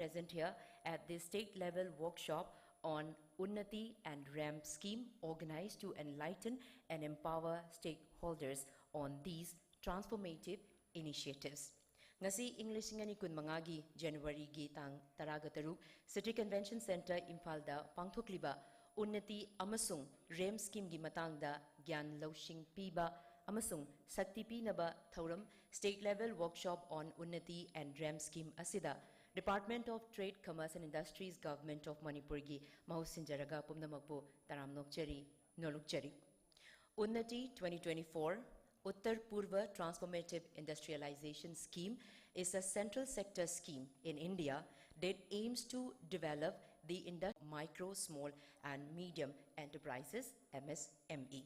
present here at the state-level workshop on Unnati and RAMP scheme organized to enlighten and empower stakeholders on these transformative initiatives. Ngasi English ngani kun mangagi January gi tang taraga taruk City Convention Center Imphalda pangthokliba Unnati amasung RAMP scheme gi matangda gyan lawsing piba amasung sakti pinaba thauram state-level workshop on Unnati and RAMP scheme asida Department of Trade, Commerce and Industries, Government of Manipur gi mahusinjaraga pumnamakpu taram nokchari nolukchari. Unnati 2024 Uttar Purva Transformative Industrialization Scheme is a central sector scheme in India that aims to develop the micro, small and medium enterprises MSME.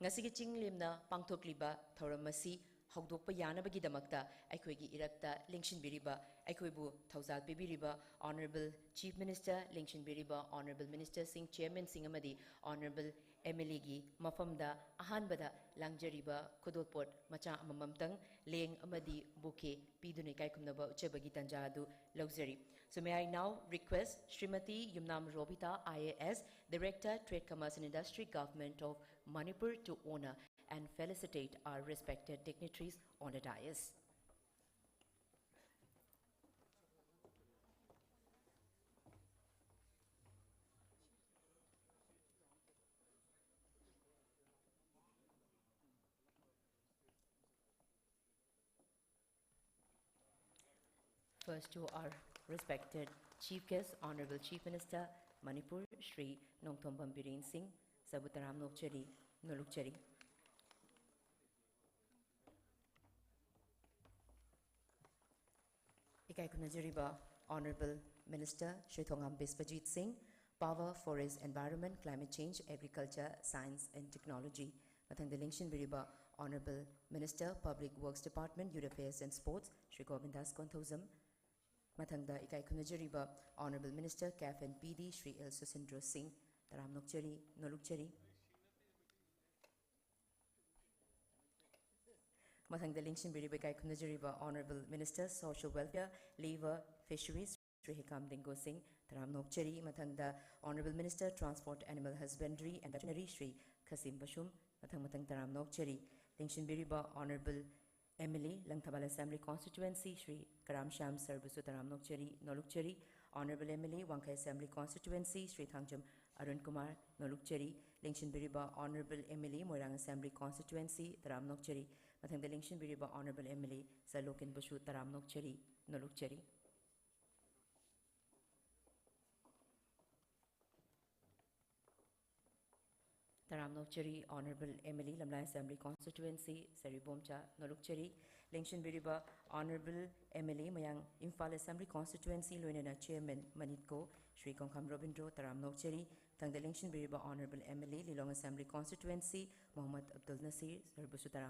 Ngasigi chinglimna pangthokliba thoramasi Hogdokpa Yanabagi Damakta, Akwegi Irakta, Linkshin Biriba, Akwebu, Tauzal Bibiriba, Honorable Chief Minister, Linkshin Biriba, Honorable Minister Singh, Chairman Singamadi, Honorable Emiligi, Mafamda, Ahanbada, Langjariba, Kodopot, Macha Amamtang, Ling Amadi, Buke, Pidunikai Kumnaba, Uchebagi Tanjadu, Luxury. So may I now request Srimati Yumnam Robita, IAS, Director, Trade, Commerce and Industry, Government of Manipur to honor and felicitate our respected dignitaries on the dais. First to our respected Chief Guest, Honorable Chief Minister, Manipur, Shri Nongthombam Biren Singh, Sabutaram Nokchari, Nolukchari. Ikaikunajariba, Honorable Minister Shri Thongam Bispajit Singh, Power, Forest, Environment, Climate Change, Agriculture, Science and Technology. Mathang the Linkshin Biriba, Honorable Minister, Public Works Department, Youth Affairs and Sports, Shri Govindas Konthosam. Mathang the Ikaikunajariba, Honorable Minister, CAF and PD, Shri El Susindro Singh, Taram Nokchari, Nolukchari. Mathang the Linkshin Biriba Kaikunajariba, Honorable Minister, Social Welfare, Labor, Fisheries, Sri Hikam Dingo Singh, Taram Nokchari. Mathang the Honorable Minister, Transport, Animal Husbandry and Veterinary, Sri Kasim Bashum, Mathang Taram Nokchari. Linkshin Biriba, Honorable Emily, Langthabal Assembly Constituency, Sri Karam Sham Sarbusu Taram Nokchari, Nolukchari. Honorable Emily, Wankai Assembly Constituency, Sri Thangjam Arun Kumar, Nolukchari. Linkshin Biriba, Honorable Emily, Moirang Assembly Constituency, Taram Nokchari. Mathang the Linkshin Biriba, Honorable Emily, Salokin Bashu, Taram Nokchari, Nolukchari. Taram Nokchari, Honorable Emily, Lamlai Assembly Constituency, Saribomcha, Nolukchari. Linkshin Biriba, Honorable Emily, Mayang Imphal Assembly Constituency, Luinana Chairman Manitko, Sri Kongkham Robindro, Taram Nokchari. Tang the Linkshin Biriba, Honorable Emily, Lilong Assembly Constituency, Mohammad Abdul Nasir, Sarbusu Taram.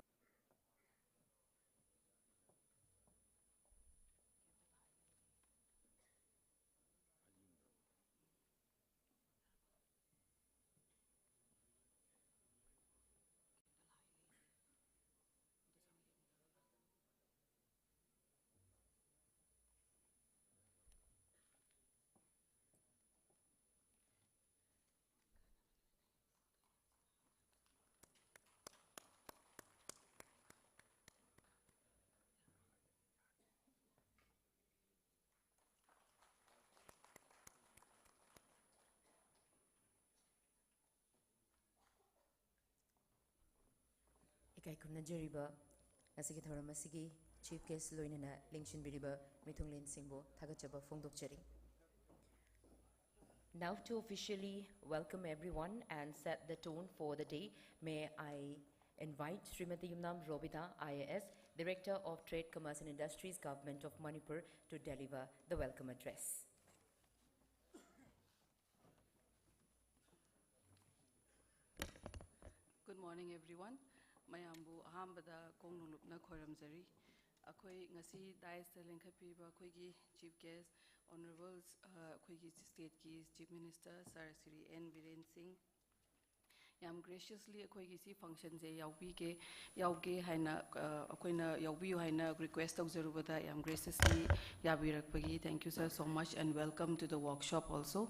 Ikaikunajariba, Nasiki Thoramasigi, Chief Guest Loinana, Linkshin Biriba, Mitunglen Singbo, Tagachaba Fongdokchari. Now to officially welcome everyone and set the tone for the day, may I invite Srimati Yumnam Robita, IAS, Director of Trade, Commerce and Industries, Government of Manipur, to deliver the welcome address. Good morning, everyone. Mayambu Ahambada Konglupna Khoramzari. Akoi ngasi daista lengkhapiba khoigi chief guest honorables khoigi state ki chief minister Sir Sri N Biren Singh yam graciously akhoi si function je yauge haina akoina yaubiyu haina request tawzarubada yam graciously yabirakpagi. Thank you sir so much and welcome to the workshop also.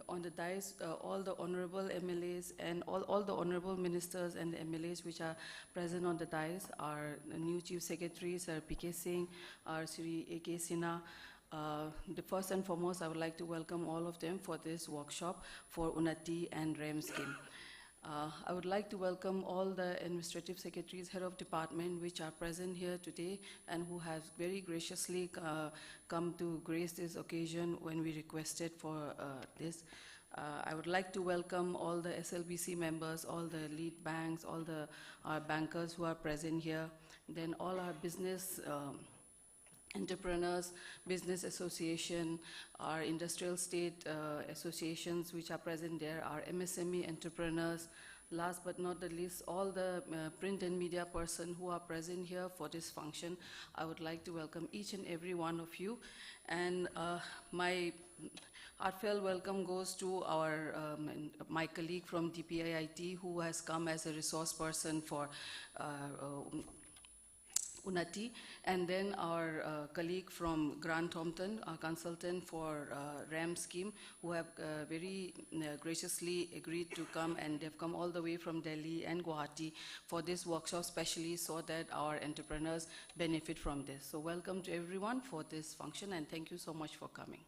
On the dais, all the honorable MLAs and all the honorable ministers and the MLAs which are present on the dais, our new Chief Secretary, Sir P.K. Singh, our Sri A.K. Sinha. The first and foremost, I would like to welcome all of them for this workshop for Unnati and REM scheme. I would like to welcome all the administrative secretaries, head of department, which are present here today and who have very graciously come to grace this occasion when we requested for this. I would like to welcome all the SLBC members, all the lead banks, all the bankers who are present here, then all our business entrepreneurs, business association, our industrial state associations which are present there, our MSME entrepreneurs, last but not the least, all the print and media person who are present here for this function. I would like to welcome each and every one of you. And my heartfelt welcome goes to our my colleague from DPIIT who has come as a resource person for Unnati, and then our colleague from Grant Thompson, our consultant for RAM scheme, who have very graciously agreed to come, and they've come all the way from Delhi and Guwahati for this workshop specially so that our entrepreneurs benefit from this. So welcome to everyone for this function and thank you so much for coming.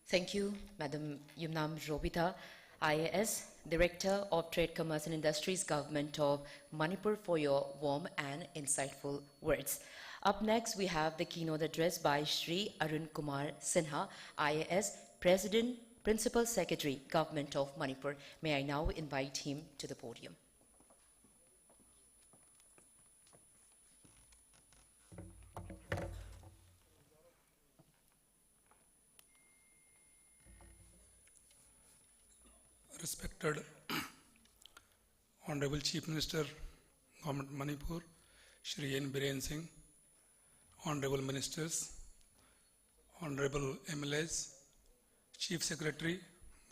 Thank you, Madam Yumnam Robita, IAS, Director of Trade, Commerce and Industries, Government of Manipur, for your warm and insightful words. Up next, we have the keynote address by Shri Arun Kumar Sinha, IAS, President, Principal Secretary, Government of Manipur. May I now invite him to the podium. Respected Honorable Chief Minister, Government of Manipur, Shri N. Biren Singh, Honorable Ministers, Honorable MLAs, Chief Secretary,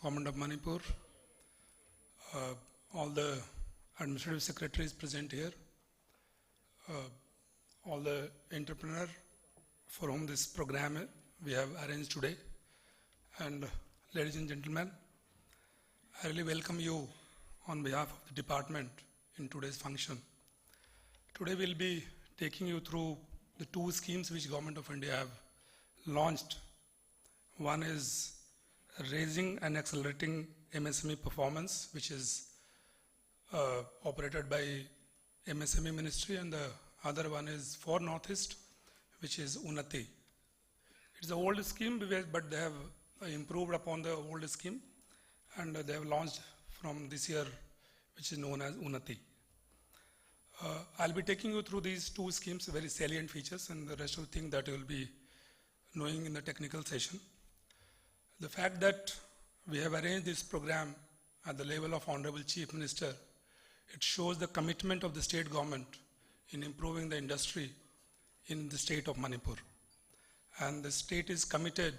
Government of Manipur, all the administrative secretaries present here, all the entrepreneurs for whom this program we have arranged today, and ladies and gentlemen, I really welcome you on behalf of the department in today's function. Today we'll be taking you through the two schemes which Government of India have launched. One is raising and accelerating MSME performance, which is operated by MSME Ministry, and the other one is for Northeast, which is Unnati. It's an old scheme, but they have improved upon the old scheme, and they have launched from this year, which is known as Unnati. I'll be taking you through these two schemes, very salient features, and the rest of the thing that you will be knowing in the technical session. The fact that we have arranged this program at the level of Honorable Chief Minister, it shows the commitment of the state government in improving the industry in the state of Manipur. And the state is committed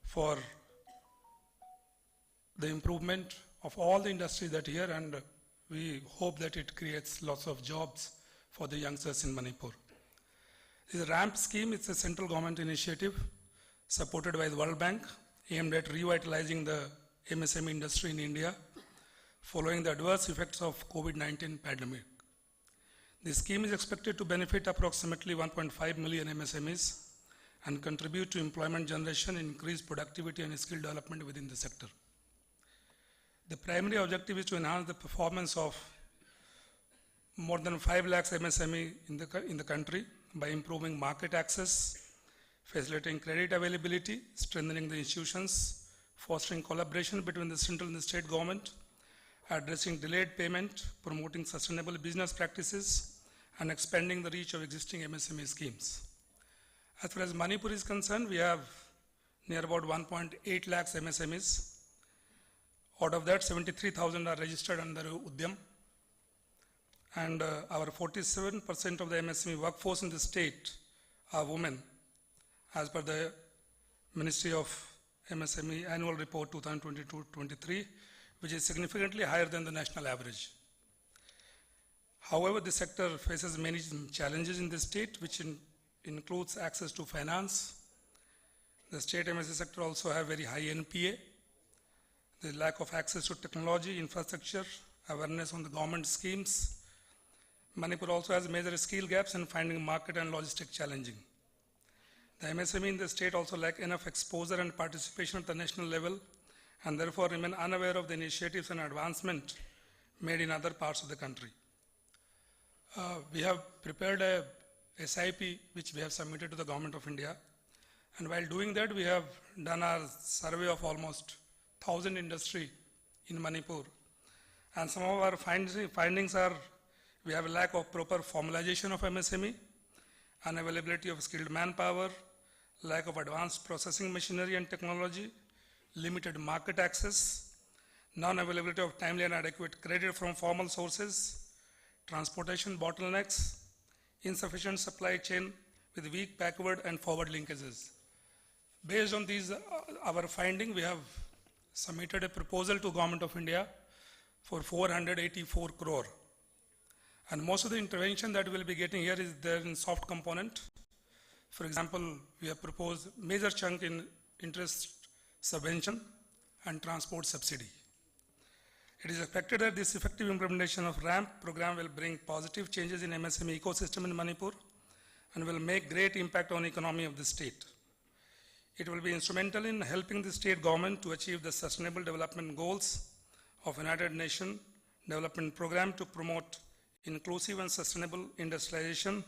for the improvement of all the industries that are here, and we hope that it creates lots of jobs for the youngsters in Manipur. The RAMP scheme is a central government initiative supported by the World Bank aimed at revitalizing the MSME industry in India following the adverse effects of COVID-19 pandemic. The scheme is expected to benefit approximately 1.5 million MSMEs and contribute to employment generation, increased productivity and skill development within the sector. The primary objective is to enhance the performance of more than 5 lakhs MSME in the country by improving market access, facilitating credit availability, strengthening the institutions, fostering collaboration between the central and the state government, addressing delayed payment, promoting sustainable business practices, and expanding the reach of existing MSME schemes. As far as Manipur is concerned, we have near about 1.8 lakhs MSMEs. Out of that, 73,000 are registered under Udyam, and our 47% of the MSME workforce in the state are women, as per the Ministry of MSME Annual Report 2022-23, which is significantly higher than the national average. However, the sector faces many challenges in the state, which includes access to finance. The state MSME sector also have very high NPA. The lack of access to technology, infrastructure, awareness on the government schemes. Manipur also has major skill gaps in finding market and logistics challenging. The MSME in the state also lack enough exposure and participation at the national level, and therefore remain unaware of the initiatives and advancement made in other parts of the country. We have prepared a SIP which we have submitted to the Government of India, and while doing that we have done our survey of almost 1,000 industry in Manipur, and some of our findings are: we have a lack of proper formalization of MSME, unavailability of skilled manpower, lack of advanced processing machinery and technology, limited market access, non-availability of timely and adequate credit from formal sources, transportation bottlenecks, insufficient supply chain with weak backward and forward linkages. Based on these, our finding, we have submitted a proposal to Government of India for 484 crore. And most of the intervention that we'll be getting here is there in soft component. For example, we have proposed major chunk in interest subvention and transport subsidy. It is expected that this effective implementation of RAMP program will bring positive changes in MSME ecosystem in Manipur and will make great impact on economy of the state. It will be instrumental in helping the state government to achieve the sustainable development goals of United Nations Development Program to promote inclusive and sustainable industrialization,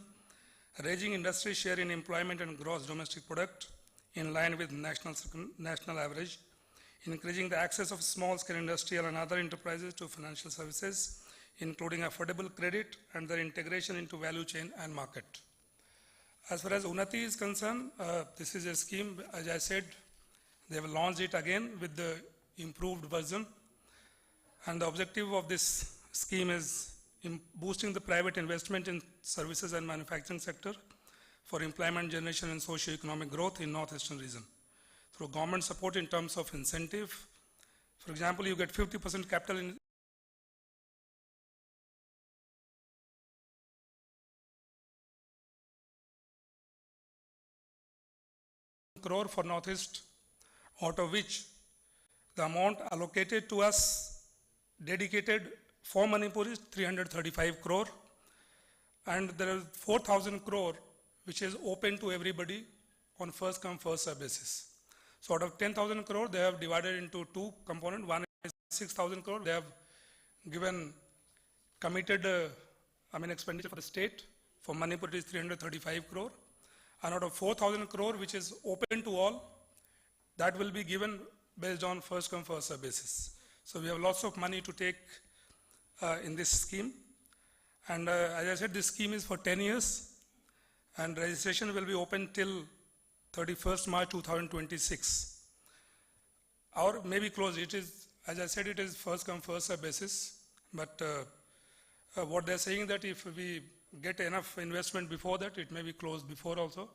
raising industry share in employment and gross domestic product in line with national average, increasing the access of small-scale industrial and other enterprises to financial services, including affordable credit and their integration into value chain and market. As far as Unnati is concerned, this is a scheme, as I said, they have launched it again with the improved version, and the objective of this scheme is in boosting the private investment in services and manufacturing sector for employment generation and socio-economic growth in northeastern region. Through government support in terms of incentive, for example, you get 50% capital in crore for Northeast, out of which the amount allocated to us dedicated for Manipur is 335 crore, and there is 4,000 crore which is open to everybody on first come first serve basis. So out of 10,000 crore they have divided into two components. One is 6,000 crore they have given committed expenditure for the state. For Manipur it is 335 crore, and out of 4,000 crore which is open to all, that will be given based on first come first serve basis. So we have lots of money to take in this scheme, and as I said, this scheme is for 10 years and registration will be open till 31st March 2026, or maybe close. It is, as I said, it is first come first serve basis, but what they are saying that if we get enough investment before that, it may be closed before also,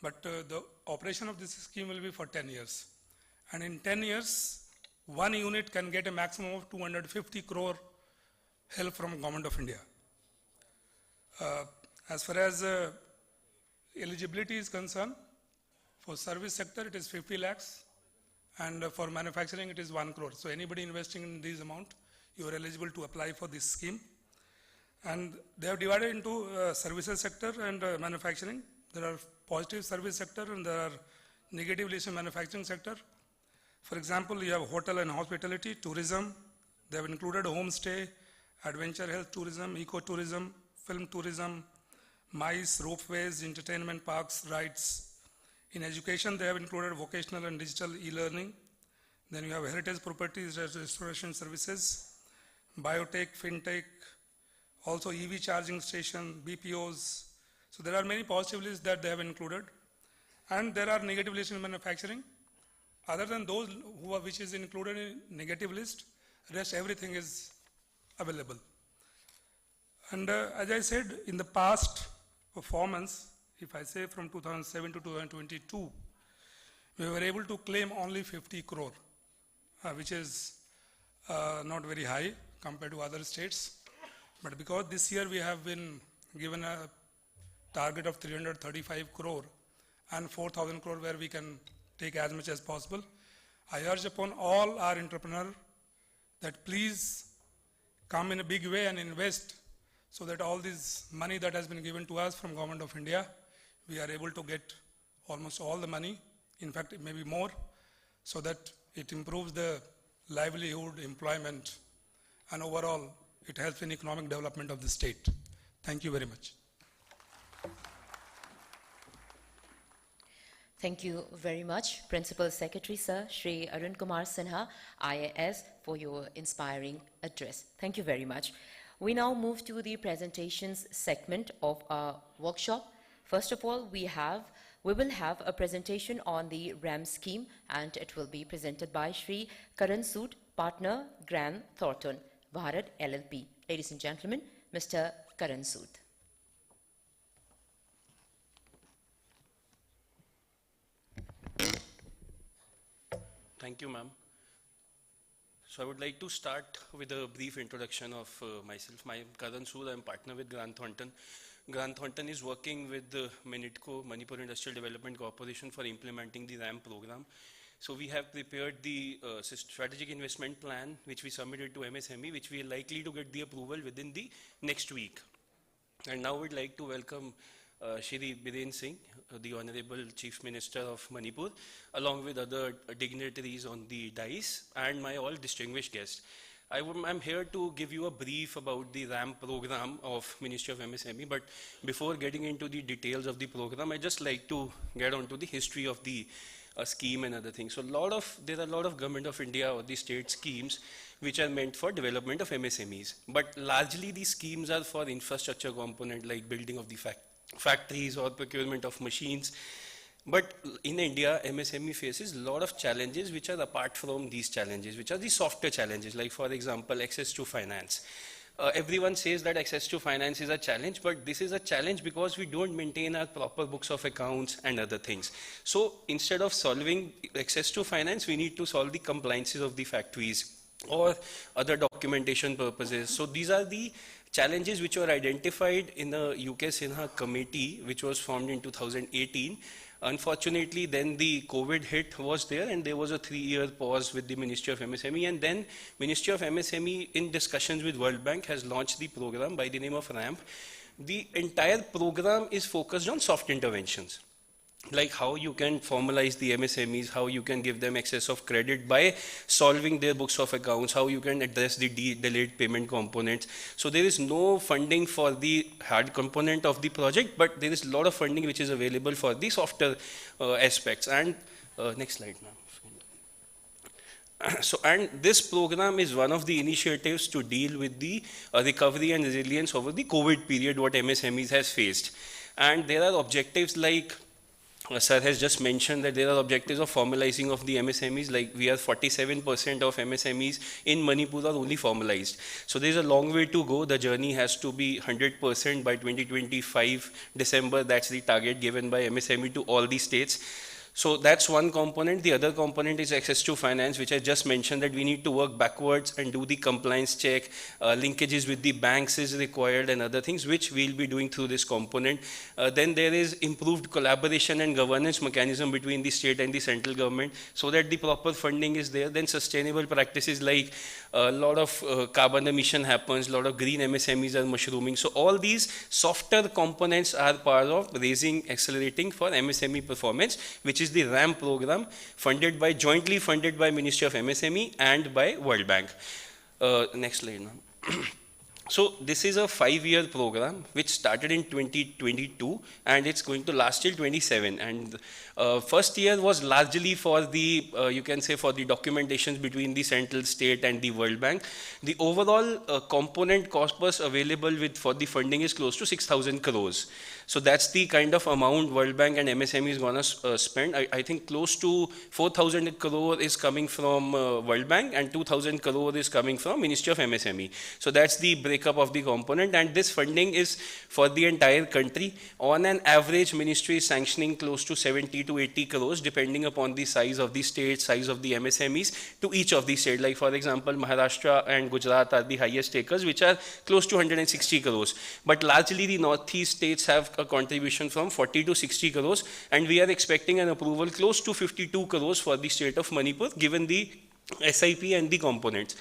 but the operation of this scheme will be for 10 years, and in 10 years one unit can get a maximum of 250 crore help from Government of India. As far as eligibility is concerned, for service sector it is 50 lakhs, and for manufacturing it is 1 crore. So anybody investing in this amount, you are eligible to apply for this scheme. And they have divided into services sector and manufacturing. There are positive service sector and there are negative list manufacturing sector. For example, you have hotel and hospitality, tourism. They have included homestay, adventure health tourism, eco-tourism, film tourism, MICE, ropeways, entertainment parks, rides. In education, they have included vocational and digital e-learning. Then you have heritage properties, restoration services, biotech, fintech, also EV charging station, BPOs. So there are many positive lists that they have included. And there are negative lists in manufacturing. Other than those which is included in negative list, rest everything is available. And as I said, in the past performance, if I say from 2007 to 2022, we were able to claim only 50 crore, which is not very high compared to other states. But because this year we have been given a target of 335 crore and 4,000 crore where we can take as much as possible, I urge upon all our entrepreneurs that please come in a big way and invest so that all this money that has been given to us from Government of India, we are able to get almost all the money, in fact maybe more, so that it improves the livelihood, employment, and overall it helps in economic development of the state. Thank you very much. Thank you very much, Principal Secretary Sir, Shri Arun Kumar Sinha, IAS, for your inspiring address. Thank you very much. We now move to the presentations segment of our workshop. First of all, we will have a presentation on the RAM scheme, and it will be presented by Shri Karan Sood, Partner, Grant Thornton, Bharat LLP. Ladies and gentlemen, Mr. Karan Sood. Thank you, ma'am. So I would like to start with a brief introduction of myself. I am Karan Sood. I am partner with Grant Thornton. Grant Thornton is working with the MINITCO, Manipur Industrial Development Corporation, for implementing the RAM program. So we have prepared the strategic investment plan, which we submitted to MSME, which we are likely to get the approval within the next week. And now we'd like to welcome Shri Biren Singh, the Honorable Chief Minister of Manipur, along with other dignitaries on the dais, and my all distinguished guests. I'm here to give you a brief about the RAM program of Ministry of MSME, but before getting into the details of the program, I'd just like to get onto the history of the scheme and other things. So there are a lot of Government of India or the state schemes which are meant for development of MSMEs, but largely these schemes are for infrastructure component like building of the factories or procurement of machines. But in India, MSME faces a lot of challenges which are apart from these challenges, which are the softer challenges, like for example, access to finance. Everyone says that access to finance is a challenge, but this is a challenge because we don't maintain our proper books of accounts and other things. So instead of solving access to finance, we need to solve the compliances of the factories or other documentation purposes. So these are the challenges which were identified in the UK Sinha committee, which was formed in 2018. Unfortunately, then the COVID hit was there, and there was a 3-year pause with the Ministry of MSME, and then Ministry of MSME, in discussions with World Bank, has launched the program by the name of RAMP. The entire program is focused on soft interventions, like how you can formalize the MSMEs, how you can give them access of credit by solving their books of accounts, how you can address the delayed payment components. So there is no funding for the hard component of the project, but there is a lot of funding which is available for the softer aspects. And next slide, ma'am. So, and this program is one of the initiatives to deal with the recovery and resilience over the COVID period what MSMEs has faced. And there are objectives like Sir has just mentioned that there are objectives of formalizing of the MSMEs, like we are 47% of MSMEs in Manipur are only formalized. So there's a long way to go. The journey has to be 100% by 2025 December. That's the target given by MSME to all the states. So that's one component. The other component is access to finance, which I just mentioned, that we need to work backwards and do the compliance check, linkages with the banks is required and other things, which we'll be doing through this component. Then there is improved collaboration and governance mechanism between the state and the central government so that the proper funding is there. Then sustainable practices like a lot of carbon emission happens, a lot of green MSMEs are mushrooming. So all these softer components are part of raising, accelerating for MSME performance, which is the RAM program jointly funded by Ministry of MSME and by World Bank. Next slide now. So this is a 5-year program which started in 2022 and it's going to last till 27. And first year was largely for the, you can say for the documentations between the central state and the World Bank. The overall component corpus available for the funding is close to 6,000 crores. So that's the kind of amount World Bank and MSME is going to spend. I think close to 4,000 crore is coming from World Bank and 2,000 crore is coming from Ministry of MSME. So that's the break breakup of the component, and this funding is for the entire country. On an average, ministry is sanctioning close to 70 to 80 crores, depending upon the size of the state, size of the MSMEs to each of the states. Like for example, Maharashtra and Gujarat are the highest takers, which are close to 160 crores. But largely the northeast states have a contribution from 40 to 60 crores, and we are expecting an approval close to 52 crores for the state of Manipur, given the SIP and the components.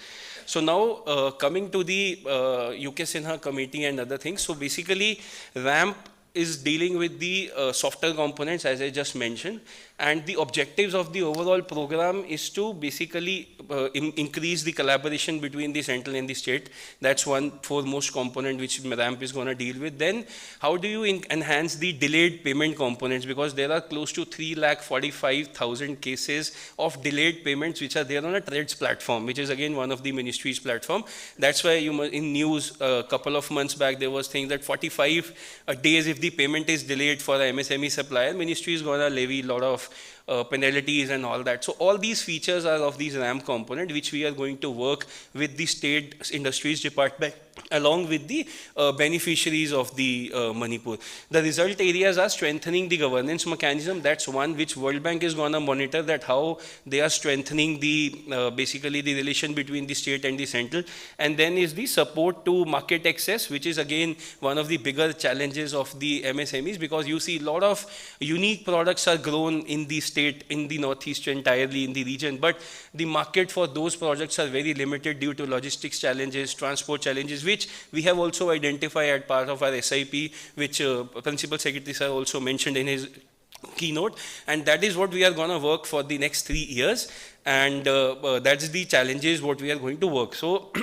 So now coming to the UK Sinha committee and other things. So basically RAMP is dealing with the softer components, as I just mentioned, and the objectives of the overall program is to basically increase the collaboration between the central and the state. That's one foremost component which RAMP is going to deal with. Then how do you enhance the delayed payment components, because there are close to 3,45,000 cases of delayed payments which are there on a TREDS platform, which is again one of the ministry's platform. That's why in news a couple of months back there was thing that 45 days if the payment is delayed for the MSME supplier, ministry is going to levy a lot of penalties and all that. So all these features are of these RAM component, which we are going to work with the state industries department along with the beneficiaries of the Manipur. The result areas are strengthening the governance mechanism. That's one which World Bank is going to monitor, that how they are strengthening the basically the relation between the state and the central. And then is the support to market access, which is again one of the bigger challenges of the MSMEs, because you see a lot of unique products are grown in the state, in the northeast entirely in the region, but the market for those projects are very limited due to logistics challenges, transport challenges, which we have also identified as part of our SIP, which Principal Secretary Sir also mentioned in his keynote, and that is what we are going to work for the next 3 years, and that's the challenges what we are going to work. So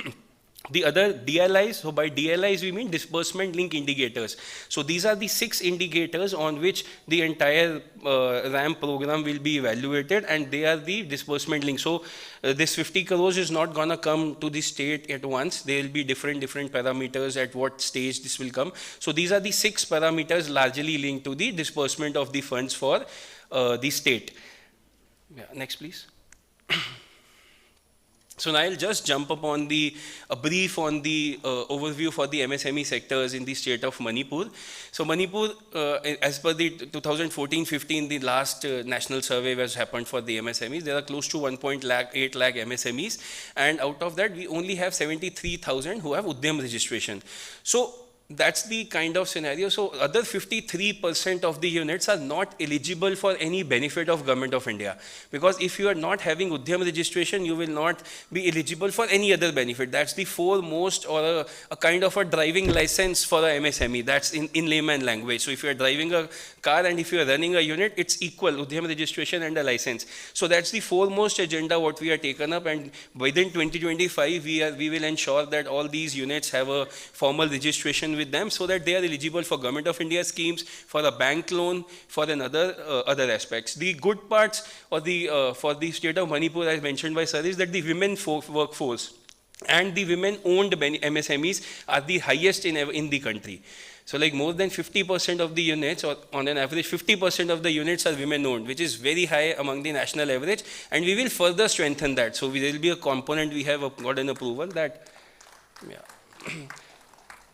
the other DLIs, so by DLIs we mean disbursement link indicators. So these are the 6 indicators on which the entire RAM program will be evaluated, and they are the disbursement link. So this 50 crores is not going to come to the state at once. There will be different parameters at what stage this will come. So these are the 6 parameters largely linked to the disbursement of the funds for the state. Yeah, next please. So now I'll just jump upon a brief on the overview for the MSME sectors in the state of Manipur. So Manipur, as per the 2014-15, the last national survey was happened for the MSMEs. There are close to 1.8 lakh MSMEs, and out of that, we only have 73,000 who have Udyam registration. So that's the kind of scenario. So other 53% of the units are not eligible for any benefit of Government of India, because if you are not having Udyam registration, you will not be eligible for any other benefit. That's the foremost, or a kind of a driving license for a MSME. That's in layman language. So if you are driving a car and if you are running a unit, it's equal, Udyam registration and a license. So that's the foremost agenda what we are taken up, and within 2025 we will ensure that all these units have a formal registration with them, so that they are eligible for Government of India schemes, for a bank loan, for another other aspects. The good parts, or the for the state of Manipur, as mentioned by Sir, is that the women workforce and the women-owned MSMEs are the highest in the country. So like more than 50% of the units, or on an average 50% of the units are women-owned, which is very high among the national average, and we will further strengthen that. So there will be a component, we have got an approval that, yeah.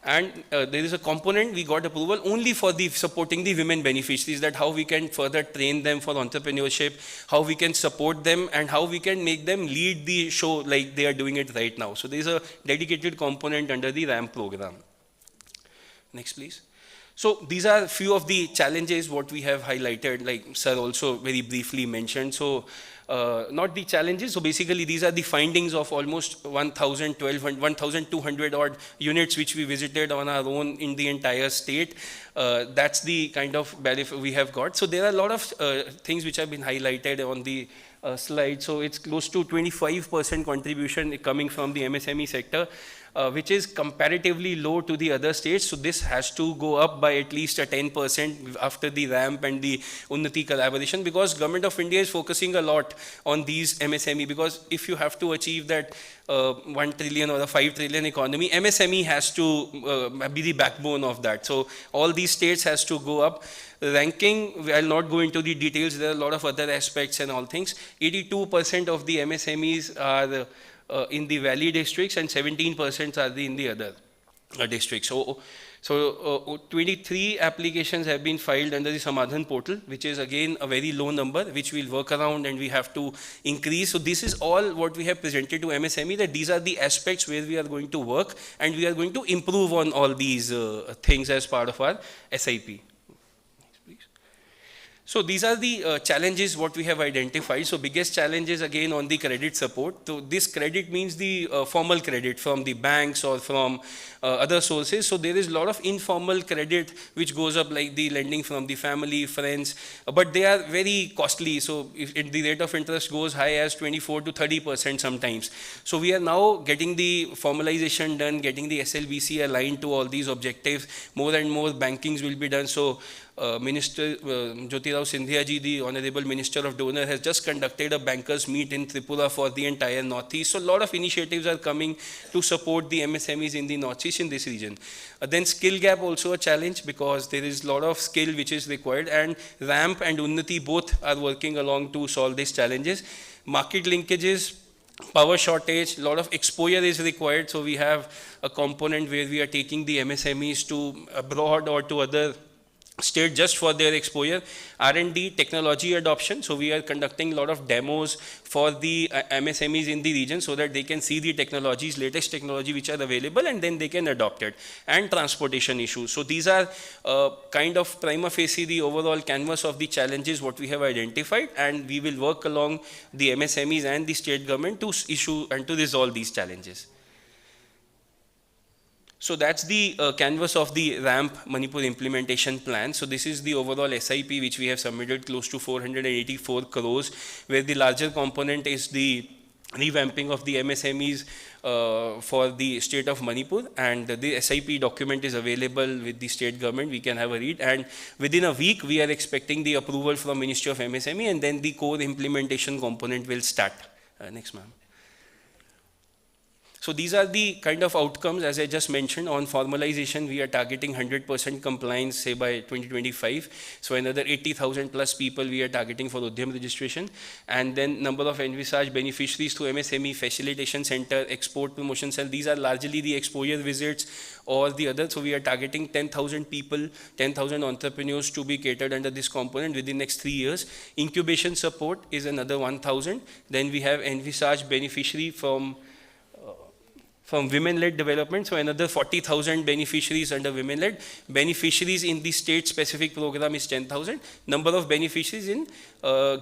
And there is a component we got approval only for the supporting the women beneficiaries, that how we can further train them for entrepreneurship, how we can support them, and how we can make them lead the show like they are doing it right now. So there is a dedicated component under the RAM program. Next please. So these are few of the challenges what we have highlighted, like Sir also very briefly mentioned. So not the challenges, so basically these are the findings of almost 1,200 odd units which we visited on our own in the entire state. That's the kind of benefit we have got. So there are a lot of things which have been highlighted on the slide. So it's close to 25% contribution coming from the MSME sector, which is comparatively low to the other states. So this has to go up by at least a 10% after the RAMP and the Unnati collaboration, because Government of India is focusing a lot on these MSME, because if you have to achieve that 1 trillion or a 5 trillion economy, MSME has to be the backbone of that. So all these states has to go up. Ranking, I'll not go into the details, there are a lot of other aspects and all things. 82% of the MSMEs are in the valley districts, and 17% are in the other. district. So 23 applications have been filed under the Samadhan portal, which is again a very low number, which we'll work around and we have to increase. So this is all what we have presented to MSME, that these are the aspects where we are going to work and we are going to improve on all these things as part of our SIP. So these are the challenges what we have identified. So biggest challenge is again on the credit support. So this credit means the formal credit from the banks or from other sources. So there is a lot of informal credit which goes up, like the lending from the family, friends, but they are very costly. So if the rate of interest goes high as 24 to 30% sometimes. So we are now getting the formalization done, getting the SLBC aligned to all these objectives. More and more bankings will be done. So Minister Jyotirao Sindhya ji, the Honorable Minister of Donor, has just conducted a bankers meet in Tripura for the entire Northeast. So a lot of initiatives are coming to support the MSMEs in the Northeast in this region. Then skill gap also a challenge, because there is a lot of skill which is required, and RAMP and Unnati both are working along to solve these challenges. Market linkages, power shortage, a lot of exposure is required. So we have a component where we are taking the MSMEs to abroad or to other state just for their exposure. R&D, technology adoption. So we are conducting a lot of demos for the MSMEs in the region so that they can see the technologies, latest technology which are available, and then they can adopt it. And transportation issues. So these are kind of prima facie the overall canvas of the challenges what we have identified, and we will work along the MSMEs and the state government to issue and to resolve these challenges. So that's the canvas of the RAMP Manipur implementation plan. So this is the overall SIP which we have submitted, close to 484 crores, where the larger component is the revamping of the MSMEs for the state of Manipur, and the SIP document is available with the state government. We can have a read, and within a week we are expecting the approval from Ministry of MSME, and then the core implementation component will start. Next, ma'am. So these are the kind of outcomes, as I just mentioned. On formalization, we are targeting 100% compliance, say by 2025. So another 80,000 plus people we are targeting for Udyam registration. And then number of envisaged beneficiaries through MSME Facilitation Center, Export Promotion Cell. These are largely the exposure visits or the other. So we are targeting 10,000 people, 10,000 entrepreneurs to be catered under this component within next 3 years. Incubation support is another 1,000. Then we have envisaged beneficiary from women-led development, so another 40,000 beneficiaries under women-led. Beneficiaries in the state-specific program is 10,000. Number of beneficiaries in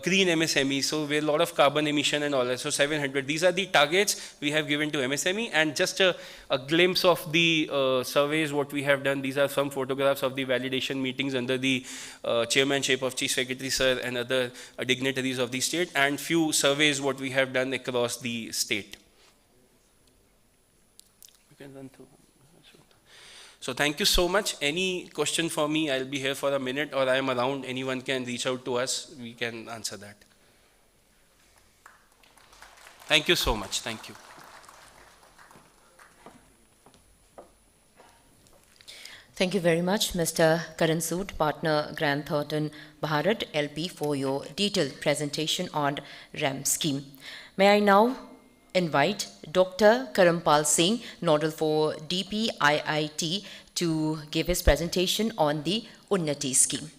green MSME, so where a lot of carbon emission and all that, so 700. These are the targets we have given to MSME, and just a glimpse of the surveys what we have done. These are some photographs of the validation meetings under the chairmanship of Chief Secretary Sir and other dignitaries of the state, and few surveys what we have done across the state. So thank you so much. Any question for me, I'll be here for a minute, or I am around. Anyone can reach out to us. We can answer that. Thank you so much. Thank you. Thank you very much, Mr. Karan Sood, Partner Grant Thornton Bharat LP, for your detailed presentation on RAM scheme. May I now invite Dr. Karampal Singh, Nodal for DPIIT, to give his presentation on the Unnati scheme.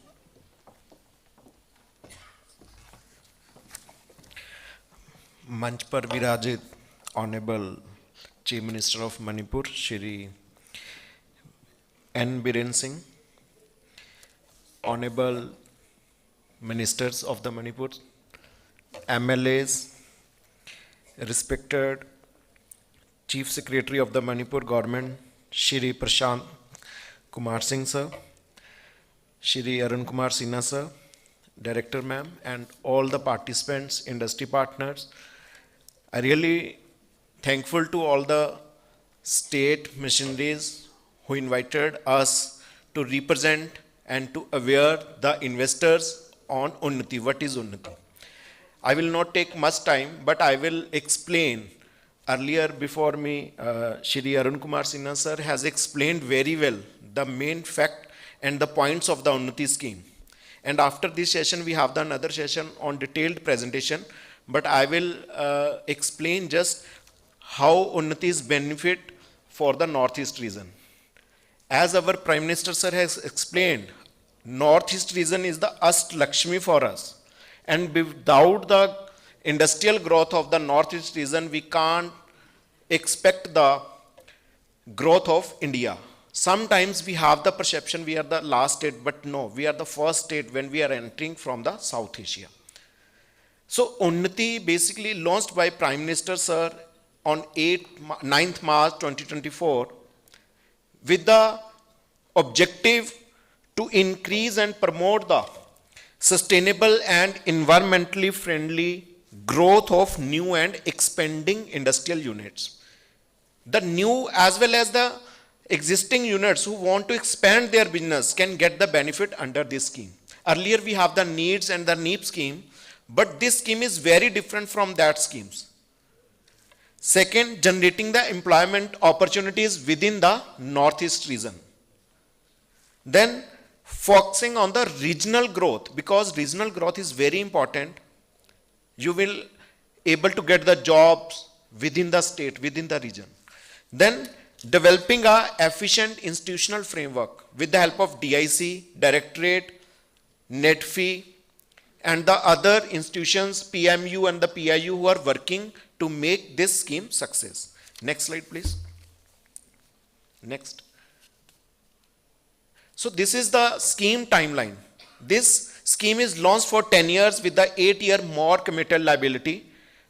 मंच पर विराजित Honorable Chief Minister of Manipur, Shri N. Biren Singh, Honorable Ministers of the Manipur, MLAs, respected Chief Secretary of the Manipur Government, Shri Prashant Kumar Singh Sir, Shri Arun Kumar Sinha Sir, Director Ma'am, and all the participants, industry partners. I really thankful to all the state missionaries who invited us to represent and to aware the investors on Unnati. What is Unnati? I will not take much time, but I will explain. Earlier before me, Shri Arun Kumar Sinha Sir has explained very well the main fact and the points of the Unnati scheme. And after this session, we have another session on detailed presentation, but I will explain just how Unnati's benefit for the Northeast region. As our Prime Minister sir has explained, Northeast region is the Ast Lakshmi for us. And without the industrial growth of the Northeast region, we can't expect the growth of India. Sometimes we have the perception we are the last state, but no, we are the first state when we are entering from the South Asia. So Unnati basically launched by Prime Minister sir on 9th March 2024 with the objective to increase and promote the sustainable and environmentally friendly growth of new and expanding industrial units. The new as well as the existing units who want to expand their business can get the benefit under this scheme. Earlier we have the NEEDS and the NEEP scheme, but this scheme is very different from that schemes. Second, generating the employment opportunities within the Northeast region. Then focusing on the regional growth, because regional growth is very important. You will able to get the jobs within the state, within the region. Then developing a efficient institutional framework with the help of DIC, Directorate, NETFI, and the other institutions, PMU and the PIU, who are working to make this scheme success. Next slide, please. Next. So this is the scheme timeline. This scheme is launched for 10 years with the 8-year more committed liability.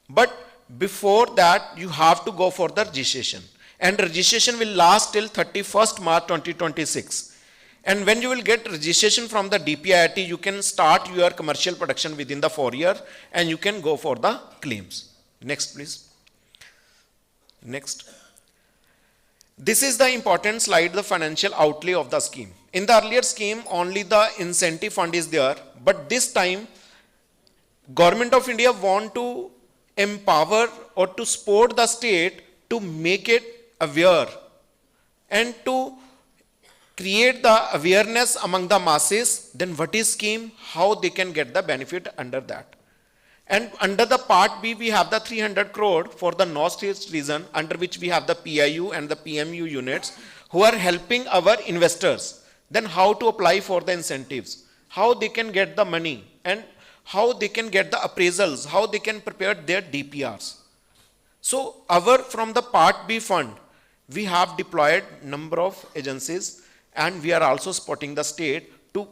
But before that, you have to go for the registration. And registration will last till 31st March 2026. And when you will get registration from the DPIIT, you can start your commercial production within the 4 years and you can go for the claims. Next, please. Next. This is the important slide, the financial outlay of the scheme. In the earlier scheme, only the incentive fund is there, but this time, Government of India want to empower or to support the state to make it aware and to create the awareness among the masses. Then what is scheme, how they can get the benefit under that. And under the part B, we have the 300 crore for the Northeast region, under which we have the PIU and the PMU units who are helping our investors. Then how to apply for the incentives, how they can get the money, and how they can get the appraisals, how they can prepare their DPRs. So from the part B fund, we have deployed number of agencies, and we are also supporting the state to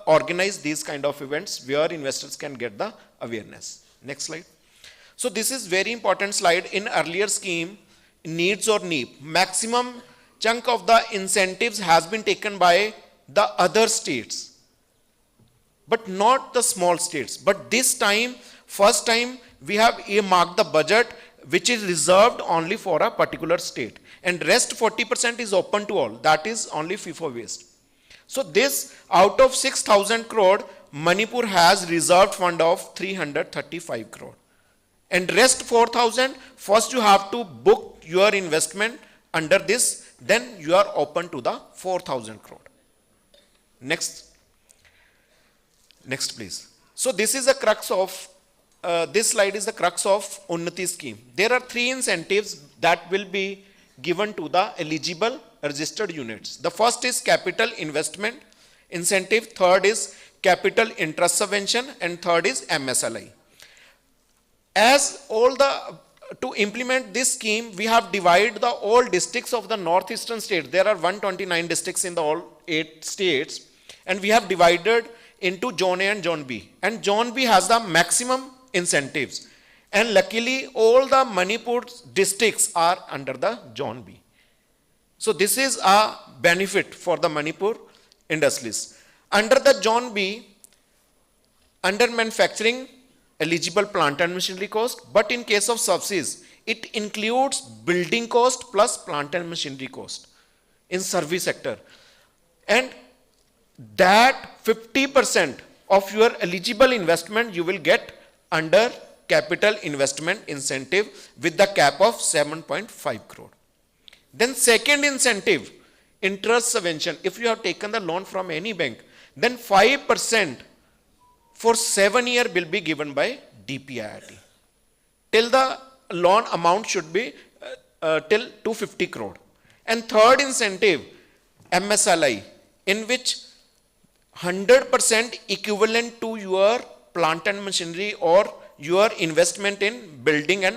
organize these kind of events where investors can get the awareness. Next slide. So this is very important slide. In earlier scheme, NEEDS or NEEP, maximum chunk of the incentives has been taken by the other states, but not the small states. But this time, first time, we have earmarked the budget which is reserved only for a particular state, and rest 40% is open to all. That is only FIFO waste. So this, out of 6,000 crore, Manipur has reserved fund of 335 crore. And rest 4,000, first you have to book your investment under this, then you are open to the 4,000 crore. Next. Next, please. So this is the crux of, this slide is the crux of Unnati scheme. There are 3 incentives that will be given to the eligible registered units. The first is capital investment incentive, third is capital interest subvention, and third is MSLI. As to implement this scheme, we have divided the all districts of the northeastern states. There are 129 districts in the all 8 states, and we have divided into Zone A and Zone B. And Zone B has the maximum incentives. And luckily, all the Manipur districts are under the Zone B. So this is a benefit for the Manipur industries. Under the Zone B, under manufacturing, eligible plant and machinery cost, but in case of subsidies, it includes building cost plus plant and machinery cost in service sector. And that 50% of your eligible investment you will get under capital investment incentive with the cap of 7.5 crore. Then second incentive, interest subvention. If you have taken the loan from any bank, then 5% for 7 years will be given by DPIIT. Till the loan amount should be till 250 crore. And third incentive, MSLI, in which 100% equivalent to your plant and machinery or your investment in building and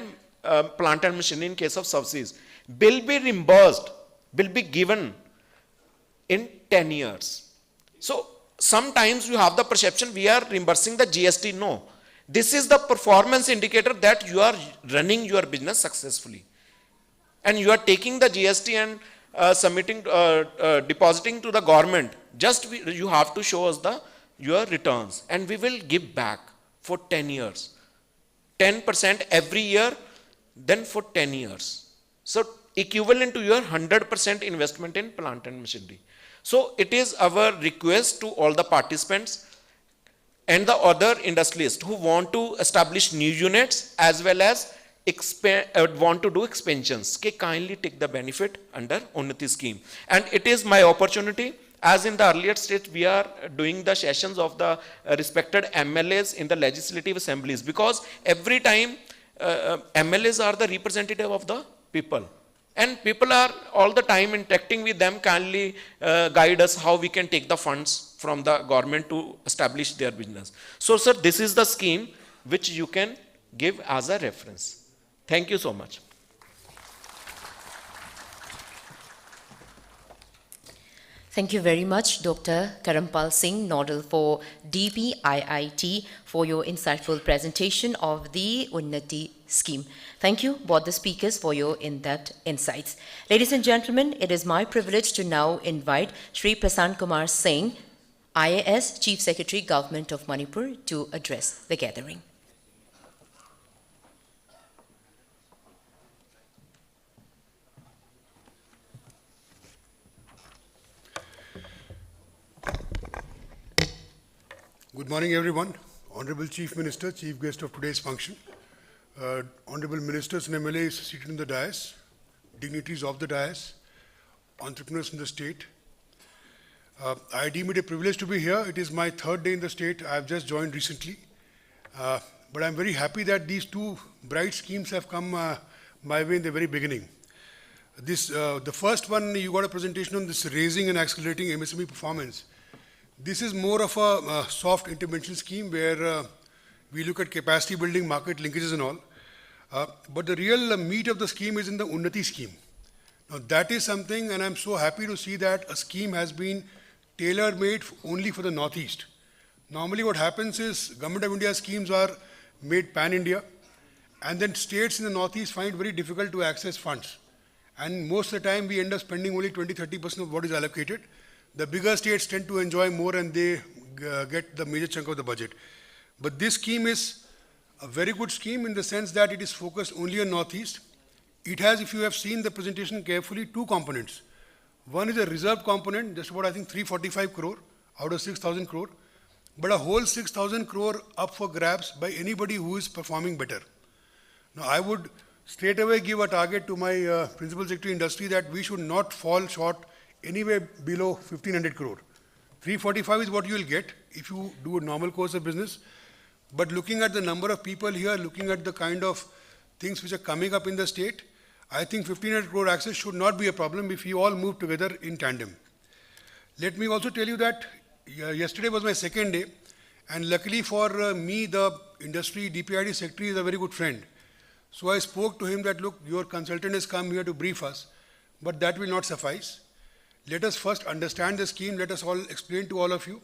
plant and machinery in case of subsidies will be reimbursed, will be given in 10 years. So sometimes you have the perception we are reimbursing the GST. No, this is the performance indicator that you are running your business successfully and you are taking the GST and depositing to the government. Just you have to show us your returns and we will give back for 10 years. 10% every year, then for 10 years. So equivalent to your 100% investment in plant and machinery. So it is our request to all the participants and the other industrialists who want to establish new units as well as want to do expansions, kindly take the benefit under Unnati scheme. And it is my opportunity, as in the earlier stage we are doing the sessions of the respected MLAs in the legislative assemblies, because every time MLAs are the representative of the people. And people are all the time interacting with them, kindly guide us how we can take the funds from the government to establish their business. So sir, this is the scheme which you can give as a reference. Thank you so much. Thank you very much, Dr. Karampal Singh, Nodal for DPIIT, for your insightful presentation of the Unnati scheme. Thank you, both the speakers, for your in-depth insights. Ladies and gentlemen, it is my privilege to now invite Shri Prasanth Kumar Singh, IAS Chief Secretary, Government of Manipur, to address the gathering. Good morning, everyone. Honorable Chief Minister, Chief Guest of today's function, Honorable Ministers and MLAs seated in the dais, dignitaries of the dais, entrepreneurs in the state. I deem it a privilege to be here. It is my third day in the state. I have just joined recently. But I'm very happy that these two bright schemes have come my way in the very beginning. The first one, you got a presentation on this raising and accelerating MSME performance. This is more of a soft intervention scheme where we look at capacity building, market linkages and all. But the real meat of the scheme is in the Unnati scheme. Now that is something, and I'm so happy to see that a scheme has been tailor-made only for the Northeast. Normally what happens is Government of India schemes are made pan-India, and then states in the Northeast find it very difficult to access funds. And most of the time we end up spending only 20-30% of what is allocated. The bigger states tend to enjoy more and they get the major chunk of the budget. But this scheme is a very good scheme in the sense that it is focused only on Northeast. It has, if you have seen the presentation carefully, two components. One is a reserve component, just about I think 345 crore out of 6,000 crore, but a whole 6,000 crore up for grabs by anybody who is performing better. Now I would straight away give a target to my Principal Secretary Industry that we should not fall short anywhere below 1,500 crore. 345 is what you will get if you do a normal course of business. But looking at the number of people here, looking at the kind of things which are coming up in the state, I think 1,500 crore access should not be a problem if we all move together in tandem. Let me also tell you that yesterday was my second day, and luckily for me, the industry DPID secretary is a very good friend. So I spoke to him that, look, your consultant has come here to brief us, but that will not suffice. Let us first understand the scheme, let us all explain to all of you.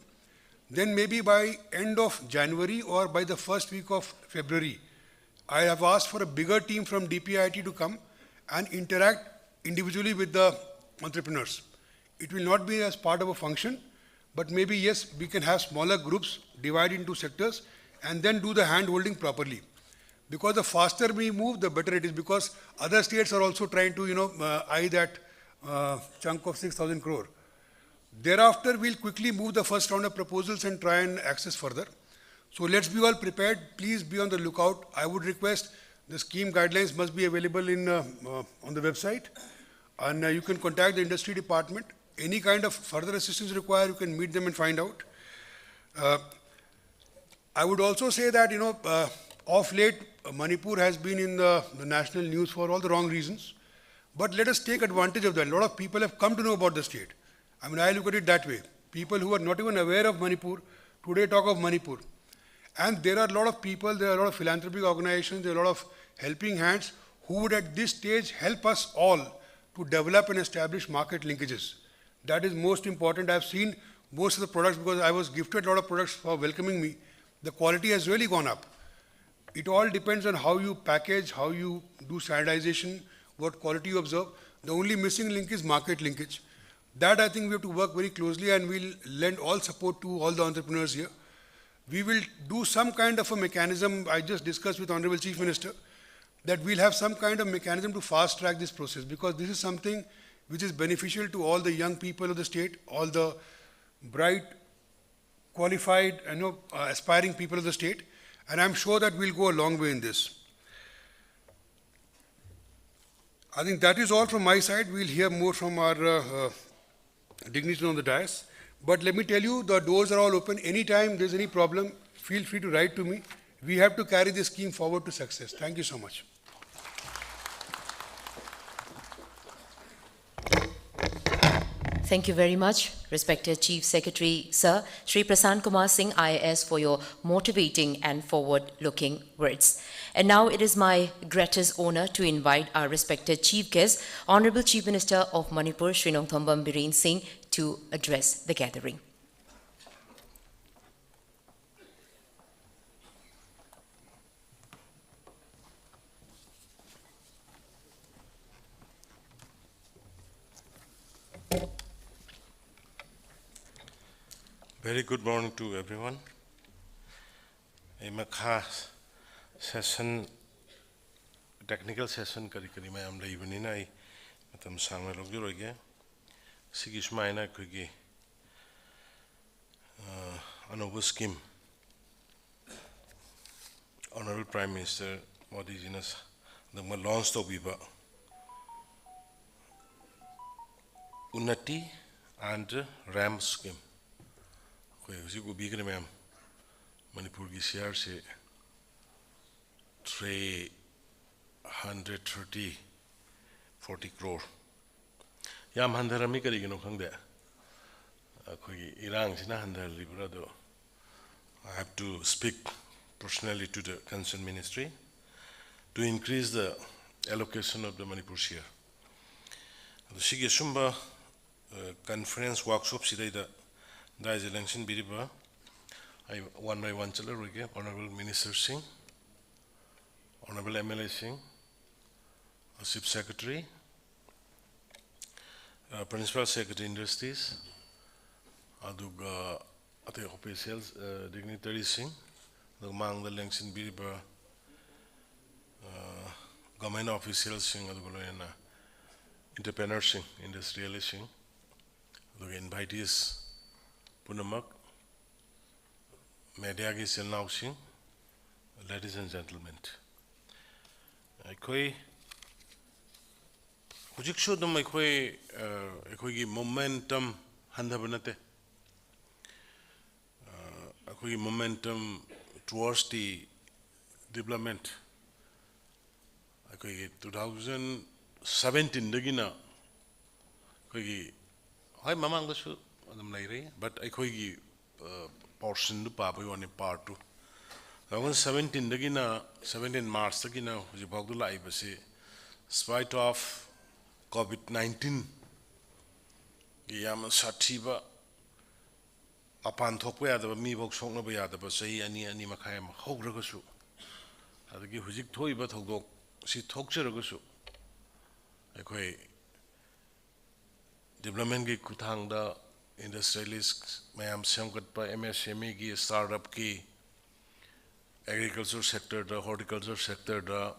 Then maybe by end of January or by the first week of February, I have asked for a bigger team from DPIIT to come and interact individually with the entrepreneurs. It will not be as part of a function, but maybe yes, we can have smaller groups divided into sectors and then do the hand holding properly. Because the faster we move, the better it is, because other states are also trying to, eye that chunk of 6,000 crore. Thereafter, we'll quickly move the first round of proposals and try and access further. So let's be all prepared. Please be on the lookout. I would request the scheme guidelines must be available in on the website, and you can contact the industry department. Any kind of further assistance required, you can meet them and find out. I would also say that of late Manipur has been in the national news for all the wrong reasons. But let us take advantage of that. A lot of people have come to know about the state. I mean, I look at it that way. People who are not even aware of Manipur, today talk of Manipur. And there are a lot of people, there are a lot of philanthropic organizations, there are a lot of helping hands who would at this stage help us all to develop and establish market linkages. That is most important. I've seen most of the products, because I was gifted a lot of products for welcoming me. The quality has really gone up. It all depends on how you package, how you do standardization, what quality you observe. The only missing link is market linkage. That I think we have to work very closely, and we'll lend all support to all the entrepreneurs here. We will do some kind of a mechanism. I just discussed with Honorable Chief Minister that we'll have some kind of mechanism to fast track this process, because this is something which is beneficial to all the young people of the state, all the bright, qualified, aspiring people of the state, and I'm sure that we'll go a long way in this. I think that is all from my side. We'll hear more from our dignitaries on the dais. But let me tell you, the doors are all open. Anytime there's any problem, feel free to write to me. We have to carry this scheme forward to success. Thank you so much. Thank you very much, respected Chief Secretary, Sir, Shri Prasanth Kumar Singh, IAS, for your motivating and forward-looking words. And now it is my greatest honor to invite our respected Chief Guest, Honorable Chief Minister of Manipur, Shri Nongthombam Birren Singh, to address the gathering. Very good morning to everyone. A session, technical session, kari mayam la evening na matam sangna log juro ge. Sigis maina kugi anobu scheme. Honorable Prime Minister Modi ji nas the launch to biba Unnati and RAM scheme. Manipur ki share se 340 crore. Yam handarami kari gino khangde. Koi irang sina handar libra do. I have to speak personally to the concerned ministry to increase the allocation of the Manipur share. The Shige Shumba conference workshop sidai da There is election biriba. I one by one chala roge. Honorable Minister Singh, Honorable MLA Singh, Chief Secretary, Principal Secretary Industries, adug ate officials, Dignitary Singh, the mang the election biriba, government officials Singh adugoloyana, entrepreneurs Singh, Industrialisation, the invitees. Punamak, media ki silnausing, ladies and gentlemen. Koi hujik shodam koi ki momentum handa banate. Koi momentum towards the development. Koi 2017 dagina koi hai mamang dasu. But I could portion to Papa on part 2. I was 17 Dagina, 17 March Dagina, which about the life, spite of COVID-19, Yam Satiba, upon top where the me box home of the Basay and Makayam, Hogragosu. I give Huzik toy but Hogo, she talks Ragosu. I quay development gi Kutang da. Industrialists, mayam samkat pa MSME ki startup ki agriculture sector da horticulture sector da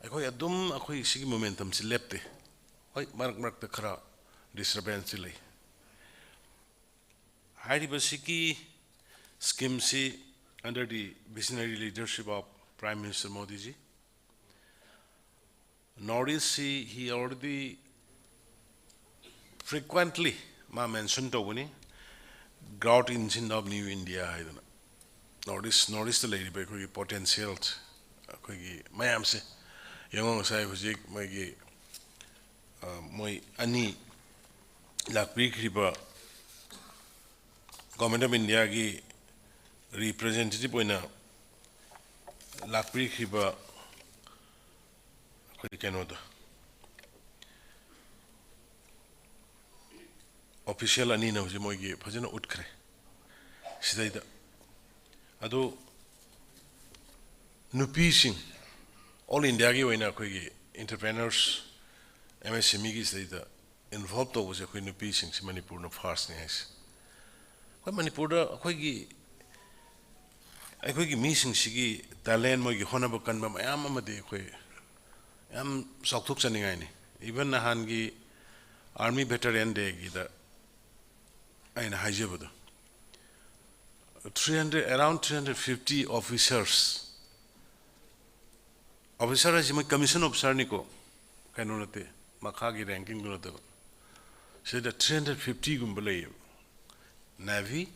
akoi adum akoi sigi momentum si lepte hoi marak ta khara disturbance lai hari basiki scheme si under the visionary leadership of Prime Minister Modi ji Northeast he already frequently ma mention to wani growth engine of new India haidana Northeast the lady by koi potential koi mayam se yangong sai hujik mai moi ani lakpikriba Government of India ki representative oina lakpikriba koi kenoda official ani na hoje moi gi phajana utkre sidaida ado nupi sing all India ki oina koi gi entrepreneurs MSME ki sidaida involved to was koi nupi sing si Manipur no first ni ais koi Manipur da koi gi mi sing sigi talent moi gi hona ba kan ba mayam amade koi am sakthuk chaningai ni even nahan gi army veteran day gi da aina haijabada around 350 officers as my commission officer niko kanonate makha gi ranking do to so the 350 gumbale navy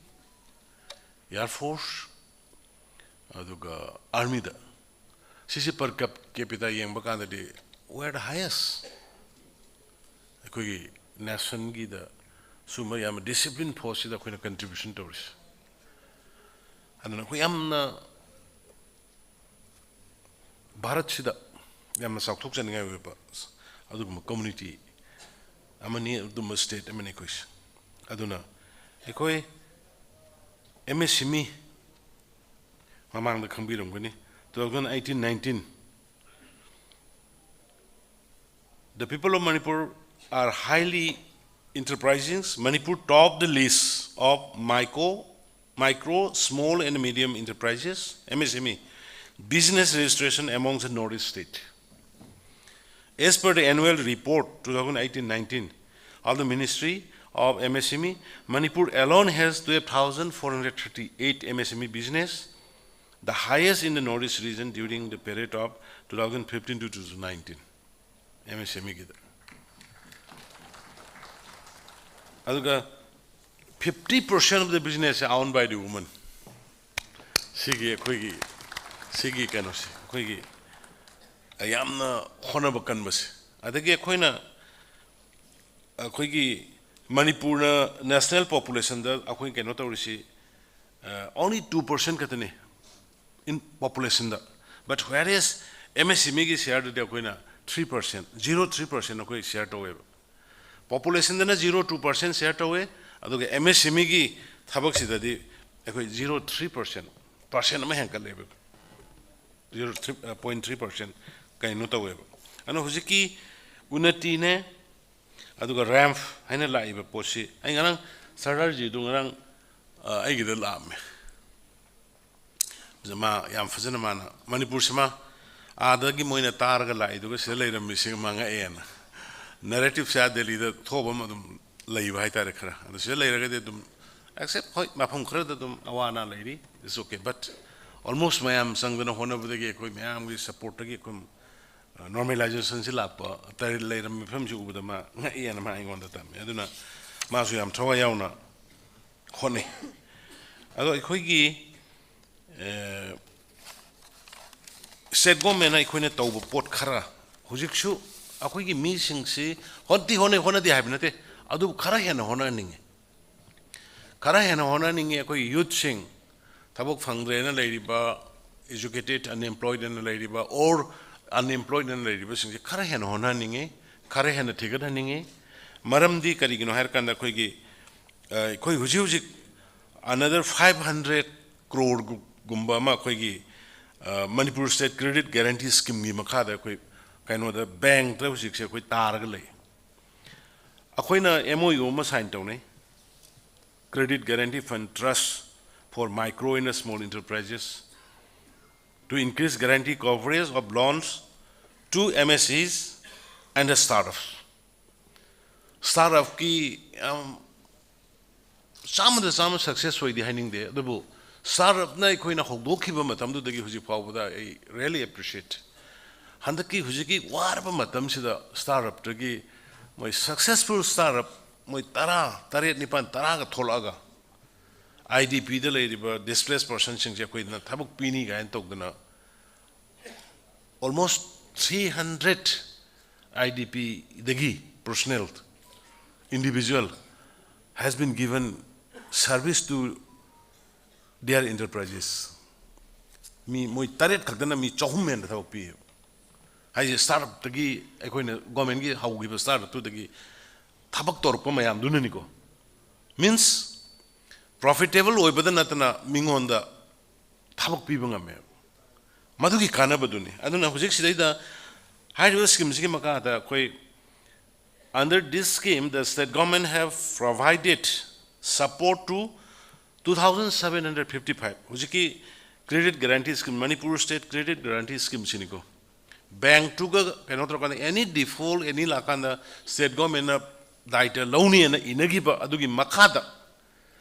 air force aduga army da sisi per capita yeng bakanda de where the highest koi nation gi da suma yam discipline force da koi contribution to us and koi am na bharat sida yam sakthok chaninga weba aduguma community amani aduma state amani koi aduna koi MSME mamang da khambiram gani 2018-19 the people of Manipur are highly enterprising. Manipur topped the list of micro, small and medium enterprises, MSME, business registration amongst the Northeast state. As per the annual report 2018-19 of the Ministry of MSME, Manipur alone has 12,438 MSME business, the highest in the Northeast region during the period of 2015 to 2019. MSME gida. Aduga 50% of the business is owned by the woman. Sigi kanosi. Koigi ayamna khona bakan bas. Adagi koina koigi Manipur national population da akoi kano tawrisi only 2% katane in population da. But whereas MSME ki share da koina 3%, 0.3% akoi share to web. Population dana 0.2% share to we, aduga MSME ki thabak sida di akoi 0.3% percent ma hankal lebe. 0.3% kai no to web. Ano hujiki Unnati ne aduga ramp haina laiba posi ai ngarang sarar ji du ngarang ai gida lam jama yam fazana mana Manipur sama adagi moina targa lai du se leiram mising manga ena narrative sa delhi da thoba madum laiba hai tare khara adu se leiraga de dum accept hoi mafam khara da dum awana lairi is okay but almost mayam sangdana hona budagi koi mayam gi support gi kum normalization si lapa tari leiram mifam ji ubada ma nga ena ma ingon da tam aduna ma su yam thowa yauna hone ado khoi gi set government ai khoine tawba pot khara hujik shu akoi gi mi sing si honti hona di habna te adu khara hena hona ninge akoi youth sing tabok phangre na leiriba educated unemployed na leiriba or unemployed and lady was Karahan Honaninge, Karahan Tigananinge, Maram di Karigino Harkanda Koigi, Koi Hujuzik, another 500 crore Gumbama Koigi, Manipur State Credit Guarantee Scheme Makada, kind of the bank, Travisik, Targale. Akoina MOU Masantone, Credit Guarantee Fund Trust for Micro and Small Enterprises, to increase guarantee coverage of loans to MSEs and startups. Startup ki some success for the handing there. The bull startup na koina hogdoki ba matam do dagi huji pawda I really appreciate. Handaki hujiki war ba matam sida startup dagi my successful startup my tare nipan tara ga tholaga IDP the lady but displaced person sing koi na thabuk pini ga en tok dana almost 300 IDP dagi personnel individual has been given service to their enterprises. Me moi taret khakdana mi chahum men tha pi hai startup tagi ekoina government gi hau gi startup tu tagi thabak tor pa mayam dunani ko means profitable oibada natana mingonda thabak pi banga me madugi kana baduni aduna hujik sidaida high scheme sigi maka da koi under this scheme the state government have provided support to 2755 hujiki credit guarantee scheme Manipur state credit guarantee scheme siniko bank to ga cannot any default any lakanda state government daita loni and inagi ba adugi makada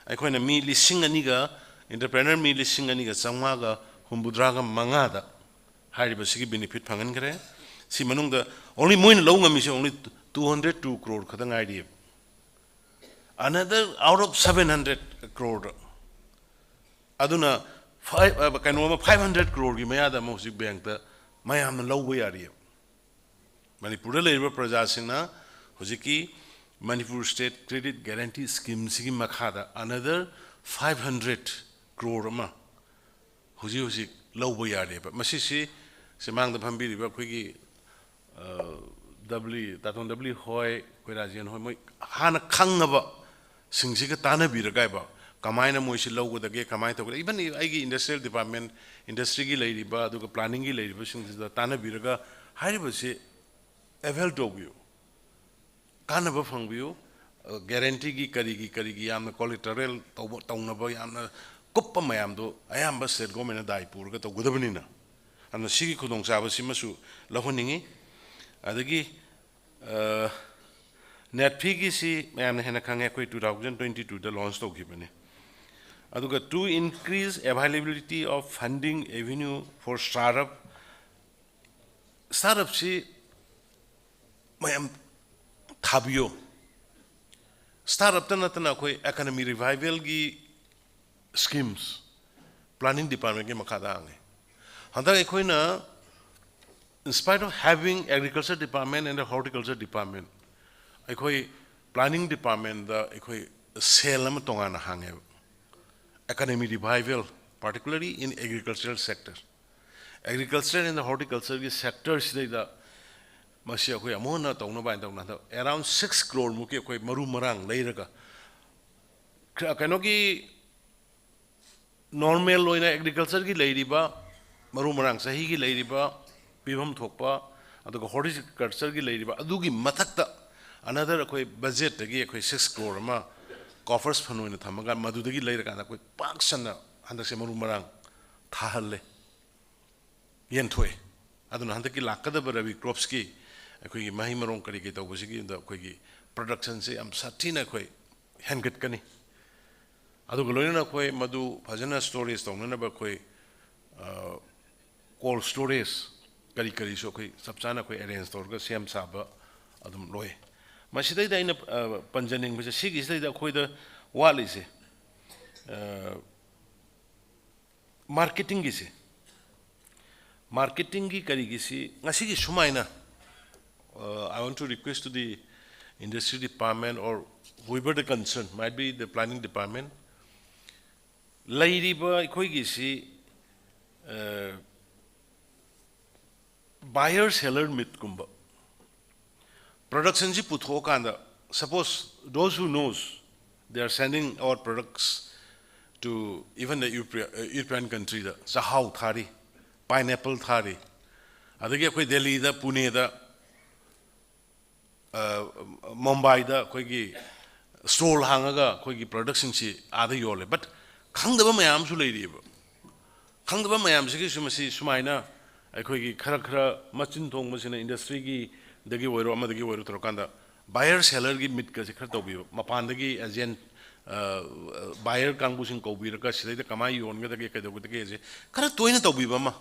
aikoina mi lising aniga entrepreneur mi lising aniga changwa humbudraga mangada hariba sigi benefit phangan kare si manungda only moin longa mi only 202 crore khadang idea another out of 700 crore aduna 500 crore gi mayada music bank da mayam lawba yari Manipur labor praja singna hojiki Manipur state credit guarantee scheme sigi makhada another 500 crore ma hoji lawba yari ba masisi semang da phambi riba khoigi w hoi koirajian hoi moi hana khangaba singsiga tana biragai ba kamaina moisi lawgodage kamai to even aigi industrial department industry gi leiriba aduga planning gi leiriba singda tana biraga hariba se avail dogyu kana ba phangbiu guarantee gi kari yamna collateral tawna ba yamna kuppa mayam do ayamba state government dai purga to gudabnina amna sigi khudong saba simasu lahoningi adagi net fee gi si mayam hena khange koi 2022 da launch to gibane aduga to increase availability of funding avenue for startup si mayam thabio startup tanatana koi economy revival gi schemes planning department ge makada ange handa ekoina in spite of having agriculture department and a horticulture department ekoi planning department da ekoi sale am tongana hange economy revival particularly in agricultural sector agriculture and the horticulture sectors da masi ekoi amona tongna ba tongna around 6 crore muke ekoi maru marang leiraga kanogi normal loina agriculture gi leiriba maru marang sahi gi leiriba pibam thokpa aduga horticulture gi leiriba adugi mathakta another ekoi budget gi ekoi 6 crore ma coffers phanoina thamaga madudagi leiraga na koi paksana handakse maru marang thahalle yenthoi aduna handaki lakada barabi crops ki ekoi mahi marong kari ki tawbasigi da ekoi gi production se am sathina ekoi hangat kani aduga loina koi madu phajana storage tongna ba koi cold storage kari so koi sabchana koi arrange torga sem saba adum loi masidai da ina panjaning bese sigi sidai da koi da wali se marketing gi se marketing gi kari gi si ngasi gi sumaina I want to request to the industry department or whoever the concern might be the planning department lairiba koi gi si buyer seller meet kumba production ji putho kanda suppose those who knows they are sending our products to even the European country da sahau thari pineapple thari adagi koi Delhi da Pune da Mumbai da koi gi stall hangaga koi gi production si ada yole but khangdaba mayam su leiriba khangdaba mayam sigi sumasi sumaina ekoi gi khara machin thong masina industry gi dagi woiro amadagi woiro torokanda buyer seller gi mit ka khara tobi mapan dagi agent buyer kangbu sing ko bi ka sidai da kamai yon ga dagi ka dogu dagi je khara toina tobi ba ma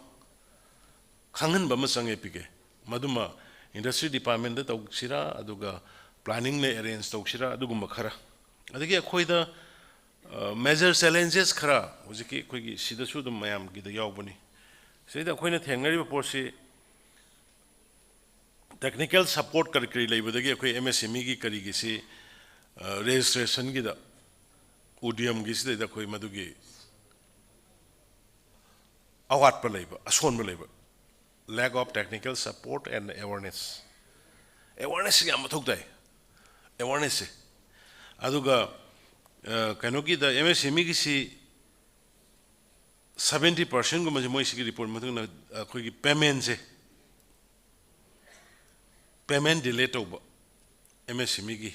khangan ba ma sange pike maduma industry department da tog sira aduga planning le arrange tog sira adugumba khara adagi ekoi da major challenges khara hojiki ekoi gi sida su dum mayam gi da yawbani sida koina thengnari porsi technical support kari leibadagi ekoi MSME gi kari gi si registration gi da udiam gi sida da khoi madugi awat pa leiba ason ba leiba lack of technical support and awareness gi am thok dai awareness aduga kano gi da MSME gi si 70% gu ma moi si report ma na khoi gi payment se payment delay to ba MSME gi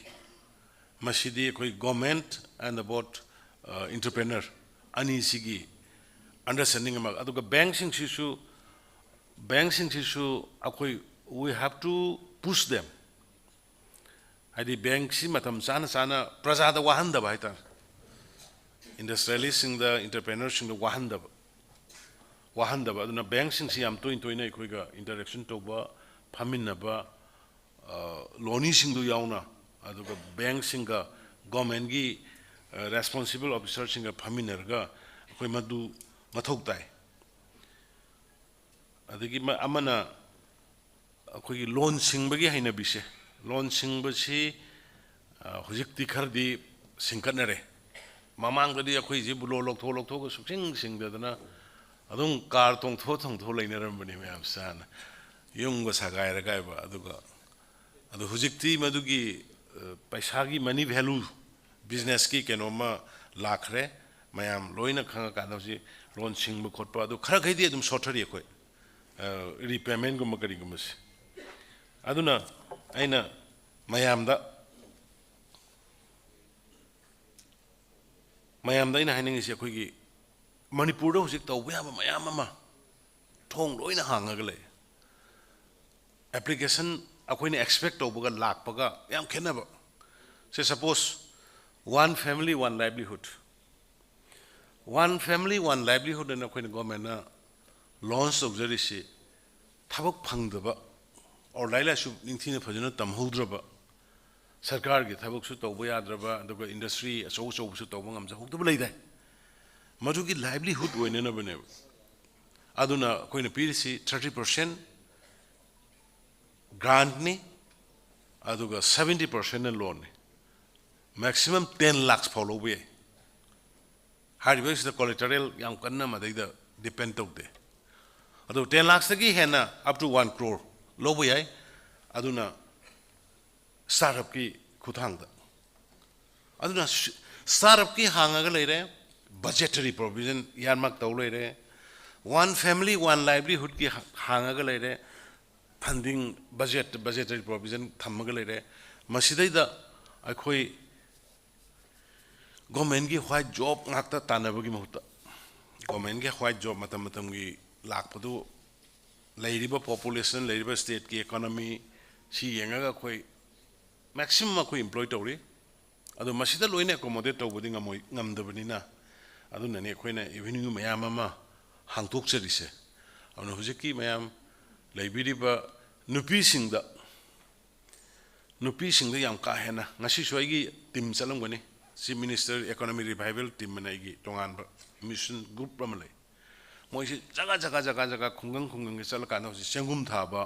masidi khoi government and about entrepreneur ani sigi understanding ma aduga bank sing sisu akhoi we have to push them adi bank si matam sana praja da wahan da bai ta industrialist sing the entrepreneurs sing the wahan da aduna bank sing si am to na khoi ga interaction to ba phamin na ba loni sing du yauna aduga bank sing ga government gi responsible officer sing ga phamin ga khoi madu mathok tai adagi amana khoi loan sing bagi haina bise loan sing ba si hojik ti khardi singkanare mamang gadi khoi ji bulo lok tho ga sing da na adung car tong tho leinaram bani me amsan yung ga sagai ra ga ba aduga adu hojik ti madugi paisa gi money value business ki kenoma lakhre mayam loina khanga ka si loan sing ba khotpa adu khara khai di adum shortari khoi repayment gum kari gum si aduna aina mayam da ina haning si khoi gi Manipur do hojik taw ba mayam ama thong loina hanga ga le application akhoi ne expect to ba lak pa ga yam khena ba say suppose one family one livelihood and akhoi ne government na launch of jarisi thabak phangdaba or laila su ningthina phajana tamhodraba sarkar gi thabak su tawba yadraba aduga industry so su tawba ngamja hokdaba leidai madugi livelihood oina na bane aduna koina pirisi 30% grant ni aduga 70% loan ni maximum 10 lakhs follow we hardware the collateral yam kanna madai da depend to de adu 10 lakhs gi hena up to 1 crore lobo yai aduna startup ki khuthang da aduna startup ki hanga ga leire budgetary provision yanmak taw leire one family one livelihood ki hanga ga leire funding budgetary provision thamma ga leire masidai da akhoi government ki white job ngakta tanabagi mahuta government ki white job matam gi lakpadu leiriba population leiriba state ki economy si yenga ga khoi maximum khoi employ tawri adu masida loine accommodate tawbudi ngamdabani na adu nane khoi na evening mayam ama hangtok cherise anu hujiki mayam leibiriba nupi singda yam ka hena ngasi soigi team chalamgani si minister economy revival team manai tongan mission group ramale moi si jaga khungang ge chal kana si sengum thaba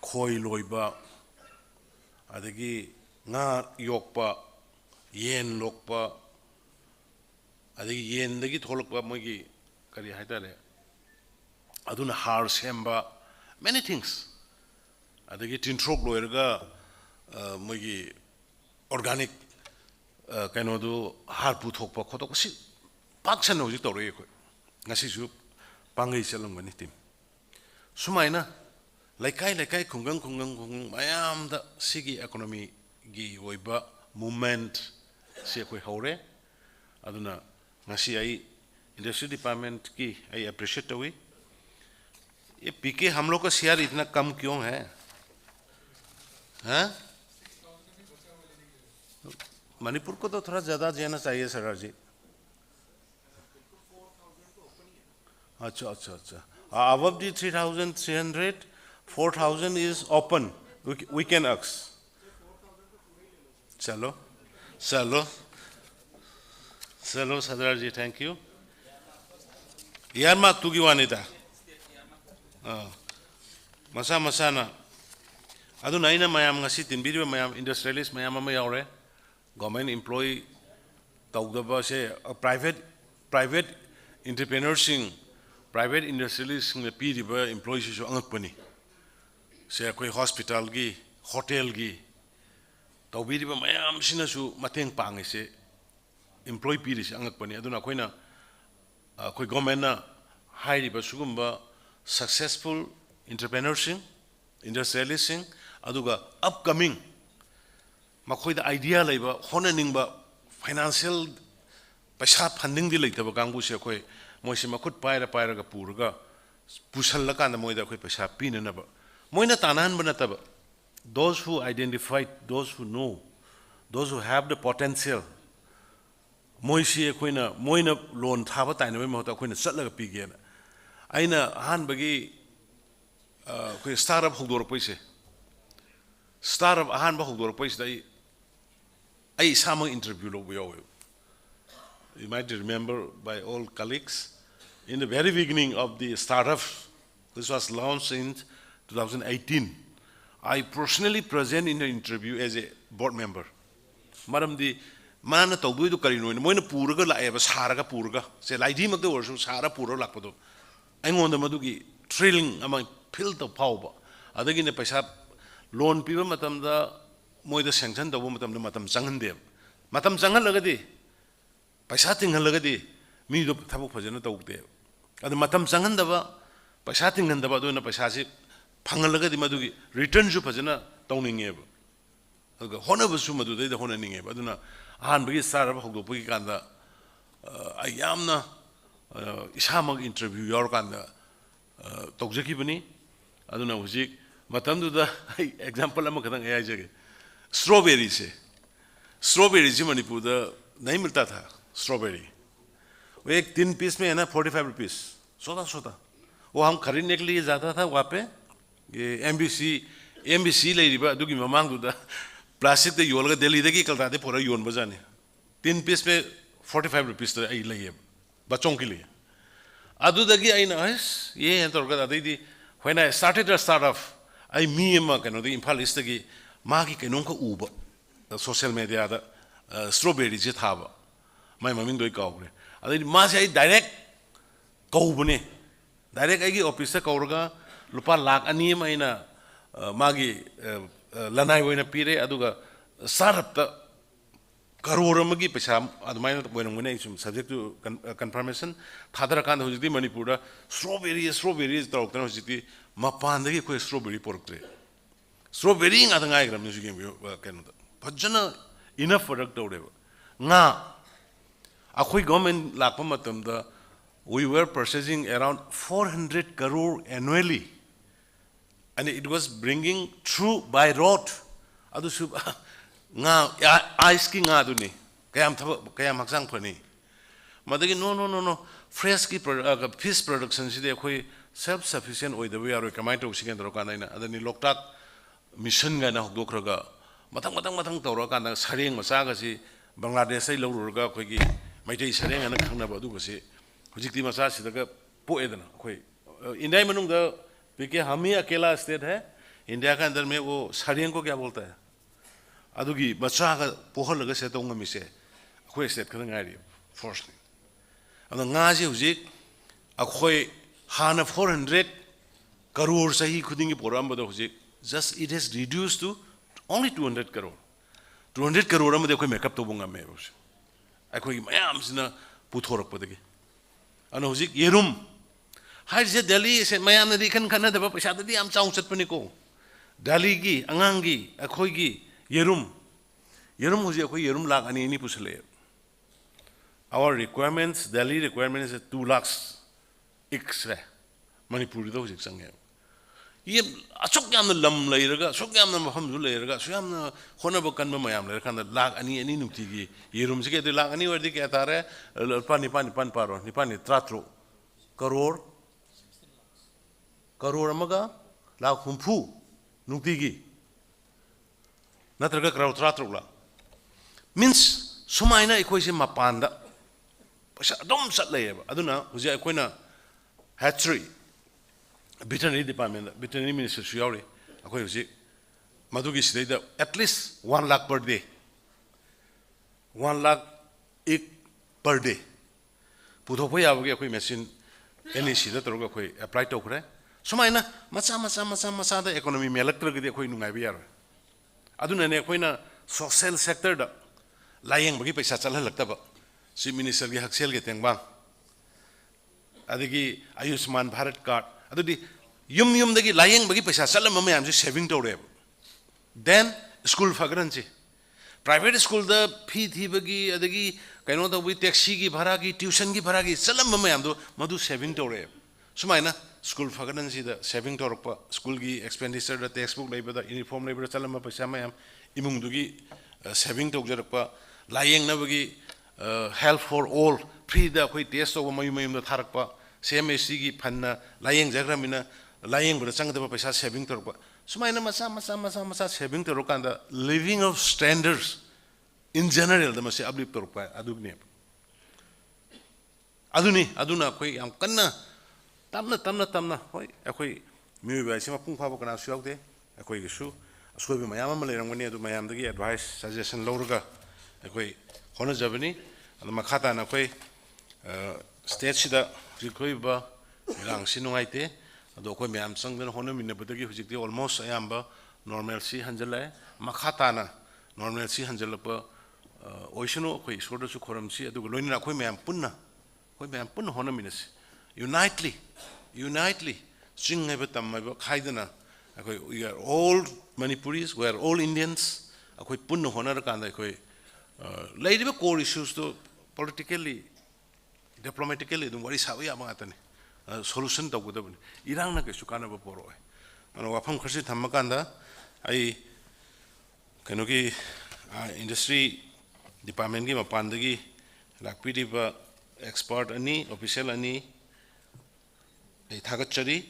khoi loiba adagi nga yokpa yen lokpa adagi yen dagi tholokpa moi gi kari haitare aduna har semba many things adagi tintrok loirga moi gi organic kaino do har pu thokpa khotok si paksan hoji tawre ko ngasi su pangai chalam gani tim sumaina laikai khungang mayam da sigi economy gi oiba movement se koi hore aduna ngasi ai industry department की I appreciate हुई ये पीके हम लोग का share इतना कम क्यों है हैं मणिपुर को तो थोड़ा ज्यादा देना चाहिए सरकार जी अच्छा above the 3,300 4,000 is open we can ask चलो सरदार जी थैंक यू यार माक तुगी वानिता मसा ना aduna aina mayam ngasi tinbiriba mayam industrialist mayam ama yaure government employee tawdaba se private entrepreneurs sing private industrialists sing piriba employees su angakpani se koi hospital gi hotel gi tawbiriba mayam sina su mateng pangi se employee piri se angakpani aduna koina koi government na hairiba sugumba successful entrepreneurs sing industrialists sing aduga upcoming makoida idea leiba honaningba financial paisa funding di leitaba kangbu se koi moise makut paira ga purga pusal la kan moida koi paisa pinana ba moina tanan banataba those who identified those who know those who have the potential moise koina moina loan thaba taina ba mota koina satlaga pigena aina han bagi koi startup hogdor paise startup han ba hogdor paise dai ai sama interview lo yo. You might remember by all colleagues, in the very beginning of the startup, this was launched in 2018. I personally present in the interview as a board member. Madam the man at Tobu Karino, when a purga like a Saraga purga, say like him of the worship Sara Puro Lakodo. I'm on the Madugi, trailing among pilt of power. Other in the Pesap loan people, Matam the Moida sanction, the woman the Matam Sangan Matam Sangan Lagadi. Paisa tinggal lagi mi do tabu pajana tahu deh. Ada matam sangan daba, paisa tinggal daba tu na paisa si pangal lagi madu ki return ju pajana tahu ninge ba. Ada hona besu madu deh hona ninge ba. Adu na ahan bagi sara ba hukdo pergi kanda ayam na ishamag interview yor kanda tahu je ki bani. Adu na hujik matam tu dah example lama kadang ayah je. Strawberry se ji Manipur dah नहीं मिलता था strawberry वो एक 3 piece में है ना 45 rupees सोता वो हम खरीदने के लिए जाता था वहाँ पे ये एमबीसी ले रही बा दुगी ममांग दुदा प्लास्टिक ते योल का दिल्ली देखी कल ताते पूरा योन बजाने 3 पीस में 45 रुपीस तो आई ले बच्चों के लिए अदु दगी आई ना ये है तो कहता थी when I started a startup I me ma कनो दी इम्फाल इस तकी माँ की कनो का ऊब सोशल मीडिया दा strawberry je thaba mai maming doi kaure adai ma sai direct kaubune direct ai gi office kaurga lupa lakh ani maina magi lanai boina pire aduga startup ta crore amagi paisa adumaina boina ngune sum subject to confirmation thadara kan hojiti Manipur da strawberry tawk tan hojiti mapan dagi ko strawberry porktre strawberry ngada ngai gram music ken bhajana enough product tawdeba nga akhoi government lakpa matam da we were purchasing around 400 crore annually and it was bringing through by road adu sub nga ice king adu ni kayam haksang phani madagi no fresh ki fish production si de akhoi self sufficient oi da we are recommend to sigen ro kana ina adani loktak mission ga na hokdokraga matang tawra kana sareng macha ga si Bangladesh ai lawrga khoi gi maitei sareng ana khangna ba du ga si hujikti macha si daga poedana khoi India में नुंगा क्योंकि हम ही अकेला state है India के अंदर में वो सारियंग को क्या बोलता है अदुगी बच्चा का पोहल लगे से तो उनका मिसे कोई स्टेट का नहीं फर्स्टली अब नाज़ी हुजी अकोई हाना 400 करोड़ सही खुदिंगी प्रोग्राम बदल हुजी just it has reduced to only 200 crore 200 crore में देखो मेकअप तो बुंगा मैं उस अकोई मैं आमसिना पुथोरक पड़ेगी अन हुजी ये रूम हाई से दिल्ली से मैं आमने दिखन करना दबा पैसा तो दी आम चाँग चटपनी को दिल्ली की अंगांगी अकोई की ये रूम हुजी अकोई ये रूम लाग अनी नहीं पुछले our requirements Delhi requirements is 2 lakhs extra Manipuri तो हुजी संगे ये अशोक याम न लम लेरगा अशोक याम न महम जो लेरगा अशोक याम न होना बकन में मयाम लेरगा ना लाग अनी नुक्ति की ये रूम से क्या तो लाग अनी वर्दी क्या था रे निपान पारो निपान त्रात्रो करोड़ अमगा लाग हुंफू नुक्ति की ना तरगा करोड़ त्रात्रो ला means सुमाइना इकोई से मापांडा पैसा दम सट लेगा अदुना हुजी इकोई ना hatchery veterinary department veterinary minister सुयारे अकोई हुजी Madugi Sida, at least 1 lakh per day. 1 lakh per day. Putopoya, we machine any Sida Toga, apply to Kore. So, Mina, Masa, the economy, electric, the Queen Navier. Aduna Nequina, social sector, lying Bagi Sachala Lataba, Si Minister Haxel getting bang. Adigi Ayusman Bharat card. Adudi Yum the lying Bagi Salam, I'm just saving to. Then school fagrancy. Private school the P.T. Bagi, Adagi, Kano with taxi, Baragi, tuition, Baragi, Salam Mamando, Madu saving to. Sumaina, school fagrancy, the saving to school expenditure, the textbook labor, the uniform labor, Salam Pasamayam, Imundugi, saving to Jerapa, lying Navagi, health for all, free the test over Mayum the Tarakpa, CMSC, Panna, lying Jagramina, lying with the Sang the Pasa saving to. So my masa saving to Rokanda, living of standards in general, the Masi Abli Turpa, Adugni. Aduna, am Kana, Tamna, Akoi, Muba, Simapung Pavakana Shokde, Akoi Shu, Swibi Mayama Malay, to Mayam the advice, suggestion Lorga, Akoi, Honor Javani, and the Makata and Akoi, State Shida, Jikoiba, Ilang Sinuaite. Doko me am sang den hono minne budagi hujikti almost ayamba normalcy hanjala makhatana normalcy hanjala pa oishino koi sorda su khoramsi adu loina koi me am punna hono minnes unitely sing have tam ba khaidana koi we are all Manipuris, we are all Indians koi punna honor kanda koi lady core issues to politically diplomatically dum wari sawi amatane solution to good. Iran na Sukana Boro. And Wapam Krisi Tamakanda, I Kanoki industry department game a pandagi, like PDP expert any, official any, a Tagachari,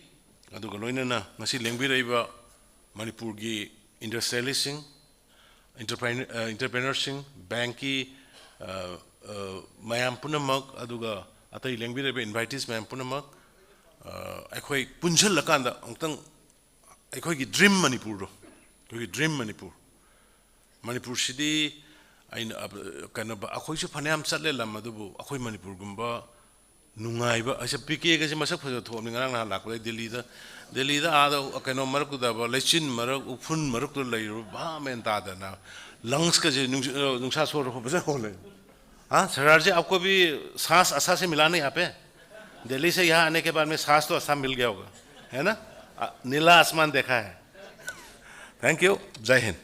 Adugaloina, Nasi Lengbi Manipur gi industrialisation, entrepreneurship, banki, Mayam Punamak, Aduga, Atai Lengbi invitees Mayam Punamak. Akoi punjal lakanda angtang akoi ki dream Manipur Manipur city aina kana akoi se phanam chatle lam adubu akoi Manipur gumba nungai ba asa pk ga se masak phajo thom ngarang na lakle Delhi da ada kano marak da ba lechin marak ufun marak to leiru ba men ta da na lungs ka je nungsa sor ho ba hole हां सरदार जी आपको भी सांस आशा से मिला नहीं यहाँ पे दिल्ली से यहाँ आने के बाद में सांस तो आसाम मिल गया होगा है ना नीला आसमान देखा है थैंक यू जय Hind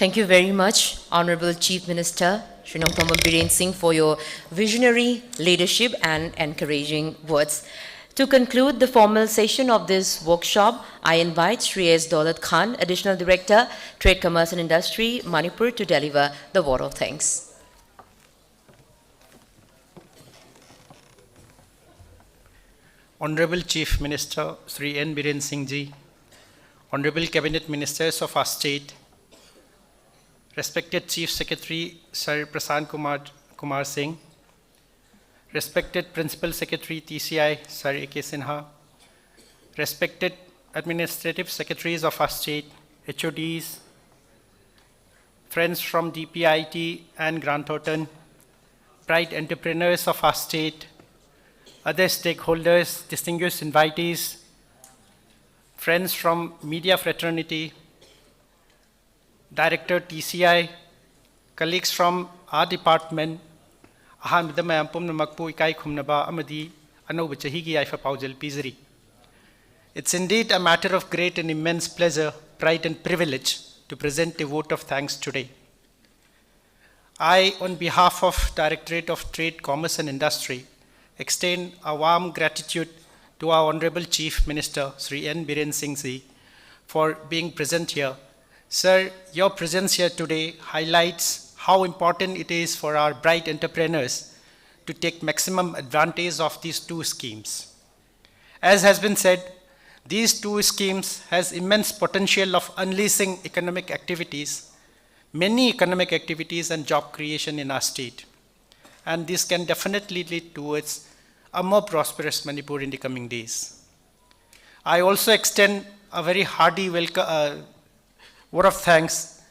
Thank you very much, Honorable Chief Minister Shri Nongthombam Biren Singh, for your visionary leadership and encouraging words. To conclude the formal session of this workshop, I invite Shri S. Daulat Khan, Additional Director, Trade, Commerce and Industry, Manipur, to deliver the vote of thanks. Honorable Chief Minister Shri N. Biren Singh Ji, Honorable Cabinet Ministers of our state, respected Chief Secretary Sir Prasant Kumar Singh, respected Principal Secretary TCI Sir A.K. Sinha, respected Administrative Secretaries of our state, HODs, friends from DPIT and Grant Thornton, bright entrepreneurs of our state, other stakeholders, distinguished invitees, friends from media fraternity, Director TCI, colleagues from our department, ahanbada mayam pumnamak po ikai khumnaba amadi anauba chahigi aifa paujal pizari. It's indeed a matter of great and immense pleasure, pride and privilege to present a vote of thanks today. I, on behalf of Directorate of Trade, Commerce and Industry, extend a warm gratitude to our Honorable Chief Minister, Sri N. Biren Singh Ji, for being present here. Sir, your presence here today highlights how important it is for our bright entrepreneurs to take maximum advantage of these two schemes. As has been said, these two schemes has immense potential of unleashing economic activities, many economic activities and job creation in our state. And this can definitely lead towards a more prosperous Manipur in the coming days. I also extend a very hearty word of thanks,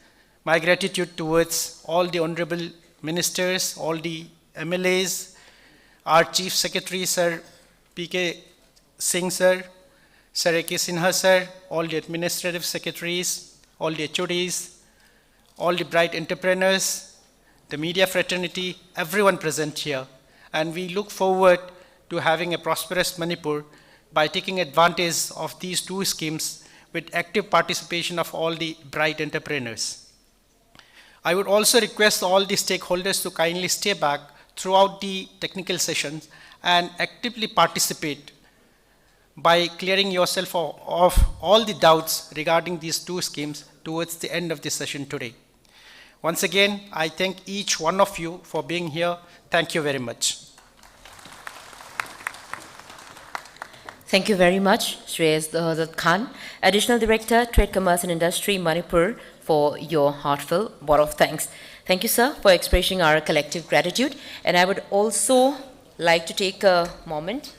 my gratitude towards all the honorable ministers, all the MLAs, our Chief Secretary, Sir P.K. Singh, Sir, Sir A.K. Sinha, Sir, all the administrative secretaries, all the HODs, all the bright entrepreneurs, the media fraternity, everyone present here. And we look forward to having a prosperous Manipur by taking advantage of these two schemes with active participation of all the bright entrepreneurs. I would also request all the stakeholders to kindly stay back throughout the technical sessions and actively participate by clearing yourself of all the doubts regarding these two schemes towards the end of the session today. Once again, I thank each one of you for being here. Thank you very much. Thank you very much, Shreyas Khan, Additional Director, Trade, Commerce and Industry, Manipur, for your heartfelt vote of thanks. Thank you, sir, for expressing our collective gratitude. And I would also like to take a moment.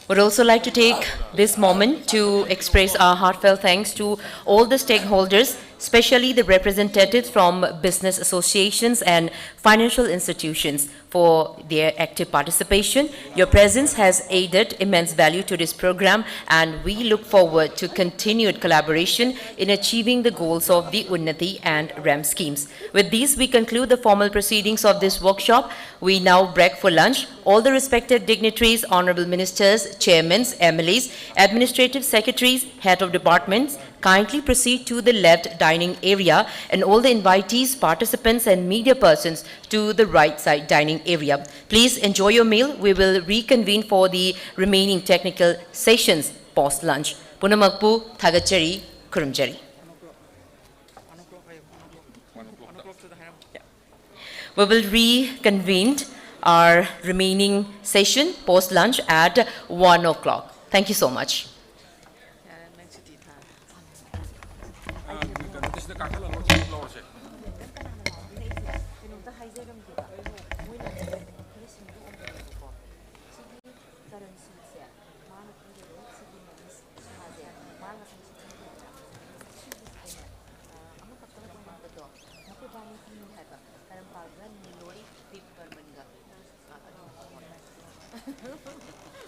Would also like to take this moment to express our heartfelt thanks to all the stakeholders, especially the representatives from business associations and financial institutions for their active participation. Your presence has aided immense value to this program, and we look forward to continued collaboration in achieving the goals of the Unnati and RAM schemes. With these, we conclude the formal proceedings of this workshop. We now break for lunch. All the respected dignitaries, honorable ministers, chairmen, MLAs, administrative secretaries, head of departments, kindly proceed to the left dining area, and all the invitees, participants and media persons to the right side dining area. Please enjoy your meal. We will reconvene for the remaining technical sessions post lunch. Punamagpu Thagachari Kurumjari. We will reconvene our remaining session post lunch at 1 o'clock. Thank you so much.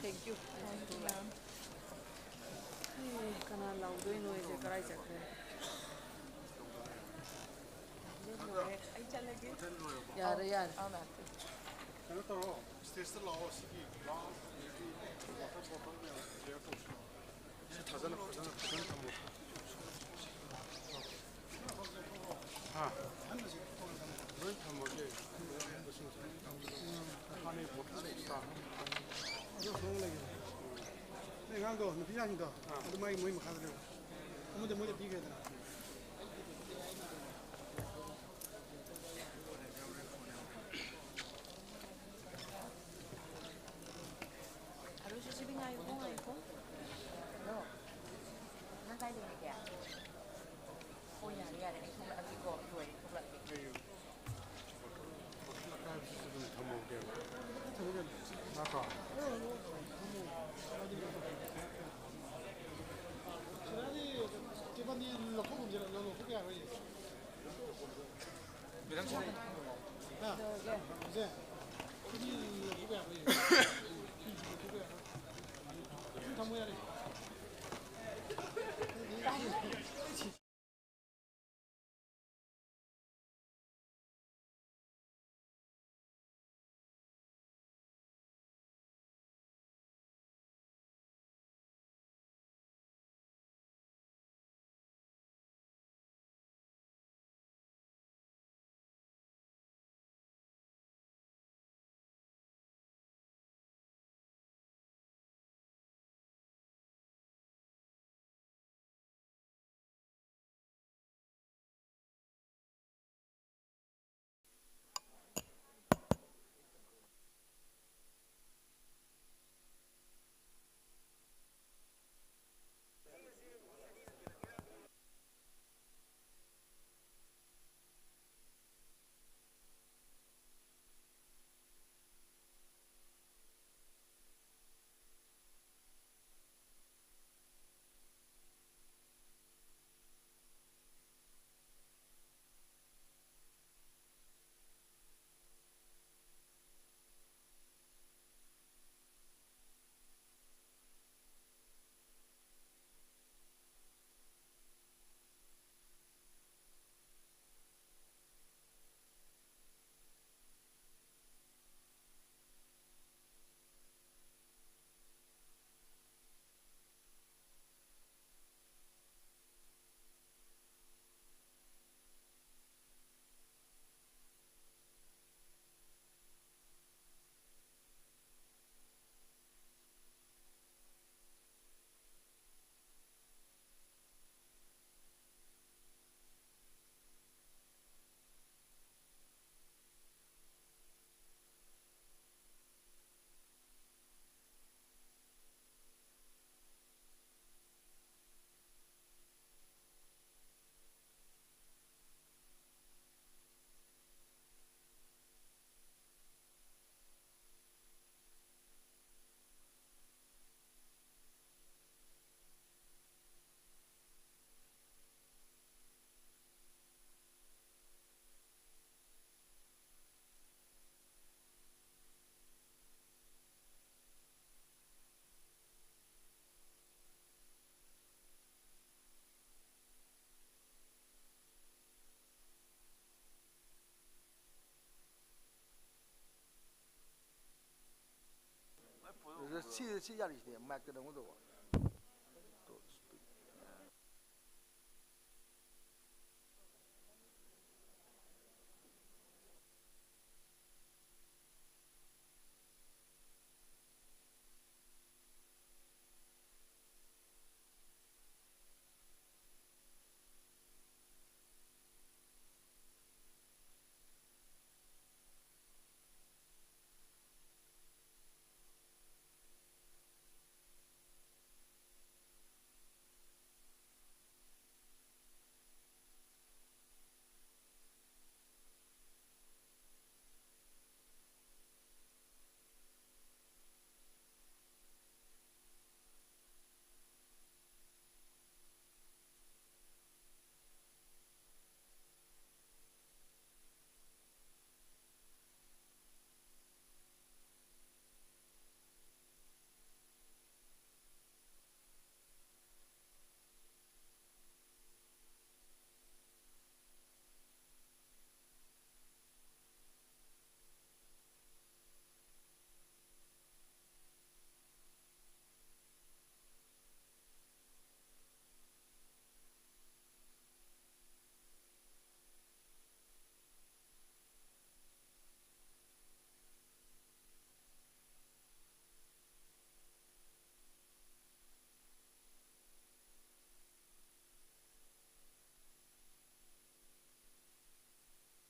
Thank you.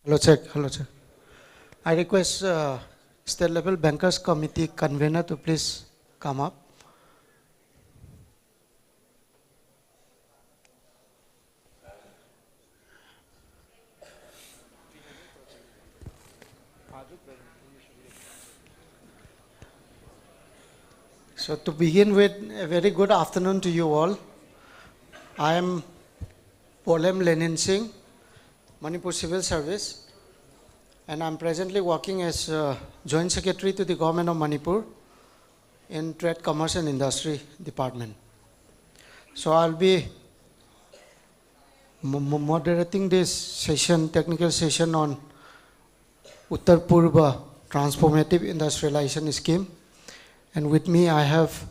Hello, check. Hello, check. I request State Level Bankers Committee convener to please come up. So to begin with, a very good afternoon to you all. I am Polem Lenin Singh, Manipur Civil Service, and I'm presently working as Joint Secretary to the Government of Manipur in Trade, Commerce and Industry Department. So I'll be moderating this session, technical session on Uttar Purba Transformative Industrialization Scheme. And with me I have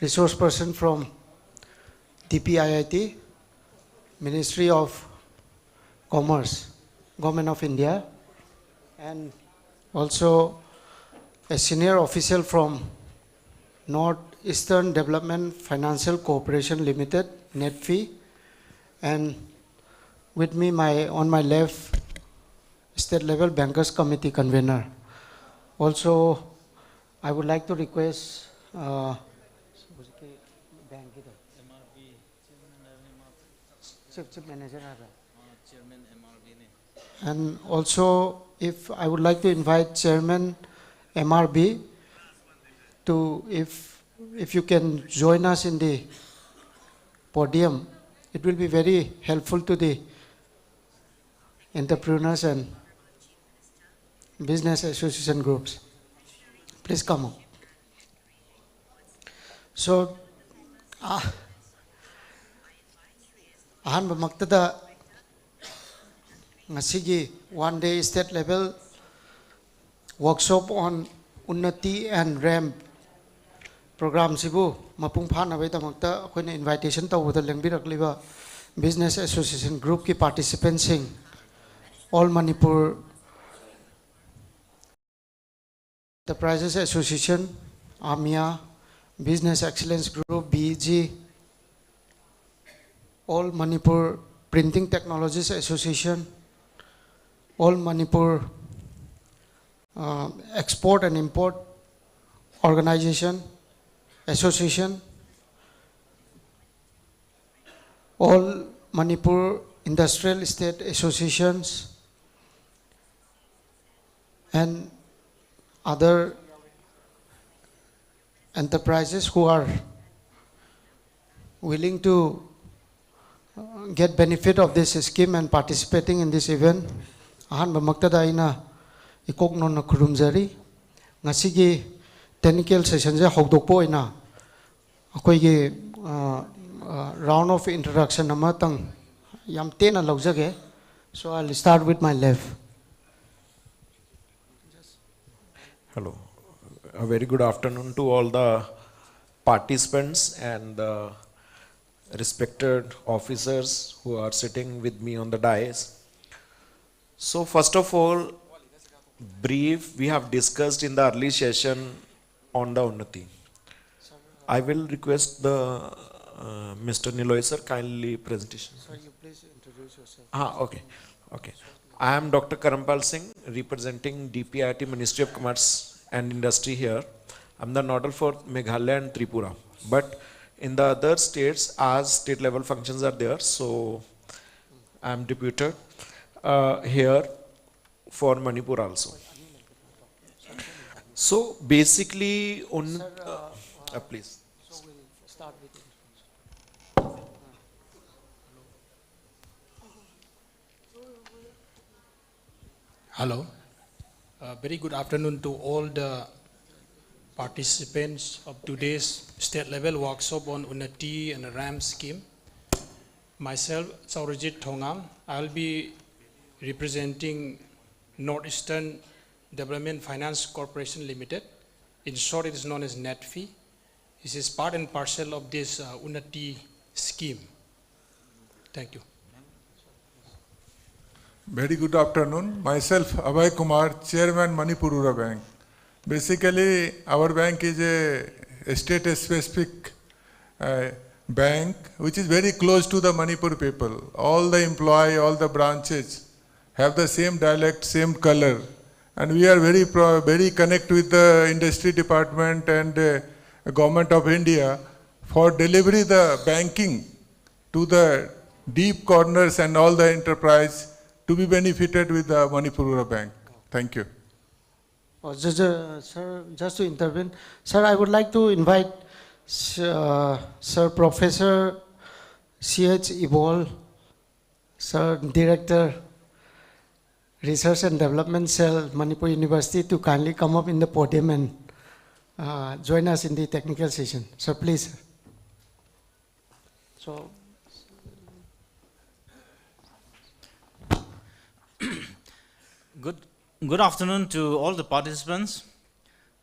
resource person from DPIIT, Ministry of Commerce, Government of India, and also a senior official from Northeastern Development Financial Corporation Limited, NEDFI, and with me on my left, State Level Bankers Committee convener. Also, I would like to request Chief Manager, and also if I would like to invite Chairman MRB to, if you can join us in the podium, it will be very helpful to the entrepreneurs and business association groups. Please come on. So, ahanba maktada ngasigi one-day state level workshop on Unnati and ramp program sibu mapung phana bai damakta akoina invitation tawuda lengbirakliba business association group ki participants sing all Manipur Enterprises Association, AMIA, Business Excellence Group, BEG, All Manipur Printing Technologies Association, All Manipur Export and Import Organization, Association, All Manipur Industrial Estate Associations, and other enterprises who are willing to get benefit of this scheme and participating in this event. Ahanba maktada ina ikokno na khurumjari ngasigi technical session je hokdokpo ina akoi gi round of introduction amatang yam tena laujage. So I'll start with my left. Hello. A very good afternoon to all the participants and the respected officers who are sitting with me on the dais. So first of all, brief, we have discussed in the early session on the Unnati. I will request the Mr. Niloy sir, kindly presentation. Sir, you please introduce yourself. Okay. Okay. I am Dr. Karampal Singh, representing DPIIT Ministry of Commerce and Industry here. I am the nodal for Meghalaya and Tripura. But in the other states, as state level functions are there, so I am deputed here for Manipur also. So basically, please. So we'll start with it. Hello. Very good afternoon to all the participants of today's state level workshop on Unnati and RAM scheme. Myself, Saurajit Thongam, I'll be representing Northeastern Development Finance Corporation Limited. In short, it is known as NETFI. This is part and parcel of this Unnati scheme. Thank you. Very good afternoon. Myself, Abhay Kumar, Chairman Manipur Rural Bank. Basically, our bank is a state-specific bank which is very close to the Manipur people. All the employees, all the branches have the same dialect, same color. And we are very connect with the industry department and government of India for delivery the banking to the deep corners and all the enterprise to be benefited with the Manipur Rural Bank. Thank you. Sir, just to intervene, sir, I would like to invite Sir Professor C.H. Ibol, Sir Director, Research and Development Cell, Manipur University, to kindly come up in the podium and join us in the technical session. Sir, please. So. Good afternoon to all the participants.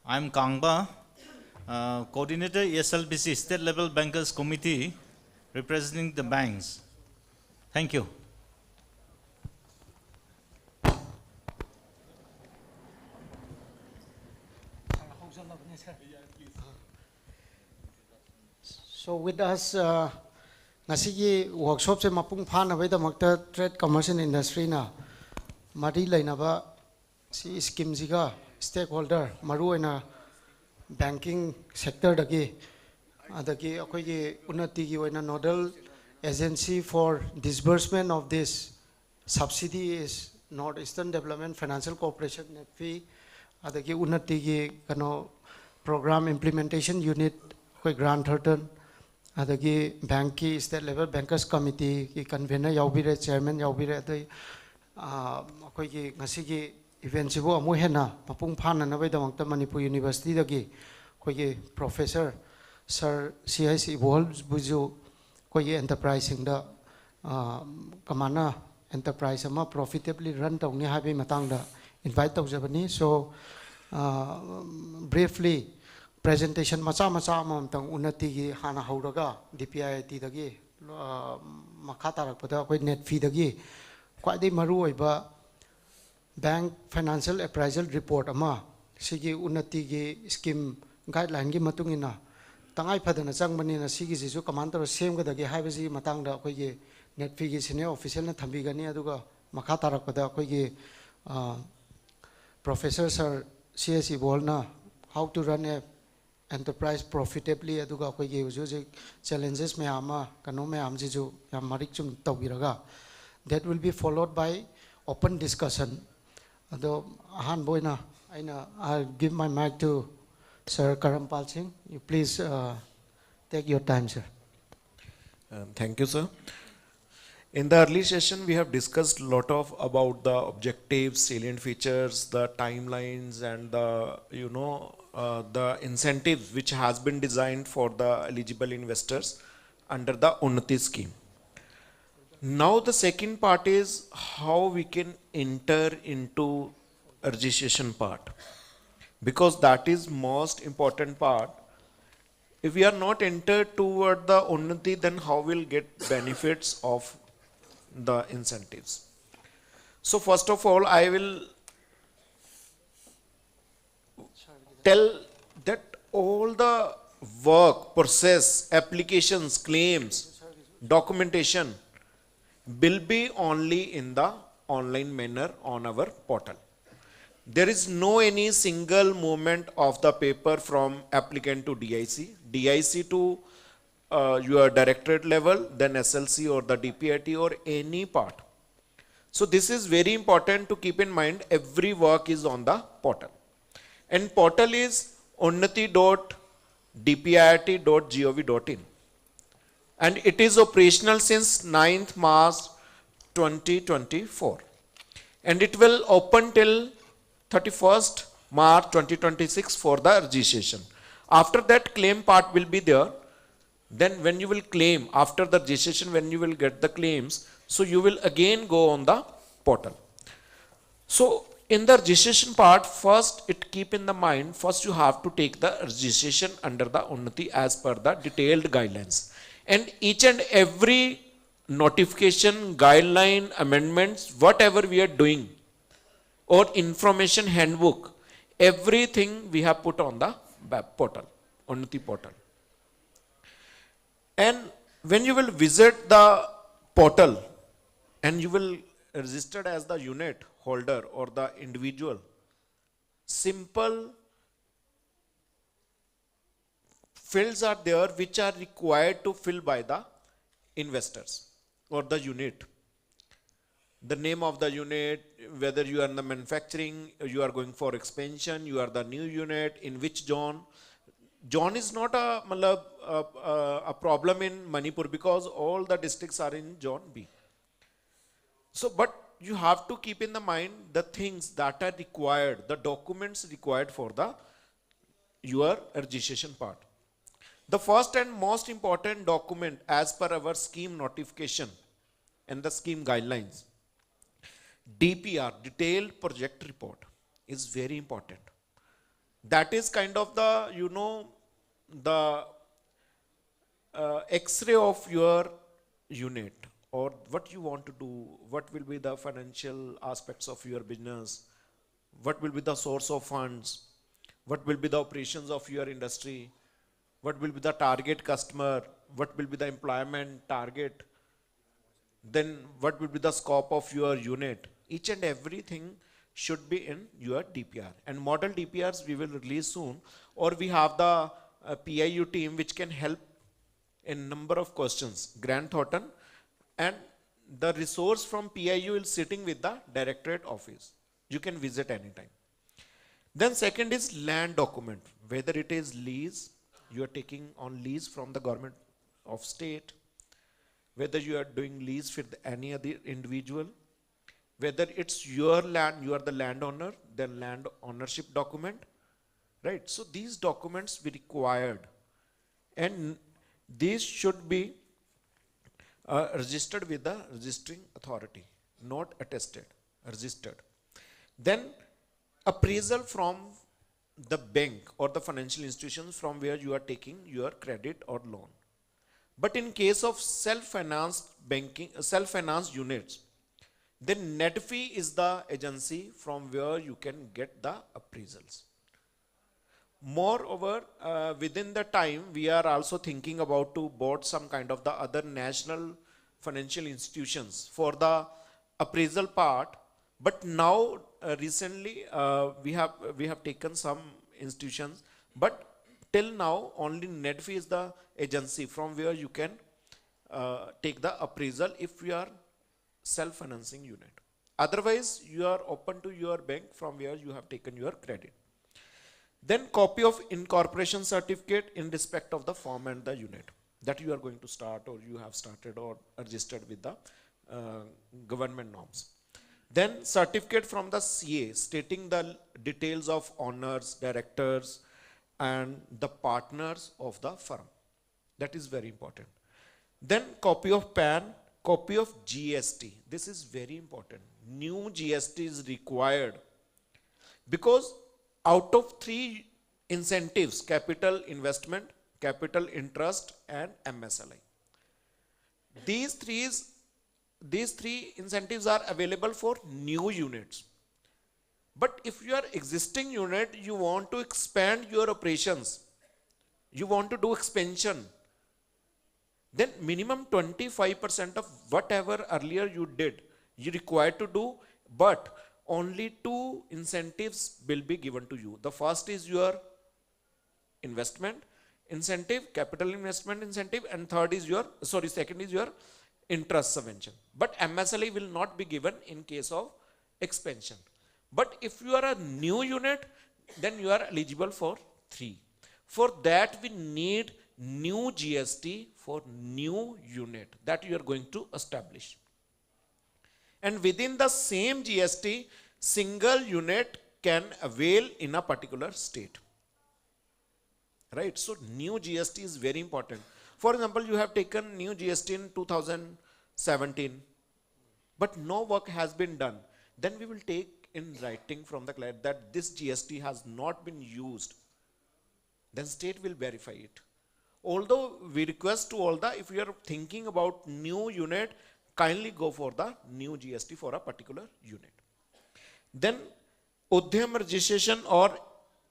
I'm Kangba, Coordinator ESLBC State Level Bankers Committee, representing the banks. Thank you. So with us, ngasigi workshop se mapung phana bai damakta trade commerce and industry na mari lainaba si scheme ziga stakeholder maru ena banking sector dagi adagi akoi gi Unnati gi oina nodal agency for disbursement of this subsidy is Northeastern Development Financial Corporation NETFI adagi Unnati gi kano program implementation unit koi grant thirten adagi bank ki state level bankers committee ki convener yaubire chairman yaubire adai akoi gi ngasigi event sibo amu hena mapung phana na bai damangta Manipur University dagi koi gi professor Sir C.H. Ibol buju koi gi enterprise singda kamana enterprise ama profitably run tawni habi matang da invite tawjabani. So briefly presentation macha amamtang Unnati gi hana hauraga DPIIT dagi makha tarakpada koi NETFI dagi kwadi maru oiba bank financial appraisal report ama sigi Unnati gi scheme guideline gi matungina tangai phadana changbani na sigi jisu command tor sem ga dagi haibasi matang da koi gi NETFI gi senior official na thambi gani aduga makha tarakpada koi gi Professor Sir C.S. Ibol na how to run a enterprise profitably aduga koi gi uju challenges me ama kano me am jisu yam marik chum tawiraga. That will be followed by open discussion. Ado ahan boina I'll give my mic to Sir Karampal Singh. You please take your time, sir. Thank you, sir. In the early session, we have discussed a lot about the objectives, salient features, the timelines, and the the incentives which has been designed for the eligible investors under the Unnati scheme. Now the second part is how we can enter into registration part, because that is most important part. If we are not entered toward the Unnati, then how will get benefits of the incentives? So first of all, I will tell that all the work, process, applications, claims, documentation will be only in the online manner on our portal. There is no any single movement of the paper from applicant to DIC, DIC to your directorate level, then SLC or the DPIT or any part. So this is very important to keep in mind. Every work is on the portal. And portal is unnati.dpit.gov.in. And it is operational since 9th March 2024. And it will open till 31st March 2026 for the registration. After that, claim part will be there. Then when you will claim, after the registration, when you will get the claims, so you will again go on the portal. So in the registration part, first it keep in the mind, first you have to take the registration under the Unnati as per the detailed guidelines. And each and every notification, guideline, amendments, whatever we are doing, or information handbook, everything we have put on the web portal, Unnati portal. And when you will visit the portal and you will register as the unit holder or the individual, simple fields are there which are required to fill by the investors or the unit. The name of the unit, whether you are in the manufacturing, you are going for expansion, you are the new unit, in which zone. Zone is not a problem in Manipur because all the districts are in zone B. So, but you have to keep in the mind the things that are required, the documents required for your registration part. The first and most important document as per our scheme notification and the scheme guidelines, DPR, Detailed Project Report, is very important. That is kind of the, the X-ray of your unit, or what you want to do, what will be the financial aspects of your business, what will be the source of funds, what will be the operations of your industry, what will be the target customer, what will be the employment target, then what will be the scope of your unit. Each and everything should be in your DPR. And model DPRs we will release soon, or we have the PIU team which can help in number of questions. Grant Thornton and the resource from PIU is sitting with the directorate office. You can visit anytime. Then second is land document, whether it is lease, you are taking on lease from the government of state, whether you are doing lease with any other individual, whether it's your land, you are the landowner, then land ownership document, right? So these documents be required, and these should be registered with the registering authority, not attested, registered. Then appraisal from the bank or the financial institutions from where you are taking your credit or loan. But in case of self-financed banking, self-financed units, then net fee is the agency from where you can get the appraisals. Moreover, within the time, we are also thinking about to board some kind of the other national financial institutions for the appraisal part. But now, recently, we have taken some institutions, but till now, only net fee is the agency from where you can take the appraisal if you are self-financing unit. Otherwise, you are open to your bank from where you have taken your credit. Then copy of incorporation certificate in respect of the firm and the unit that you are going to start, or you have started or registered with the government norms. Then certificate from the CA stating the details of owners, directors, and the partners of the firm. That is very important. Then copy of PAN, copy of GST. This is very important. New GST is required because out of 3 incentives, capital investment, capital interest, and MSLI. These three incentives are available for new units. But if you are existing unit, you want to expand your operations, you want to do expansion, then minimum 25% of whatever earlier you did, you required to do, but only two incentives will be given to you. The first is your investment incentive, capital investment incentive, and second is your interest subvention. But MSLI will not be given in case of expansion. But if you are a new unit, then you are eligible for 3. For that, we need new GST for new unit that you are going to establish. And within the same GST, single unit can avail in a particular state. Right? So new GST is very important. For example, you have taken new GST in 2017, but no work has been done. Then we will take in writing from the client that this GST has not been used. Then state will verify it. Although we request to all if you are thinking about new unit, kindly go for the new GST for a particular unit. Then Udyam registration or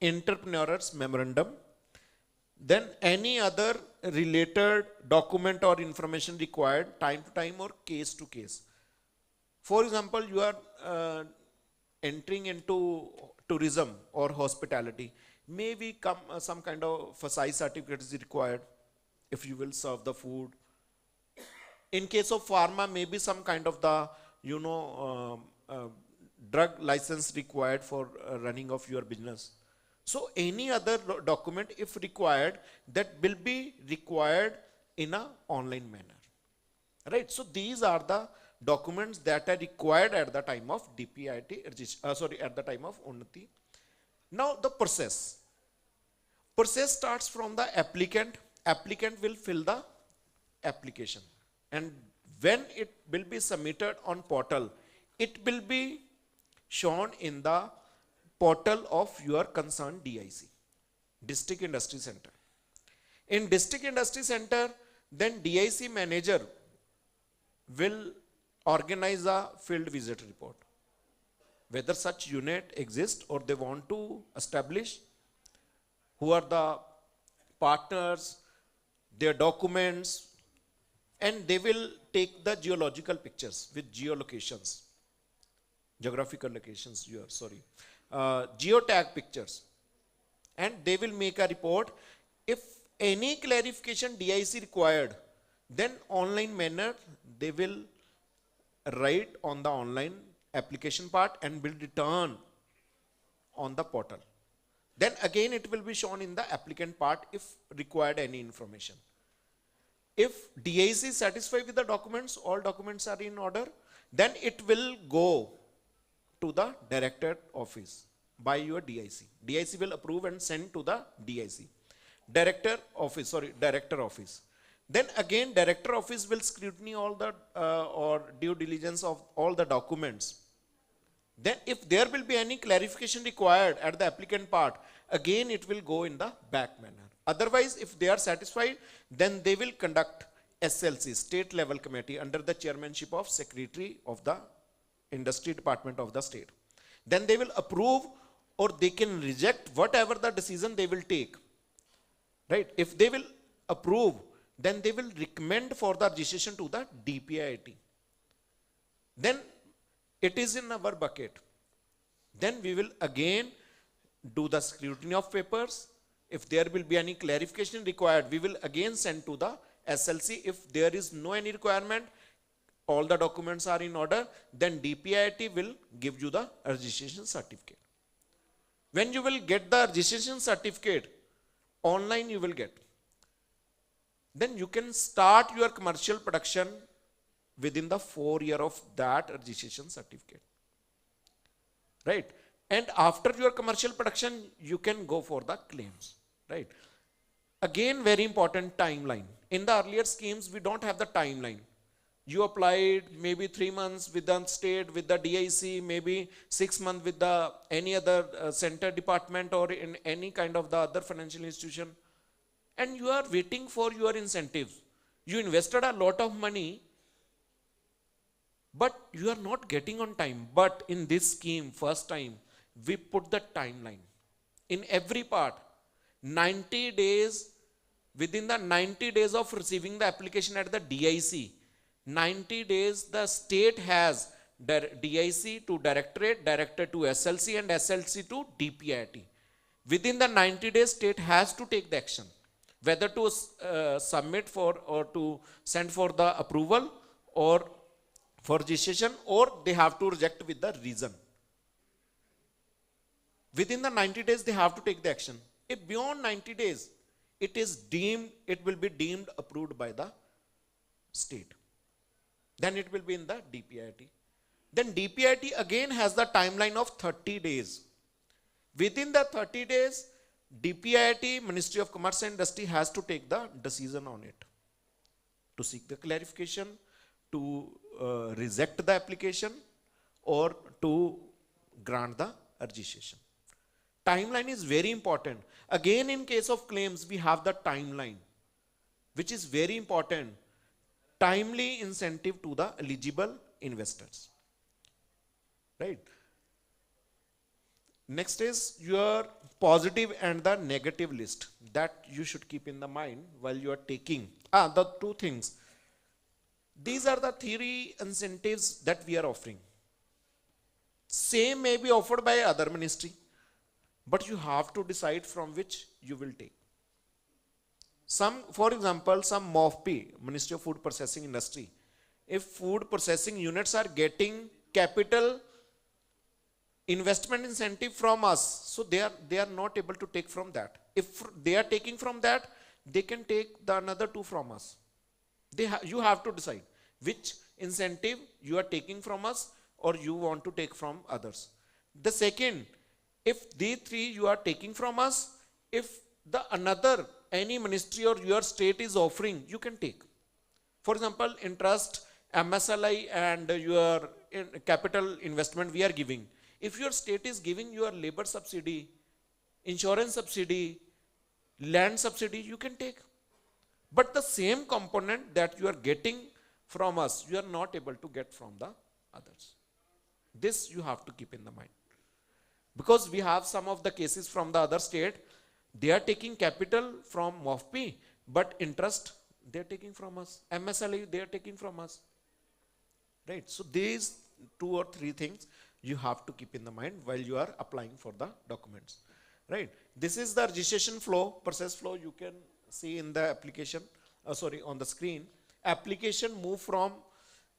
entrepreneur's memorandum. Then any other related document or information required time to time or case to case. For example, you are entering into tourism or hospitality. Maybe some kind of FSI certificate is required if you will serve the food. In case of pharma, maybe some kind of the drug license required for running of your business. So any other document, if required, that will be required in an online manner. Right? So these are the documents that are required at the time of DPIT, at the time of Unnati. Now the process. Process starts from the applicant. Applicant will fill the application. And when it will be submitted on portal, it will be shown in the portal of your concerned DIC, District Industry Center. In District Industry Center, then DIC manager will organize a field visit report. Whether such unit exists or they want to establish, who are the partners, their documents, and they will take the geological pictures with geolocations, geographical locations, geotag pictures, and they will make a report. If any clarification DIC required, then online manner they will write on the online application part and will return on the portal. Then again it will be shown in the applicant part if required any information. If DIC is satisfied with the documents, all documents are in order, then it will go to the director office by your DIC. DIC will approve and send to the DIC. Director office. Then again director office will scrutiny all the or due diligence of all the documents. Then if there will be any clarification required at the applicant part, again it will go in the back manner. Otherwise, if they are satisfied, then they will conduct SLC, state level committee, under the chairmanship of Secretary of the Industry Department of the state. Then they will approve or they can reject whatever the decision they will take. Right? If they will approve, then they will recommend for the registration to the DPIT. Then it is in our bucket. Then we will again do the scrutiny of papers. If there will be any clarification required, we will again send to the SLC. If there is no any requirement, all the documents are in order, then DPIT will give you the registration certificate. When you will get the registration certificate, online you will get. Then you can start your commercial production within the 4 years of that registration certificate. Right? And after your commercial production, you can go for the claims. Right? Again, very important timeline. In the earlier schemes, we don't have the timeline. You applied maybe 3 months with the state, with the DIC, maybe 6 months with the any other center department or in any kind of the other financial institution. and you are waiting for your incentives. You invested a lot of money, but you are not getting on time. But in this scheme, first time, we put the timeline in every part. 90 days, within the 90 days of receiving the application at the DIC, 90 days the state has DIC to directorate, director to SLC, and SLC to DPIT. Within the 90 days, state has to take the action, whether to submit for or to send for the approval or for registration, or they have to reject with the reason. Within the 90 days, they have to take the action. If beyond 90 days, it will be deemed approved by the state. Then it will be in the DPIT. Then DPIT again has the timeline of 30 days. Within the 30 days, DPIT, Ministry of Commerce and Industry, has to take the decision on it, to seek the clarification, to reject the application, or to grant the registration. Timeline is very important. Again, in case of claims, we have the timeline, which is very important. Timely incentive to the eligible investors. Right? Next is your positive and the negative list that you should keep in the mind while you are taking. The two things. These are the three incentives that we are offering. Same may be offered by other ministry, but you have to decide from which you will take. Some, for example, some MOFP, Ministry of Food Processing Industry, if food processing units are getting capital investment incentive from us, so they are not able to take from that. If they are taking from that, they can take the another two from us. You have to decide which incentive you are taking from us or you want to take from others. The second, if these three you are taking from us, if the another, any ministry or your state is offering, you can take. For example, interest, MSLI and your capital investment we are giving. If your state is giving your labor subsidy, insurance subsidy, land subsidy, you can take. But the same component that you are getting from us, you are not able to get from the others. This you have to keep in the mind. Because we have some of the cases from the other state, they are taking capital from MOFP, but interest they are taking from us. MSLA they are taking from us. Right? So these two or three things you have to keep in the mind while you are applying for the documents. Right? This is the registration flow, process flow you can see in the application, on the screen. Application move from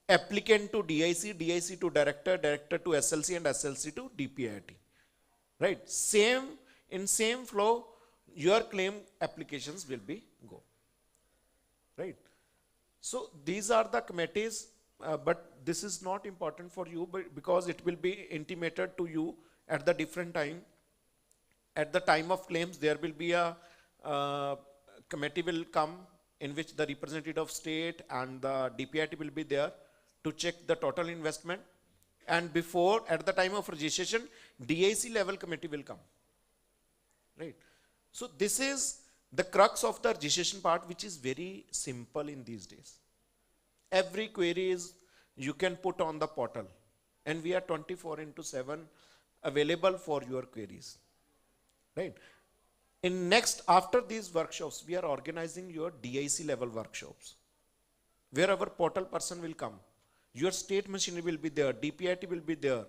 applicant to DIC, DIC to director, director to SLC, and SLC to DPIT. Right? In same flow, your claim applications will be go. Right? So these are the committees, but this is not important for you because it will be intimated to you at the different time. At the time of claims, there will be a committee will come in which the representative of state and the DPIT will be there to check the total investment. And before, at the time of registration, DIC level committee will come. Right? So this is the crux of the registration part, which is very simple in these days. Every query is you can put on the portal, and we are 24/7 available for your queries. Right? In next, after these workshops, we are organizing your DIC level workshops, where our portal person will come. Your state machinery will be there, DPIT will be there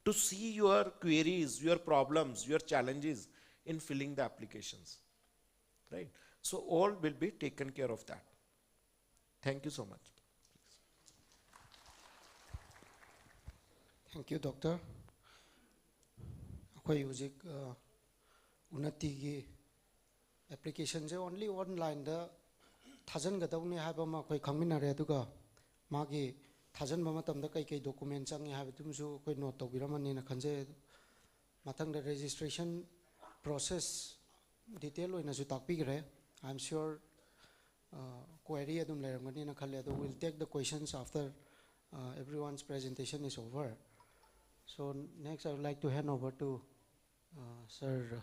to see your queries, your problems, your challenges in filling the applications. Right? So all will be taken care of that. Thank you so much. Thank you, Doctor. Akwai ujik Unnati ki application je only online da thajan gadawni haiba ma akwai khangminare aduga magi thajan ba matamda kai document changi habitumsu akwai note tawbiramani na khanje mathangda registration process detail oina su takpigre. I'm sure query adum lerangani na khalle adu will take the questions after everyone's presentation is over. So next I would like to hand over to Sir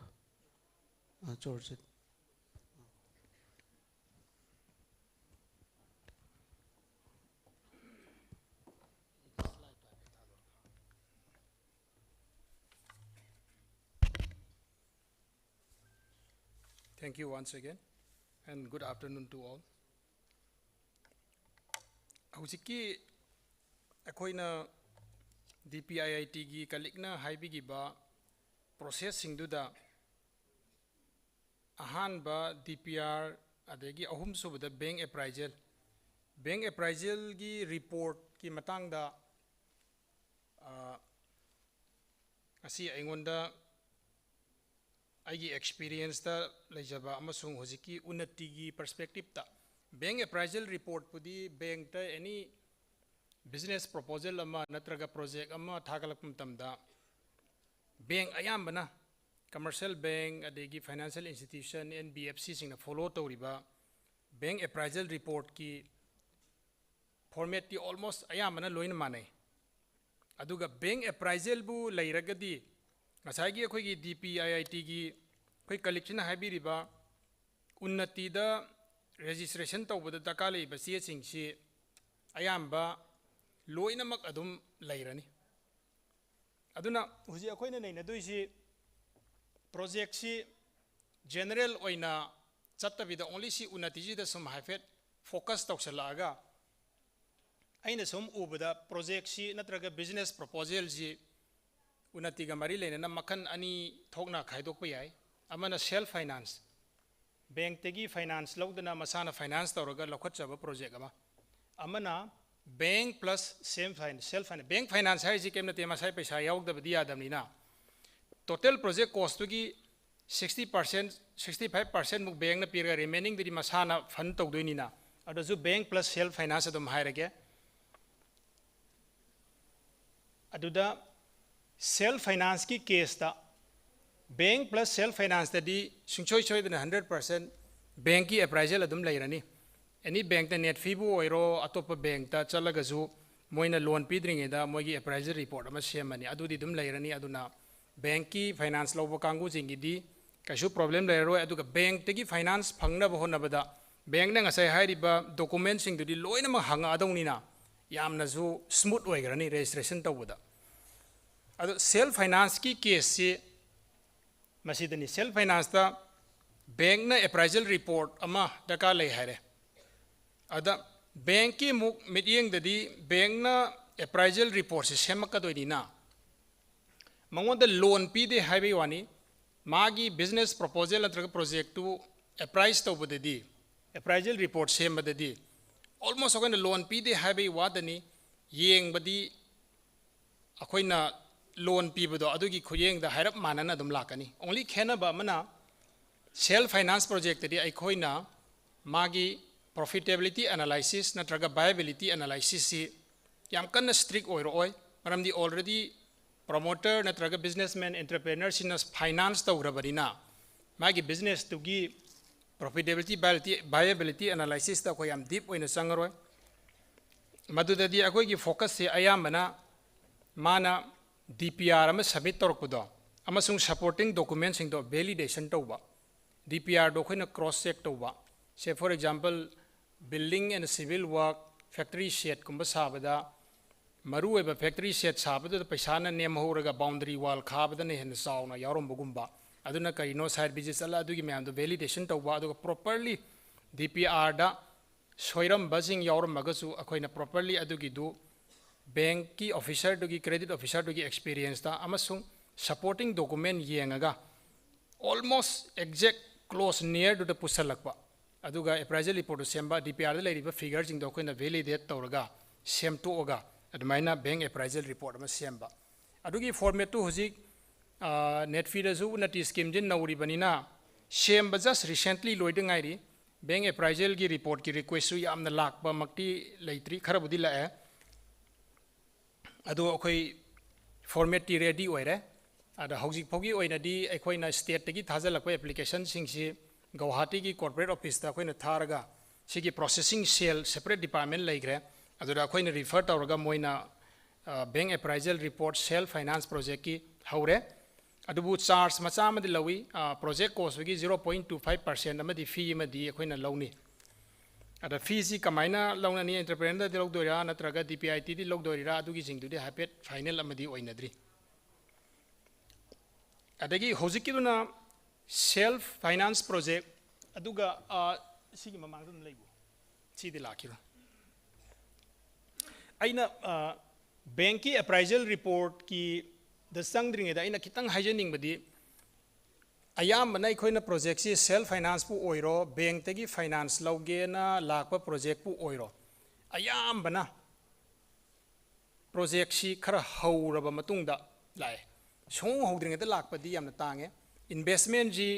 George. Thank you once again, and good afternoon to all. Hujiki akoina DPIIT gi kalikna haibigi ba process singduda ahanba DPR adegi ahum subada bank appraisal gi report ki matangda asi aingonda aigi experience da lejaba amasung hojiki Unnati gi perspective ta bank appraisal report pudi bank ta any business proposal ama natraga project ama thagalak matamda bank ayambana commercial bank adegi financial institution NBFC singna follow tawriba bank appraisal report ki format ki almost ayambana loina manai aduga bank appraisal bu lairagadi ngasai gi akhoi gi DPIIT gi khoi collection habiriba Unnati da registration tawbada dakale ba che singsi ayamba loina mak adum lairani aduna huji akhoina nei na doisi project si general oina chatabida only si Unnati ji da sum hafet focus tawsalaga aina sum ubada project si natraga business proposal ji Unnati ga mari lena makhan ani thokna khaidok pa yai amana self finance bank tegi finance lawdana masana finance tawraga lokhatchaba project ama amana bank plus self finance bank finance hai ji kemna te masai paisa yaugdabadi yadamnina total project cost to gi 60% 65% muk bank na pira remaining di masana fund tawdoinina adazu bank plus self finance adum hairage aduda self finance ki case ta bank plus self finance tadi singchoi choi dana 100% bank ki appraisal adum lairani any bank ta net fee bu oiro atopa bank ta chalagazu moina loan pidringe da moigi appraisal report ama semani adudi dum lairani aduna bank ki finance lobo kangu jingi di kasu problem lairo aduga bank tegi finance phangna bo honabada bank na ngasai hairiba document sing dudi loina ma hanga adongnina yamna zu smooth oigrani registration tawbuda adu self finance ki case si masidani self finance ta bank na appraisal report ama daka lei haire ada bank ki muk meeting dadi bank na appraisal report se semaka doinina mangonda loan pi de highway wani magi business proposal antraga project to appraise to budadi appraisal report sem badadi almost okan loan pi de highway wadani yeng badi akoina loan pi bado adugi khoyeng da hairap manana dum lakani only khena ba mana self finance project di aikoina magi profitability analysis natraga viability analysis si yam kan strict oiro oi maramdi already promoter natraga businessman entrepreneur sinas finance tawrabarina magi business to gi profitability viability analysis ta ko yam deep oina sangaroi madudadi akoi gi focus se ayamana mana DPR ama submit torkudo amasung supporting documents sing do validation tawba DPR do khoina cross check tawba say for example building and civil work factory shed kumba sabada maru eba factory shed sabada paisa na nem horaga boundary wall khabada ne hen sauna yarom bugumba aduna kaino side business ala adugi me am do validation tawba aduga properly DPR da soiram buzzing yarom magasu akoina properly adugi do bank ki officer to gi credit officer to gi experience ta amasung supporting document yengaga almost exact close near to the pusalakwa aduga appraisal report to semba DPR la riba figures jing do koina validate tawraga sem to oga admaina bank appraisal report ama semba adugi format to hojik net fee azu Unnati scheme jin nauri banina semba just recently loidingai ri bank appraisal gi report ki request su yamna lakba makti leitri kharabudi la ado akhoi format ti ready oire ada hojik phogi oina di akhoi state tagi thajalakwa application singsi Guwahati ki corporate office ta akhoi tharaga sigi processing cell separate department laigre aduda akhoi refer tawraga moina bank appraisal report self finance project ki haure adubu charge macha amadi lawi project cost gi 0.25% amadi fee amadi akhoi lawni ada fee si kamaina lawna ni entrepreneur de logdoira natraga DPIT di logdoira adugi jingdu de hapet final amadi oinadri adagi hojikiduna self finance project aduga sigi mamang dun leibu sidi lakiro aina bank ki appraisal report ki the sangdring da aina kitang haijening badi ayam bana ikhoina project si self finance pu oiro bank tegi finance lauge na lakpa project pu oiro ayam bana project si khara hauraba matungda lai song hodring da lakpa di yamna tange investment ji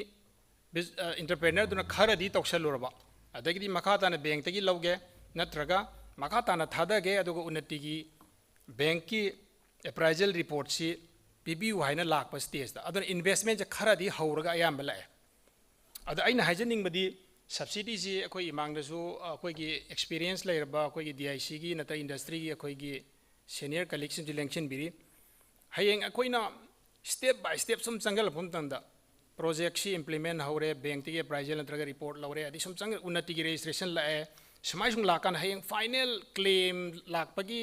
entrepreneur duna khara di toksaluraba adagidi makata na bank tegi lauge natraga makata na thadage adugo unnati gi bank ki appraisal report si PBU haina lakpa stage da aduna investment ja khara di hauraga ayam bala adu aina haijening badi subsidy ji akoi imang da su akoi gi experience lairaba akoi gi DIC gi nata industry gi akoi gi senior collection election biri hayeng akoi na step by step sum changal phum tanda project si implement haure bank ti appraisal natraga report laure adi sum changal unnati gi registration la samai sung lakan hayeng final claim lakpagi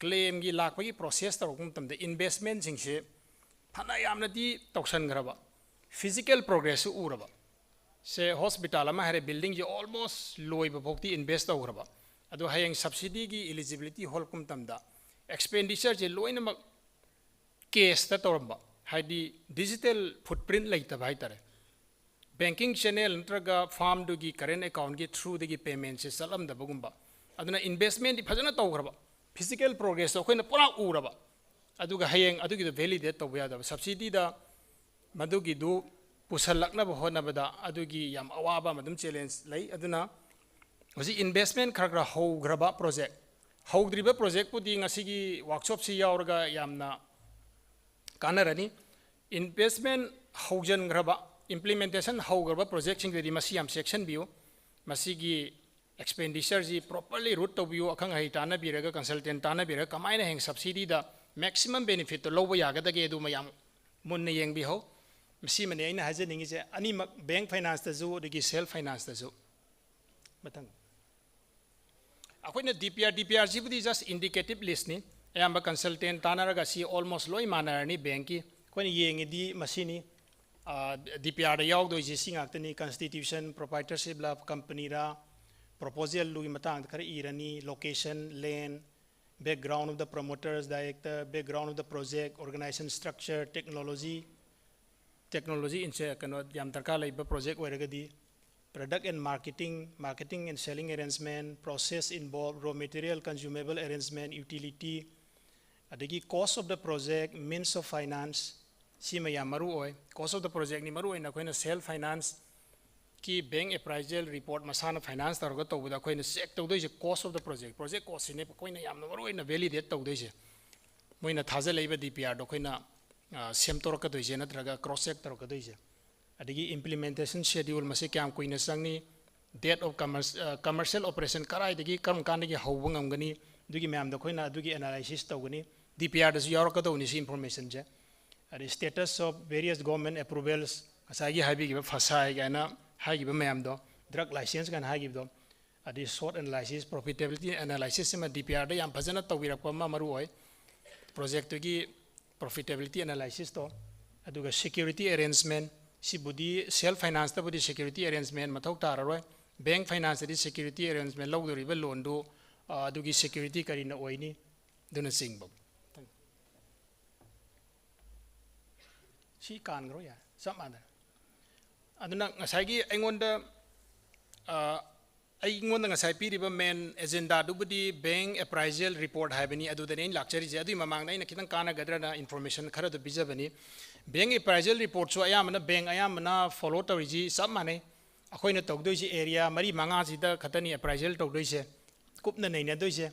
claim gi lakpagi process tarokum tamde investment sing se phana yamna di toksan graba physical progress uraba se hospital ama hare building ji almost loi ba bokti invest graba ado hayeng subsidy gi eligibility holkum tamda expenditure je loina mak case ta torba haidi digital footprint laita bai tare banking channel ntraga farm do gi current account gi through the payment se salam da bagumba aduna investment di phajana tawgraba physical progress to khoina pura uraba aduga hayeng adugi do validate to ya da subsidy da madugi du pusalakna ba hona bada adugi yam awaba madum challenge lai aduna hoji investment khara ho graba project ho driba project pudi ngasigi workshop si yaurga yamna kanarani investment hojan graba implementation how graba project sing di masiam section view masigi expenditure ji properly route to view akhang hai tana biraga consultant tana biraga kamaina heng subsidy da maximum benefit to lobo yaga da ge du mayam munne yeng bi ho masi mane aina hajening je ani bank finance da zu de self finance da zu matang akoina DPR ji budi just indicative list ni ayamba consultant tana raga si almost loi manner ni bank ki koina yeng di masini DPR da yaw do ji singak tani constitution proprietorship la company ra proposal lui matang khare irani location land background of the promoters director background of the project organization structure technology in se kano yam tarka laiba project oiragadi product and marketing and selling arrangement process involved raw material consumable arrangement utility adagi cost of the project means of finance sima ya maru oi cost of the project ni maru ina koina self finance ki bank appraisal report masana finance targa tawda koina check tawdoi je cost of the project cost ne koina yamna maru ina validate tawdoi je moina thaja leiba DPR do koina sem torka doi je natraga cross check torka doi je adigi implementation schedule mase kyam koina sangni date of commercial operation karai digi kam kan digi hawung amgani dugi mam do koina dugi analysis tawgani DPR da yar ka dawni si information je the status of various government approvals asagi habi gi fasai gana hagi ba mayam do drug license kan hagi do adi short analysis profitability analysis ma DPR da yam phajana tawira ko ma maru oi project gi profitability analysis to aduga security arrangement si budi self finance ta budi security arrangement mathau tar roi bank finance di security arrangement lo dori ba loan do adugi security karina oini duna singbo si kan gro ya samana aduna ngasai aingonda aingonda ngasai piriba main agenda dubudi bank appraisal report haibani adu dane lakchari je adu mamang na ina kitang kana gadra na information khara do bijabani bank appraisal report so ayamana bank ayamana follow tawiji samane akoina tawdoi ji area mari manga ji da khatani appraisal tawdoi je kupna nei na doi je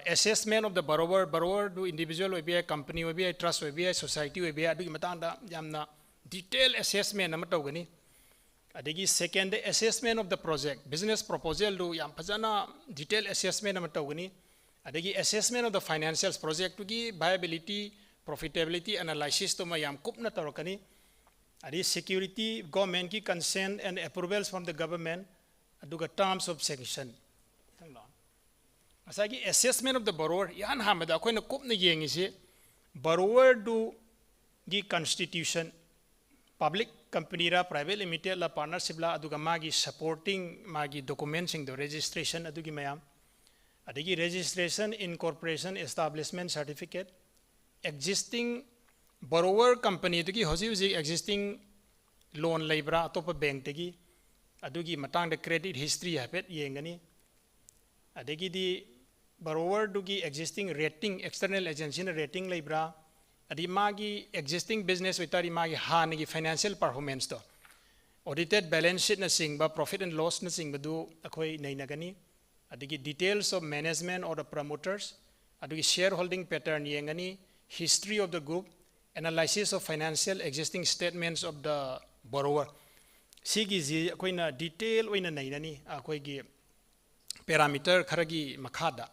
assessment of the borrower do individual obi company obi trust obi society obi adu matanda yamna detailed assessment nama tawgani adigi second assessment of the project business proposal do yam phajana detailed assessment nama tawgani adigi assessment of the financials project to gi viability profitability analysis to ma yam kupna tawkani adi security government ki consent and approvals from the government aduga terms of sanction asagi assessment of the borrower yan hamada koina kupna yengi se borrower do gi constitution public company ra private limited la partnership la aduga magi supporting magi documents the registration adugi mayam adigi registration incorporation establishment certificate existing borrower company adugi hoji existing loan labra atopa bank tegi adugi matang the credit history hapet yengani adagi di borrower dugi existing rating external agency na rating labra adi magi existing business witari magi hanigi financial performance to audited balance sheet na singba profit and loss na singba du akoi nainagani adigi details of management or the promoters adigi shareholding pattern yengani history of the group analysis of financial existing statements of the borrower sigi ji akoi na detail oina nainani akoi gi parameter kharagi makhada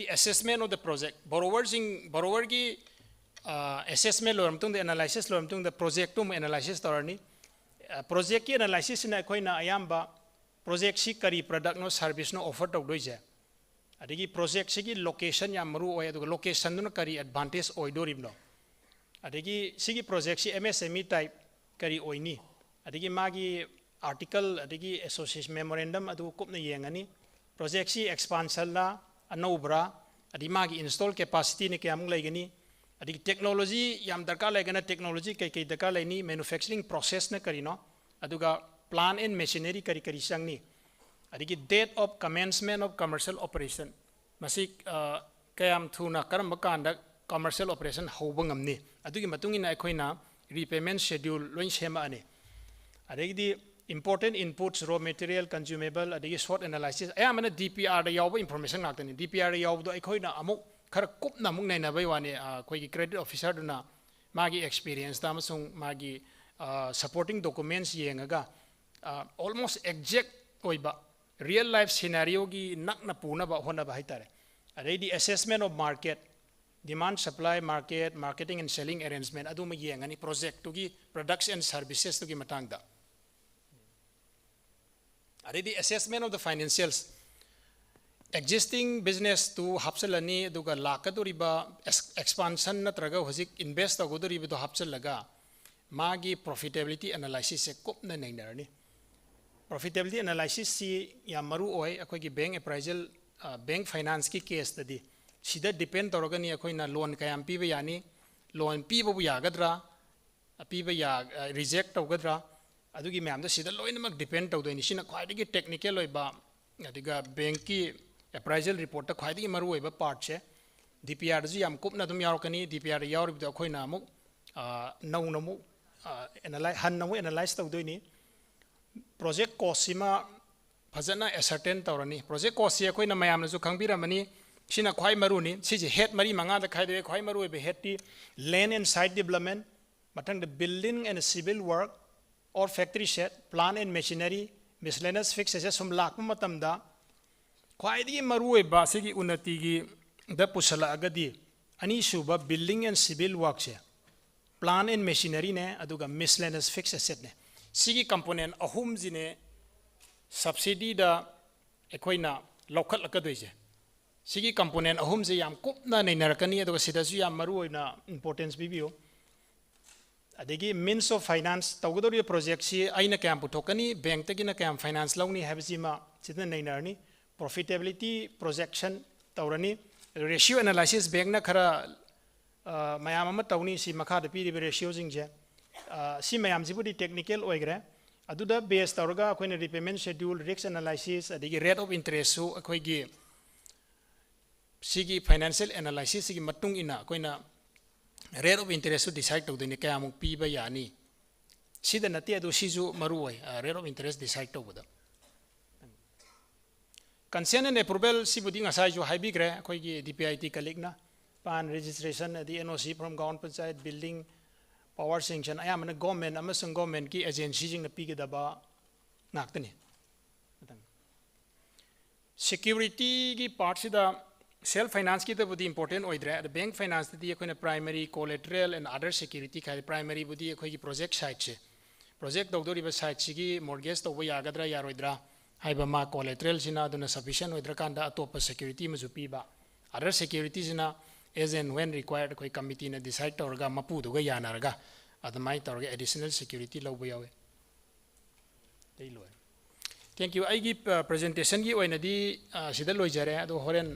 the assessment of the project borrower gi assessment lom tung the analysis lom tung the project tum analysis torani project ki analysis na koi na ayamba project si kari product no service no offer tok doije adigi project si location ya maru oi adu location no kari advantage oi dorib no adigi sigi project si MSME type kari oini adigi magi article adigi association memorandum adu kopna yengani project si expansion la anobra adi magi install capacity ni kayamung laigani adi technology yam darkar laigana technology kai darkar laini manufacturing process na karino aduga plant and machinery kari sangni adi date of commencement of commercial operation masik kayam thuna karam bakanda commercial operation hobangam adugi matungina ekhoina repayment schedule loin sema ani adi important inputs raw material consumable adigi SWOT analysis ayamana DPR da yawba information ngakani DPR da yawdo ekhoina amuk khara kupna muk naina bai wani khoi credit officer duna magi experience da masung magi supporting documents yengaga almost exact oiba real life scenario gi nakna puna ba hona ba haitare adidi assessment of market demand supply market marketing and selling arrangement aduma yengani project to gi products and services to gi matangda the assessment of the financials existing business to hapsalani duga lakaduriba expansion natraga hozik invest aguduriba to hapsalaga magi profitability analysis se kopna nainarni profitability analysis si yamaru oi akoi bank appraisal bank finance ki case tadi sida depend torogani akoi na loan kayam piba yani loan piba bu yagadra piba ya reject togadra adugi ma'am da sida loinamak depend tawdoni sina khwaidagi technical oiba adiga bank ki appraisal report ta khwaidagi maru oiba part che DPR ji yam kupna dum yarokani DPR yarib da khoina amuk namu analyze han namu analyze tawdoni project cost sima phajana ascertain tawrani project cost se khoina mayam na ju khangbiramani sina khwai maru ni siji head mari manga da khaide khwai maru oiba head ti land and site development matang the building and civil work or factory shed, plant and machinery, miscellaneous fixed assets from lakma matamda, kwaidi marui basigi unatigi the pusala agadi, ani suba building and civil works, plant and machinery ne aduga miscellaneous fixed asset ne. Sigi component ahum zine subsidy da ekoina local akadoije. Sigi component ahum ze yam kupna ne narakani aduga sidasu yam marui na importance bibio. adegi means of finance tawgadori project si aina kayam putokani bank tagina kayam finance launi habsima chitna nainarni profitability projection tawrani ratio analysis bank na khara mayam ama tawni si makha da piri ratio jingje si mayam jibudi technical oigre aduda base tawraga akoina repayment schedule risk analysis adegi rate of interest su akoigi sigi financial analysis sigi matung ina akoina rate of interest to decide to the kaya muk piba yani sida nati adu sizu maruai rate of interest decide to buda consent and approval si budi ngasai jo high big re koi gi DPIT colleague pan registration the NOC from government panchayat building power sanction ayam na government amasung government ki agency jing na pigi daba naktani security ki part sida self finance ki the important oidre the bank finance the primary collateral and other security primary budi ki project side che project dogdori ba side chi mortgage to ya gadra ya roidra haiba ma collateral sina duna sufficient oidra kanda atop security ma jupi ba other security sina as and when required koi committee na decide to orga mapu do ga yanarga adamai tawrga additional security lawba yawe dei loy thank you aigi presentation gi oinadi sida loijare ado horen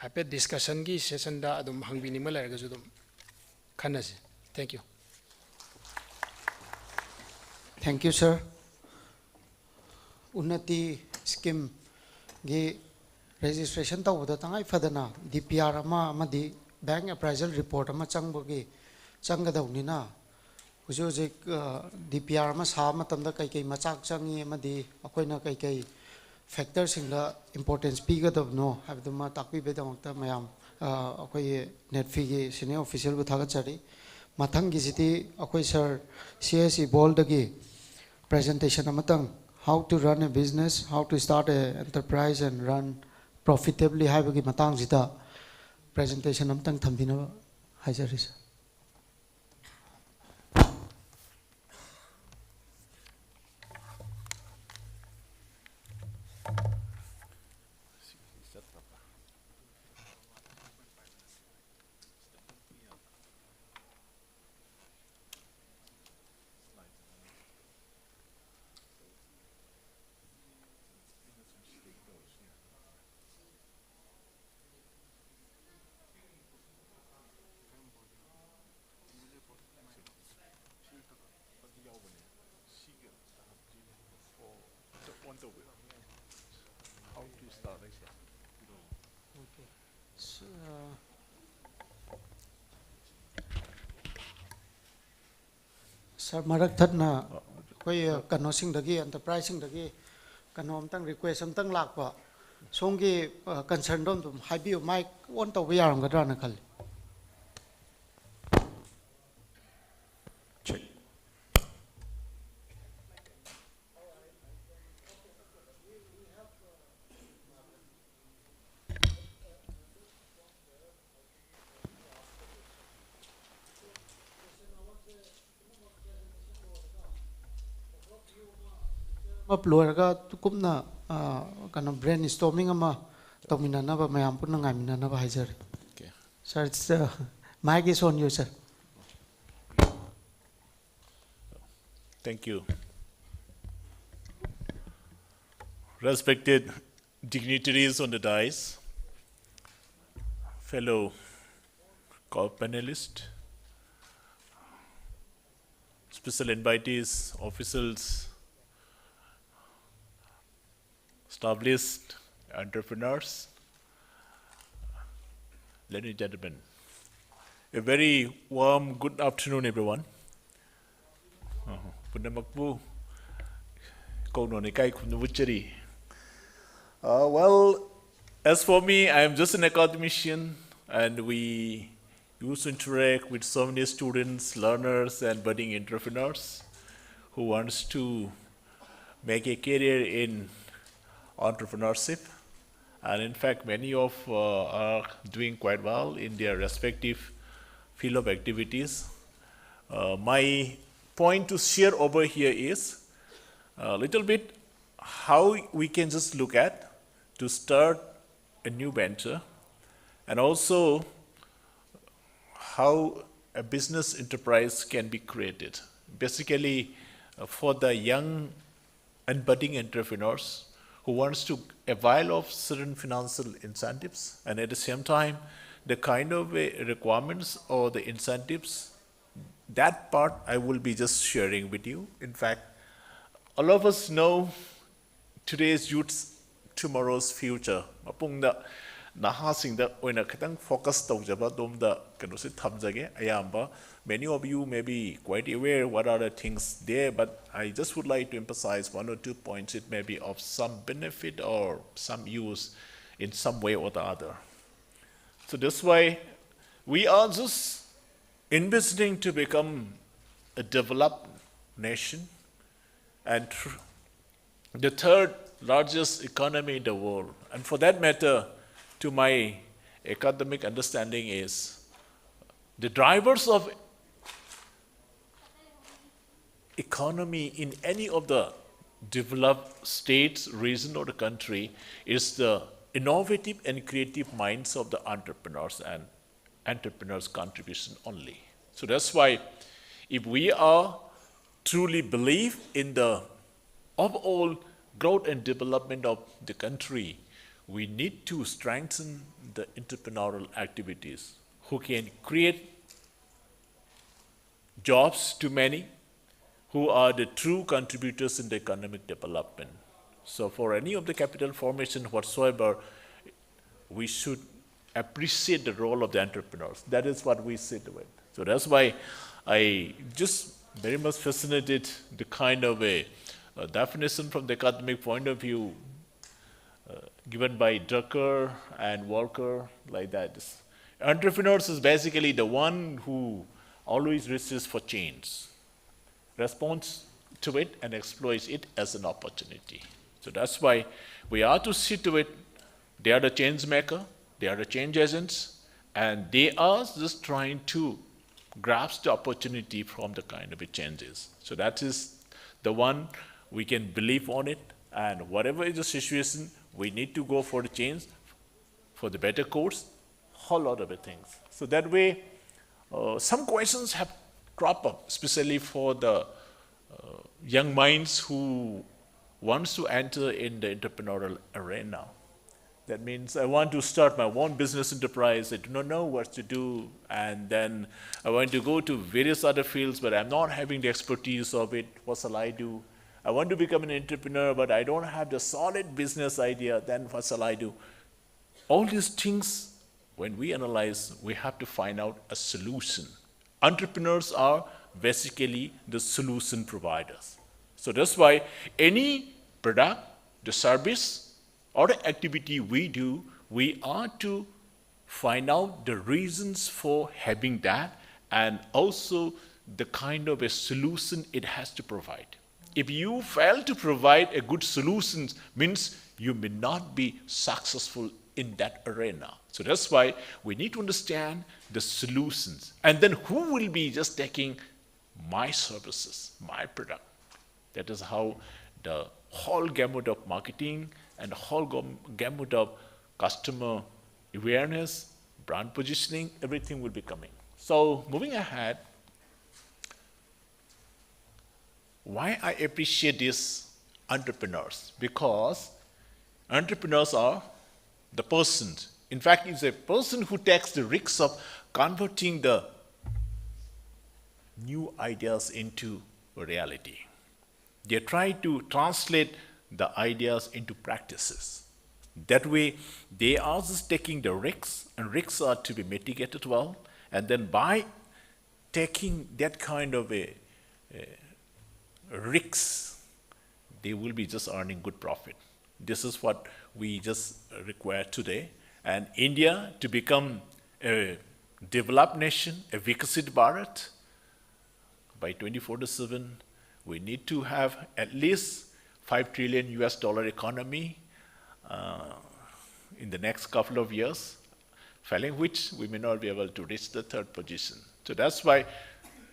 happy discussion gi session da adum hangbini malarga judum khanase thank you. Thank you, sir. Unnati scheme gi registration ta uda tangai fadana DPR ama amadi bank appraisal report ama changbagi changadawni na hujik DPR ama sa matamda kai kai machak changi amadi akoina kai kai factors singla importance pigadabno habduma takpi bedamakta mayam akoi net fee gi senior official bu thagachari mathangi siti akoi sir CSE bold dagi presentation amatang how to run a business, how to start an enterprise and run profitably habagi matang jita presentation amatang thambina hajarisa. How to start again? Okay. So, sir, marak thadna koi kano sing dagi enterprise sing dagi kano amtang request amtang lakpa songi concern dom tum haibiu mic on to yaram gadra na khali. Upload kumna kana brainstorming ama tomina na ba mayam punna ngamina na ba hajar. Okay. Sir, it's mic is on you, sir. Thank you. Respected dignitaries on the dais, fellow panelists, special invitees, officials, established entrepreneurs, ladies and gentlemen, a very warm good afternoon, everyone. Well, as for me, I am just an academician, and we used to interact with so many students, learners, and budding entrepreneurs who wants to make a career in entrepreneurship. And in fact, many of are doing quite well in their respective field of activities. My point to share over here is a little bit how we can just look at to start a new venture, and also how a business enterprise can be created. Basically, for the young and budding entrepreneurs who wants to avail of certain financial incentives, and at the same time, the kind of requirements or the incentives, that part I will be just sharing with you. In fact, all of us know today's youth's tomorrow's future. Mapungda nahasingda oina katang focus tawjaba domda kanosi thamjage ayamba. Many of you may be quite aware what are the things there, but I just would like to emphasize one or 2 points. It may be of some benefit or some use in some way or the other. So that's why we are just envisioning to become a developed nation and the third largest economy in the world. And for that matter, to my academic understanding is the drivers of economy in any of the developed states, region, or the country is the innovative and creative minds of the entrepreneurs and entrepreneurs' contribution only. So that's why If we are truly believe in the overall growth and development of the country, we need to strengthen the entrepreneurial activities who can create jobs to many, who are the true contributors in the economic development. So for any of the capital formation whatsoever, we should appreciate the role of the entrepreneurs. That is what we sit with. So that's why I just very much fascinated the kind of a definition from the academic point of view given by Drucker and Walker, like that. Entrepreneurs is basically the one who always resists for change, responds to it and exploits it as an opportunity. So that's why we are to see to it. They are the change maker, they are the change agents, and they are just trying to grasp the opportunity from the kind of changes. So that is the one we can believe on it, and whatever is the situation, we need to go for the change, for the better course, whole lot of things. So that way, some questions have cropped up, especially for the young minds who wants to enter in the entrepreneurial arena. That means I want to start my own business enterprise. I do not know what to do. And then I want to go to various other fields, but I'm not having the expertise of it. What shall I do? I want to become an entrepreneur, but I don't have the solid business idea. Then what shall I do? All these things, when we analyze, we have to find out a solution. Entrepreneurs are basically the solution providers. So that's why any product, the service, or the activity we do, we are to find out the reasons for having that and also the kind of a solution it has to provide. If you fail to provide a good solution, means you may not be successful in that arena. So that's why we need to understand the solutions. And then who will be just taking my services, my product? That is how the whole gamut of marketing and the whole gamut of customer awareness, brand positioning, everything will be coming. So moving ahead, why I appreciate these entrepreneurs? Because entrepreneurs are the person. In fact, it's a person who takes the risk of converting the new ideas into reality. They try to translate the ideas into practices. That way, they are just taking the risks, and risks are to be mitigated well. And then by taking that kind of a risks, they will be just earning good profit. This is what we just require today. And India to become a developed nation, a Vikasit Bharat, by 2047, we need to have at least $5 trillion economy in the next couple of years, failing which we may not be able to reach the third position. So that's why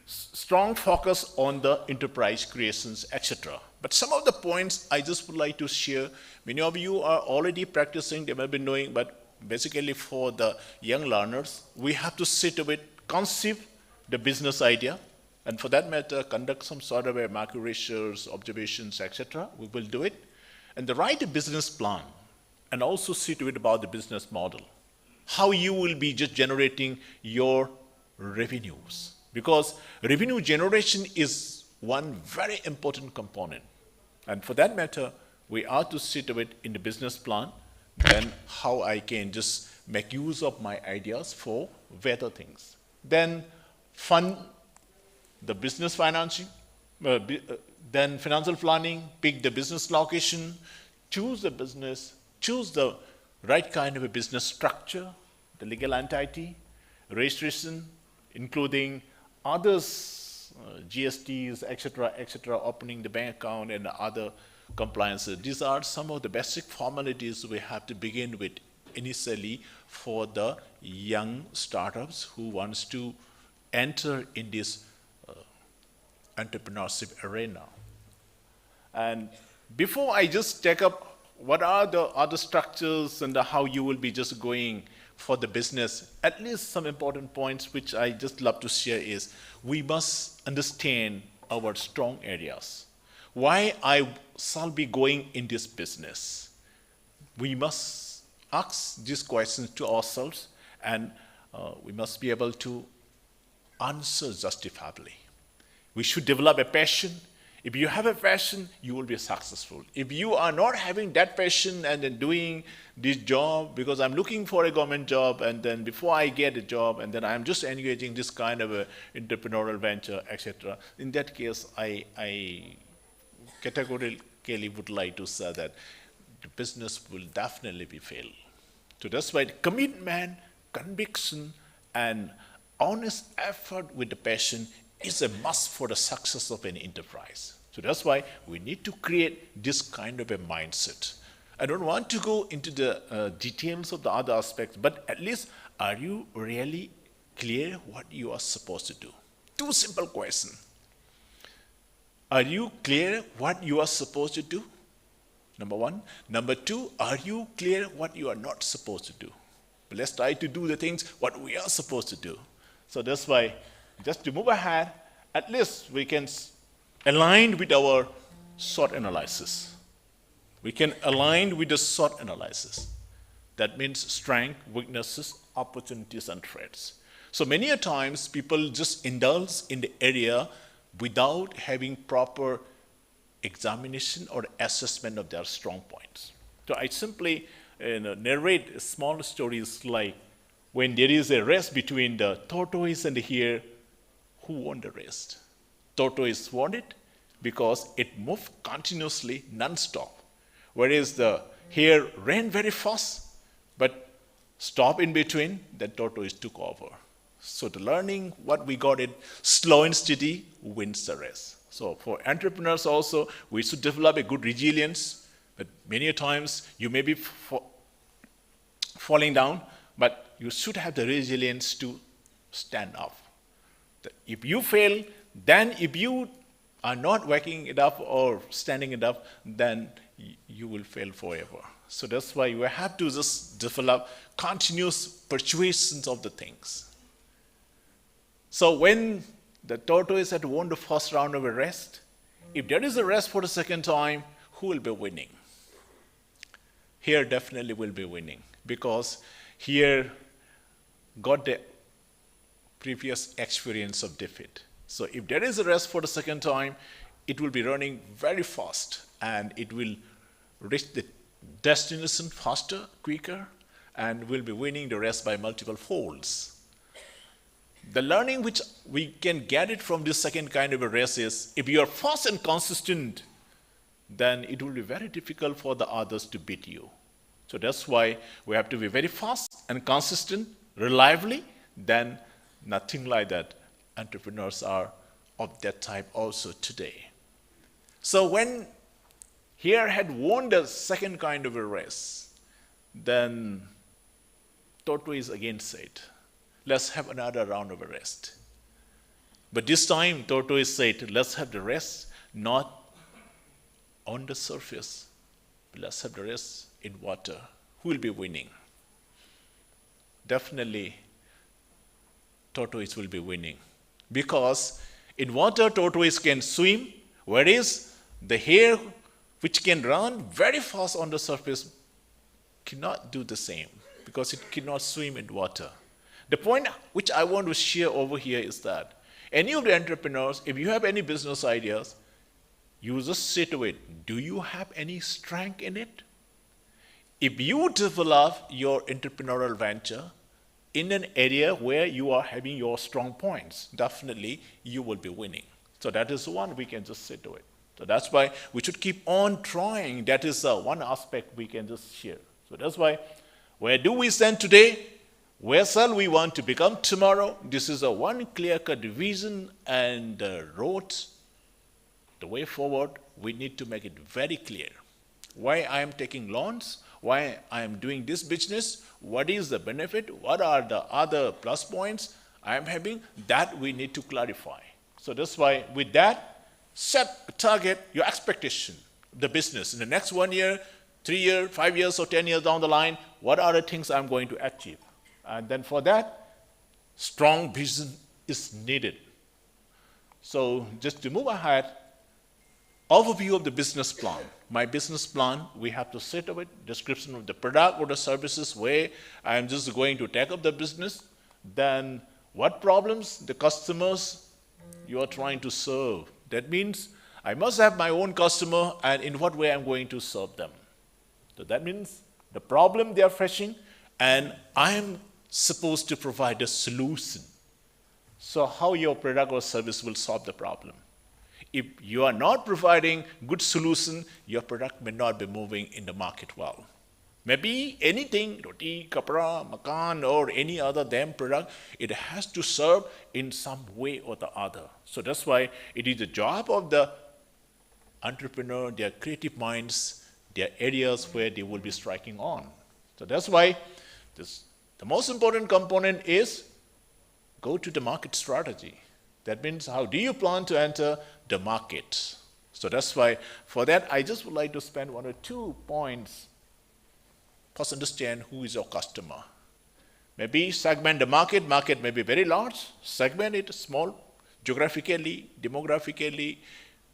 strong focus on the enterprise creations, etc. But some of the points I just would like to share. Many of you are already practicing, they may be knowing, but basically for the young learners, we have to sit with, conceive the business idea, and for that matter, conduct some sort of a market research, observations, etc. We will do it. And then write a business plan, and also sit with about the business model. How you will be just generating your revenues. Because revenue generation is one very important component. And for that matter, we are to sit with in the business plan, then how I can just make use of my ideas for better things. Then fund the business financing, then financial planning, pick the business location, choose the business, choose the right kind of a business structure, the legal entity, registration, including others, GSTs, etc., opening the bank account and other compliances. These are some of the basic formalities we have to begin with initially for the young startups who wants to enter in this entrepreneurship arena. And before I just take up what are the other structures and how you will be just going for the business, at least some important points which I just love to share is, we must understand our strong areas. Why I shall be going in this business? We must ask these questions to ourselves, and we must be able to answer justifiably. We should develop a passion. If you have a passion, you will be successful. If you are not having that passion and then doing this job, because I'm looking for a government job, and then before I get a job, and then I'm just engaging this kind of a entrepreneurial venture, etc., in that case, I categorically would like to say that the business will definitely be failed. So that's why commitment, conviction, and honest effort with the passion is a must for the success of any enterprise. So that's why we need to create this kind of a mindset. I don't want to go into the details of the other aspects, but at least, are you really clear what you are supposed to do? Two simple questions. Are you clear what you are supposed to do? Number one. Number two, are you clear what you are not supposed to do? But let's try to do the things what we are supposed to do. So that's why, just to move ahead, at least we can align with our SWOT analysis. We can align with the SWOT analysis. That means strength, weaknesses, opportunities, and threats. So many a times people just indulge in the area without having proper examination or assessment of their strong points. So I simply narrate small stories like, when there is a race between the tortoise and the hare, who won the race? Tortoise won it because it moved continuously, non-stop. Whereas the hare ran very fast, but stopped in between, the tortoise took over. So the learning, what we got it, slow and steady wins the race. So for entrepreneurs also, we should develop a good resilience, but many times you may be falling down, but you should have the resilience to stand up. If you fail, then if you are not waking it up or standing it up, then you will fail forever. So that's why you have to just develop continuous persuasions of the things. So when the tortoise had won the first round of a race, if there is a race for the second time, who will be winning? Here definitely will be winning, because here got the previous experience of defeat. So if there is a race for the second time, it will be running very fast, and it will reach the destination faster, quicker, and will be winning the race by multiple folds. The learning which we can get it from this second kind of a race is, if you are fast and consistent, then it will be very difficult for the others to beat you. So that's why we have to be very fast and consistent, reliably. Then nothing like that. Entrepreneurs are of that type also today. So when here had won the second kind of a race, then tortoise again said, let's have another round of a rest. But this time tortoise said, let's have the rest not on the surface, but let's have the rest in water. Who will be winning? Definitely tortoise will be winning, because in water tortoise can swim, whereas the hare, which can run very fast on the surface, cannot do the same, because it cannot swim in water. The point which I want to share over here is that any of the entrepreneurs, if you have any business ideas, you just say to it, do you have any strength in it? If you develop your entrepreneurial venture in an area where you are having your strong points, definitely you will be winning. So that is one we can just say to it. So that's why we should keep on trying. That is one aspect we can just share. So that's why, where do we stand today? Where shall we want to become tomorrow? This is a one clear-cut vision and road. The way forward, we need to make it very clear. Why I am taking loans, why I am doing this business, what is the benefit, what are the other plus points I am having, that we need to clarify. So that's why with that, set a target, your expectation, the business. In the next 1 year, 3 years, 5 years, or 10 years down the line, what are the things I'm going to achieve? And then for that, strong vision is needed. So just to move ahead, overview of the business plan. My business plan, we have to set up a description of the product or the services where I am just going to take up the business. Then what problems the customers you are trying to serve. That means I must have my own customer and in what way I'm going to serve them. So that means the problem they are facing and I am supposed to provide a solution. So how your product or service will solve the problem. If you are not providing good solution, your product may not be moving in the market well. Maybe anything, roti, kapra, makan, or any other damn product, it has to serve in some way or the other. So that's why it is the job of the entrepreneur, their creative minds, their areas where they will be striking on. So that's why the most important component is go to the market strategy. That means how do you plan to enter the market? So that's why for that I just would like to spend 1 or 2 points. First understand who is your customer. Maybe segment the market. Market may be very large. Segment it small, geographically, demographically,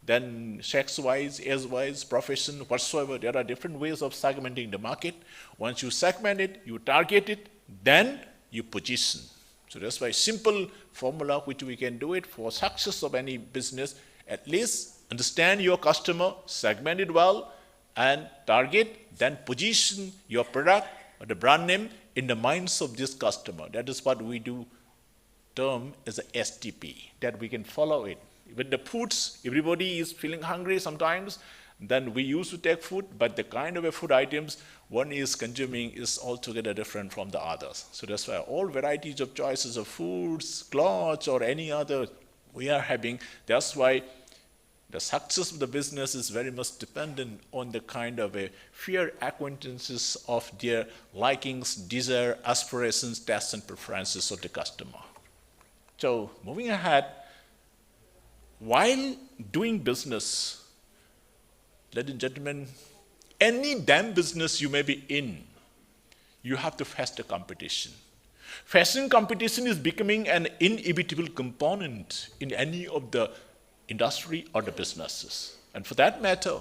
then sex-wise, age-wise, profession, whatsoever. There are different ways of segmenting the market. Once you segment it, you target it, then you position. So that's why simple formula which we can do it for success of any business. At least understand your customer, segment it well, and target, then position your product or the brand name in the minds of this customer. That is what we do term as a STP, that we can follow it. With the foods, everybody is feeling hungry sometimes, then we used to take food, but the kind of food items one is consuming is altogether different from the others. So that's why all varieties of choices of foods, clothes, or any other we are having. That's why the success of the business is very much dependent on the kind of a fair acquaintances of their likings, desire, aspirations, tastes, and preferences of the customer. So moving ahead, while doing business, ladies and gentlemen, any damn business you may be in, you have to face the competition. Facing competition is becoming an inevitable component in any of the industry or the businesses. And for that matter,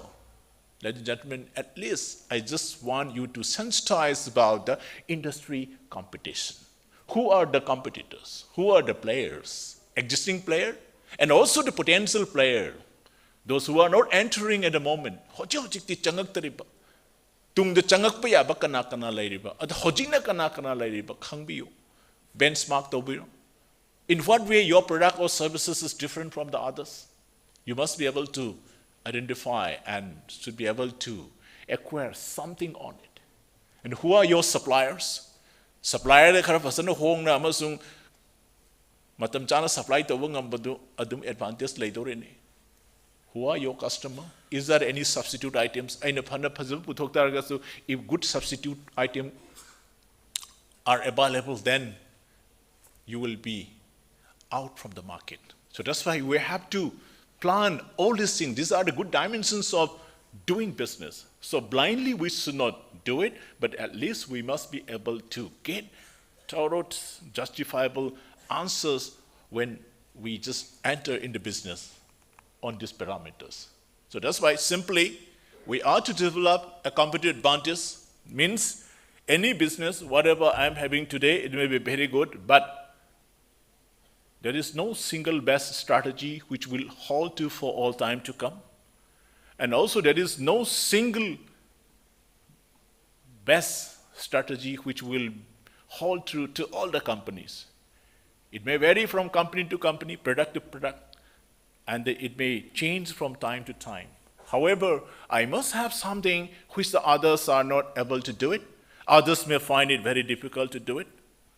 ladies and gentlemen, at least I just want you to sensitize about the industry competition. Who are the competitors? Who are the players? Existing player and also the potential player. Those who are not entering at the moment. Benchmark. In what way your product or services is different from the others? You must be able to identify and should be able to acquire something on it. And who are your suppliers? Supplier that hong na amasung matam chana supply to ngambadu adum advantage later. Who are your customer? Is there any substitute items? If good substitute items are available, then you will be out from the market. So that's why we have to plan all these things. These are the good dimensions of doing business. So blindly we should not do it, but at least we must be able to get thorough, justifiable answers when we just enter into business on these parameters. So that's why simply we are to develop a competitive advantage. Means any business, whatever I'm having today, it may be very good, but there is no single best strategy which will hold to for all time to come. And also there is no single best strategy which will hold true to all the companies. It may vary from company to company, product to product, and it may change from time to time. However, I must have something which the others are not able to do it. Others may find it very difficult to do it.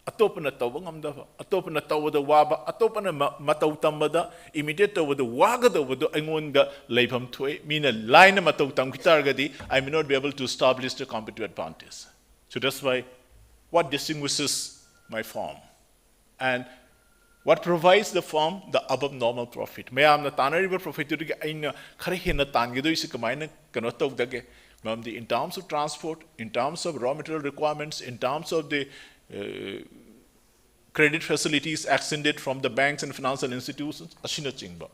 Atopana tawangam atopana tawada waba, atopana matau tambada, immediate over the waga over the angonda labam tue, mean a line of matau tamkitargadi, I may not be able to establish the competitive advantage. So that's why what distinguishes my firm and what provides the firm the above normal profit. May am the tanariba profit to get in Karihina Tangido is a combined cannot talk the in terms of transport, in terms of raw material requirements, in terms of the credit facilities extended from the banks and financial institutions, asina chingba.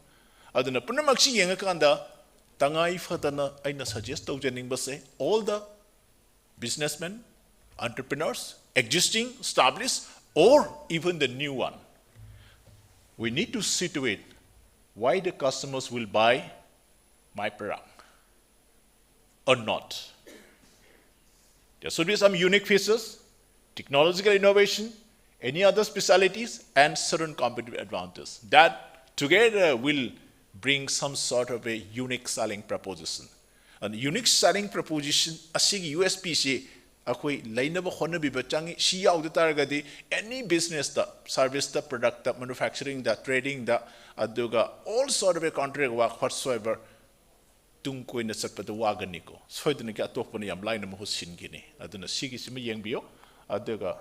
Aduna punamakshi yengakanda tangai fatana aina suggest taujaningba all the businessmen, entrepreneurs, existing, established, or even the new one. We need to see to it why the customers will buy my product or not. There should be some unique features, technological innovation, any other specialities, and certain competitive advantages. That together will bring some sort of a unique selling proposition. And unique selling proposition, asigi USP se, akoi lainaba honabiba changi shi yaudta taragadi any business da, service da, product da, manufacturing da, trading da, aduga all sort of a contract work whatsoever. Tung ko na sakpa da wagani ko. So ito nagka atop na yam line na mahusin gini. Aduna sige sima yang biyo. Aduga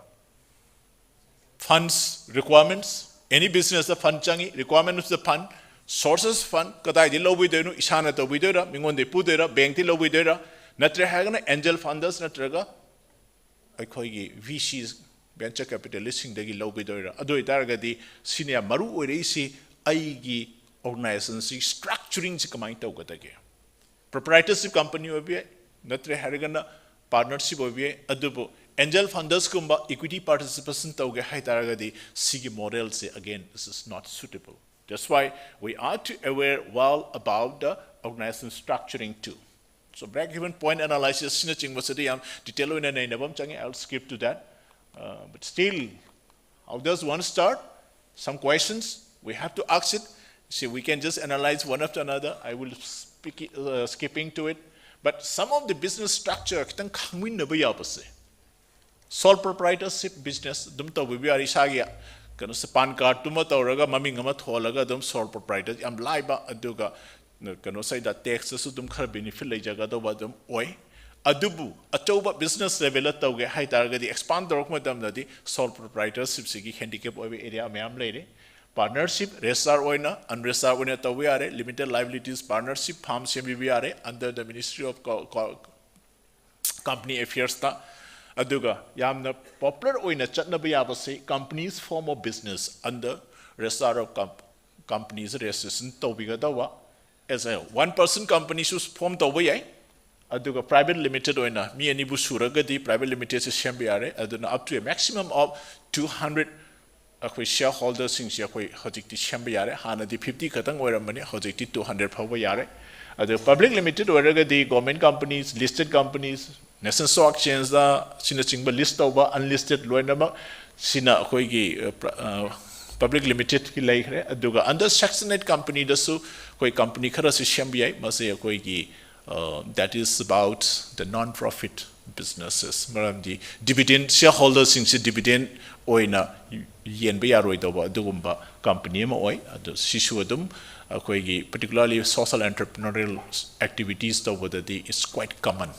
funds requirements. Any business da fund changi requirements da fund. Sources fund. Katay di lobi deno isana to bidera. Mingon de pudera. Bank di lobi dera. Natre haga na angel funders natraga. Ay koi VCs venture capitalists sing dagi lobi dera. Ado itaraga di sinya maru ore si ay gi organization si structuring si kamay tau katake. Proprietorship company obiye, natre harigana partnership obiye, adubo angel funders kumba equity participation tauge hai taragadi sigi model se again this is not suitable. That's why we are to aware well about the organization structuring too. So break-even point analysis snitching was the detail in a nabam changi. I'll skip to that. But still, how does one start? Some questions we have to ask it. See, we can just analyze one after another. I will skipping to it, but some of the business structure kitang kangwin na baya pase. Sole proprietorship business dum to bibiyari sagia. Kano sa pan card tuma tauraga maming ama tholaga dum sole proprietor am laiba aduga kano sa da tax su dum khar benefit lay jaga do ba dum oi adubu atoba business level tawge hai targa di expand dorok madam na di sole proprietorship sigi handicap oi area mayam leire. Partnership, resar oina, unresar oina tawiare, limited liabilities partnership, farm CMBBRA under the Ministry of Company Affairs ta. Aduga, yamna popular oina chatna bayabase, companies form of business under resar of companies resistant tawiga dawa. As a one-person company should form tawiyai. Aduga private limited oina, mi anibu suragadi, private limited CMBBRA, aduna up to a maximum of 200 akoi shareholders sing si akoi hojikti shamba yare hana di 50 katang oiramani hojikti 200 phawa yare adu public limited oiraga di government companies listed companies national stock exchange da sina chingba list over unlisted loinama sina akoi gi public limited ki lai khre aduga under section 8 company da su koi company khara si shamba yai mase akoi gi that is about the non profit businesses maram di dividend shareholders sing si dividend oina yen be yaroi do ba dugumba company ma oi adu sisu adum akoi gi particularly social entrepreneurial activities to whether the is quite common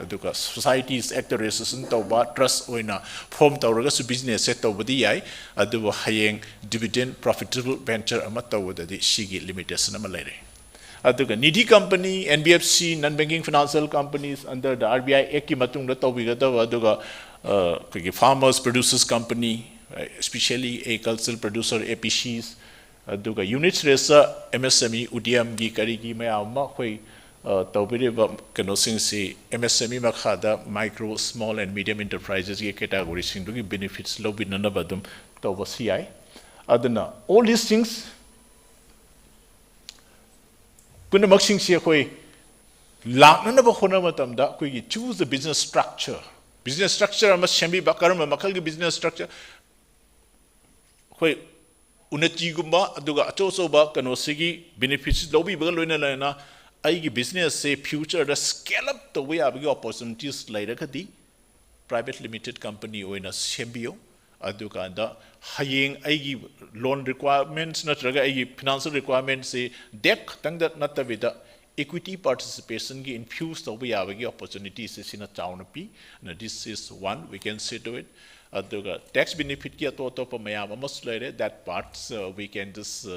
aduga societies actor resistance to ba trust oina form to raga su business set to bodi yai adu hayeng dividend profitable venture ama to whether the shigi limitation ama lere aduga needy company NBFC non banking financial companies under the RBI Act ki matung da to biga da aduga farmers producers company especially agricultural producer APCs aduga units resa MSME UDM gi kari gi mayama khoi tawbire kano sing si MSME makhada micro small and medium enterprises gi category sing gi benefits lo binana badum tawba CI aduna all these things kuna maksing si khoi lakna ba khona matam da khoi gi choose the business structure ama shambi bakar ma makal gi business structure khoi Unnati gumba aduga acho ba kano sigi benefits lobi ba loina lana ai gi business se future da scale up to we have opportunities later kadi private limited company oina sembio aduga da hayeng ai gi loan requirements natraga ai gi financial requirements se debt tang that natavida equity participation gi infuse to we have opportunities se sina chaunapi and this is one we can say to it aduga tax benefit ki to mayam almost later that parts we can just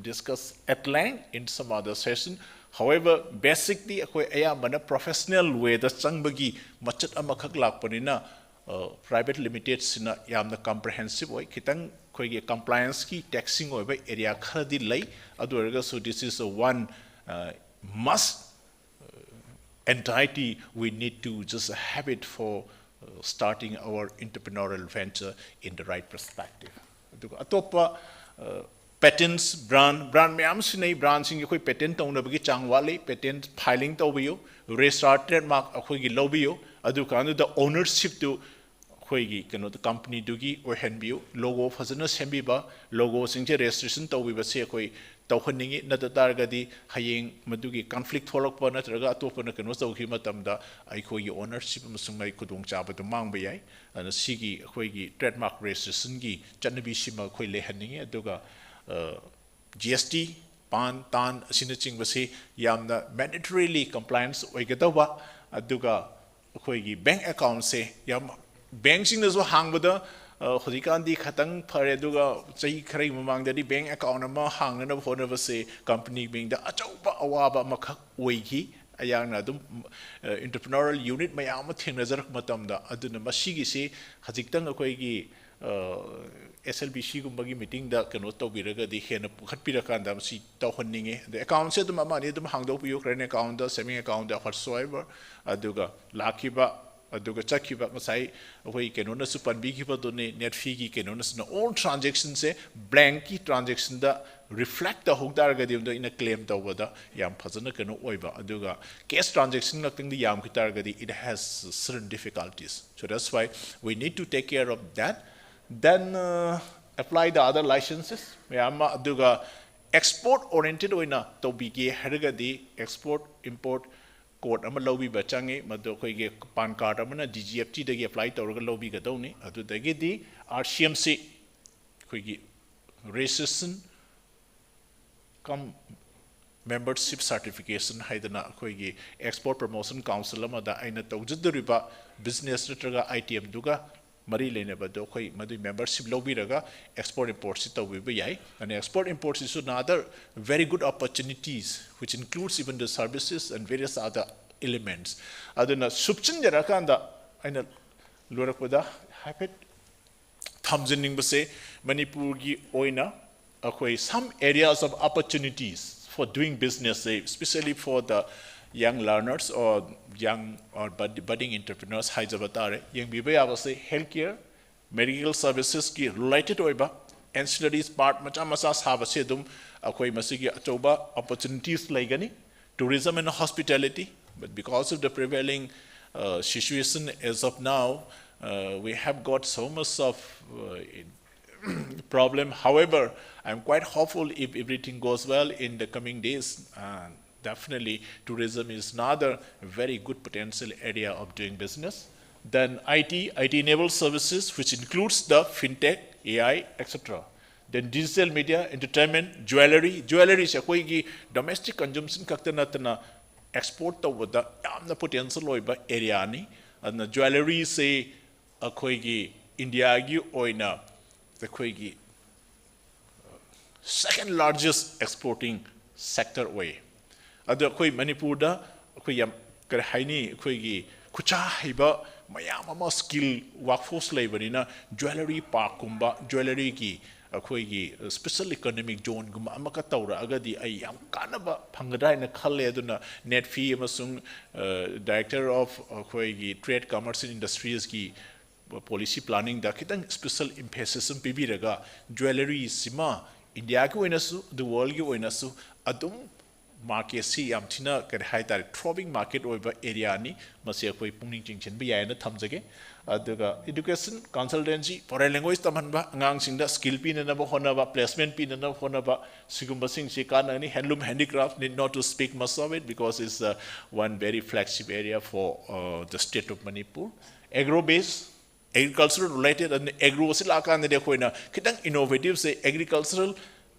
discuss at length in some other session. However, basically, a professional way the changbagi machat amakak lakpanina private limited sina yamna comprehensive oi kitang khoigi compliance ki taxing oiba area khadi lay aduraga so this is a one must entity we need to just have it for starting our entrepreneurial venture in the right perspective aduga atopa patents brand mayam sinai brand sing khoi patent tawnabagi changwali patent filing tawbiyo register trademark akhoigi lobiyo adu kanu the ownership to khoigi kano the company dugi or hanbiyo logo fazana sembiba logo singje registration tawbiba se khoi tawhanningi natatargadi hayeng madugi conflict tholokpa natraga atopana kano tawhi matamda ai khoigi ownership amasung ai khudong chabadu mangba yai ana sigi khoigi trademark registration gi channabi sima khoi lehanningi aduga GST pan tan asina chingbasi yamna mandatorily compliance oigadawa aduga khoigi bank account se yam bank sing nazo hangbada khudikandi khatang phare aduga chai kharai mamangdadi bank account ama hangnana phonaba se company being the achauba awaba makhak oigi ayangna dum entrepreneurial unit mayam thengnajarak matamda aduna masigi se hajiktang khoigi SLBC gumbagi meeting da kano tawbiraga di hena pukhatpirakanda si tawhanninge the account se dum amani dum hangdo piyo current account da saving account da whatsoever aduga lakhiba aduga chakhiba masai hoi kano na supanbi khiba do ne net fee gi kano na all transactions se blank ki transaction da reflect the hogdar ga dim da in a claim tawada yam phajana kano oiba aduga cash transaction nakting di yam khitar ga di it has certain difficulties so that's why we need to take care of that. Then apply the other licenses. Mayama aduga export oriented oina to bigi hergadi export import code ama lobi bachangi madu khoige pan card amana DGFT dagi apply tawraga lobi ga dawni adu dagi di RCMC khoige registration come membership certification haidana khoige export promotion council amada aina tawjadriba business natraga ITM duga Mari lene ba do khoi madu membership lobiraga export import si tawbiba yai and export import is another very good opportunities which includes even the services and various other elements aduna subchin jarakanda aina lorakpada habit thamjinning base Manipur gi oina akhoi some areas of opportunities for doing business especially for the young learners or young or budding entrepreneurs haijabatare young biba abase healthcare medical services ki related oiba ancillaries part macha masa sabase dum akoi masigi atoba opportunities laigani tourism and hospitality but because of the prevailing situation as of now we have got so much of problem however I'm quite hopeful if everything goes well in the coming days definitely tourism is another very good potential area of doing business. Then IT enabled services which includes the fintech, AI, etc. Then digital media, entertainment, jewelry is a domestic consumption kaktanatana export tawada yamna potential oiba area ni and the jewelry say a India gi oina the second largest exporting sector way. Adu khoi Manipur da khoi yam kar haini khoi gi khucha hiba mayam ama skill workforce laborina jewelry park kumba jewelry ki khoi gi special economic zone gum amaka tawra agadi ai yam kanaba phangada na khalle aduna net fee amasung director of khoi gi trade commerce and industries ki policy planning da kitang special emphasis pibiraga jewelry sima India ki oinasu the world ki oinasu adum market si yam thina kan haitar thriving market oiba area ni mase koi pungning chingchen bi yaina thamjage aduga education consultancy foreign language tamanba angang singda skill pin na ba hona ba placement pin na hona ba sigumba sing si kana ni handloom handicraft need not to speak much of it because it's one very flagship area for the state of Manipur agro based agricultural related and agro sila kan de koina kitang innovative say agricultural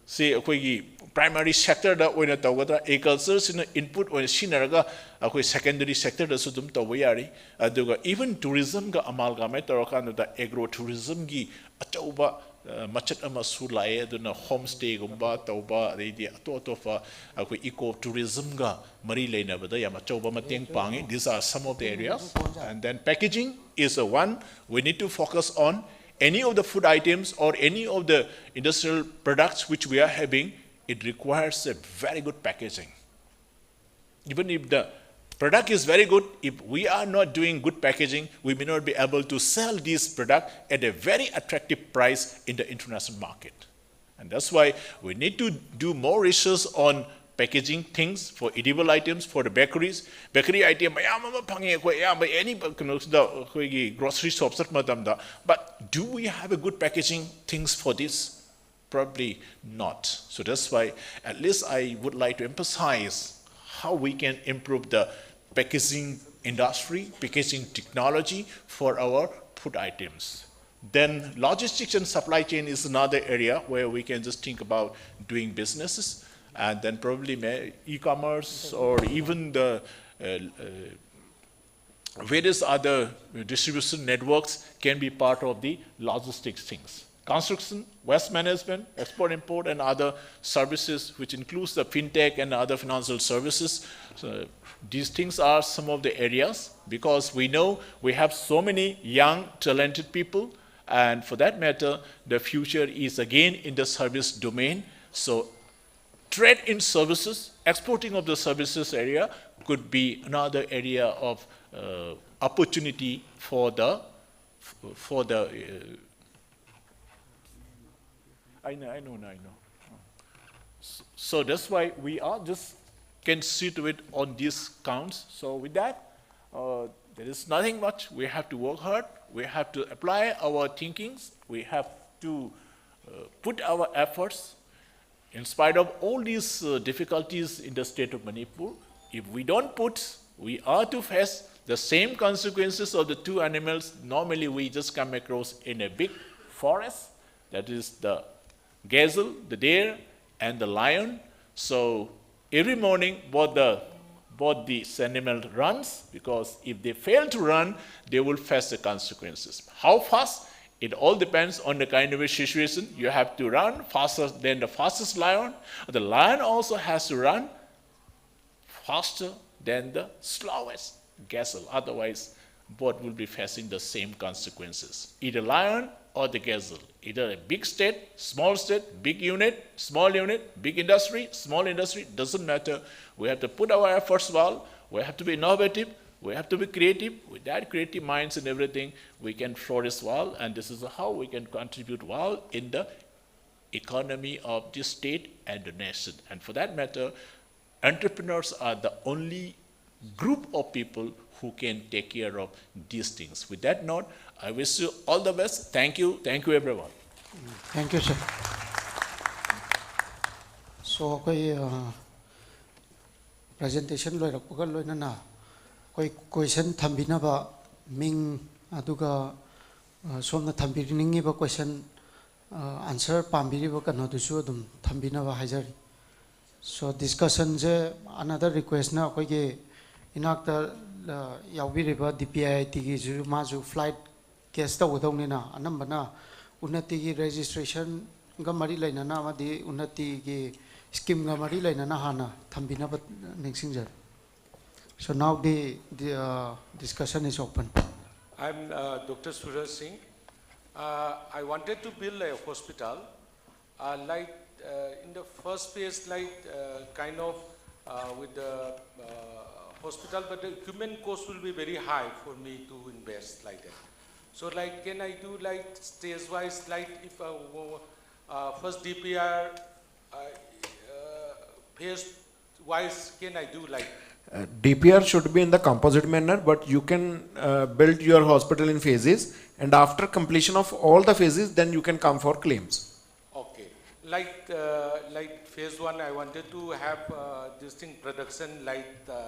say akoi primary sector da oina tawada agriculture sina input oina sinaraga akoi secondary sector da sudum tawayari aduga even tourism ga amalgame tarakan da agro tourism gi achauba machat amasu lae aduna homestay gumba tauba reidi atofa akoi eco tourism ga mari leina bada yama chauba mateng pangi. These are some of the areas. And then packaging is a one we need to focus on. Any of the food items or any of the industrial products which we are having, it requires a very good packaging. Even if the product is very good, if we are not doing good packaging, we may not be able to sell this product at a very attractive price in the international market. And that's why we need to do more research on packaging things for edible items, for the bakeries. Bakery item, any grocery shops, but do we have a good packaging things for this? Probably not. So that's why at least I would like to emphasize how we can improve the packaging industry, packaging technology for our food items. Then logistics and supply chain is another area where we can just think about doing businesses. And then probably e-commerce or even the various other distribution networks can be part of the logistics things. Construction, waste management, export-import, and other services, which includes the fintech and other financial services. So these things are some of the areas, because we know we have so many young, talented people, and for that matter, the future is again in the service domain. So trade in services, exporting of the services area could be another area of opportunity for the I know. So that's why we are just can see to it on these counts. So with that, there is nothing much. We have to work hard. We have to apply our thinkings. We have to put our efforts. In spite of all these difficulties in the state of Manipur, if we don't put, we are to face the same consequences of the two animals normally we just come across in a big forest. That is the gazelle, the deer, and the lion. So every morning, both these animals runs, because if they fail to run, they will face the consequences. How fast? It all depends on the kind of a situation. You have to run faster than the fastest lion. The lion also has to run faster than the slowest gazelle. Otherwise, both will be facing the same consequences. Either lion or the gazelle. Either a big state, big unit, small unit, big industry, small industry, doesn't matter. We have to put our efforts well. We have to be innovative. We have to be creative. With that creative minds and everything, we can flourish well, and this is how we can contribute well in the economy of the state and the nation. And for that matter, entrepreneurs are the only group of people who can take care of these things. With that note, I wish you all the best. Thank you. Thank you, everyone. Thank you, sir. So, presentation question thambinaba ming aduga somna thambiriningiba question answer pambiriba kanodusu adum thambinaba haijari. So discussion je another request na akoige inakta yaubiriba DPIIT gi ju maju flight case ta udongni na anambana Unnati gi registration ga mari lainana amadi Unnati gi scheme ga mari lainana hana thambinaba ningsingjar. So now the discussion is open. I'm Dr. Suraj Singh. I wanted to build a hospital, in the first phase, kind of with the hospital, but the equipment cost will be very high for me to invest like that. So can I do stage-wise, if first DPR phase-wise, can I do DPR should be in the composite manner, but you can build your hospital in phases, and after completion of all the phases, then you can come for claims. Okay. Like phase 1, I wanted to have this thing production,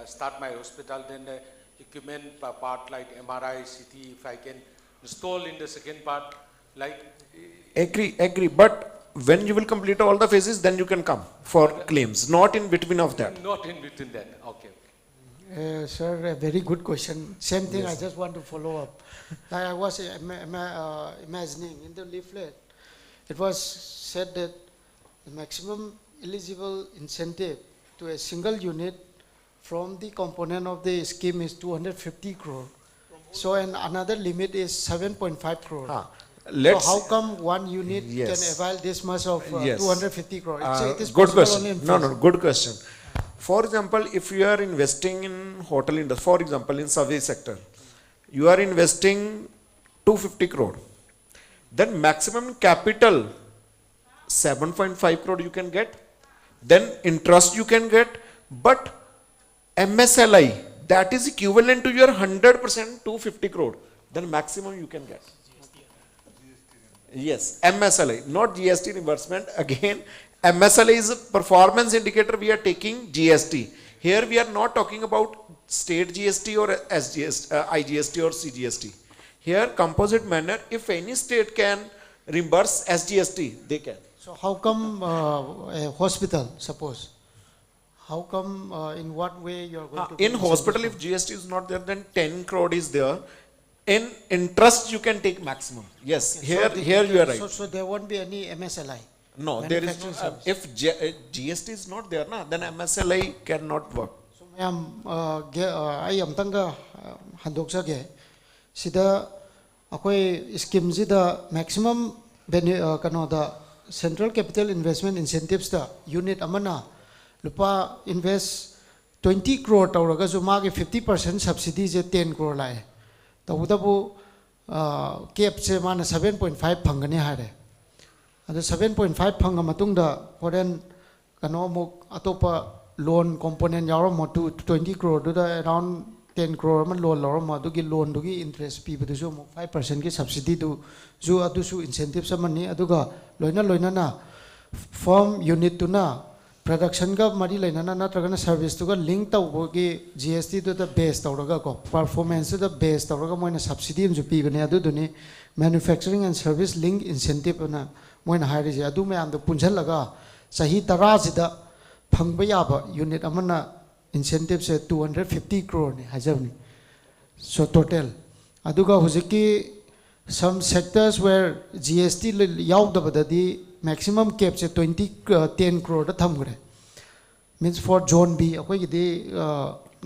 start my hospital, then the equipment part like MRI, CT, if I can install in the second part, Agree, but when you will complete all the phases, then you can come for claims, not in between of that. Not in between that, okay. Sir, a very good question. Same thing, yes. I just want to follow up. I was imagining in the leaflet, it was said that the maximum eligible incentive to a single unit from the component of the scheme is 250 crore. So and another limit is 7.5 crore. So how come one unit can avail this much of 250 crore? It is good possible question. only in No, phase. no, good question. For example, if you are investing in hotel industry, for example, in service sector, you are investing 250 crore. Then maximum capital 7.5 crore you can get. Then interest you can get. But MSLI, that is equivalent to your 100% 250 crore. Then maximum you can get. Yes, MSLI, not GST reimbursement. Again, MSLI is a performance indicator. We are taking GST. Here we are not talking about state GST or SGST, IGST or CGST. Here, composite manner, if any state can reimburse SGST, they can. So how come a hospital, suppose? How come, in what way you are going to... In hospital, if GST is not there, then 10 crore is there. In interest, you can take maximum. Yes, Okay, here you are right. So there won't be any MSLI? No, there is no, if GST is not there, then MSLI cannot work. So I am tanga handokjage sida akoi scheme sida maximum kano da central capital investment incentives da unit amana lupa invest 20 crore tawraga ju magi 50% subsidy je 10 crore lai tawdabu cap che mana 7.5 phangani hare adu 7.5 phanga matungda foreign kano muk atopa loan component yawra mo 20 crore do around 10 crore man loan lawra mo du gi loan du gi interest pi bu ju 5% ki subsidy du ju adu su incentive samani aduga loina na firm unit tu na production ga mari laina na natraga service tu ga link taw gi GST to the base tawraga ko performance to the base tawraga moina subsidy ju pi bane adu duni manufacturing and service link incentive na moina hairi je adu me am do punjal laga sahi tara sida phangba yaba unit amana incentive se 250 crore ni hajabni so total aduga hujiki some sectors where GST yaudabadadi maximum cap se 10 crore da thamgre means for zone B akoi gi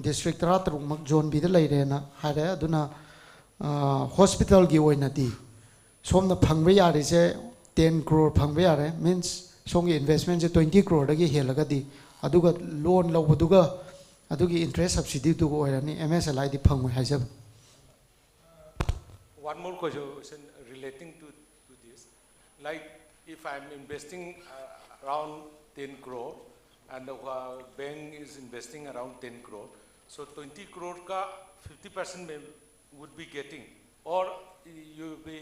district tara taruk mak zone B da laire na hare aduna hospital gi oina di somna phangba yari se 10 crore phangba yare means songi investment se 20 crore da gi helaga di aduga loan lawduga adugi interest subsidy du oirani MSLI di phangoi hajab. One more question relating to this. Like if I'm investing around 10 crore and the bank is investing around 10 crore, so 20 crore ka 50% would be getting, or you will be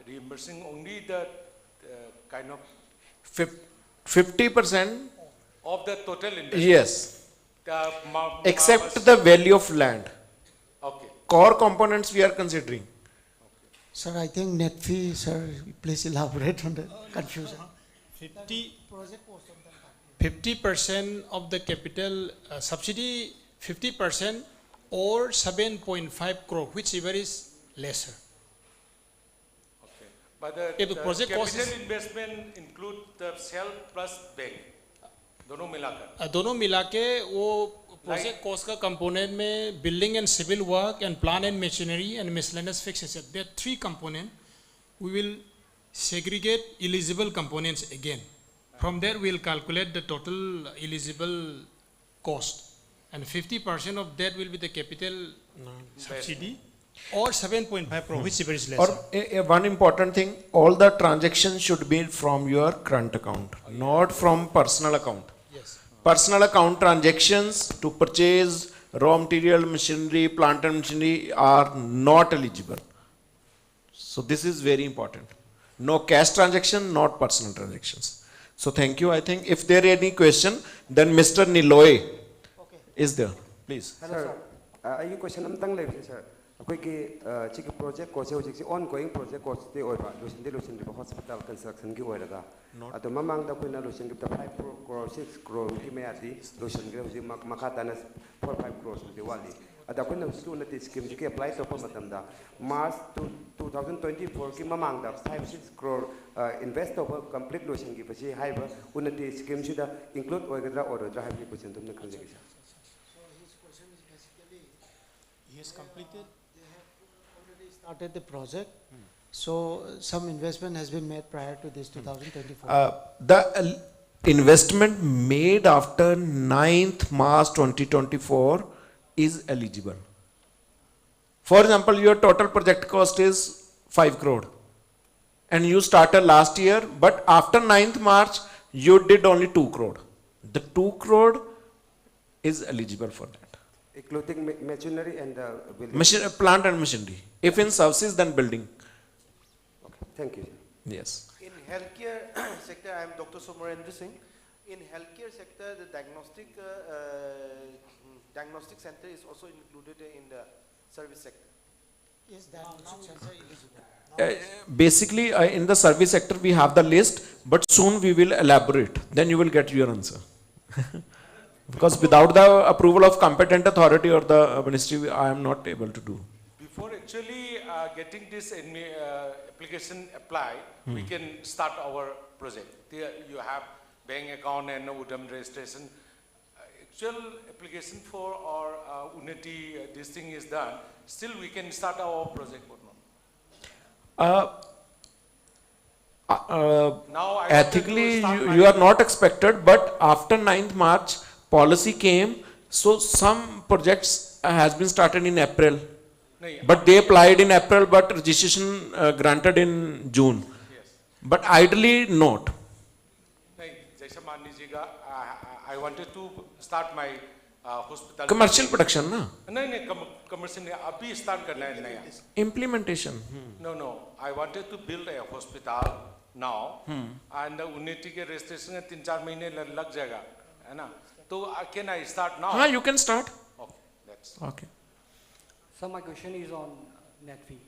reimbursing only the kind of 50% of the total investment. Yes. Except the value of land. Okay. Core components we are considering. Sir, I think net fee, sir, please elaborate on the confusion. 50% of the capital subsidy, 50% or 7.5 crore, whichever is lesser. Okay. But the project capital cost investment include the cell plus bank. दोनों मिलाकर दोनों मिला के वो project cost का component में building and civil work and plant and machinery and miscellaneous fixed asset there 3 component we will segregate eligible components again from there we will calculate the total eligible cost and 50% of that will be the capital subsidy or 7.5 crore whichever is less. Or one important thing, all the transactions should be from your current account, not from personal account. Personal account transactions to purchase raw material, machinery, plant and machinery are not eligible. So this is very important. No cash transaction, not personal transactions. So thank you. I think if there is any question, then Mr. Niloy is there. Please. Hello, sir. I have a question. Sir. Chiki project course ongoing project course the hospital construction ki oiraga ado mamang da kuina lotion ki 5 crore 6 crore ki me adi lotion ki makata na 4-5 crores the wali ada akoina Unnati scheme ki apply to pa matamda March 2024 ki mamangda 5-6 crore invest over complete lotion ki pachi haiba Unnati scheme sida include oigadra or dra haibi question tumna khanje gi So his question is basically he has completed, they have already started the project. So some investment has been made prior to this 2024. The investment made after 9th March 2024 is eligible. For example, your total project cost is 5 crore and you started last year, but after 9th March you did only 2 crore. The 2 crore is eligible for that. Including machinery and building. Plant and machinery. If in services, then building. Okay, thank you. Yes. In healthcare sector, I am Dr. Somarendra Singh. In healthcare sector, the diagnostic center is also included in the service sector. Is diagnostic center eligible? Basically, in the service sector, we have the list, but soon we will elaborate. Then you will get your answer. Because without the approval of competent authority or the ministry, I am not able to do. Before actually getting this application applied, we can start our project. You have bank account and Udam registration. Actual application for our Unnati, this thing is done. Still, we can start our project or not? Ethically, you are not expected, but after 9th March, policy came, so some projects has been started in April. But they applied in April, but registration granted in June. Yes. But ideally, not. I wanted to start my hospital. Commercial production, na? No, commercial. Abhi start karna hai naya. Implementation. No. I wanted to build a hospital now, and Unnati ke registration 3-4 mahine lag jayega, hai na? So can I start now? You can start. Okay, that's okay. So my question is on net fee.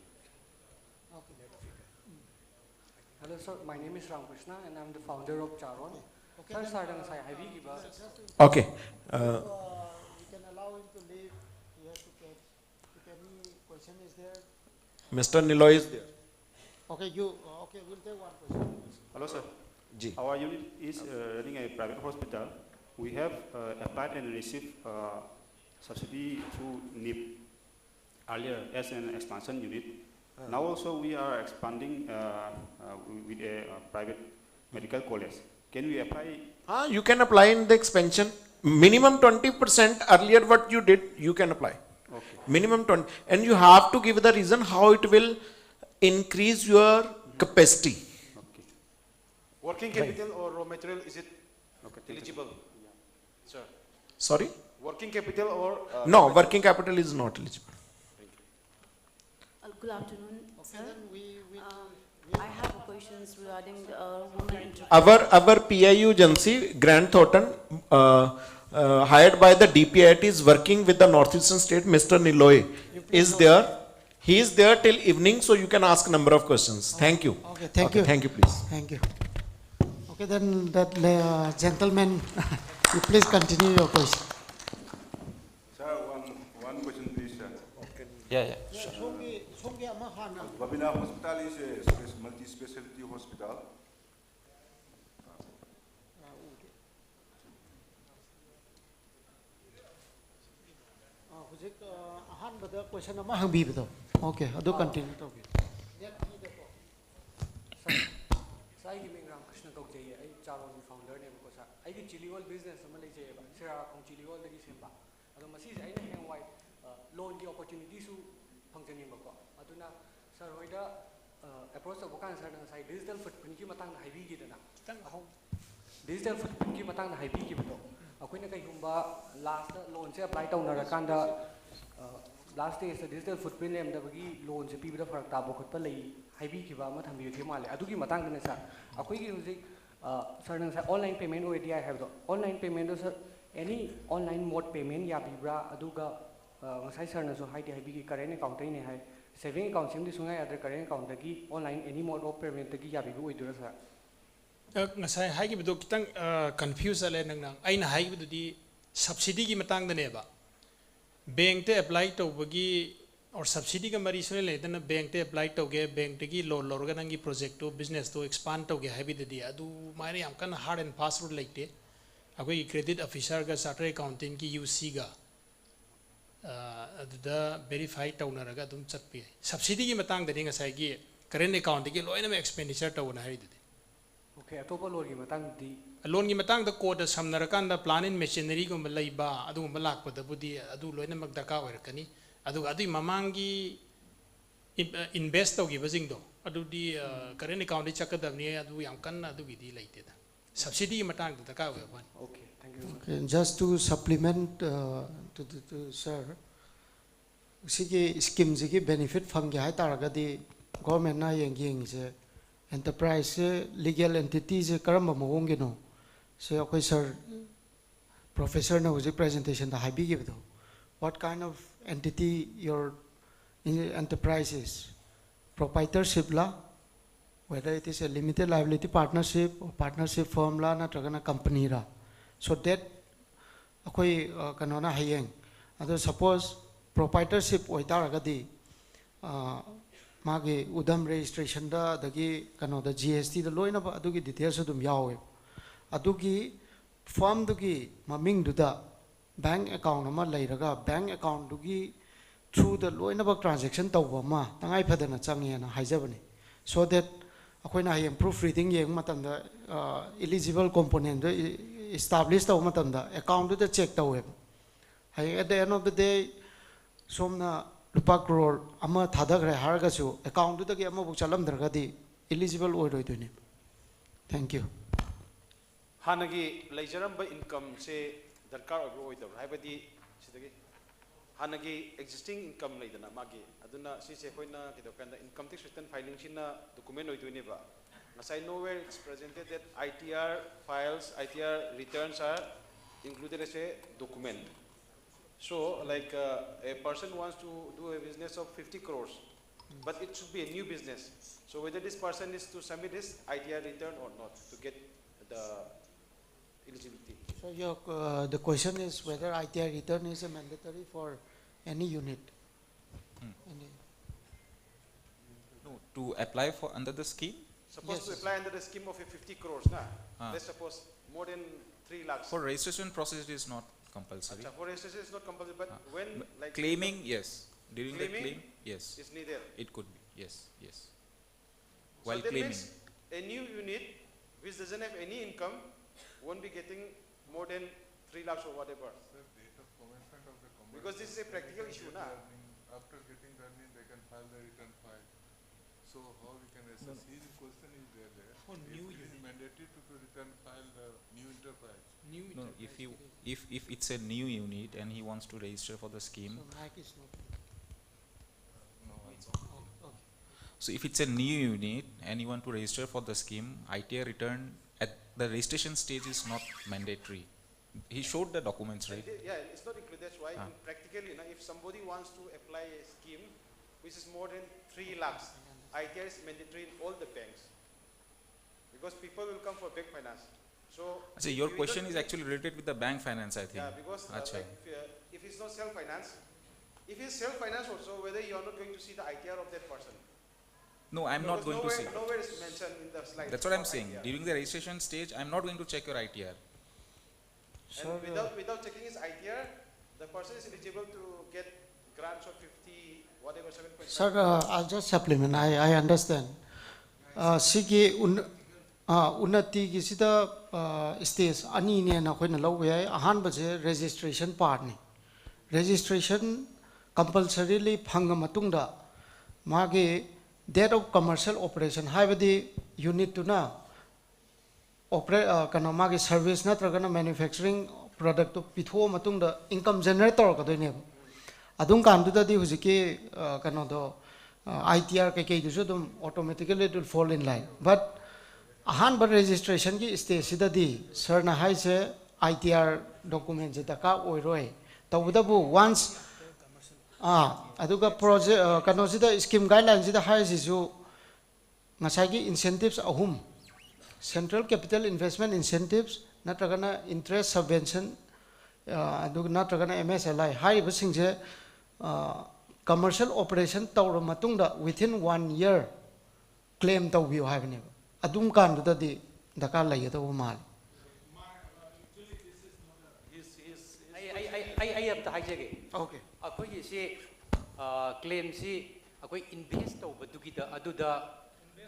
Hello sir, my name is Ramakrishna and I'm the founder of Charon. Okay. We can allow him to leave. He has to catch. If any question is there. Mr. Niloy is there. Okay, we'll take one question. Hello sir. Ji. Our unit is running a private hospital. We have applied and received subsidy through NIP earlier as an expansion unit. Now also we are expanding with a private medical college. Can we apply? You can apply in the expansion. Minimum 20% earlier what you did, you can apply. Okay. Minimum 20. And you have to give the reason how it will increase your capacity. Okay. Working capital or raw material, is it eligible? Sir. Sorry? Working capital or? No, working capital is not eligible. Good afternoon, sir. I have questions regarding women Our PIU agency, Grant Thornton, hired by the DPIT, is working with the Northeastern State. Mr. Niloy is there. He is there till evening, so you can ask a number of questions. Thank you. Okay, thank you. Thank you, please. Thank you. Okay, then that gentleman, you please continue your question. Sir, one question, please, sir. Okay. Yeah. Sure. Babina Hospital is a multi-specialty hospital. Question okay, continue. Sir, I am Ramakrishna Kaujai. I am Charon founder. I am chili oil business. I am chili oil. I am loan opportunities functioning. Sir, approach of digital footprint digital footprint last loan apply last day is the digital footprint loans people for tabo online payment already I have the online payment sir any online mode payment yabibra aduga current account saving account other current account online any mode of payment ngasai haigi bido kitang confuse ale nang nang aina haigi bido di subsidy gi matang da neba bank te apply to bagi or subsidy ka mari sone le then bank te apply to ge bank te gi loan lor ga nangi project to business to expand to ge habi de dia adu mari am kan hard and fast rule like te agoi credit officer ga chartered accountant ki UC ga aduda verify taunaraga dum chatpi subsidy gi matang de ngasai gi current account gi loina me expenditure tauna hari de okay atopa loan gi matang di loan gi matang da code samnarakan da plan in machinery go malaiba adu malak pada budi adu loina mak darka oirakani adu adu mamangi invest to gi bazing do adu di current account chakadamni adu yam kan adu gi di laite da subsidy gi matang da ka oiban okay thank you Okay, just to supplement to sir, sigi scheme sigi benefit fangi hai taragadi government na yang se enterprise se legal entity se karam mohong gino se akoi sir professor na uji presentation da habi give do what kind of entity your enterprise is proprietorship la whether it is a limited liability partnership or partnership firm la na tragana company ra so that akoi kanona hayeng ado suppose proprietorship oitaragadi magi udam registration da dagi kano da GST da loina ba adugi details adum yawe adugi firm dugi maming duda bank account ama leiraga bank account dugi through the loina ba transaction tawba ma tangai phadana changi na haijabani so that akoina hayeng proofreading yeng matam da eligible component establish the account to the check the web. At the end of the day, somna lupa crore ama thadagre hargasu account to the game of chalam dragadi eligible or doing. Thank you. Hanagi Lajaramba income say the car of the Rabadi Hanagi existing income like the Namagi. Aduna si Sequina, the income tax return filing China document or Univa. As I know where it's presented that ITR files, ITR returns are included as a document. So like a person wants to do a business of 50 crores, but it should be a new business. So whether this person is to submit his ITR return or not to get the eligibility. So your, the question is whether ITR return is a mandatory for any unit. No, to apply for under the scheme? Supposed to apply under the scheme of a 50 crores, na? Let's suppose more than 3 lakhs. For registration process it is not compulsory. For registration it's not compulsory, but when like claiming, yes. During the claim, yes. It's neither. It could be, yes, yes. So While that claiming. means a new unit which doesn't have any income won't be getting more than 3 lakhs or whatever. Because this is a practical issue, na? After getting the earning, they can file the return file. So how we can assess? His question is there. It is mandatory to return file the new enterprise. No, if it's a new unit and he wants to register for the scheme. So if it's a new unit and you want to register for the scheme, ITR return at the registration stage is not mandatory. He showed the documents, right? Yeah, it's not included. That's why practically, if somebody wants to apply a scheme which is more than 3 lakhs, ITR is mandatory in all the banks. Because people will come for bank finance. So your question is actually related with the bank finance, I think. Yeah, because if it's not self-finance, if it's self-finance also, whether you are not going to see the ITR of that person. No, I'm not going to see. Nowhere is mentioned in the slide. That's what I'm saying. ITR. During the registration stage, I'm not going to check your ITR. And without checking his ITR, the person is eligible to get grants of 50, whatever, 7.5. Sir, I'll just supplement. I understand. Sigi Unnati ki sida stage ani ne na khoi na lo we ahan ba je registration part ni. Registration compulsorily phang matung da mage date of commercial operation haibadi unit to na operate kana mage service natragana manufacturing product to pitho matung da income generator ka doi ne adung kan du da di hujiki kana do ITR ke du dum automatically it will fall in line but ahan ba registration ki stage sida di sir na hai se ITR document je daka oiroi tawdabu once aduga project kano sida scheme guidelines sida hai sisu ngasai gi incentives ahum central capital investment incentives natragana interest subvention ꯑꯗꯨꯒ ꯅꯠꯇ꯭ꯔꯒꯅ MSLI ꯍꯥꯏꯔꯤꯕꯁꯤꯡꯁꯦ commercial operation ꯇꯧꯔꯕ ꯃꯇꯨꯡꯗ within 1 year claim ꯇꯧꯕꯤꯌꯨ ꯍꯥꯏꯕꯅꯦꯕ ꯑꯗꯨꯝ ꯀꯥꯟꯗꯨꯗꯗꯤ ꯗꯔꯀꯥꯔ ꯂꯩꯒꯗꯧꯕ ꯃꯥꯜꯂꯤ I have to hijack. Okay. Akogi si claim si akogi invest over dugida aduda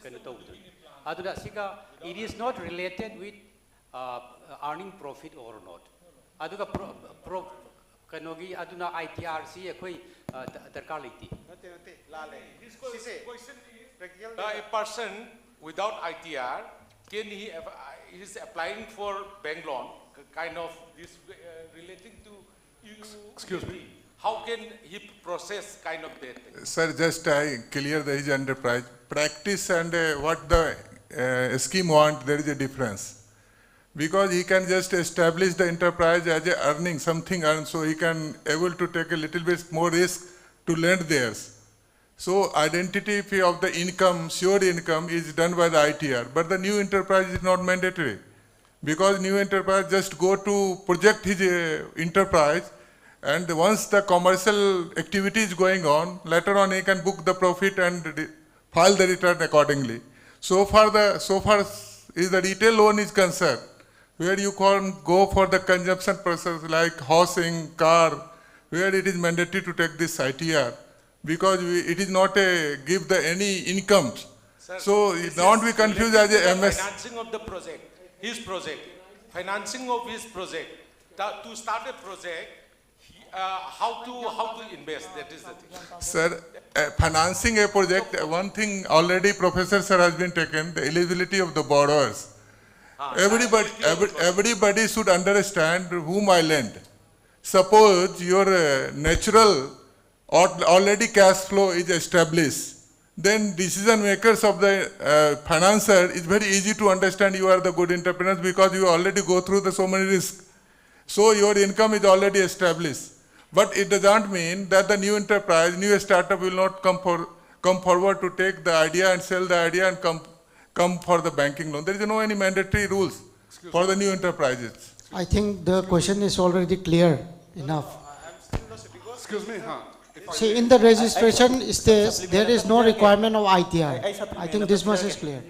kano tawdu. Aduda sika it is not related with earning profit or not. Aduga pro kanogi aduna ITRC akogi darkaliti. A person without ITR, can he is applying for bank loan, kind of this relating to you? Excuse me. How can he process kind of that? Sir, just I clear his enterprise. Practice and what the scheme want, there is a difference. Because he can just establish the enterprise as a earning, something earned, so he can able to take a little bit more risk to lend theirs. So identity of the income, sure income is done by the ITR, but the new enterprise is not mandatory. Because new enterprise just go to project his enterprise, and once the commercial activity is going on, later on he can book the profit and file the return accordingly. So far is the retail loan is concerned, where you can go for the consumption process like housing, car, where it is mandatory to take this ITR. Because it is not a give the any incomes. Sir, so don't be confused as a MS. Financing of the project, his project, financing of his project. To start a project, how to invest, that is the thing. Sir, financing a project, one thing already Professor Sir has been taken, the eligibility of the borrowers. Everybody should understand whom I lend. Suppose your natural already cash flow is established, then decision makers of the financer is very easy to understand you are the good entrepreneurs because you already go through the so many risks. So your income is already established. But it doesn't mean that the new enterprise, new startup will not come forward to take the idea and sell the idea and come for the banking loan. There is no any mandatory rules for the new enterprises. I think the question is already clear enough. Excuse me, huh? See, in the registration states there is no requirement of ITR. I think this much is clear.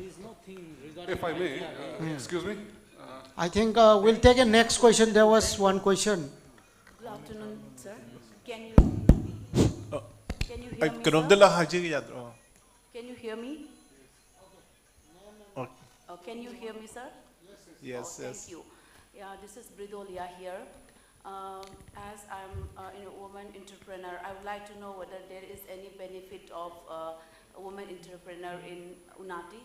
If I may, excuse me. I think we'll take a next question. There was one question. Good afternoon, sir. Can you hear me, sir? Can you hear me? Can you hear me, sir? Yes, yes. Thank you. Yeah, this is Bridolia here. As I'm a woman entrepreneur, I would like to know whether there is any benefit of a woman entrepreneur in Unnati.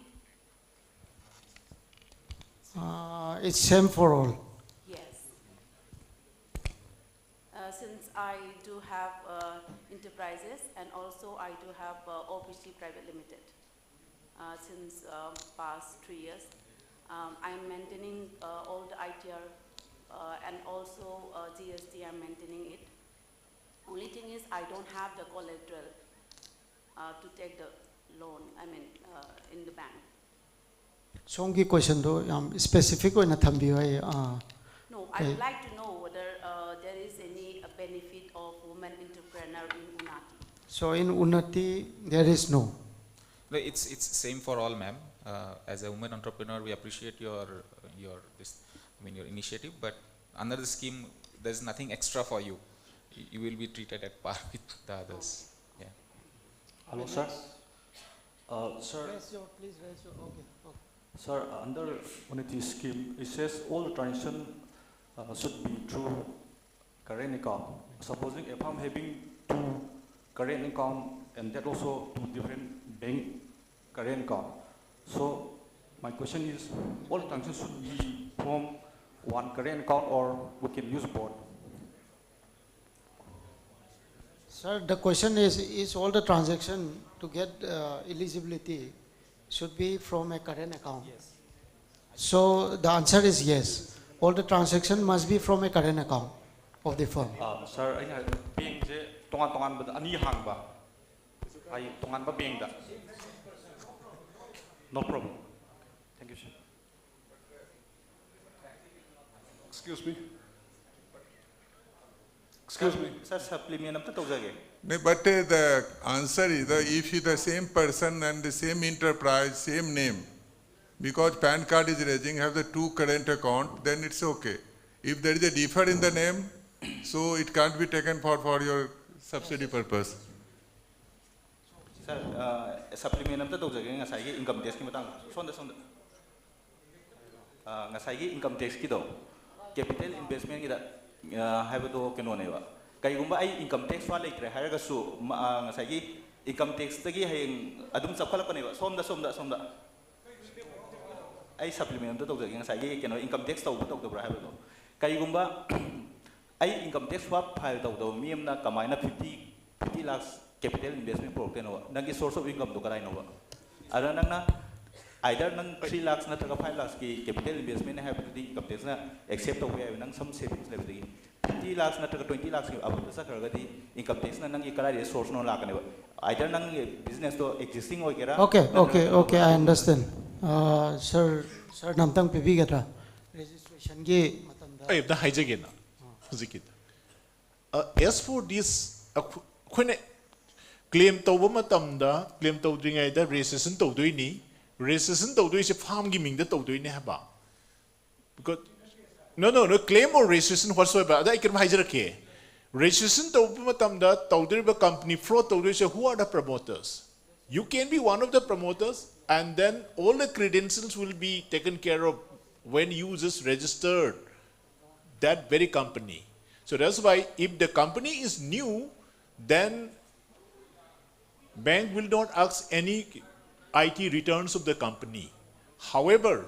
It's same for all. Yes. Since I do have enterprises and also I do have OPC Private Limited. Since past 3 years, I'm maintaining all the ITR and also GST, I'm maintaining it. Only thing is I don't have the collateral to take the loan, in the bank. Songi question do specific oina thambiyo ai. No, I would like to know whether there is any benefit of women entrepreneur in Unnati. So in Unnati there is no. No, it's same for all, ma'am. As a woman entrepreneur, we appreciate your initiative, but under the scheme, there's nothing extra for you. You will be treated at par with the others. Yeah. Hello, sir. Sir. Please raise your. Okay. Sir, under Unnati scheme, it says all the transaction should be through current account. Supposing if I'm having 2 current account and that also 2 different bank current account. So my question is, all the transactions should be from 1 current account or we can use both? Sir, the question is all the transaction to get eligibility should be from a current account? Yes. So the answer is yes. All the transaction must be from a current account of the firm. Sir, I have bank tongan but ani hang ba? I tongan ba bank da? No problem. Thank you, sir. Excuse me. Excuse me. Sir, supplement up to No, but the answer is if you the same person and the same enterprise, same name, because PAN card is raising, have the two current account, then it's okay. If there is a differ in the name, so it can't be taken for your subsidy purpose. Sir, supplement up to the income tax sonda. Ngasai income tax kido, capital investment kita have to kenoneva. Kayumba ay income tax wala ikre haraga su ngasai income tax tagi hay adum sapkala kaneva somda ay supplement to the ngasai keno income tax to the have to kayumba ay income tax swap file to the miem na kamay na 50 lakhs capital investment pro kenova nangi source of income to karay nova ada nang na either nang 3 lakhs na taga 5 lakhs ki capital investment have to the income tax na except to we nang some savings level di 50 lakhs na taga 20 lakhs ki abot sa karga di income tax na nang ikala source no la kaneba either nang business to existing hoy kera okay I understand sir namtang pibigatra registration gi matamda ay da haijagena huzikit as for this khone claim tawba matamda claim tawdringai da registration tawdoini registration tawdoi se farm gi mingda tawdoini haba because no claim or registration whatsoever I can hijrake registration tawba matamda tawdriba company fraud tawdoi se who are the promoters you can be one of the promoters and then all the credentials will be taken care of when you just registered that very company. So that's why if the company is new, then bank will not ask any IT returns of the company. However,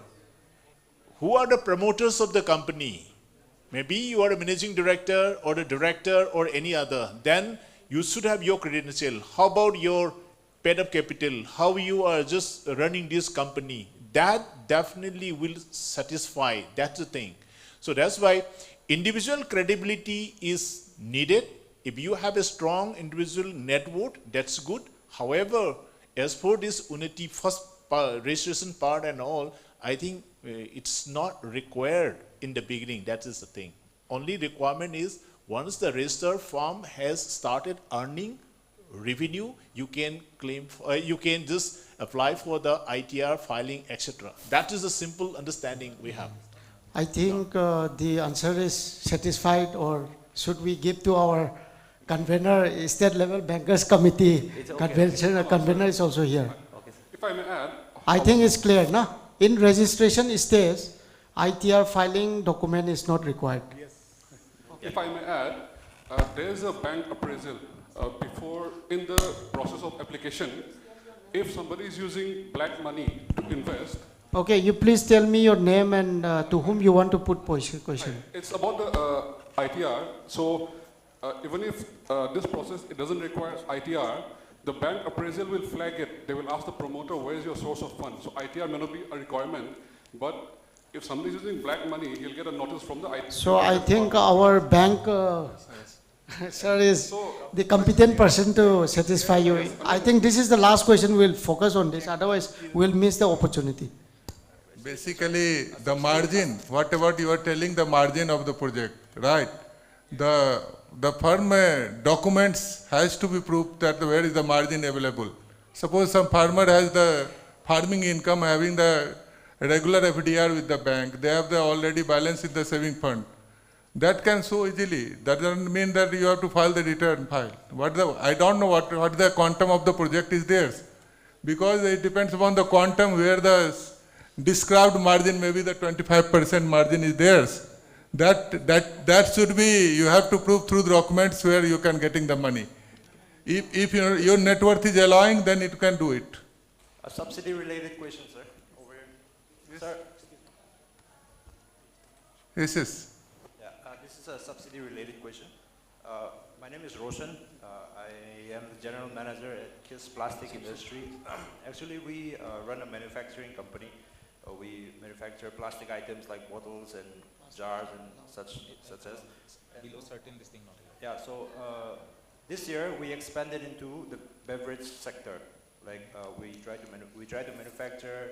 who are the promoters of the company? Maybe you are a managing director or a director or any other. Then you should have your credential. How about your paid up capital? How you are just running this company? That definitely will satisfy. That's the thing. So that's why individual credibility is needed. If you have a strong individual network, that's good. However, as for this Unnati first registration part and all, I think it's not required in the beginning. That is the thing. Only requirement is once the registered firm has started earning revenue, you can claim, you can just apply for the ITR filing, etc. That is the simple understanding we have. I think the answer is satisfied, or should we give to our convener, state level bankers committee? Convener is also here. If I may add, I think it's clear, no? In registration stage, ITR filing document is not required. Yes. If I may add, there is a bank appraisal before in the process of application. If somebody is using black money to invest. Okay, you please tell me your name and to whom you want to put question. It's about the ITR. So even if this process it doesn't require ITR, the bank appraisal will flag it. They will ask the promoter, where is your source of funds? So ITR may not be a requirement, but if somebody is using black money, he'll get a notice from the ITR. So I think our bank, sir, is the competent person to satisfy you. I think this is the last question. We'll focus on this. Otherwise, we'll miss the opportunity. Basically, the margin, whatever you are telling, the margin of the project, right? The firm documents has to be proved that where is the margin available. Suppose some farmer has the farming income having the regular FDR with the bank, they have the already balance in the saving fund. That can so easily. That doesn't mean that you have to file the return file. I don't know what the quantum of the project is theirs. Because it depends upon the quantum where the described margin, maybe the 25% margin is theirs. That should be, you have to prove through the documents where you can getting the money. If your net worth is allowing, then it can do it. A subsidy related question, sir. Over here. Sir. Yes. Yeah, this is a subsidy related question. My name is Roshan. I am the general manager at KISS Plastic Industry. Actually, we run a manufacturing company. We manufacture plastic items like bottles and jars and such as. Below certain this thing not here. Yeah, so this year we expanded into the beverage sector. Like we try to manufacture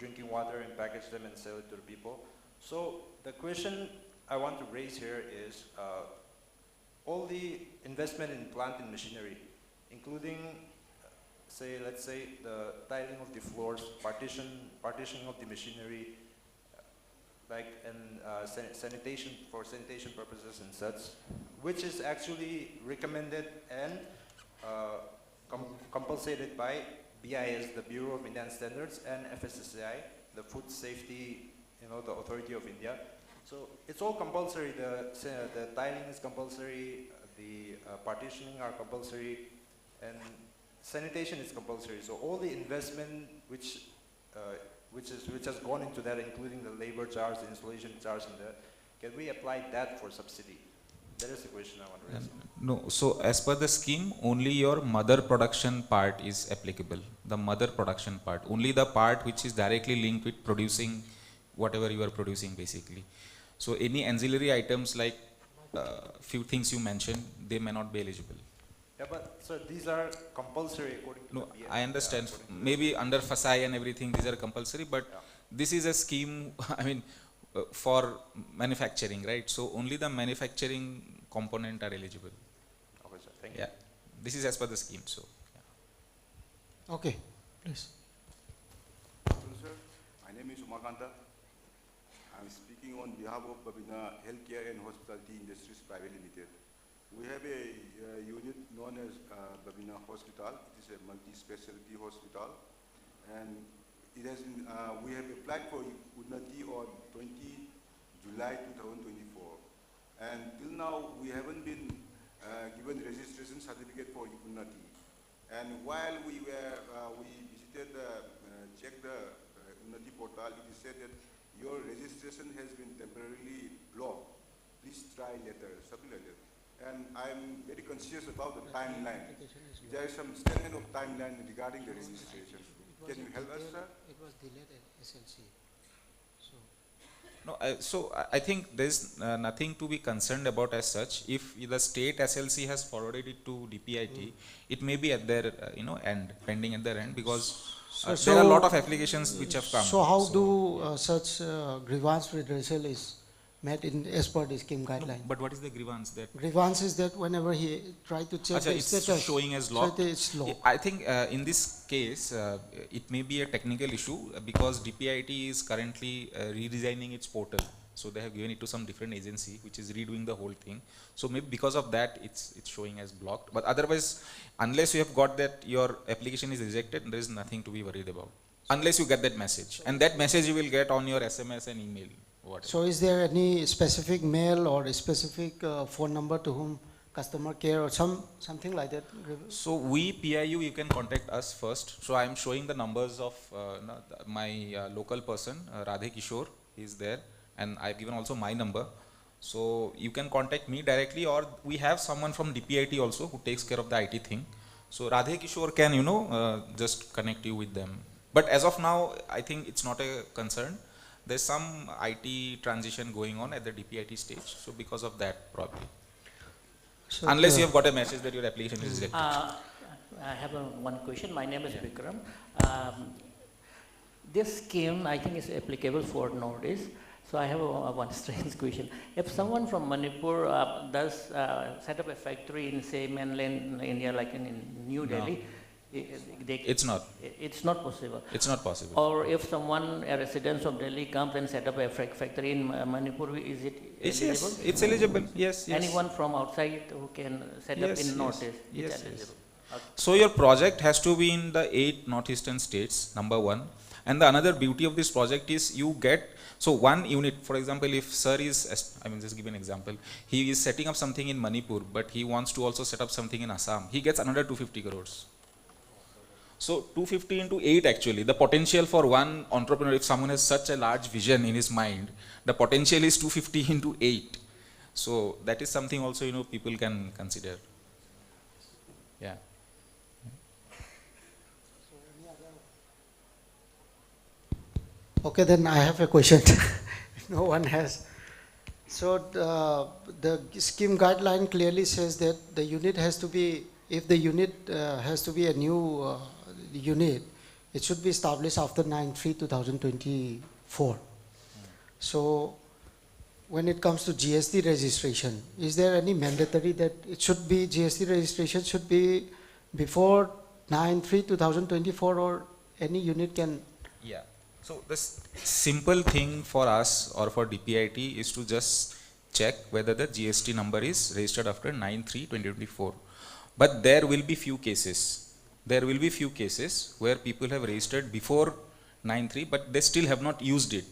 drinking water and package them and sell it to the people. So the question I want to raise here is, all the investment in plant and machinery, including, let's say, the tiling of the floors, partitioning of the machinery, sanitation for sanitation purposes and such, which is actually recommended and compensated by BIS, the Bureau of Indian Standards, and FSSAI, the Food Safety, the Authority of India. So it's all compulsory. The tiling is compulsory, the partitioning are compulsory, and sanitation is compulsory. So all the investment which has gone into that, including the labor charge, the installation charge, can we apply that for subsidy? That is the question I want to raise. No, so as per the scheme, only your mother production part is applicable. The mother production part, only the part which is directly linked with producing whatever you are producing basically. So any ancillary items like few things you mentioned, they may not be eligible. Yeah, but sir, these are compulsory according to No, the BIS. I understand. Maybe under FSAI and everything, these are compulsory, but this is a scheme, I mean, for manufacturing, right? So only the manufacturing component are eligible. Okay, sir. Thank you. Yeah, this is as per the scheme. So. Yeah. Okay, please. Sir, my name is Umakanta. I'm speaking on behalf of Babina Healthcare and Hospitality Industries Private Limited. We have a unit known as Babina Hospital. It is a multi-specialty hospital, and it has been, we have applied for Unnati on 20 July 2024, and till now we haven't been given registration certificate for Unnati. And while we visited checked the Unnati portal, it is said that your registration has been temporarily blocked. Please try later, something like that. And I'm very conscious about the timeline. There is some statement of timeline regarding the registration. Can you help us, sir? It was delayed at SLC. No, so I think there is nothing to be concerned about as such. If the state SLC has forwarded it to DPIT, it may be at their end, pending at their end, because there are a lot of applications which have come. So how do such grievance redressal is met as per the scheme guideline? No, but what is the grievance? That grievance is that whenever he tried to check the it's status, showing as locked. so it's locked. I think in this case, it may be a technical issue because DPIT is currently redesigning its portal. So they have given it to some different agency which is redoing the whole thing. So maybe because of that, it's showing as blocked. But otherwise, unless you have got that your application is rejected, there is nothing to be worried about. Unless you get that message, and that message you will get on your SMS and email. Whatever. So is there any specific mail or a specific phone number to whom customer care or something like that? So we PIU, you can contact us first. So I am showing the numbers of my local person, Radhe Kishore, is there, and I've given also my number. So you can contact me directly, or we have someone from DPIT also who takes care of the IT thing. So Radhe Kishore can just connect you with them. But as of now, I think it's not a concern. There's some IT transition going on at the DPIT stage, so because of that probably. So unless you have got a message that your application is rejected. I have one question. My name is Vikram. This scheme I think is applicable for Northeast. So I have one strange question. If someone from Manipur does set up a factory in say mainland India, like in New Delhi, it's not. It's not possible. It's not possible. Or if someone, a resident of Delhi, comes and set up a factory in Manipur, is it eligible? Yes, it's eligible. Yes, yes. Anyone from outside who can set up in Northeast, it's eligible. Okay. So your project has to be in the 8 northeastern states, number one. And the another beauty of this project is you get, so one unit, for example, if sir is, I mean just give an example, he is setting up something in Manipur, but he wants to also set up something in Assam, he gets another 250 crores. So 250 into 8 actually, the potential for one entrepreneur, if someone has such a large vision in his mind, the potential is 250 into 8. So that is something also, people can consider. Yeah. Okay, then I have a question. No one has. So the scheme guideline clearly says that the unit has to be, if the unit has to be a new unit, it should be established after 9/3/2024. So when it comes to GST registration, is there any mandatory that it should be, GST registration should be before 9/3/2024, or any unit can? Yeah. So the simple thing for us or for DPIT is to just check whether the GST number is registered after 9/3/2024. But there will be few cases. There will be few cases where people have registered before 9/3, but they still have not used it.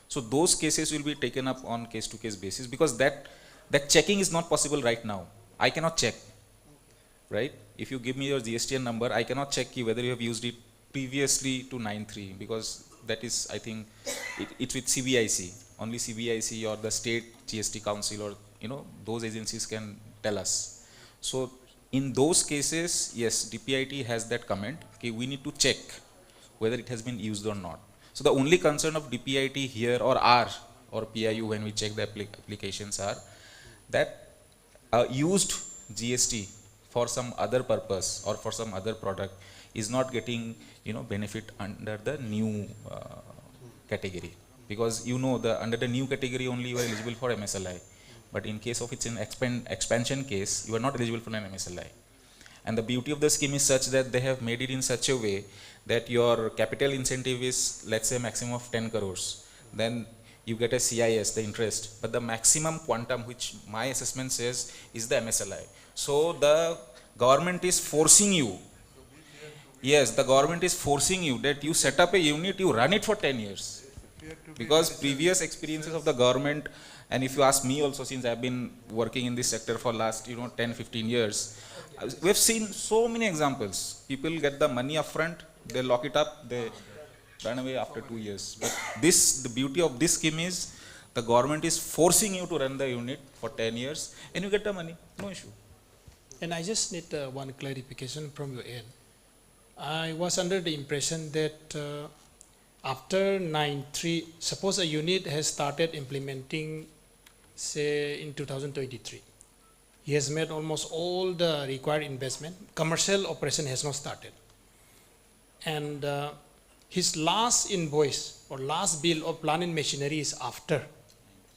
So those cases will be taken up on case-to-case basis, because that checking is not possible right now. I cannot check, right? If you give me your GSTN number, I cannot check whether you have used it previously to 9/3, because that is, I think, it's with CBIC. Only CBIC or the state GST council, or those agencies can tell us. So in those cases, yes, DPIT has that comment, okay, we need to check whether it has been used or not. So the only concern of DPIT here, or PIU, when we check the applications, are that used GST for some other purpose or for some other product is not getting benefit under the new category, because under the new category only you are eligible for MSLI, but in case of it's an expansion case, you are not eligible for an MSLI. And the beauty of the scheme is such that they have made it in such a way that your capital incentive is, let's say, maximum of 10 crores. Then you get a CIS, the interest, but the maximum quantum, which my assessment says, is the MSLI. So the government is forcing you, yes, the government is forcing you that you set up a unit, you run it for 10 years. Because previous experiences of the government, and if you ask me also, since I've been working in this sector for last 10-15 years, we've seen so many examples. People get the money upfront, they lock it up, they run away after 2 years. But the beauty of this scheme is the government is forcing you to run the unit for 10 years and you get the money, no issue. And I just need one clarification from your end. I was under the impression that after 9/3, suppose a unit has started implementing, say, in 2023. He has made almost all the required investment. Commercial operation has not started. And his last invoice or last bill of plant and machinery is after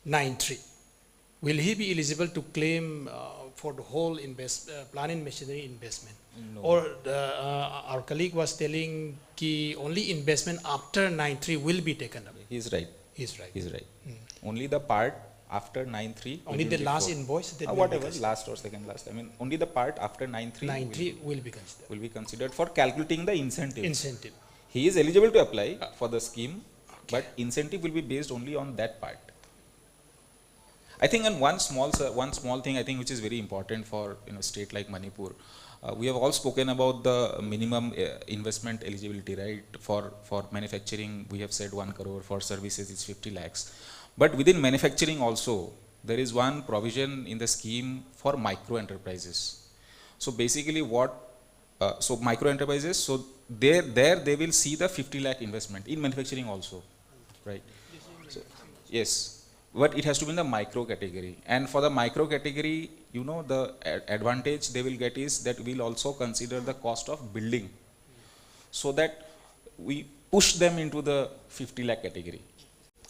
9/3. Will he be eligible to claim for the whole plant and machinery investment? No. Or our colleague was telling only investment after 9/3 will be taken up? He's right. He's right. He's right. Only the part after 9/3. Only the last invoice? That whatever, last or second last. I mean, only the part after 9/3. 9/3 will be considered. Will be considered for calculating the incentive. Incentive. He is eligible to apply for the scheme, but incentive will be based only on that part. I think, and one small thing I think which is very important for a state like Manipur. We have all spoken about the minimum investment eligibility, right? For manufacturing, we have said 1 crore. For services, it's 50 lakhs. But within manufacturing also, there is one provision in the scheme for micro enterprises. So basically, so micro enterprises, so there they will see the 50 lakh investment in manufacturing also, right? So, yes. But it has to be in the micro category. And for the micro category, the advantage they will get is that we'll also consider the cost of building, so that we push them into the 50 lakh category.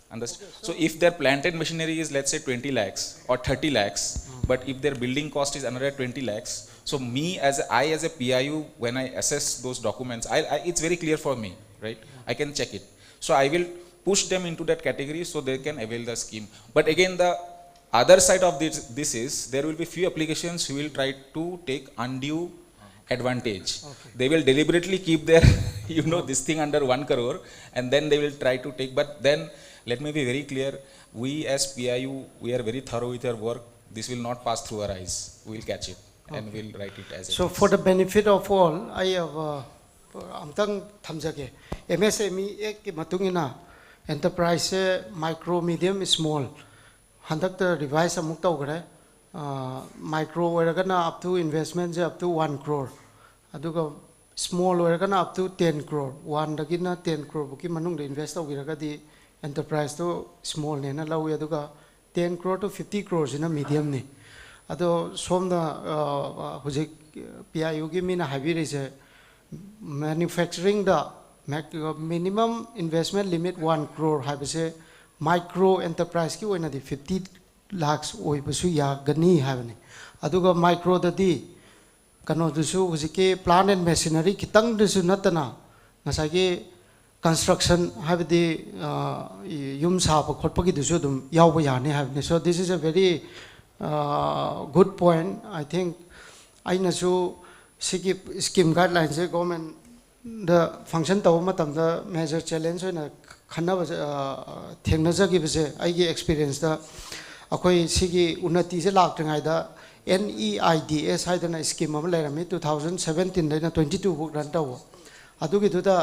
Understand? So if their plant and machinery is, let's say, 20 lakhs or 30 lakhs, but if their building cost is another 20 lakhs, so I as a PIU, when I assess those documents, it's very clear for me, right? I can check it. So I will push them into that category so they can avail the scheme. But again, the other side of this is there will be few applications who will try to take undue advantage. Okay. They will deliberately keep their this thing under 1 crore, and then they will try to take. But then let me be very clear, we as PIU, we are very thorough with our work. This will not pass through our eyes. We will catch it and we'll write it as it So is. for the benefit of all, I have amtang thamjage MSME ek matungina enterprise micro, medium, small. Handak the revise amuk tawgre micro weragana up to investments up to 1 crore. Aduga small weragana up to 10 crore. One dagina 10 crore buki manung the investor wiragadi enterprise to small nena lawi aduga 10 crore to 50 crores in a medium ni. Ado som the hujik PIU gi mina habi is manufacturing the minimum investment limit 1 crore habise micro enterprise ki oina di 50 lakhs oi basu ya gani havani aduga micro da di kano dusu hujike plant and machinery kitang dusu natana ngasage construction habdi yum sapa khotpagi dusu dum yawba yani havni. So this is a very good point. I think aina su siki scheme guidelines government the function taw matam da major challenge oina khanna thengna jagi base aigi experience da akoi sigi unnati se laktringai da NEIDS haidana scheme am lerami 2017 daina 22 book ran taw adugi duda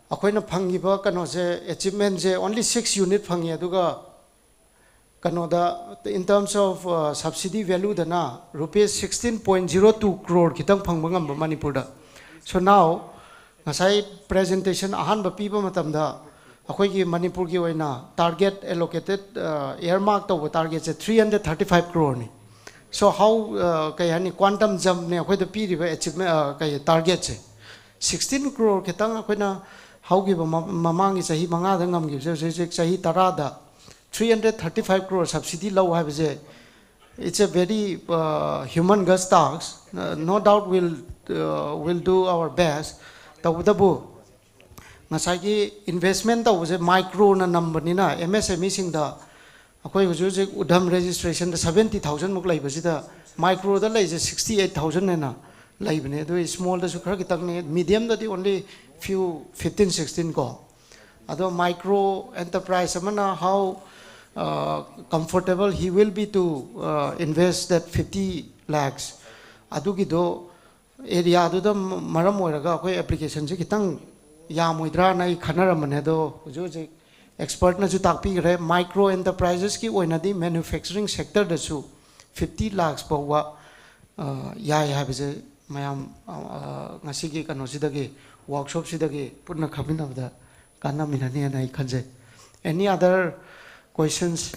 akoina phangiba kano se achievement je only 6 unit phangi aduga kano da in terms of subsidy value dana rupees 16.02 crore kitang phangba ngam Manipur da. So now ngasai presentation ahan ba piba matam da akoi ki Manipur ki oina target allocated earmark to target se 335 crore ni. So how kayani quantum jump ne akoi da pi riba achievement kay target se 16 crore kitang akoina how gi mamangi sahi manga da ngam gi se sahi tarada 335 crore subsidy low have je. It's a very human guts task. No doubt we'll do our best. Tawdabu ngasagi investment ta was a micro na number ni na MSME sing da akoi hujur udham registration da 70,000 muk lai basida micro da lai je 68,000 na lai bane do small da su khar kitang ne medium da di only few 15 16 ko ado micro enterprise amana how comfortable he will be to invest that 50 lakhs adugi do area do maram oiraga akoi application se kitang yamoidra nai khanaramane do hujur expert na ju takpi gre micro enterprises ki oina di manufacturing sector da su 50 lakhs pawa yai habise mayam ngasi gi kano sidagi workshop sidagi purna khabinabda kana minani nai khanje. Any other questions?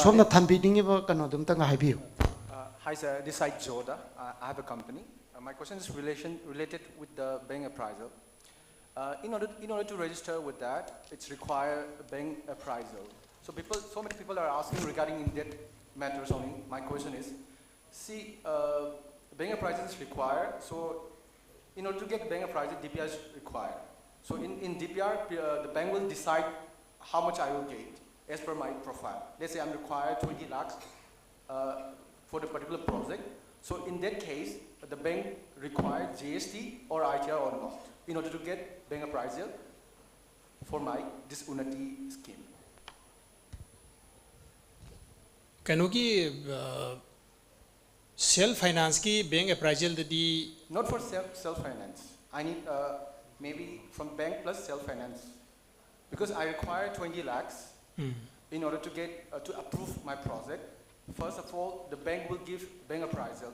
From the Thanbiding kano dum tanga haibiu. Hi sir, this side Joda. I have a company. My question is related with the bank appraisal. In order to register with that, it's require a bank appraisal. So many people are asking regarding in that matters only. My question is, see, bank appraisal is required. So in order to get bank appraisal, DPR is required. So in DPR, the bank will decide how much I will get as per my profile. Let's say I'm required 20 lakhs for the particular project. So in that case, the bank requires GST or ITR or not in order to get bank appraisal for this Unnati scheme. Kanoki self-finance ki bank appraisal the Not for self-finance. I need maybe from bank plus self-finance. Because I require 20 lakhs in order to get to approve my project. First of all, the bank will give bank appraisal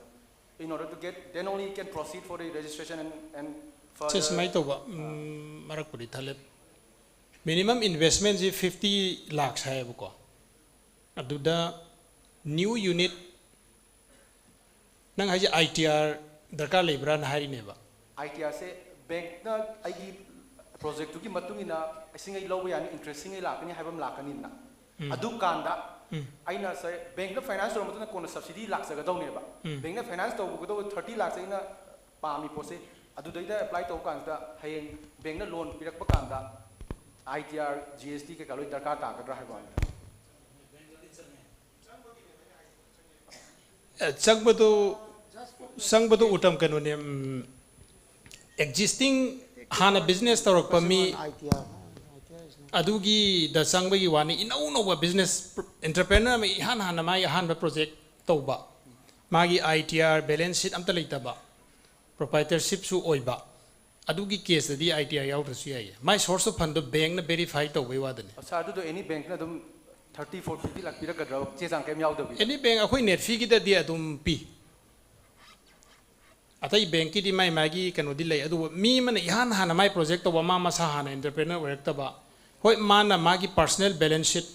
in order to get, then only you can proceed for the registration and further. Just my toba marakuri thalep. Minimum investment is 50 lakhs hai buko. Aduda new unit nang haji ITR darkar lebra na hari neba. ITR se bank na igi project ki matung ina singai low yani interest singai lakani haibam lakani na. Adu kanda aina say bank na finance ro matuna kona subsidy laksa ga dawne ba. Bank na finance to go 30 lakhs ina pami pose adu daida apply to kanda hayeng bank na loan pirak pa kanda ITR GST ke kaloi darkar ta ga hai ba. Sangbatu utam kanone existing hana business tarok pami adugi da sangbagi wani inau business entrepreneur me hana mai hana project toba magi ITR balance sheet amta leitaba proprietorship su oiba adugi case di ITR yaw rasu yai my source of fund bank na verify to we wadane sa adu do any bank na dum 30 40 lakh pirak gadra che jang kem yaw dabi any bank akoi net fee ki da dia dum pi atai bank ki di mai magi kanu di lei adu mi man ihan hana mai project to ma masa hana entrepreneur work ta ba hoi mana magi personal balance sheet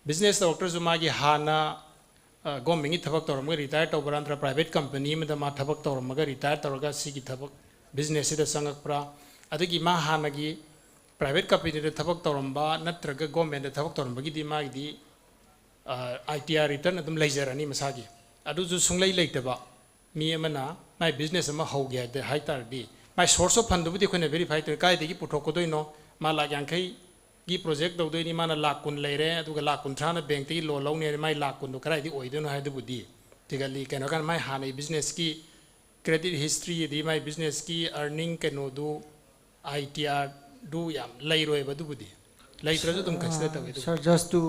business doctor zu magi hana government gi thabak toram ga retire to barantra private company ma da ma thabak toram ga retire to ga si gi thabak business da sangak pra adu gi ma hana gi private company the thabak toramba natraga government the thabak toramba gi di ma di ITR return adum leijarani masagi adu ju sunglai leitaba mi amana my business ama ho gya de haitar di my source of fund bu di khone verify ter kai de gi puthok ko doino ma la yang khai gi project do doini mana lakh kun leire adu ga lakh kun thana bank ti loan loan ne mai lakh kun do krai di oi dono hai du budi tigali keno kan my hanai business ki credit history di my business ki earning keno do ITR do yam leiroi ba du budi leitrajo tum consider tawi du sir just to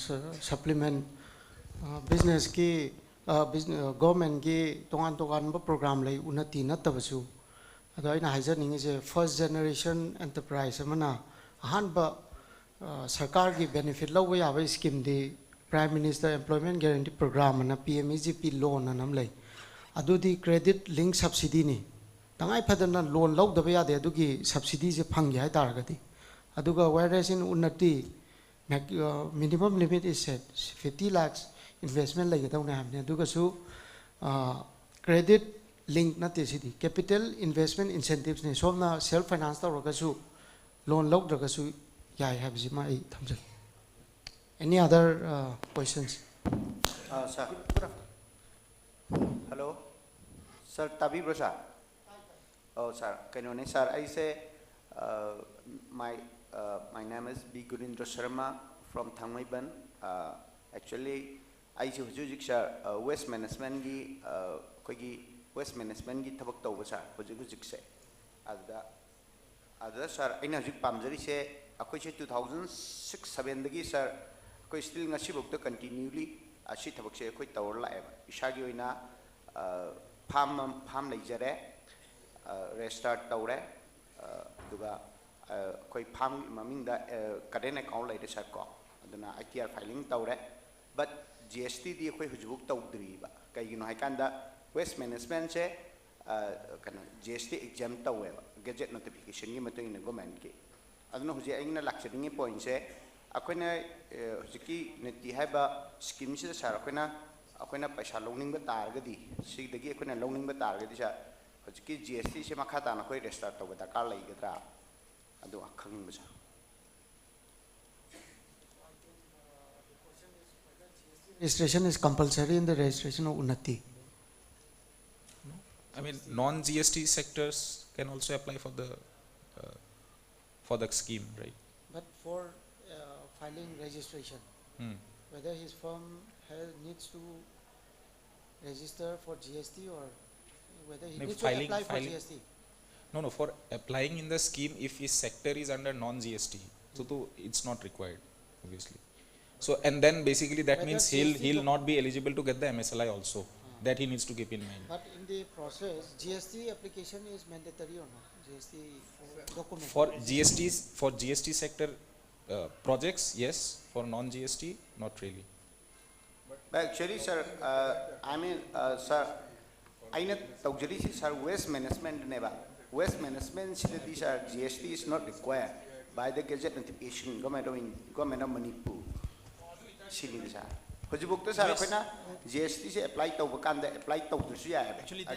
sir supplement business ki business government ki tongan tongan ba program lei Unnati natabasu ado aina haijaning is a first generation enterprise amana ahanba sarkar ki benefit lawa yawa scheme di prime minister employment guarantee program na PMEGP loan anam lei adu di credit link subsidy ni tangai phadana loan law daba ya de adu ki subsidy je phang ya tar gadi adu ga whereas in Unnati minimum limit is set 50 lakhs investment like that na adu ga su credit link na te sidi capital investment incentives ne somna self finance ta roga su loan law daga su ya have zima ai thamja any other questions sir hello sir tabi brosa oh sir can you sir I say my name is B Gurindra Sharma from Thangmaiban actually I hujik sir waste management gi kogi waste management gi thabak tawba sir hujik se ada sir aina hujik pamjari se akoi se 2006 7 dagi sir koi still ngasi bok continually ashi thabak se koi tawr la isagi oina farm leijare restart tawre duga koi farm maming da current account leide sir ko aduna ITR filing tawre but GST di koi hujibuk tawdri ba kai gino haikanda waste management se kana GST exam tawwe gadget notification gi mato ina government ki aduna huji aina lakchadingi point se akoina hujiki neti haiba scheme se sar akoina paisa loaning ba targadi sigdagi akoina loaning ba targadi sa hujiki GST se makata na koi restart tawba da kar laigadra adu akhang ba sa registration is compulsory in the registration of Unnati. I mean, non-GST sectors can also apply for the scheme, right? But for filing registration, whether his firm needs to register for GST or whether he needs to apply for GST. No, for applying in the scheme, if his sector is under non-GST, so it's not required, obviously. So, and then basically that means he'll not be eligible to get the MSLI also. That he needs to keep in mind. But in the process, GST application is mandatory or not? GST document. For GST sector projects, yes. For non-GST, not really. But actually, sir, I mean, sir, I know sir, waste management never. Waste management, these are GST is not required by the Gazette notification. Government of Manipur. Hujibuk to sir, GST se apply to Wakanda, apply to Suya,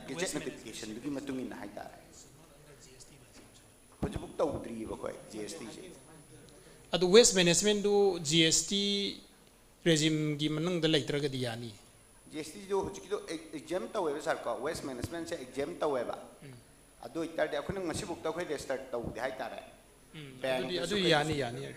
Gazette notification, the Gimatung in Haita. Hujibuk to 3 GST. At the waste management do GST regime gimanang the later Gadiani. GST do exempt away, sir, waste management say exempt away. I do it that I couldn't Masibuk to start to the Haita. I do Yani.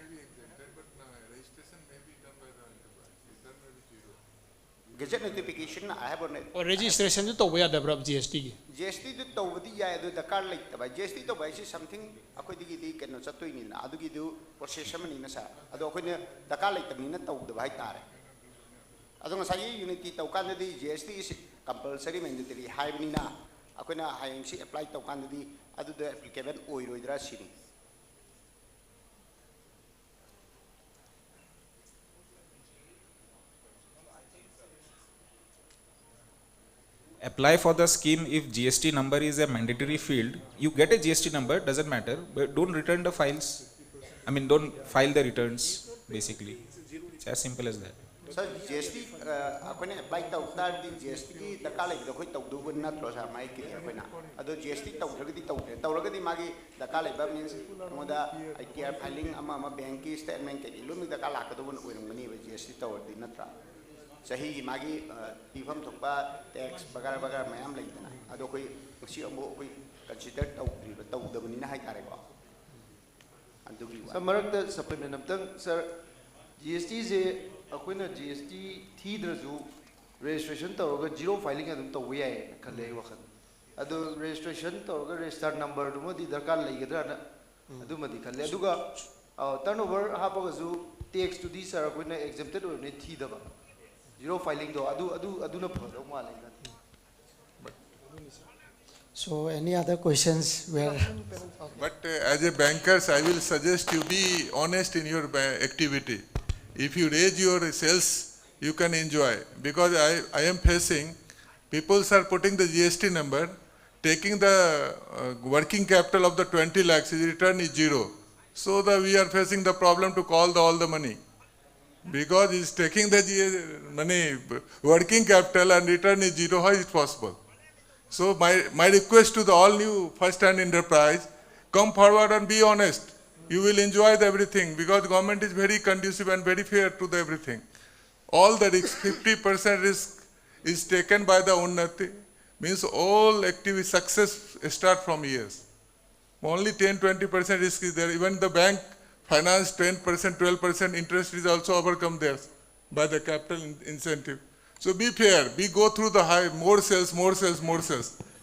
Gazette notification I have on it. Or registration to where the GST. GST to the car late by GST to buy something according to the cannot in Adugidu or Session in a sa. Adokina the car late the minute of the white tare. Adonasai unity to Canada GST is compulsory mandatory high nina. Akuna high she applied to Canada Adu the applicable oiroidra city. Apply for the scheme if GST number is a mandatory field. You get a GST number, doesn't matter, but don't return the files. I mean, don't file the returns, basically. It's as simple as that. Sir, GST, when I apply the GST, the college, the quit of do not lose my kid. Although GST Tauragati Magi, the college means Moda, I care filing a banky statement, illumine the Kalaka with money with GST Tower, the Natra. Sahi Magi, Tifam Topa, tax, Bagara, Mayam Latana, Adoki, Xiamo, considered the Munina Haikarego. So, Marak supplement of them, sir, GST is a GST T registration to zero filing and to we are Kale registration to register number to Modi Dakar Lagadana, Dumadi Kale Duga, turnover Hapazu takes to these are exempted or need T zero filing to Aduna Poma like that. So, any other questions where? But as a bankers, I will suggest you be honest in your activity. If you raise your sales, you can enjoy. Because I am facing, people are putting the GST number, taking the working capital of the 20 lakhs, his return is zero. So we are facing the problem to call all the money. Because he is taking the money, working capital and return is zero, how is it possible? So my request to the all new first-hand enterprise, come forward and be honest. You will enjoy everything because the government is very conducive and very fair to everything. All the risk, 50% risk is taken by the Unnati, means all activity success start from years. Only 10-20% risk is there. Even the bank finance 10%, 12% interest is also overcome there by the capital incentive. So be fair, go through the high, more sales.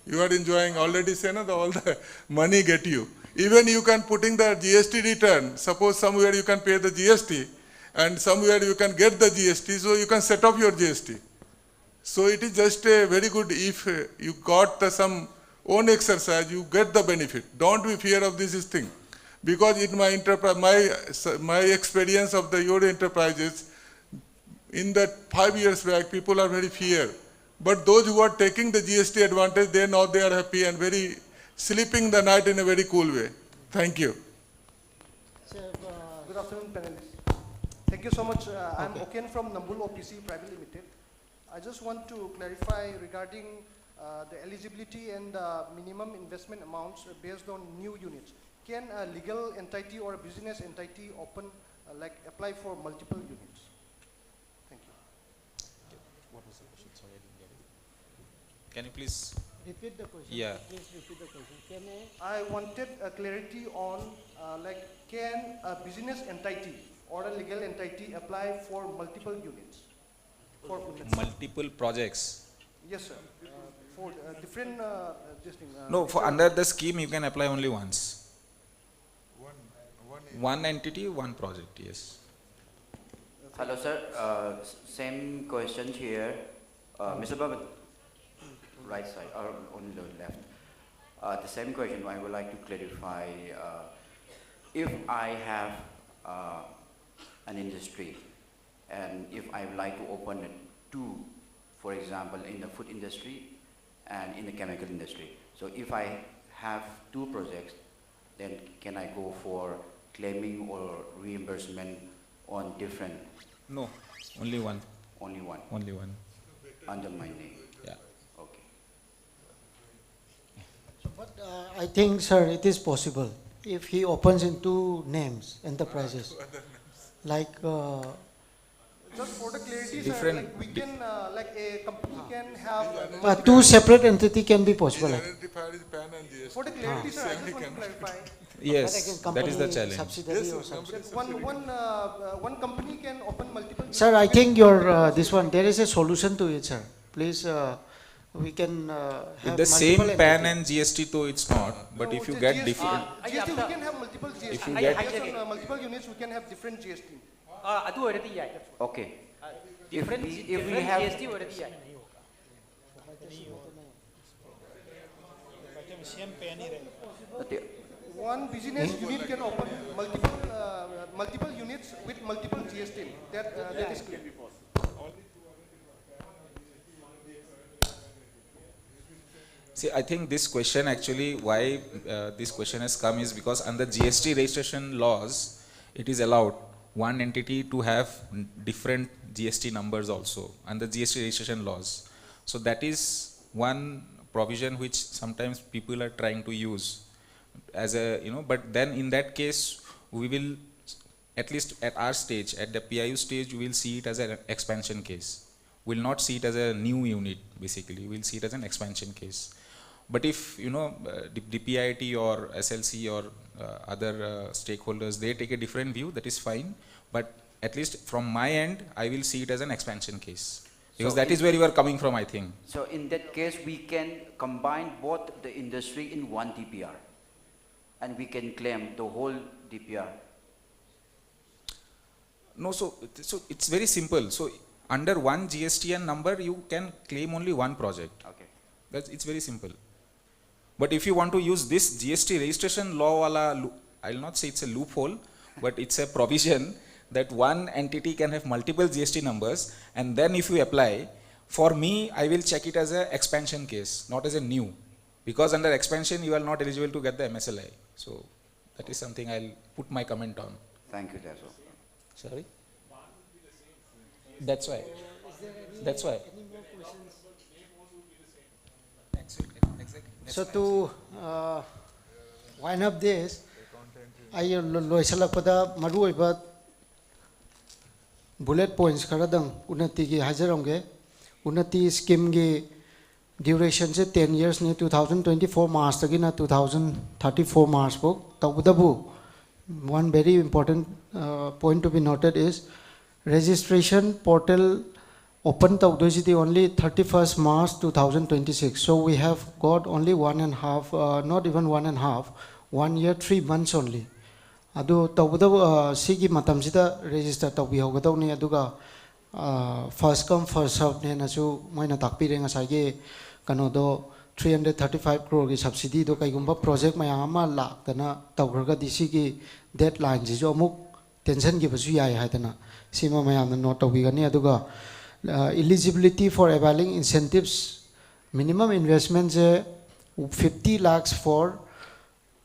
You are enjoying already, all the money get you. Even you can putting the GST return, suppose somewhere you can pay the GST and somewhere you can get the GST, so you can set up your GST. So it is just a very good, if you got some own exercise, you get the benefit. Don't be fear of this thing. Because in my enterprise, my experience of your enterprises, in that 5 years back, people are very fear. But those who are taking the GST advantage, they know they are happy and very sleeping the night in a very cool way. Thank you. Good afternoon, panelists. Thank you so much. I'm Oken from Nambul OPC Private Limited. I just want to clarify regarding the eligibility and minimum investment amounts based on new units. Can a legal entity or a business entity open, apply for multiple units? Thank you. What was the question? Sorry, I didn't get it. Can you please repeat the question? Yeah. Please repeat the question. I wanted clarity on, can a business entity or a legal entity apply for multiple units? For multiple projects? Yes, sir. For different, no, for under the scheme, you can apply only once. One entity, one project, yes. Hello, sir. Same question here. Mr. Baban, right side, or on the left. The same question, I would like to clarify. If I have an industry, and if I would like to open two, for example, in the food industry and in the chemical industry. So if I have two projects, then can I go for claiming or reimbursement on different? No, only one. Only one? Only one. Under my name? Yeah. Okay. But I think, sir, it is possible if he opens in two names, enterprises. Like just for the clarity, different, sir, we can, a company can have two separate entity can be possible. For the clarity, sir, I just want to clarify. Yes, that is the challenge. Subsidiary or something. One company can open multiple. Sir, I think your this one, there is a solution to it, sir. Please, we can have with the same PAN and GST, though it's not. But if you get different, GST, we can have multiple GST. If you get based on multiple units, we can have different GST. Okay. Different if we have GST one business unit can open multiple units with multiple GST. That is clear. see, I think this question actually, why this question has come is because under GST registration laws, it is allowed one entity to have different GST numbers also and the GST registration laws. So that is one provision which sometimes people are trying to use as a, but then in that case, we will, at least at our stage, at the PIU stage, we will see it as an expansion case. We will not see it as a new unit, basically. We will see it as an expansion case. But if, DPIIT or SLC or other stakeholders, they take a different view, that is fine. But at least from my end, I will see it as an expansion case. Because that is where you are coming from, I think. So in that case, we can combine both the industry in one DPR. And we can claim the whole DPR. No, so it's very simple. So under one GSTN number, you can claim only one project. Okay. It's very simple. But if you want to use this GST registration law, I will not say it's a loophole, but it's a provision that one entity can have multiple GST numbers, and then if you apply, for me, I will check it as an expansion case, not as a new. Because under expansion, you are not eligible to get the MSLI. So that is something I'll put my comment on. Thank you, that's all. Sorry? That's why. That's why. So to wind up this, I loisalakpada maru oiba bullet points karadang Unnati gi hajaramge. Unnati scheme gi duration se 10 years ni 2024 March tagina 2034 March book. Tawudabu, one very important point to be noted is registration portal open to only 31st March 2026. So we have got only 1.5, not even 1.5, 1 year, 3 months only. Adu tawuda sigi matam sida register tawi hogadaw ni aduga first come first serve ne nasu moina takpire ngasai kano do 335 crore ki subsidy do kaigumba project mayam ama laktana tawgraga disigi deadline ji jo amuk tension gi basu yai haidana sima mayam na note tawi gani aduga eligibility for availing incentives, minimum investment 50 lakhs for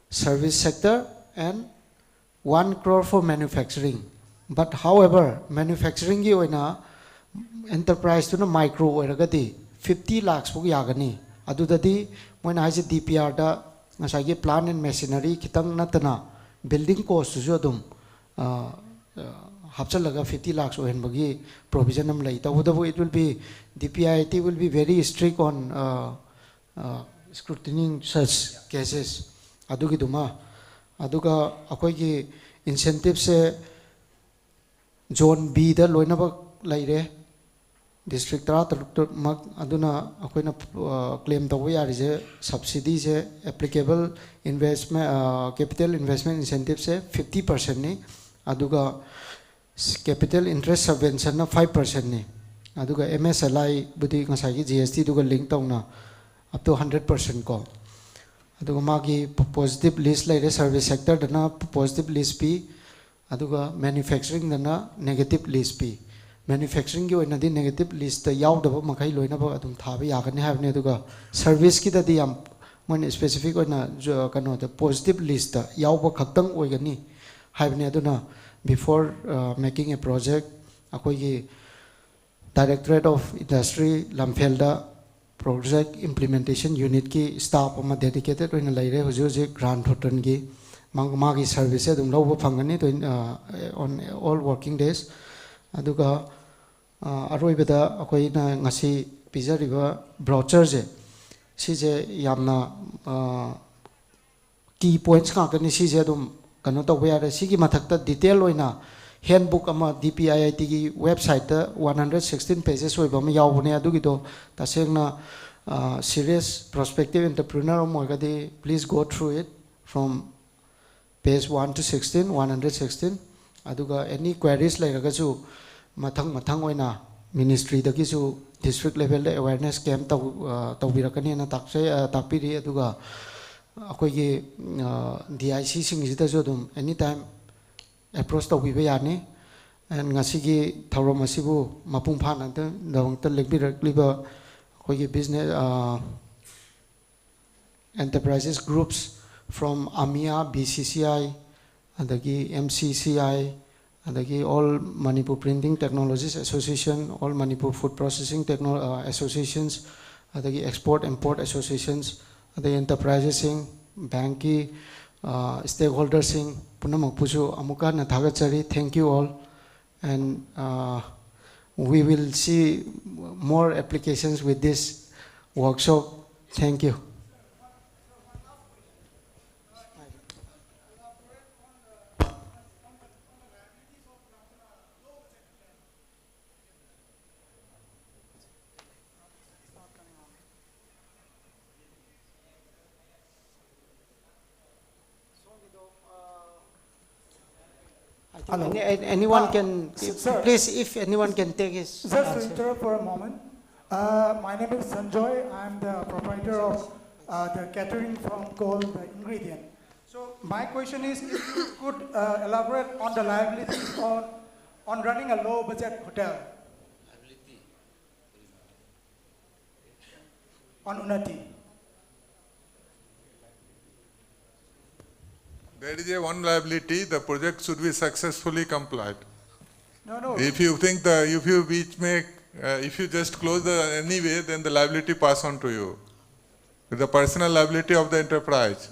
service sector and 1 crore for manufacturing. But however, manufacturing gi oina enterprise to na micro oiragadi 50 lakhs bu yagani. Adudadi moina haje DPR da ngasagi plant and machinery kitang natana building cost ju adum hapchalaga 50 lakhs ohenbagi provision am lai tawudabu it will be DPIIT will be very strict on scrutinizing such cases adugi duma aduga akoi gi incentive se zone B da loinaba laire district tara mak aduna akoina claim tawu yari je subsidy je applicable investment capital investment incentive se 50% ni aduga capital interest subvention na 5% ni aduga MSLI budi ngasai GST duga link tauna up to 100% ko aduga magi positive list laire service sector dana positive list pi aduga manufacturing dana negative list pi manufacturing gi oina di negative list ta yaudaba makai loina ba adum thaba yagani havne aduga service ki da di am mon specific oina kano the positive list ta yauba khaktang oigani havne aduna before making a project akoi gi Directorate of Industry Lamfelda project implementation unit ki staff ama dedicated oina laire huju grant hoton gi magi service adum lobo phangani to on all working days aduga aroibeda akoi na ngasi pizariba brochure je sije yamna key points ka kani sije adum kano to where sigi mathakta detail oina handbook ama DPIIT gi website ta 116 pages oiba ma yawbone adugi do tasengna serious prospective entrepreneur mogadi please go through it from page 1 to 16 116 aduga any queries lairagasu mathang oina ministry dagi su district level awareness camp tawbirakani na takpiri aduga akoi gi DIC sing sida jo dum anytime approach tawbiba yani and ngasi gi thawrom asibu mapung phana ta dawang ta lekbira akoi gi business enterprises groups from AMIA, BCCI, adagi MCCI, adagi all Manipur Printing Technologies Association, all Manipur Food Processing Associations, adagi Export Import Associations, adagi enterprises banki stakeholders punamak pusu amuka na thagachari. Thank you all, and we will see more applications with this workshop. Thank you. Hello. Anyone can, please, if anyone can take his Just to interrupt for a moment. My name is Sanjoy. I'm the proprietor of the catering firm called The Ingredient. So my question is, if you could elaborate on the liabilities on running a low-budget hotel on Unnati. There is a one liability, the project should be successfully complied. No. If you think if you just close anyway, then the liability pass on to you. The personal liability of the enterprise.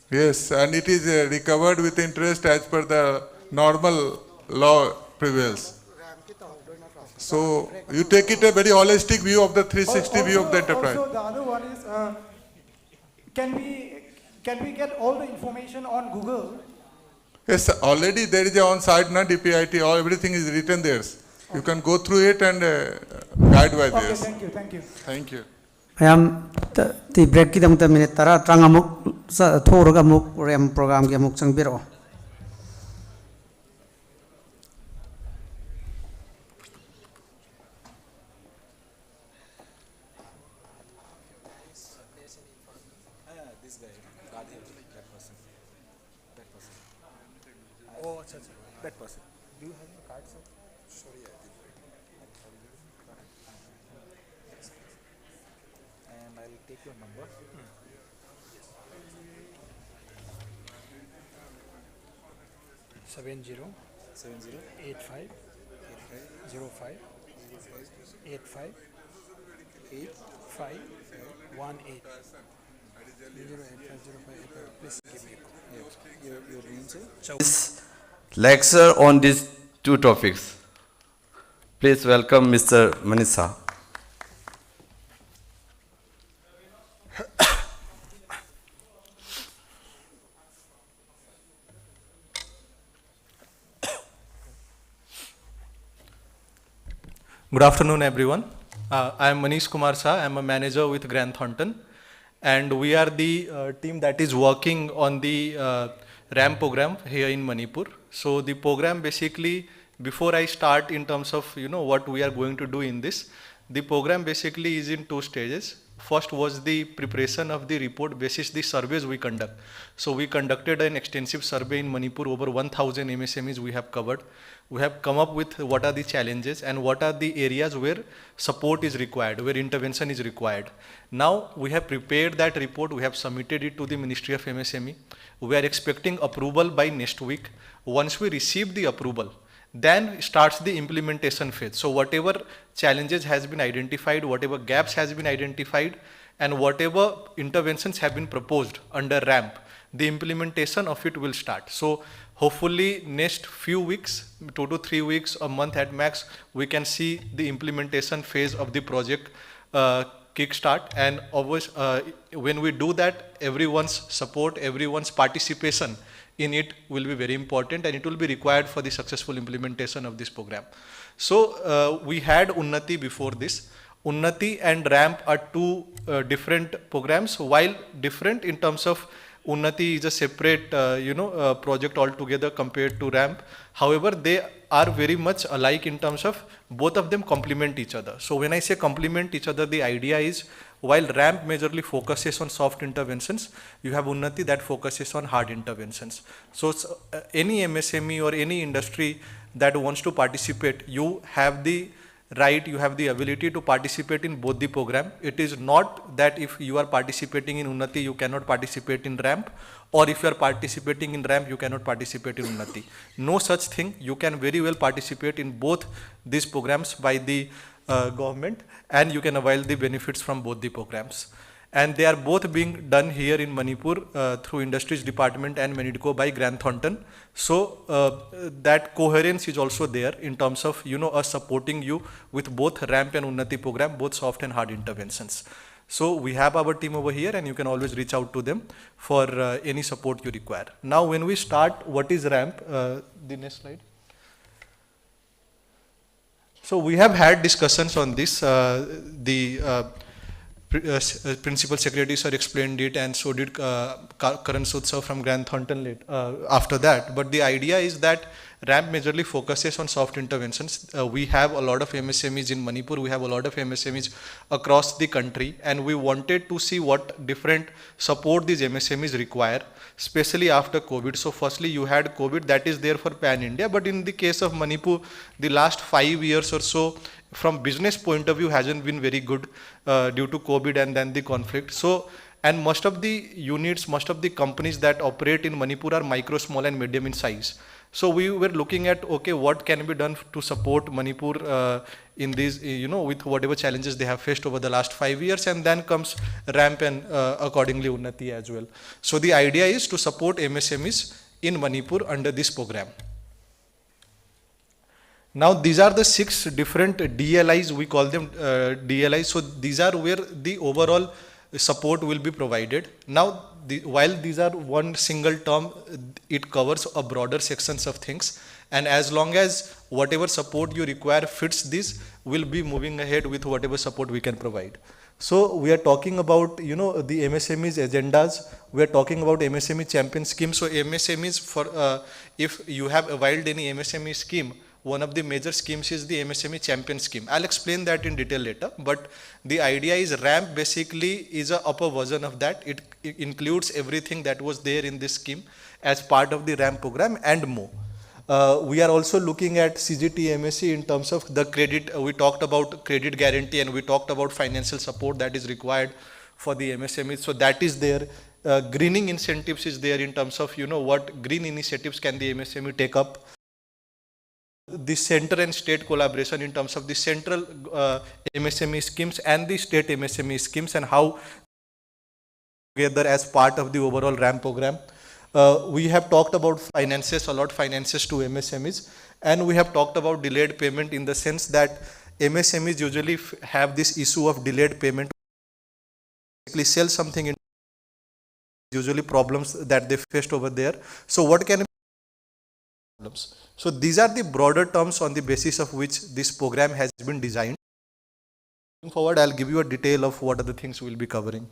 Yes, and it is recovered with interest as per the normal law prevails. So you take it a very holistic view of the 360 view of the enterprise. Also, the other one is, can we get all the information on Google? Yes, already there is a on-site, DPIT, everything is written there. You can go through it and guide by this. Okay, thank you. Thank you. I am the break the minute tara trangamuk thoragamuk ram program gamuk changbiro. This guy, that person. Oh, that person. Do you have your card, sir? Sorry, I did. And I'll take your number. 70 85 05 85 18. Please give me your name, sir. This lecture on these two topics. Please welcome Mr. Manisa. Good afternoon, everyone. I am Manish Kumar Shah. I am a manager with Grant Thornton, and we are the team that is working on the RAM program here in Manipur. So the program basically, before I start in terms of what we are going to do in this, the program basically is in two stages. First was the preparation of the report basis the surveys we conduct. So we conducted an extensive survey in Manipur, over 1,000 MSMEs we have covered. We have come up with what are the challenges and what are the areas where support is required, where intervention is required. Now we have prepared that report, we have submitted it to the Ministry of MSME. We are expecting approval by next week. Once we receive the approval, then starts the implementation phase. So whatever challenges has been identified, whatever gaps has been identified, and whatever interventions have been proposed under RAMP, the implementation of it will start. So hopefully next few weeks, 2 to 3 weeks, a month at max, we can see the implementation phase of the project kickstart. And always, when we do that, everyone's support, everyone's participation in it will be very important, and it will be required for the successful implementation of this program. So we had Unnati before this. Unnati and RAMP are two different programs. While different in terms of Unnati is a separate project altogether compared to RAMP. However, they are very much alike in terms of both of them complement each other. So when I say complement each other, the idea is while RAMP majorly focuses on soft interventions, you have Unnati that focuses on hard interventions. So any MSME or any industry that wants to participate, you have the right, you have the ability to participate in both the program. It is not that if you are participating in Unnati, you cannot participate in ramp, or if you are participating in ramp, you cannot participate in Unnati. No such thing. You can very well participate in both these programs by the government, and you can avail the benefits from both the programs. And they are both being done here in Manipur through Industries Department and Manipur by Grant Thornton. So that coherence is also there in terms of, you know, us supporting you with both ramp and Unnati program, both soft and hard interventions. So we have our team over here, and you can always reach out to them for any support you require. Now when we start, what is ramp? The next slide. So we have had discussions on this. Principal Secretary sir explained it, and so did Karan Sood sir from Grant Thornton after that. But the idea is that RAMP majorly focuses on soft interventions. We have a lot of MSMEs in Manipur, we have a lot of MSMEs across the country, and we wanted to see what different support these MSMEs require, especially after COVID. So firstly, you had COVID, that is there for pan-India, but in the case of Manipur, the last 5 years or so, from business point of view, hasn't been very good due to COVID and then the conflict. So, and most of the units, most of the companies that operate in Manipur are micro, small and medium in size. So we were looking at, okay, what can be done to support Manipur in these, you know, with whatever challenges they have faced over the last 5 years, and then comes RAMP and accordingly Unnati as well. So the idea is to support MSMEs in Manipur under this program. Now these are the 6 different DLIs, we call them DLIs. So these are where the overall support will be provided. Now while these are one single term, it covers a broader sections of things, and as long as whatever support you require fits this, we'll be moving ahead with whatever support we can provide. So we are talking about, you know, the MSMEs agendas. We are talking about MSME champion scheme. So MSMEs, for if you have availed any MSME scheme, one of the major schemes is the MSME champion scheme. I'll explain that in detail later, but the idea is RAMP basically is a upper version of that. It includes everything that was there in this scheme as part of the RAMP program and more. We are also looking at CGT MSc in terms of the credit. We talked about credit guarantee, and we talked about financial support that is required for the MSMEs. So that is there. Greening incentives is there in terms of, you know, what green initiatives can the MSME take up. The center and state collaboration in terms of the central MSME schemes and the state MSME schemes, and how together as part of the overall RAMP program. We have talked about finances, a lot finances to MSMEs, and we have talked about delayed payment in the sense that MSMEs usually have this issue of delayed payment. Basically sell something in usually problems that they faced over there. So what can be problems? So these are the broader terms on the basis of which this program has been designed. Going forward, I'll give you a detail of what are the things we'll be covering.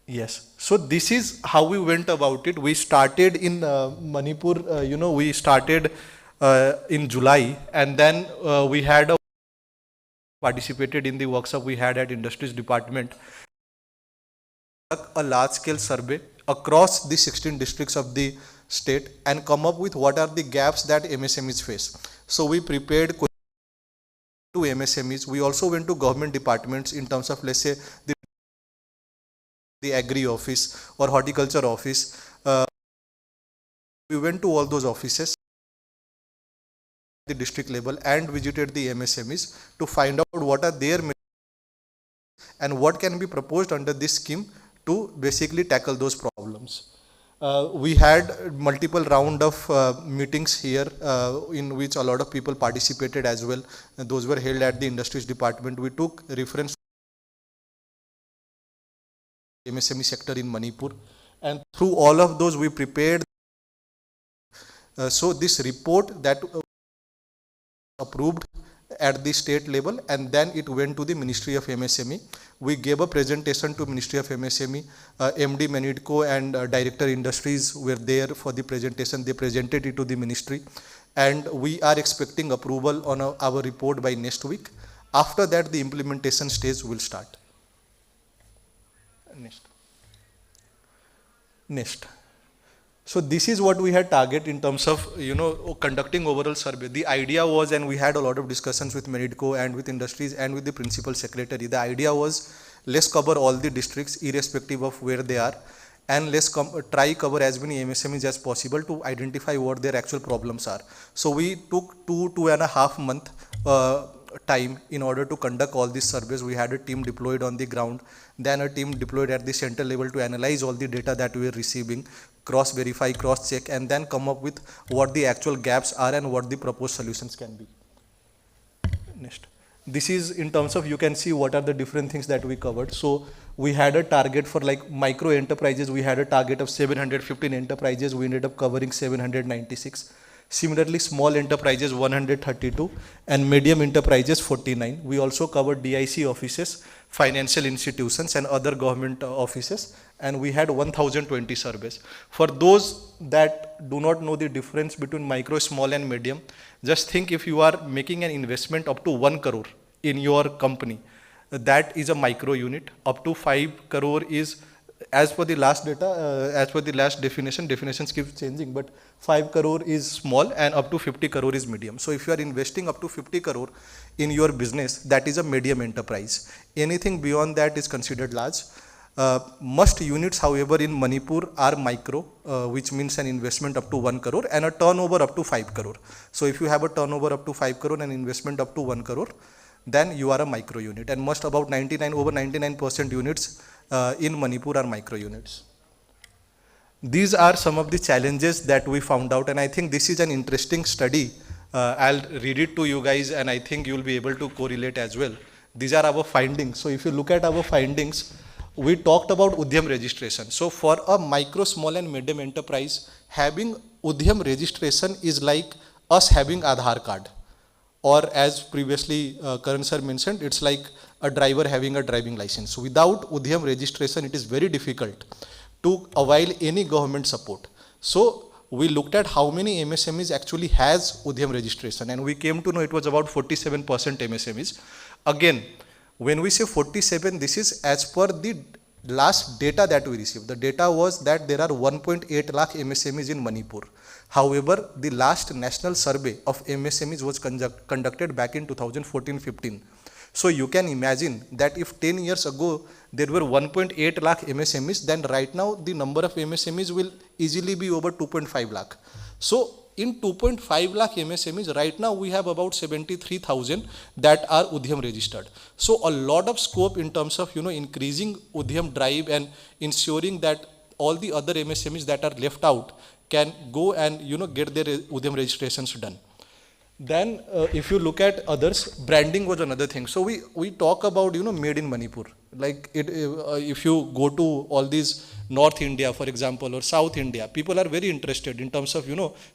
Yes, so this is how we went about it. We started in Manipur, you know, we started in July, and then we had participated in the workshop we had at Industries Department. A large scale survey across the 16 districts of the state and come up with what are the gaps that MSMEs face. So we prepared to MSMEs. We also went to government departments in terms of, let's say, the agri office or horticulture office. We went to all those offices at the district level and visited the MSMEs to find out what are their and what can be proposed under this scheme to basically tackle those problems. We had multiple round of meetings here in which a lot of people participated as well. Those were held at the Industries Department. We took reference to MSME sector in Manipur, and through all of those we prepared. So this report that approved at the state level, and then it went to the Ministry of MSME. We gave a presentation to Ministry of MSME. MD Manidco and Director Industries were there for the presentation. They presented it to the ministry, and we are expecting approval on our report by next week. After that, the implementation stage will start. Next. So this is what we had target in terms of, conducting overall survey. The idea was, and we had a lot of discussions with Meridco and with industries and with the principal secretary. The idea was, let's cover all the districts irrespective of where they are, and let's try cover as many MSMEs as possible to identify what their actual problems are. So we took 2.5 months time in order to conduct all these surveys. We had a team deployed on the ground, then a team deployed at the center level to analyze all the data that we were receiving, cross-verify, cross-check, and then come up with what the actual gaps are and what the proposed solutions can be. Next. This is in terms of, you can see what are the different things that we covered. So we had a target for like micro enterprises, we had a target of 715 enterprises, we ended up covering 796. Similarly, small enterprises 132 and medium enterprises 49. We also covered DIC offices, financial institutions and other government offices, and we had 1020 surveys. For those that do not know the difference between micro, small and medium, just think if you are making an investment up to 1 crore in your company, that is a micro unit. Up to 5 crore is, as per the last data, as per the last definitions keep changing, but 5 crore is small and up to 50 crore is medium. So if you are investing up to 50 crore in your business, that is a medium enterprise. Anything beyond that is considered large. Most units, however, in Manipur are micro, which means an investment up to 1 crore and a turnover up to 5 crore. So if you have a turnover up to 5 crore and investment up to 1 crore, then you are a micro unit. And most about over 99% units in Manipur are micro units. These are some of the challenges that we found out, and I think this is an interesting study. I'll read it to you guys, and I think you'll be able to correlate as well. These are our findings. So if you look at our findings, we talked about Udyam registration. So for a micro, small and medium enterprise, having Udyam registration is like us having Aadhaar card. Or as previously Karan sir mentioned, it's like a driver having a driving license. Without Udyam registration, it is very difficult to avail any government support. So we looked at how many MSMEs actually has Udyam registration, and we came to know it was about 47% MSMEs. Again, when we say 47, this is as per the last data that we received. The data was that there are 1.8 lakh MSMEs in Manipur. However, the last national survey of MSMEs was conducted back in 2014-15. So you can imagine that if 10 years ago there were 1.8 lakh MSMEs, then right now the number of MSMEs will easily be over 2.5 lakh. So in 2.5 lakh MSMEs, right now we have about 73,000 that are Udyam registered. So a lot of scope in terms of increasing Udyam drive and ensuring that all the other MSMEs that are left out can go and get their Udyam registrations done. Then if you look at others, branding was another thing. So we talk about made in Manipur. Like if you go to all these North India, for example, or South India, people are very interested in terms of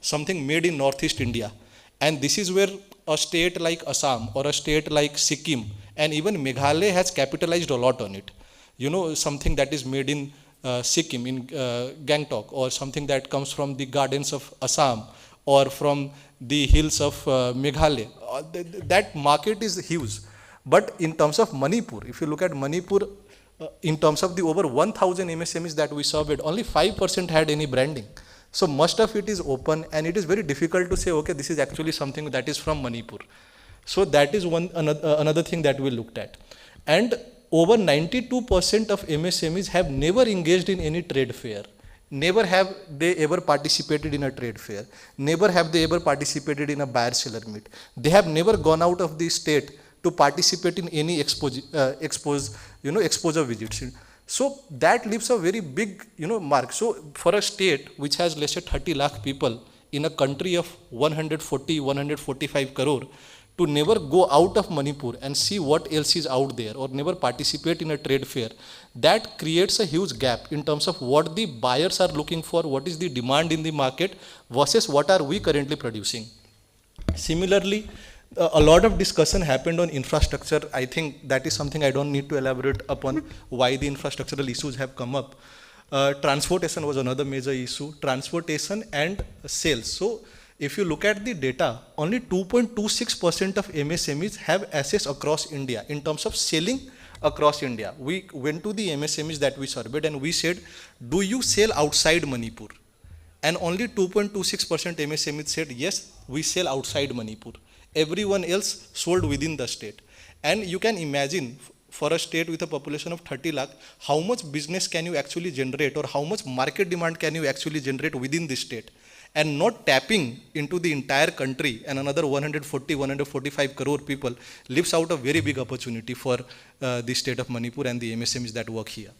something made in Northeast India. And this is where a state like Assam or a state like Sikkim and even Meghalaya has capitalized a lot on it. Something that is made in Sikkim, in Gangtok, or something that comes from the gardens of Assam or from the hills of Meghalaya. That market is huge. But in terms of Manipur, if you look at Manipur, in terms of the over 1,000 MSMEs that we surveyed, only 5% had any branding. So most of it is open, and it is very difficult to say, okay, this is actually something that is from Manipur. So that is another thing that we looked at. And over 92% of MSMEs have never engaged in any trade fair. Never have they ever participated in a trade fair. Never have they ever participated in a buyer-seller meet. They have never gone out of the state to participate in any exposure visits. So that leaves a very big mark. So for a state which has let's say 30 lakh people in a country of 145 crore, to never go out of Manipur and see what else is out there, or never participate in a trade fair, that creates a huge gap in terms of what the buyers are looking for, what is the demand in the market versus what are we currently producing. Similarly, a lot of discussion happened on infrastructure. I think that is something I don't need to elaborate upon why the infrastructural issues have come up. Transportation was another major issue. Transportation and sales. So if you look at the data, only 2.26% of MSMEs have assets across India in terms of selling across India. We went to the MSMEs that we surveyed and we said, do you sell outside Manipur? And only 2.26% MSMEs said, yes, we sell outside Manipur. Everyone else sold within the state. And you can imagine, for a state with a population of 30 lakh, how much business can you actually generate, or how much market demand can you actually generate within the state, and not tapping into the entire country, and another 140, 145 crore people lives out a very big opportunity for the state of Manipur and the MSMEs that work here.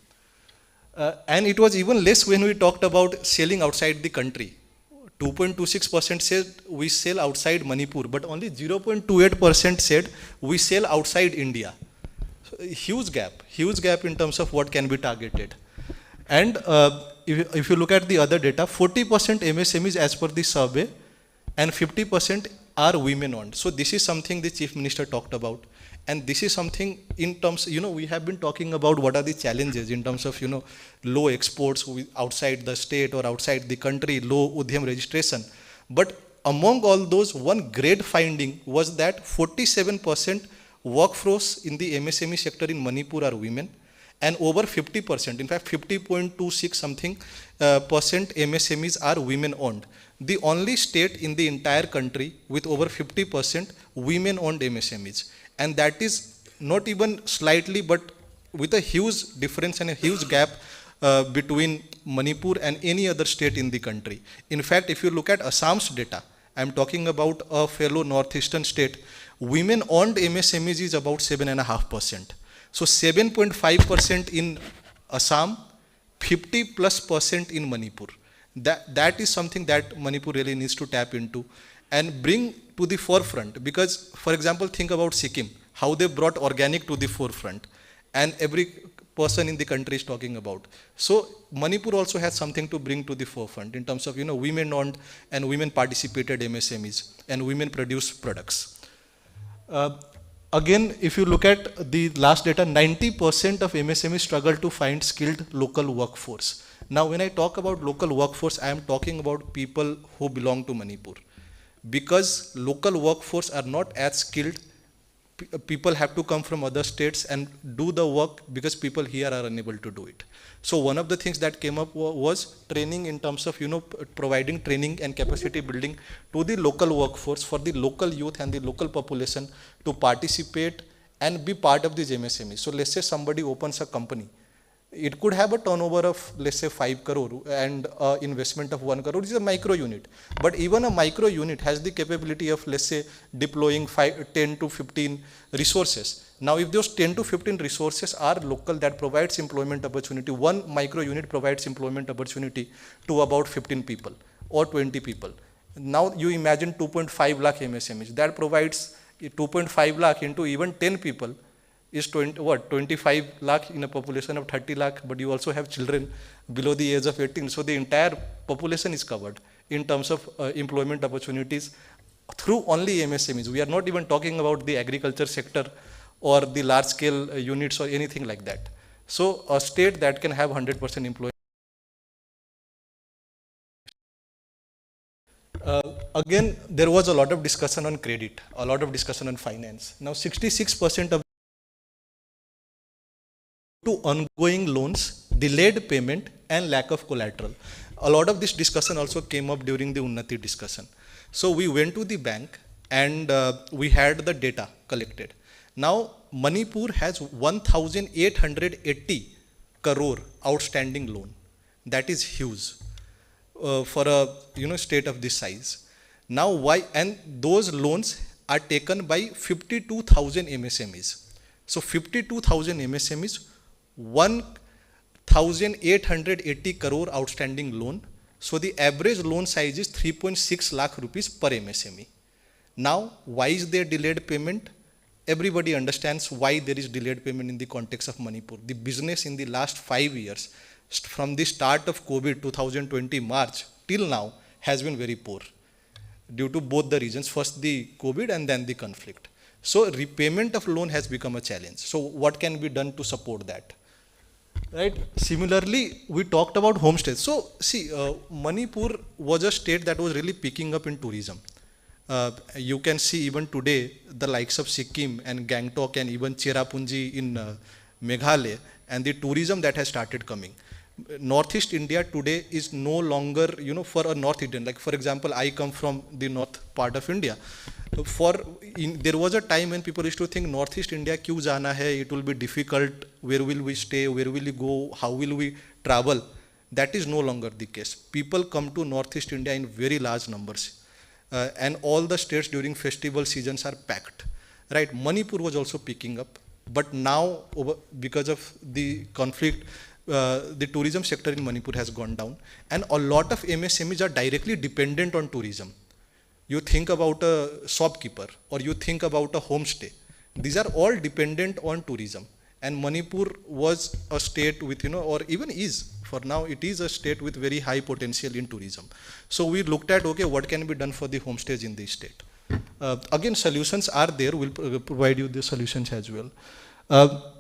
And it was even less when we talked about selling outside the country. 2.26% said we sell outside Manipur, but only 0.28% said we sell outside India. So a huge gap in terms of what can be targeted. And if you look at the other data, 40% MSMEs as per the survey, and 50% are women owned. So this is something the Chief Minister talked about. And this is something in terms, we have been talking about what are the challenges in terms of, low exports outside the state or outside the country, low Udhyam registration. But among all those, one great finding was that 47% workforce in the MSME sector in Manipur are women, and over 50%, in fact 50.26 something percent MSMEs are women owned. The only state in the entire country with over 50% women owned MSMEs. And that is not even slightly, but with a huge difference and a huge gap between Manipur and any other state in the country. In fact, if you look at Assam's data, I'm talking about a fellow northeastern state, women-owned MSMEs is about 7.5%. So 7.5% in Assam, 50+% in Manipur. That is something that Manipur really needs to tap into and bring to the forefront. Because, for example, think about Sikkim, how they brought organic to the forefront, and every person in the country is talking about. So Manipur also has something to bring to the forefront in terms of, women-owned and women-participated MSMEs and women-produced products. Again, if you look at the last data, 90% of MSMEs struggle to find skilled local workforce. Now, when I talk about local workforce, I am talking about people who belong to Manipur. Because local workforce are not as skilled, people have to come from other states and do the work because people here are unable to do it. So one of the things that came up was training in terms of, providing training and capacity building to the local workforce for the local youth and the local population to participate and be part of these MSMEs. So let's say somebody opens a company. It could have a turnover of, let's say, 5 crore and investment of 1 crore. It is a micro unit. But even a micro unit has the capability of, let's say, deploying 10 to 15 resources. Now, if those 10 to 15 resources are local, that provides employment opportunity. One micro unit provides employment opportunity to about 15 people or 20 people. Now, you imagine 2.5 lakh MSMEs. That provides 2.5 lakh into even 10 people is 25 lakh in a population of 30 lakh, but you also have children below the age of 18. So the entire population is covered in terms of employment opportunities through only MSMEs. We are not even talking about the agriculture sector or the large scale units or anything like that. So a state that can have 100% employment. Again, there was a lot of discussion on credit, a lot of discussion on finance. Now 66% of to ongoing loans, delayed payment, and lack of collateral. A lot of this discussion also came up during the Unnati discussion. So we went to the bank and we had the data collected. Now Manipur has 1,880 crore outstanding loan. That is huge for a state of this size. Now why? And those loans are taken by 52,000 MSMEs. So 52,000 MSMEs. 1,880 crore outstanding loan. So the average loan size is 3.6 lakh rupees per MSME. Now, why is there delayed payment? Everybody understands why there is delayed payment in the context of Manipur. The business in the last 5 years, from the start of COVID 2020 March till now, has been very poor due to both the reasons. First the COVID and then the conflict. So repayment of loan has become a challenge. So what can be done to support that? Right. Similarly, we talked about homestays. So see, Manipur was a state that was really picking up in tourism. You can see even today the likes of Sikkim and Gangtok and even Cherrapunji in Meghalaya and the tourism that has started coming. Northeast India today is no longer, for a North Indian. Like for example, I come from the north part of India. There was a time when people used to think Northeast India, kyun jana hai? It will be difficult. Where will we stay? Where will we go? How will we travel? That is no longer the case. People come to Northeast India in very large numbers. And all the states during festival seasons are packed. Right? Manipur was also picking up. But now, because of the conflict, the tourism sector in Manipur has gone down. And a lot of MSMEs are directly dependent on tourism. You think about a shopkeeper or you think about a homestay. These are all dependent on tourism. And Manipur was a state with, or even is, for now it is a state with very high potential in tourism. So we looked at, okay, what can be done for the homestays in the state? Again, solutions are there. We'll provide you the solutions as well.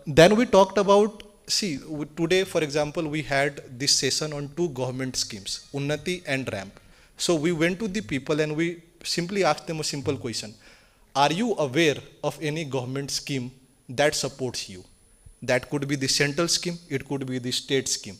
Then we talked about, today, for example, we had this session on 2 government schemes, Unnati and RAMP. So we went to the people and we simply asked them a simple question. Are you aware of any government scheme that supports you? That could be the central scheme, it could be the state scheme.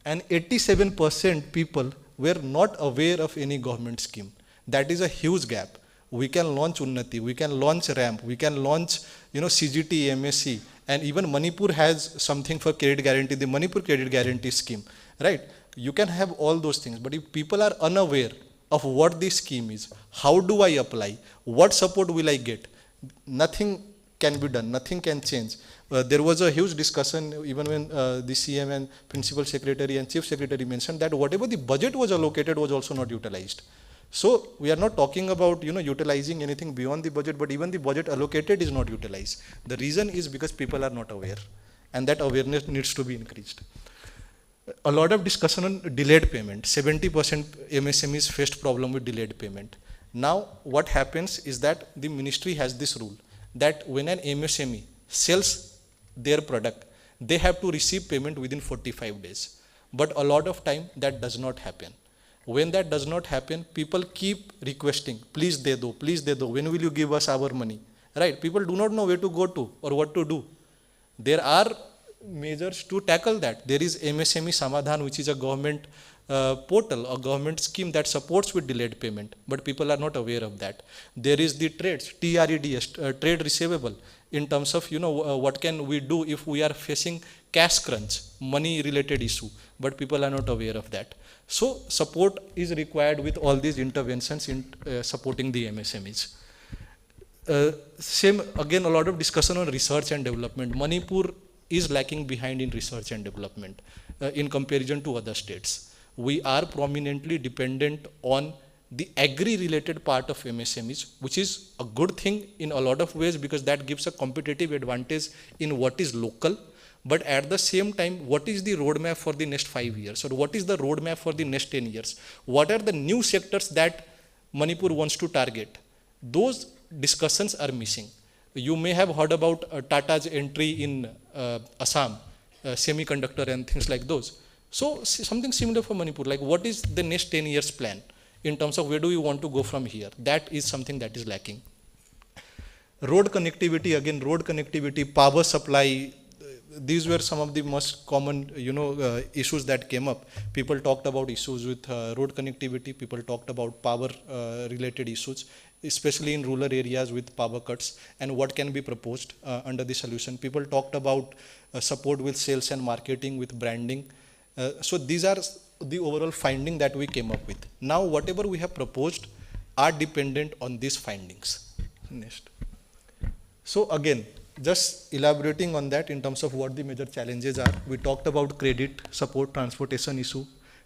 And 87% people were not aware of any government scheme. That is a huge gap. We can launch Unnati, we can launch RAMP, we can launch CGT, MSc, and even Manipur has something for credit guarantee, the Manipur credit guarantee scheme, right? You can have all those things, but if people are unaware of what this scheme is, how do I apply, what support will I get, nothing can be done, nothing can change. There was a huge discussion even when the CM and Principal Secretary and Chief Secretary mentioned that whatever the budget was allocated was also not utilized. So we are not talking about utilizing anything beyond the budget, but even the budget allocated is not utilized. The reason is because people are not aware, and that awareness needs to be increased. A lot of discussion on delayed payment. 70% MSMEs faced problem with delayed payment. Now what happens is that the ministry has this rule that when an MSME sells their product, they have to receive payment within 45 days. But a lot of time that does not happen. When that does not happen, people keep requesting, please de do, when will you give us our money? Right? People do not know where to go to or what to do. There are measures to tackle that. There is MSME Samadhan, which is a government portal, a government scheme that supports with delayed payment, but people are not aware of that. There is the trades, TREDS, trade receivable, in terms of what can we do if we are facing cash crunch, money related issue, but people are not aware of that. So support is required with all these interventions in supporting the MSMEs. Same again, a lot of discussion on research and development. Manipur is lacking behind in research and development in comparison to other states. We are prominently dependent on the agri-related part of MSMEs, which is a good thing in a lot of ways because that gives a competitive advantage in what is local. But at the same time, what is the roadmap for the next 5 years? Or what is the roadmap for the next 10 years? What are the new sectors that Manipur wants to target? Those discussions are missing. You may have heard about Tata's entry in Assam, semiconductor and things like those. So something similar for Manipur, like what is the next 10 years plan in terms of where do we want to go from here? That is something that is lacking. Road connectivity, again, road connectivity, power supply, these were some of the most common, issues that came up. People talked about issues with road connectivity. People talked about power related issues, especially in rural areas with power cuts and what can be proposed under the solution. People talked about support with sales and marketing, with branding. So these are the overall finding that we came up with. Now, whatever we have proposed are dependent on these findings. Next. So again, just elaborating on that in terms of what the major challenges are. We talked about credit, support, transportation issue,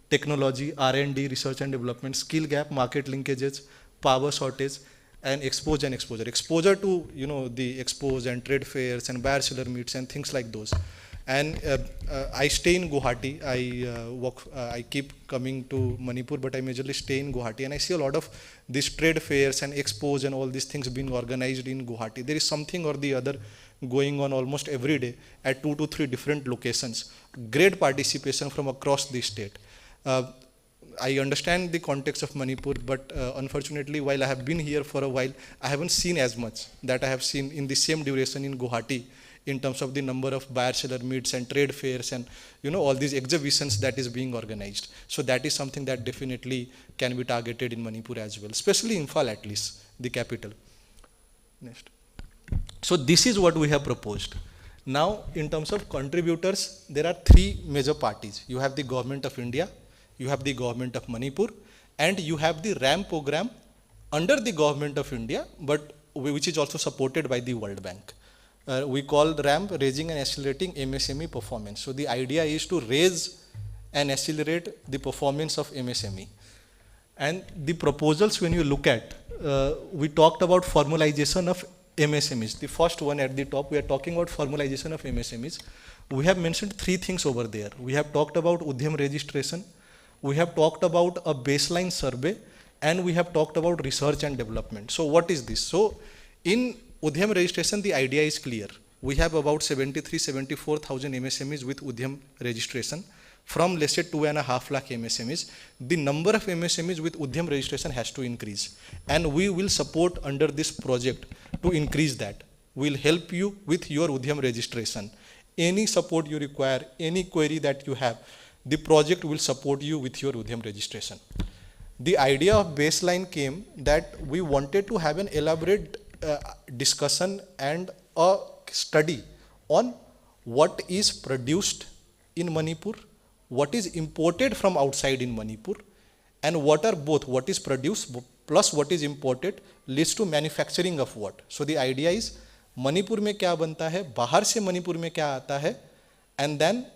technology, R&D, research and development, skill gap, market linkages, power shortage, and exposure. Exposure to the expos and trade fairs and buyer seller meets and things like those. And I stay in Guwahati. I keep coming to Manipur, but I majorly stay in Guwahati, and I see a lot of these trade fairs and expos and all these things being organized in Guwahati. There is something or the other going on almost every day at 2 to 3 different locations. Great participation from across the state. I understand the context of Manipur, but unfortunately, while I have been here for a while, I haven't seen as much that I have seen in the same duration in Guwahati in terms of the number of buyer-seller meets and trade fairs and all these exhibitions that is being organized. So that is something that definitely can be targeted in Manipur as well, especially Imphal at least, the capital. Next. So this is what we have proposed. Now, in terms of contributors, there are three major parties. You have the Government of India, you have the Government of Manipur, and you have the RAM program under the Government of India, but which is also supported by the World Bank. We call RAM Raising and Accelerating MSME Performance. So the idea is to raise and accelerate the performance of MSME. And the proposals, when you look at, we talked about formalization of MSMEs. The first one at the top, we are talking about formalization of MSMEs. We have mentioned three things over there. We have talked about Udyam registration, we have talked about a baseline survey, and we have talked about research and development. So what is this? So in Udyam registration, the idea is clear. We have about 74,000 MSMEs with Udyam registration. From let's say 2.5 lakh MSMEs, the number of MSMEs with Udyam registration has to increase. And we will support under this project to increase that. We'll help you with your Udyam registration. Any support you require, any query that you have, the project will support you with your Udyam registration. The idea of baseline came that we wanted to have an elaborate discussion and a study on what is produced in Manipur, what is imported from outside in Manipur, and what are both, what is produced plus what is imported leads to manufacturing of what. So the idea is Manipur में क्या बनता है, बाहर से Manipur में क्या आता है, and then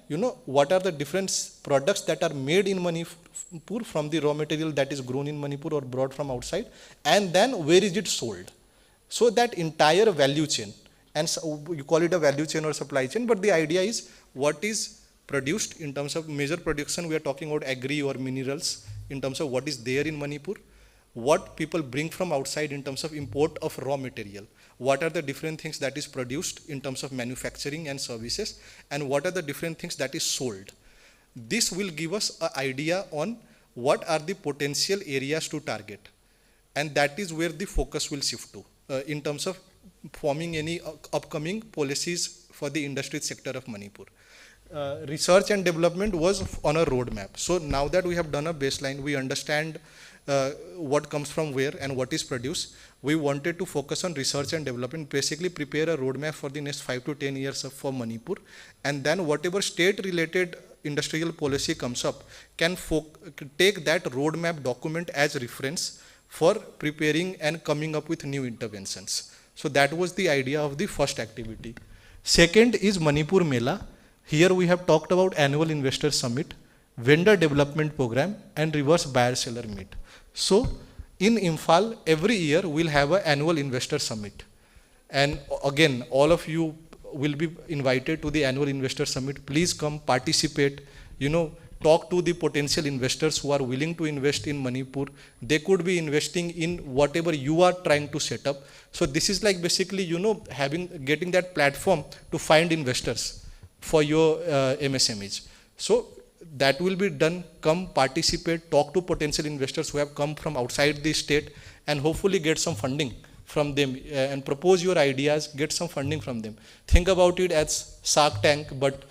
what are the different products that are made in Manipur from the raw material that is grown in Manipur or brought from outside, and then where is it sold. So that entire value chain, and so you call it a value chain or supply chain, but the idea is what is produced in terms of major production. We are talking about agri or minerals in terms of what is there in Manipur, what people bring from outside in terms of import of raw material, what are the different things that is produced in terms of manufacturing and services, and what are the different things that is sold. This will give us an idea on what are the potential areas to target, and that is where the focus will shift to in terms of forming any upcoming policies for the industry sector of Manipur. Research and development was on a roadmap. So now that we have done a baseline, we understand what comes from where and what is produced. We wanted to focus on research and development, basically prepare a roadmap for the next 5 to 10 years for Manipur, and then whatever state-related industrial policy comes up can take that roadmap document as reference for preparing and coming up with new interventions. So that was the idea of the first activity. Second is Manipur Mela. Here we have talked about annual investor summit, vendor development program, and reverse buyer-seller meet. So in Imphal, every year we'll have an annual investor summit. And again, all of you will be invited to the annual investor summit. Please come participate, talk to the potential investors who are willing to invest in Manipur. They could be investing in whatever you are trying to set up. So this is like basically, getting that platform to find investors for your MSMEs. So that will be done. Come participate, talk to potential investors who have come from outside the state, and hopefully get some funding from them and propose your ideas, get some funding from them. Think about it as Shark Tank, but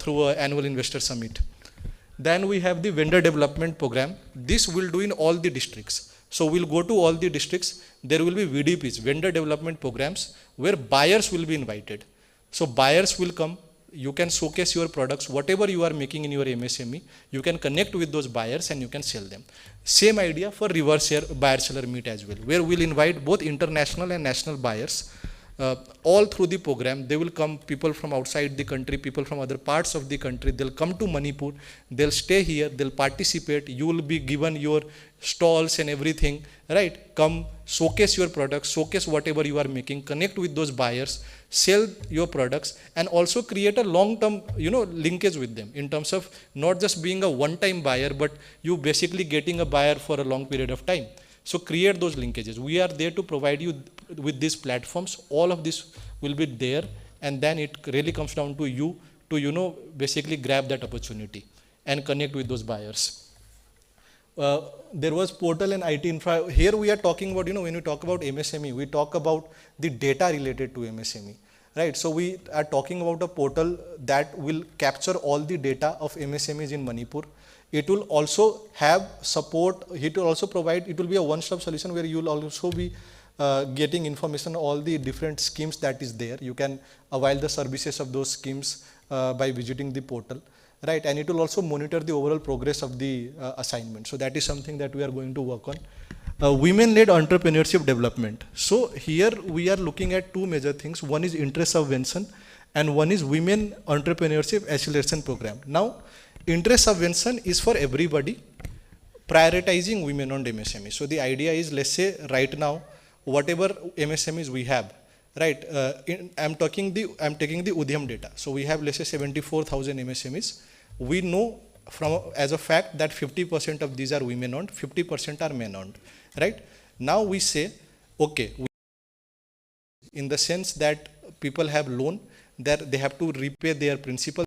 through an annual investor summit. Then we have the vendor development program. This we'll do in all the districts. So we'll go to all the districts. There will be VDPs, vendor development programs, where buyers will be invited. So buyers will come. You can showcase your products, whatever you are making in your MSME, you can connect with those buyers and you can sell them. Same idea for reverse buyer-seller meet as well, where we'll invite both international and national buyers. All through the program, they will come, people from outside the country, people from other parts of the country, they'll come to Manipur, they'll stay here, they'll participate, you will be given your stalls and everything, right? Come, showcase your products, showcase whatever you are making, connect with those buyers, sell your products, and also create a long-term, linkage with them in terms of not just being a one-time buyer, but you basically getting a buyer for a long period of time. So create those linkages. We are there to provide you with these platforms. All of this will be there, and then it really comes down to you to, basically grab that opportunity and connect with those buyers. There was portal and IT infra. Here we are talking about, when we talk about MSME, we talk about the data related to MSME. right? So we are talking about a portal that will capture all the data of MSMEs in Manipur. It will also have support, it will also provide, it will be a one-stop solution where you will also be getting information on all the different schemes that is there. You can avail the services of those schemes by visiting the portal, right? And it will also monitor the overall progress of the assignment. So that is something that we are going to work on. Women-led entrepreneurship development. So here we are looking at two major things. One is interest subvention and one is women entrepreneurship acceleration program. Now, interest subvention is for everybody, prioritizing women-owned MSMEs. So the idea is, let's say right now, whatever MSMEs we have, right? I'm taking the Udyam data. So we have, let's say, 74,000 MSMEs. We know from as a fact that 50% of these are women-owned, 50% are men-owned, right? Now we say, okay, in the sense that people have loan, that they have to repay their principal.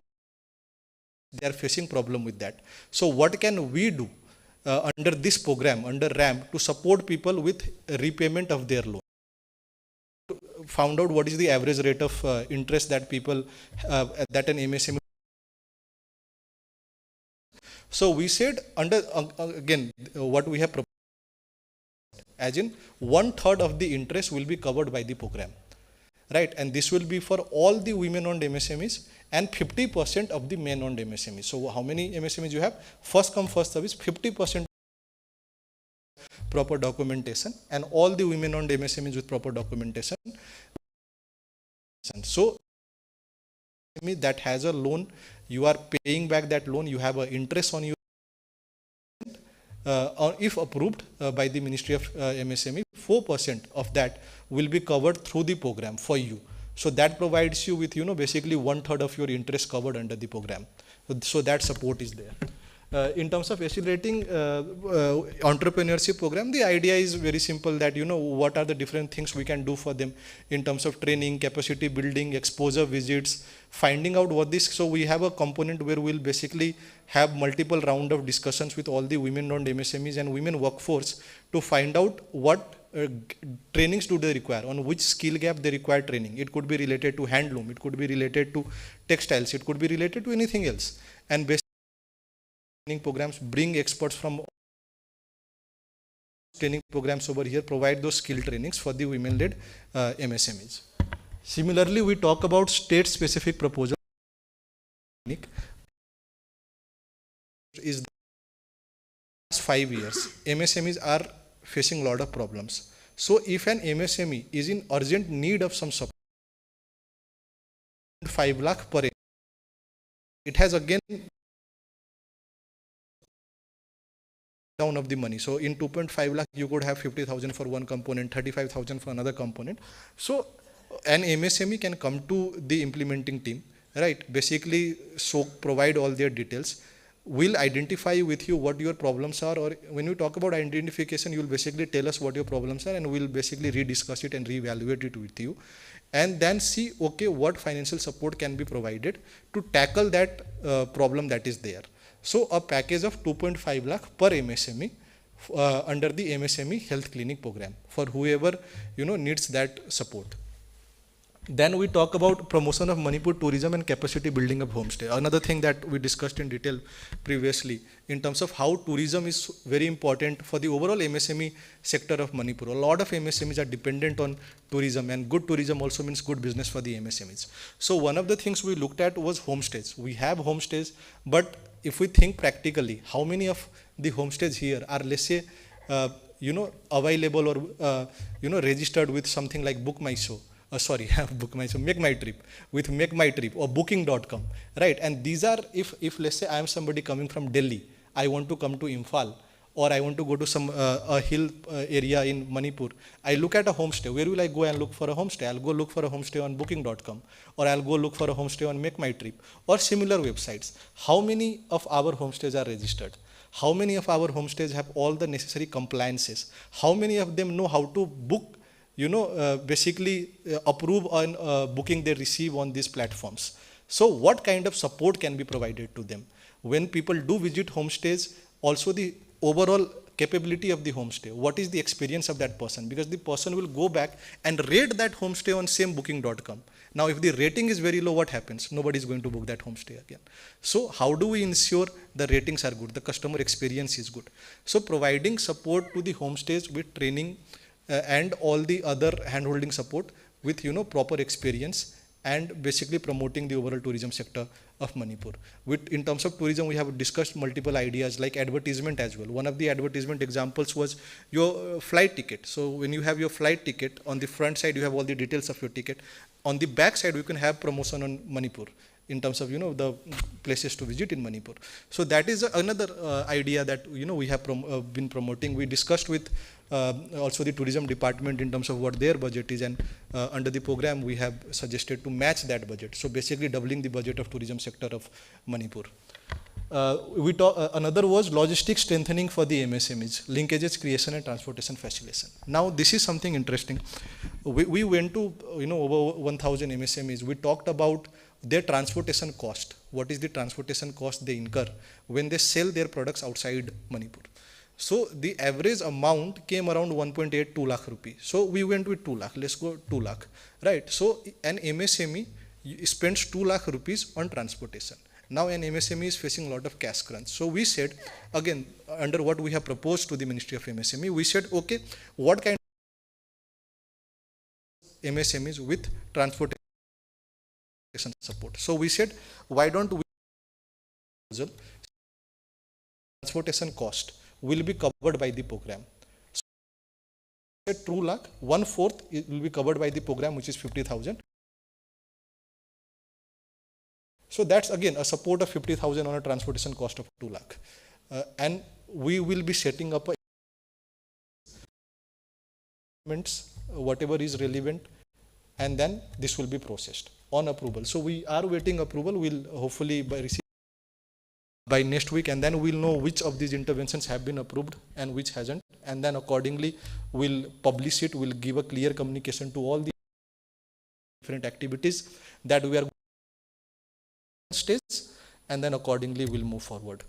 They are facing problem with that. So what can we do under this program, under RAMP, to support people with repayment of their loan? Found out what is the average rate of interest that people, that an MSME. So we said under, again, what we have proposed, as in 1/3 of the interest will be covered by the program, right? And this will be for all the women-owned MSMEs and 50% of the men-owned MSMEs. So how many MSMEs you have? First come, first service, 50% proper documentation, and all the women-owned MSMEs with proper documentation. So that has a loan, you are paying back that loan, you have an interest on your, if approved by the Ministry of MSME, 4% of that will be covered through the program for you. So that provides you with, basically 1/3 of your interest covered under the program. So that support is there. In terms of accelerating entrepreneurship program, the idea is very simple, that what are the different things we can do for them in terms of training, capacity building, exposure visits, finding out what this. So we have a component where we'll basically have multiple round of discussions with all the women-owned MSMEs and women workforce to find out what trainings do they require, on which skill gap they require training. It could be related to handloom, it could be related to textiles, it could be related to anything else. And basically training programs bring experts from training programs over here, provide those skill trainings for the women-led MSMEs. Similarly, we talk about state-specific proposal. Is the last 5 years, MSMEs are facing a lot of problems. So if an MSME is in urgent need of some support, 5 lakh per annum, it has again down of the money. So in 2.5 lakh, you could have 50,000 for one component, 35,000 for another component. So an MSME can come to the implementing team, right? Basically, so provide all their details. We'll identify with you what your problems are, or when you talk about identification, you'll basically tell us what your problems are, and we'll basically rediscuss it and reevaluate it with you, and then see, okay, what financial support can be provided to tackle that problem that is there. So a package of 2.5 lakh per MSME under the MSME health clinic program for whoever needs that support. Then we talk about promotion of Manipur tourism and capacity building of homestay. Another thing that we discussed in detail previously in terms of how tourism is very important for the overall MSME sector of Manipur. A lot of MSMEs are dependent on tourism, and good tourism also means good business for the MSMEs. So one of the things we looked at was homestays. We have homestays, but if we think practically, how many of the homestays here are, let's say, available or registered with something like Book My Show? Make My Trip, with Make My Trip or Booking.com, right? And these are, if let's say I am somebody coming from Delhi, I want to come to Imphal, or I want to go to some a hill area in Manipur, I look at a homestay. Where will I go and look for a homestay? I'll go look for a homestay on Booking.com, or I'll go look for a homestay on Make My Trip, or similar websites. How many of our homestays are registered? How many of our homestays have all the necessary compliances? How many of them know how to book, basically approve on booking they receive on these platforms? So what kind of support can be provided to them? When people do visit homestays, also the overall capability of the homestay. What is the experience of that person? Because the person will go back and rate that homestay on same booking.com. Now, if the rating is very low, what happens? Nobody is going to book that homestay again. So how do we ensure the ratings are good, the customer experience is good? So providing support to the homestays with training and all the other handholding support with proper experience, and basically promoting the overall tourism sector of Manipur. In terms of tourism, we have discussed multiple ideas like advertisement as well. One of the advertisement examples was your flight ticket. So when you have your flight ticket, on the front side you have all the details of your ticket. On the back side you can have promotion on Manipur in terms of the places to visit in Manipur. So that is another idea that we have been promoting. We discussed with also the tourism department in terms of what their budget is, and under the program we have suggested to match that budget. So basically doubling the budget of tourism sector of Manipur. Another was logistics strengthening for the MSMEs, linkages creation and transportation facilitation. Now this is something interesting. We went to over 1,000 MSMEs. We talked about their transportation cost. What is the transportation cost they incur when they sell their products outside Manipur? So the average amount came around 1.82 lakh rupees. So we went with 2 lakh. Let's go 2 lakh, right? So an MSME spends 2 lakh rupees on transportation. Now an MSME is facing a lot of cash crunch. So we said, again, under what we have proposed to the Ministry of MSME, we said, okay, what kind of MSMEs with transportation support? So we said, why don't we transportation cost will be covered by the program. So 2 lakh, 1/4 will be covered by the program, which is 50,000. So that's again a support of 50,000 on a transportation cost of 2 lakh. And we will be setting up whatever is relevant, and then this will be processed on approval. So we are waiting approval. We'll hopefully receive by next week, and then we'll know which of these interventions have been approved and which hasn't, and then accordingly we'll publish it. We'll give a clear communication to all the different activities that we are stage, and then accordingly we'll move forward.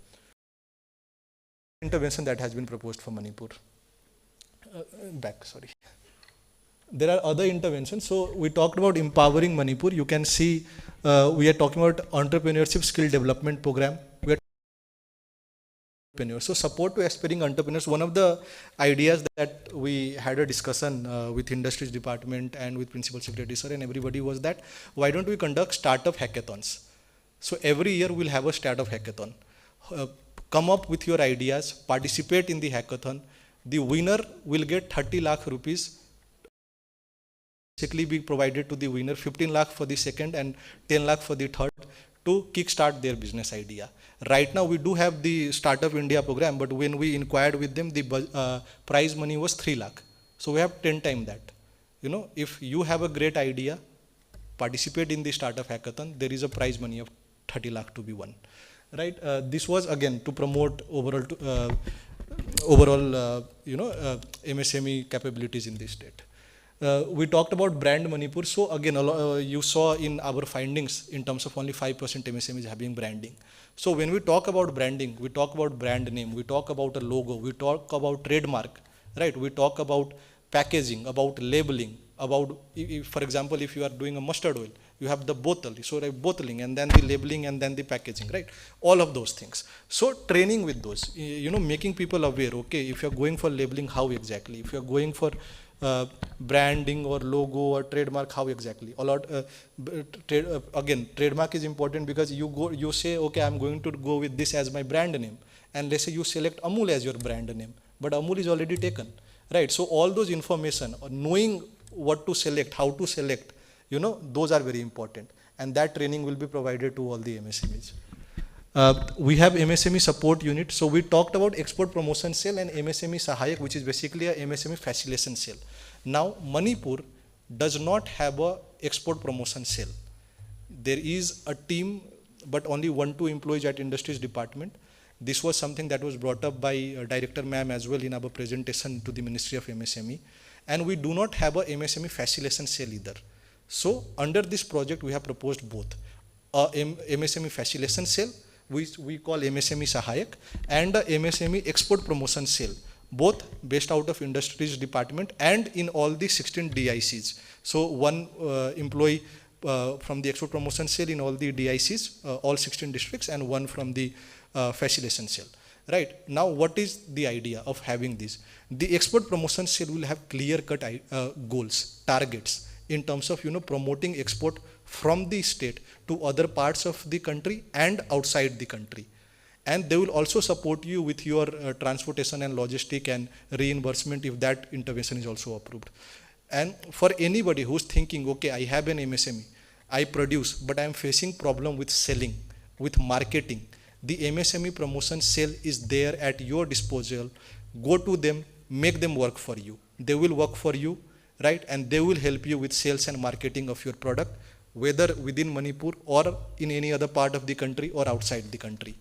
Intervention that has been proposed for Manipur. There are other interventions. So we talked about empowering Manipur. You can see we are talking about entrepreneurship skill development program. So support to aspiring entrepreneurs. One of the ideas that we had a discussion with Industries Department and with Principal Secretary Sir and everybody was that why don't we conduct startup hackathons? So every year we'll have a startup hackathon. Come up with your ideas, participate in the hackathon. The winner will get 30 lakh rupees. Basically be provided to the winner, 15 lakh for the second and 10 lakh for the third, to kickstart their business idea. Right now we do have the Startup India program, but when we inquired with them, the prize money was 3 lakh. So we have 10 times that. If you have a great idea, participate in the startup hackathon, there is a prize money of 30 lakh to be won. Right? This was again to promote overall MSME capabilities in the state. We talked about brand Manipur. So again, you saw in our findings in terms of only 5% MSMEs having branding. So when we talk about branding, we talk about brand name, we talk about a logo, we talk about trademark, right? We talk about packaging, about labeling, about, for example, if you are doing a mustard oil, you have the bottle, so like bottling, and then the labeling, and then the packaging, right? All of those things. So training with those, making people aware, okay, if you're going for labeling, how exactly? If you're going for branding or logo or trademark, how exactly? Again, trademark is important because you say, okay, I'm going to go with this as my brand name, and let's say you select Amul as your brand name, but Amul is already taken, right? So all those information, knowing what to select, how to select, those are very important, and that training will be provided to all the MSMEs. We have MSME support unit. So we talked about export promotion cell and MSME Sahayak, which is basically a MSME facilitation cell. Now Manipur does not have a export promotion cell. There is a team, but only 1-2 employees at Industries Department. This was something that was brought up by Director Ma'am as well in our presentation to the Ministry of MSME. And we do not have a MSME facilitation cell either. So under this project, we have proposed both a MSME facilitation cell, which we call MSME Sahayak, and a MSME export promotion cell, both based out of Industries Department and in all the 16 DICs. So one employee from the export promotion cell in all the DICs, all 16 districts, and one from the facilitation cell. Right, now what is the idea of having this? The export promotion cell will have clear-cut goals, targets in terms of promoting export from the state to other parts of the country and outside the country. And they will also support you with your transportation and logistic and reimbursement if that intervention is also approved. And for anybody who's thinking, okay, I have an MSME, I produce, but I'm facing problem with selling, with marketing, the MSME promotion cell is there at your disposal. Go to them, make them work for you. They will work for you, right? And they will help you with sales and marketing of your product, whether within Manipur or in any other part of the country or outside the country.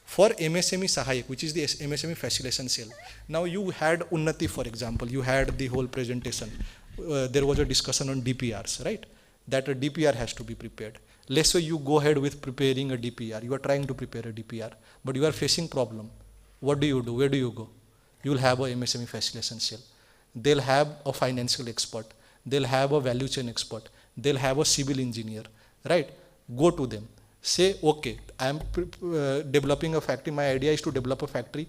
For MSME Sahayak, which is the MSME facilitation cell, now you had Unnati, for example, you had the whole presentation. There was a discussion on DPRs, right? That a DPR has to be prepared. Let's say you go ahead with preparing a DPR. You are trying to prepare a DPR, but you are facing problem. What do you do? Where do you go? You will have a MSME facilitation cell. They'll have a financial expert. They'll have a value chain expert. They'll have a civil engineer, right? Go to them. Say, okay, I am developing a factory. My idea is to develop a factory.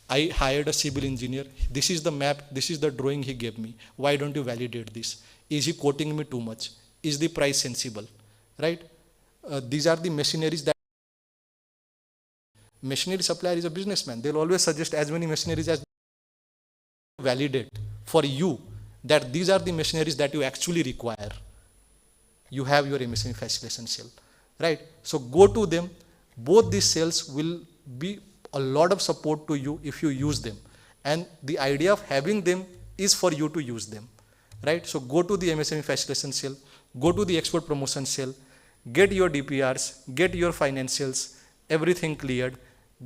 I hired a civil engineer. This is the map. This is the drawing he gave me. Why don't you validate this? Is he quoting me too much? Is the price sensible, right? These are the machineries that machinery supplier is a businessman. They'll always suggest as many machineries as validate for you that these are the machineries that you actually require. You have your MSME facilitation cell, right? So go to them. Both these cells will be a lot of support to you if you use them. And the idea of having them is for you to use them, right? So go to the MSME facilitation cell, go to the export promotion cell, get your DPRs, get your financials, everything cleared,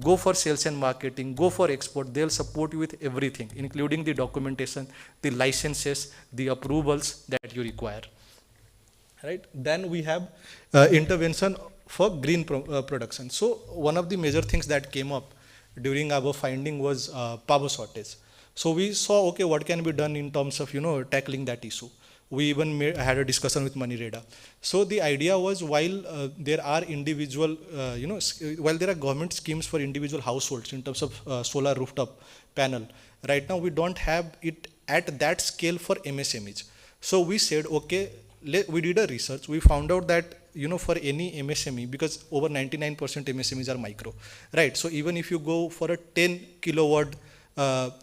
go for sales and marketing, go for export. They'll support you with everything, including the documentation, the licenses, the approvals that you require. Right? Then we have intervention for green production. So one of the major things that came up during our finding was power shortage. So we saw, okay, what can be done in terms of tackling that issue. We even had a discussion with Manireda. So the idea was, while there are individual, while there are government schemes for individual households in terms of solar rooftop panel, right now we don't have it at that scale for MSMEs. So we said, okay, we did a research. We found out that for any MSME, because over 99% MSMEs are micro, right? So even if you go for a 10 kilowatt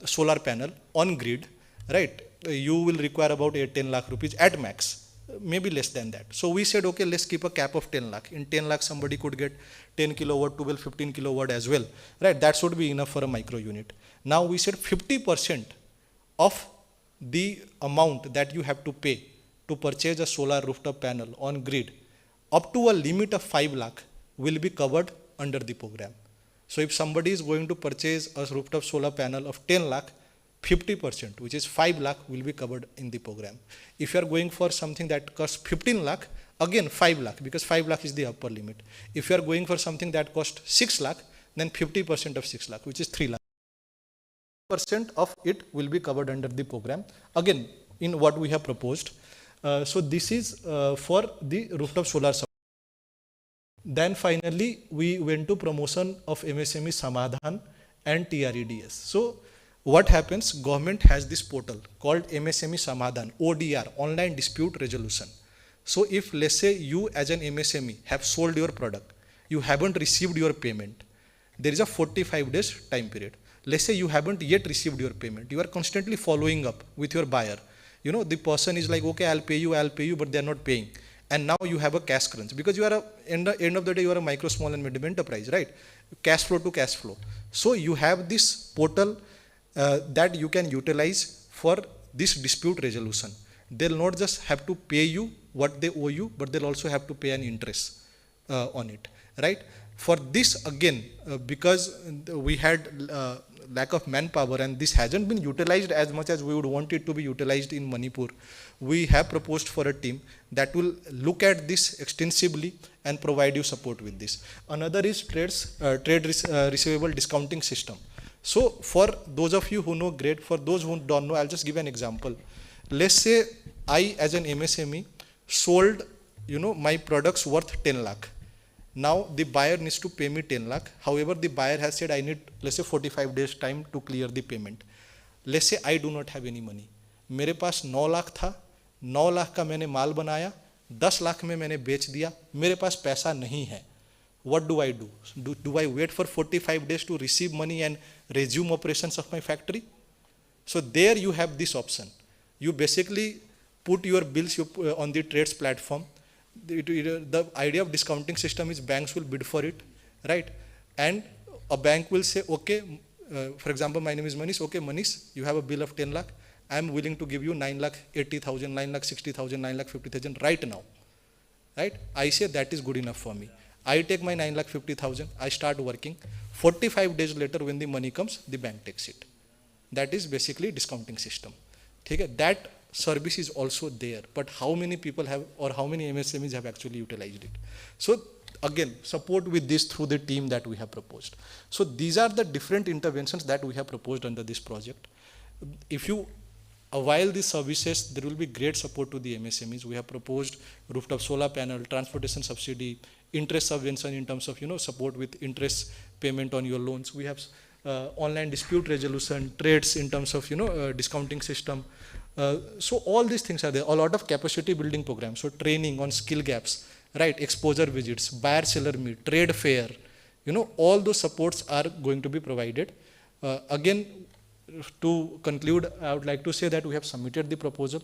solar panel on grid, right, you will require about 10 lakh rupees at max, maybe less than that. So we said, okay, let's keep a cap of 10 lakh. In 10 lakh, somebody could get 10 kilowatt, 12, 15 kilowatt as well, right? That should be enough for a micro unit. Now we said 50% of the amount that you have to pay to purchase a solar rooftop panel on grid up to a limit of 5 lakh will be covered under the program. So if somebody is going to purchase a rooftop solar panel of 10 lakh, 50%, which is 5 lakh, will be covered in the program. If you are going for something that costs 15 lakh, again 5 lakh, because 5 lakh is the upper limit. If you are going for something that costs 6 lakh, then 50% of 6 lakh, which is 3 lakh. Percent of it will be covered under the program, again in what we have proposed. So this is for the rooftop solar supply. Then finally we went to promotion of MSME Samadhan and TREDS. So what happens, government has this portal called MSME Samadhan, ODR, Online Dispute Resolution. So if let's say you as an MSME have sold your product, you haven't received your payment, there is a 45 days time period. Let's say you haven't yet received your payment, you are constantly following up with your buyer. The person is like, okay, I'll pay you, but they're not paying. And now you have a cash crunch, because you are end of the day, you are a micro, small and medium enterprise, right? Cash flow to cash flow. So you have this portal that you can utilize for this dispute resolution. They'll not just have to pay you what they owe you, but they'll also have to pay an interest on it, right? For this, again, because we had lack of manpower and this hasn't been utilized as much as we would want it to be utilized in Manipur, we have proposed for a team that will look at this extensively and provide you support with this. Another is trade receivable discounting system. So for those of you who know, great. For those who don't know, I'll just give an example. Let's say I, as an MSME, sold, my products worth 10 lakh. Now the buyer needs to pay me 10 lakh. However, the buyer has said I need, let's say 45 days time to clear the payment. Let's say I do not have any money. मेरे पास 9 लाख था, 9 लाख का मैंने माल बनाया, 10 लाख में मैंने बेच दिया, मेरे पास पैसा नहीं है. What do I do? Do I wait for 45 days to receive money and resume operations of my factory? So there you have this option. You basically put your bills on the trades platform. The idea of discounting system is banks will bid for it, right? And a bank will say, okay, for example, my name is Manish. Okay, Manish, you have a bill of 10 lakh. I am willing to give you 9,80,000, 9,60,000, 9,50,000 right now, right? I say that is good enough for me. I take my 9,50,000, I start working. 45 days later when the money comes, the bank takes it. That is basically discounting system. Okay? That service is also there, but how many people have, or how many MSMEs have actually utilized it? So again, support with this through the team that we have proposed. So these are the different interventions that we have proposed under this project. If you avail these services, there will be great support to the MSMEs. We have proposed rooftop solar panel, transportation subsidy, interest subvention in terms of support with interest payment on your loans. We have online dispute resolution, trades in terms of discounting system. So all these things are there. A lot of capacity building programs. So training on skill gaps, right? Exposure visits, buyer seller meet, trade fair. All those supports are going to be provided. Again, to conclude, I would like to say that we have submitted the proposal.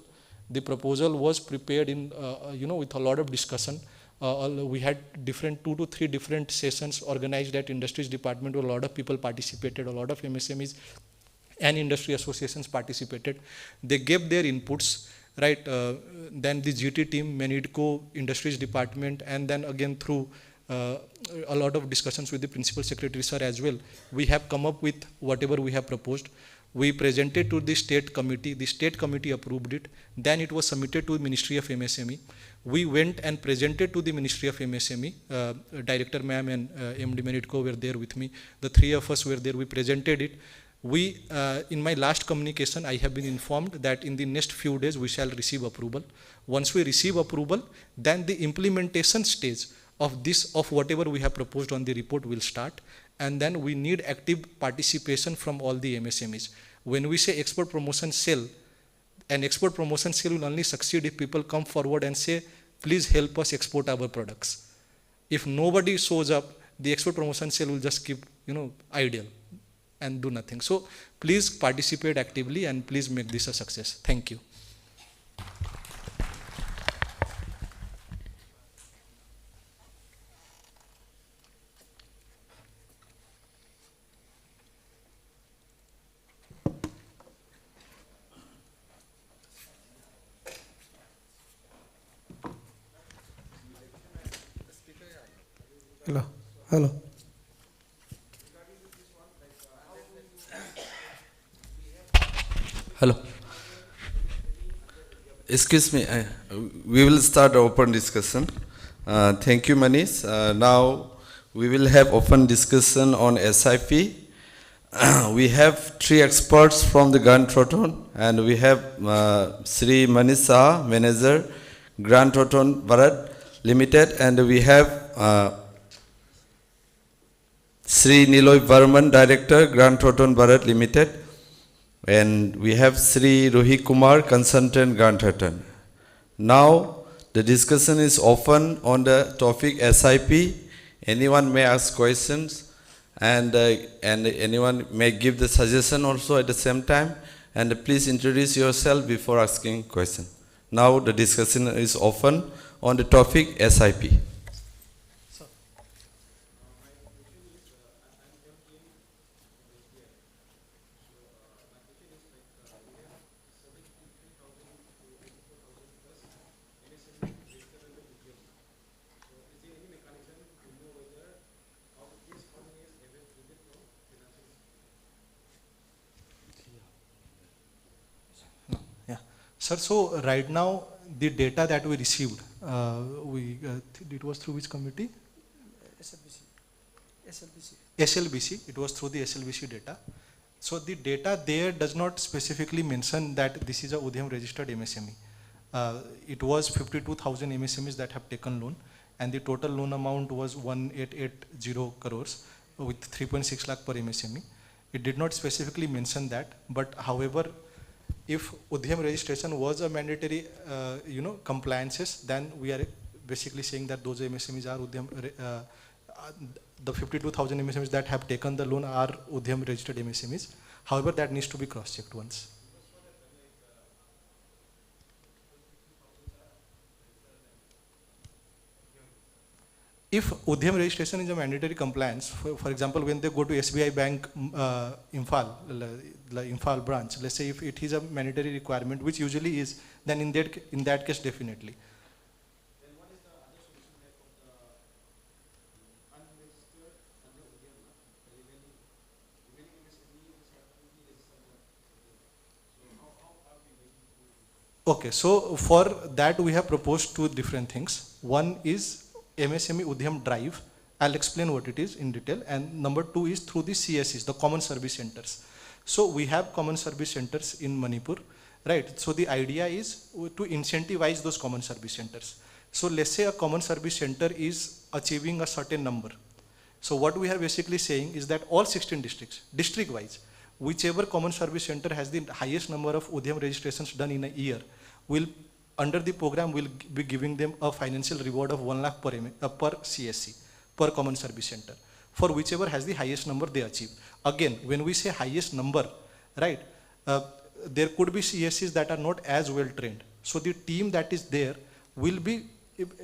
The proposal was prepared in with a lot of discussion. We had 2 to 3 different sessions organized at Industries Department where a lot of people participated, a lot of MSMEs and industry associations participated. They gave their inputs, right? Then the GT team, Manidco, Industries Department, and then again through a lot of discussions with the Principal Secretary sir as well, we have come up with whatever we have proposed. We presented to the state committee approved it, then it was submitted to the Ministry of MSME. We went and presented to the Ministry of MSME, Director ma'am and MD Manitko were there with me, the 3 of us were there, we presented it. We, in my last communication, I have been informed that in the next few days we shall receive approval. Once we receive approval, then the implementation stage of this, of whatever we have proposed on the report will start, and then we need active participation from all the MSMEs. When we say export promotion cell, an export promotion cell will only succeed if people come forward and say, please help us export our products. If nobody shows up, the export promotion cell will just keep, idle and do nothing. So please participate actively and please make this a success. Thank you. Hello. Hello. Hello. Excuse me, we will start open discussion. Thank you, Manish. Now we will have open discussion on SIP. We have 3 experts from the Grant Thornton, and we have Sri Manish Shah, Manager, Grant Thornton Bharat Limited, and we have Sri Niloy Varman, Director, Grant Thornton Bharat Limited, and we have Sri Rohi Kumar, Consultant, Grant Thornton. Now the discussion is open on the topic SIP. Anyone may ask questions, and anyone may give the suggestion also at the same time. And please introduce yourself before asking question. Now the discussion is open on the topic SIP. Sir, so right now the data that we received, it was through which committee? SLBC, it was through the SLBC data. So the data there does not specifically mention that this is a Udyam registered MSME. It was 52,000 MSMEs that have taken loan, and the total loan amount was 1880 crores with 3.6 lakh per MSME. It did not specifically mention that, but however, if Udyam registration was a mandatory, compliances, then we are basically saying that those MSMEs are Udyam, the 52,000 MSMEs that have taken the loan are Udyam registered MSMEs. However, that needs to be cross-checked once. If Udyam registration is a mandatory compliance, for example, when they go to SBI Bank Imphal, the Imphal branch, let's say if it is a mandatory requirement, which usually is, then in that case, definitely. Then what is the other solution like for the unregistered under Udyam? Remaining MSME have to be registered. So how are we going to? Okay, so for that we have proposed two different things. One is MSME Udyam Drive. I'll explain what it is in detail. And number two is through the CSCs, the Common Service Centers. So we have Common Service Centers in Manipur, right? So the idea is to incentivize those Common Service Centers. So let's say a Common Service Center is achieving a certain number. So what we are basically saying is that all 16 districts, district-wise, whichever Common Service Center has the highest number of Udyam registrations done in a year, will under the program will be giving them a financial reward of 1 lakh per CSC, per Common Service Center, for whichever has the highest number they achieve. Again, when we say highest number, right, there could be CSCs that are not as well trained. So the team that is there will be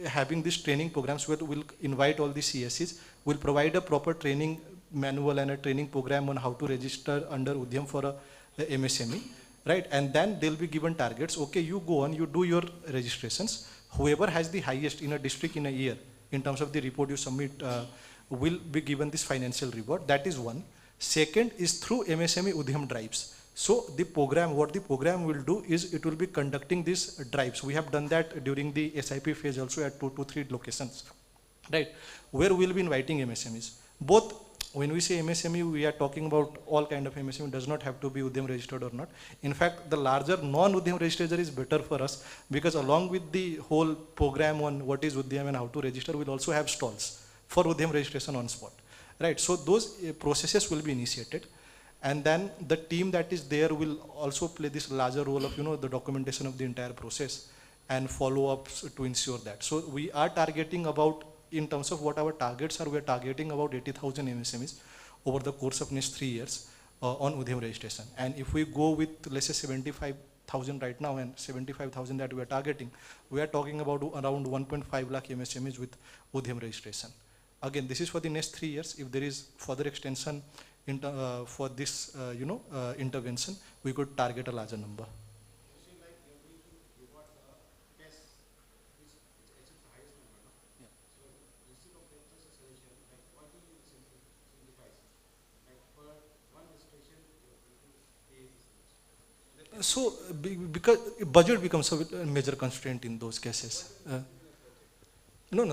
having these training programs where we'll invite all the CSCs, will provide a proper training manual and a training program on how to register under Udyam for a MSME. Right, and then they'll be given targets. Okay, you go on, you do your registrations. Whoever has the highest in a district in a year, in terms of the report you submit, will be given this financial reward. That is one. Second is through MSME Udyam drives. So the program, what the program will do is it will be conducting these drives. We have done that during the SIP phase also at 2 to 3 locations, right, where we'll be inviting MSMEs. Both. When we say MSME, we are talking about all kind of MSME. It does not have to be Udyam registered or not. In fact, the larger non-Udyam register is better for us, because along with the whole program on what is Udyam and how to register, we'll also have stalls for Udyam registration on spot. Right, so those processes will be initiated. And then the team that is there will also play this larger role of, the documentation of the entire process and follow-ups to ensure that. So we are targeting about, in terms of what our targets are, we are targeting about 80,000 MSMEs over the course of next 3 years on Udyam registration. And if we go with, let's say, 75,000 right now and 75,000 that we are targeting, we are talking about around 1.5 lakh MSMEs with Udyam registration. Again, this is for the next 3 years. If there is further extension for this, intervention, we could target a larger number. So, because budget becomes a major constraint in those cases.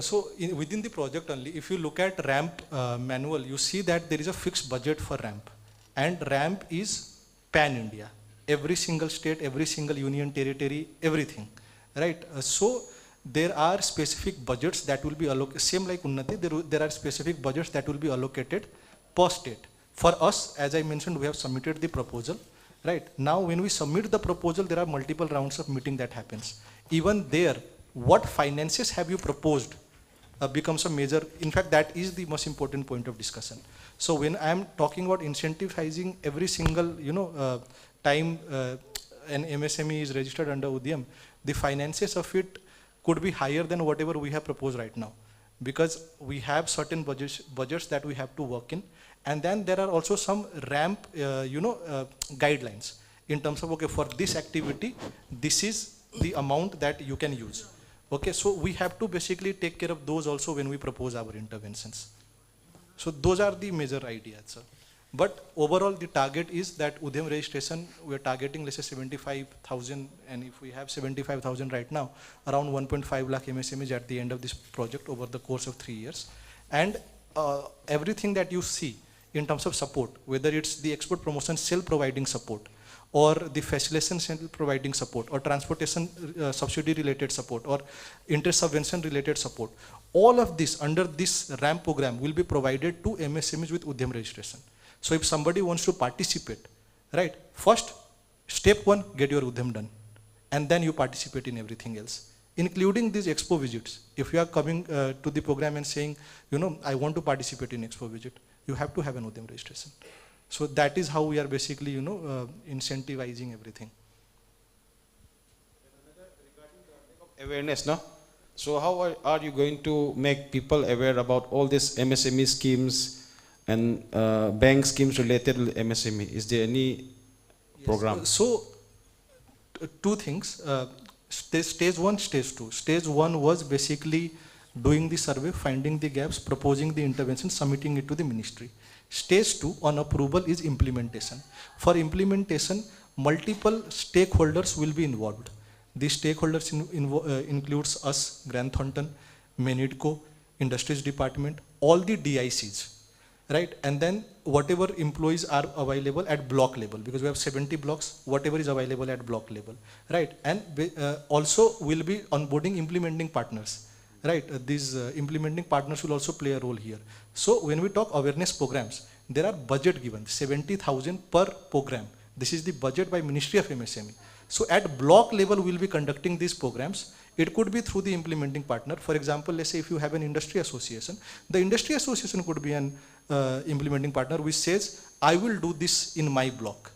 So within the project only, if you look at RAMP manual, you see that there is a fixed budget for RAMP. And RAMP is pan-India. Every single state, every single union territory, everything. Right? So there are specific budgets that will be allocated, same like Unnati, there are specific budgets that will be allocated per state. For us, as I mentioned, we have submitted the proposal. Right, now when we submit the proposal, there are multiple rounds of meeting that happens. Even there, what finances have you proposed becomes a major, in fact, that is the most important point of discussion. So when I am talking about incentivizing every single, time an MSME is registered under Udyam, the finances of it could be higher than whatever we have proposed right now, because we have certain budgets that we have to work in. And then there are also some RAMP, guidelines in terms of, okay, for this activity, this is the amount that you can use. Okay, so we have to basically take care of those also when we propose our interventions. So those are the major ideas, sir. But overall, the target is that Udyam registration, we are targeting, let's say, 75,000, and if we have 75,000 right now, around 1.5 lakh MSMEs at the end of this project over the course of 3 years. And everything that you see in terms of support, whether it's the export promotion cell providing support, or the facilitation cell providing support, or transportation subsidy related support, or interest subvention related support, all of this under this ramp program will be provided to MSMEs with Udyam registration. So if somebody wants to participate, right, first step one, get your Udyam done, and then you participate in everything else, including these expo visits. If you are coming to the program and saying, I want to participate in expo visit, you have to have an Udyam registration. So that is how we are basically, incentivizing everything. Awareness, no? So how are you going to make people aware about all these MSME schemes and bank schemes related to MSME? Is there any program? So two things, stage one, stage two. Stage one was basically doing the survey, finding the gaps, proposing the intervention, submitting it to the ministry. Stage 2 on approval is implementation. For implementation, multiple stakeholders will be involved. These stakeholders includes us, Grant Thornton, Menidco, Industries Department, all the DICs, right? And then whatever employees are available at block level, because we have 70 blocks, whatever is available at block level, right? And also will be onboarding implementing partners. Right, these implementing partners will also play a role here. So when we talk awareness programs, there are budget given, 70,000 per program. This is the budget by Ministry of MSME. So at block level, we'll be conducting these programs. It could be through the implementing partner. For example, let's say if you have an industry association, the industry association could be an implementing partner which says, I will do this in my block,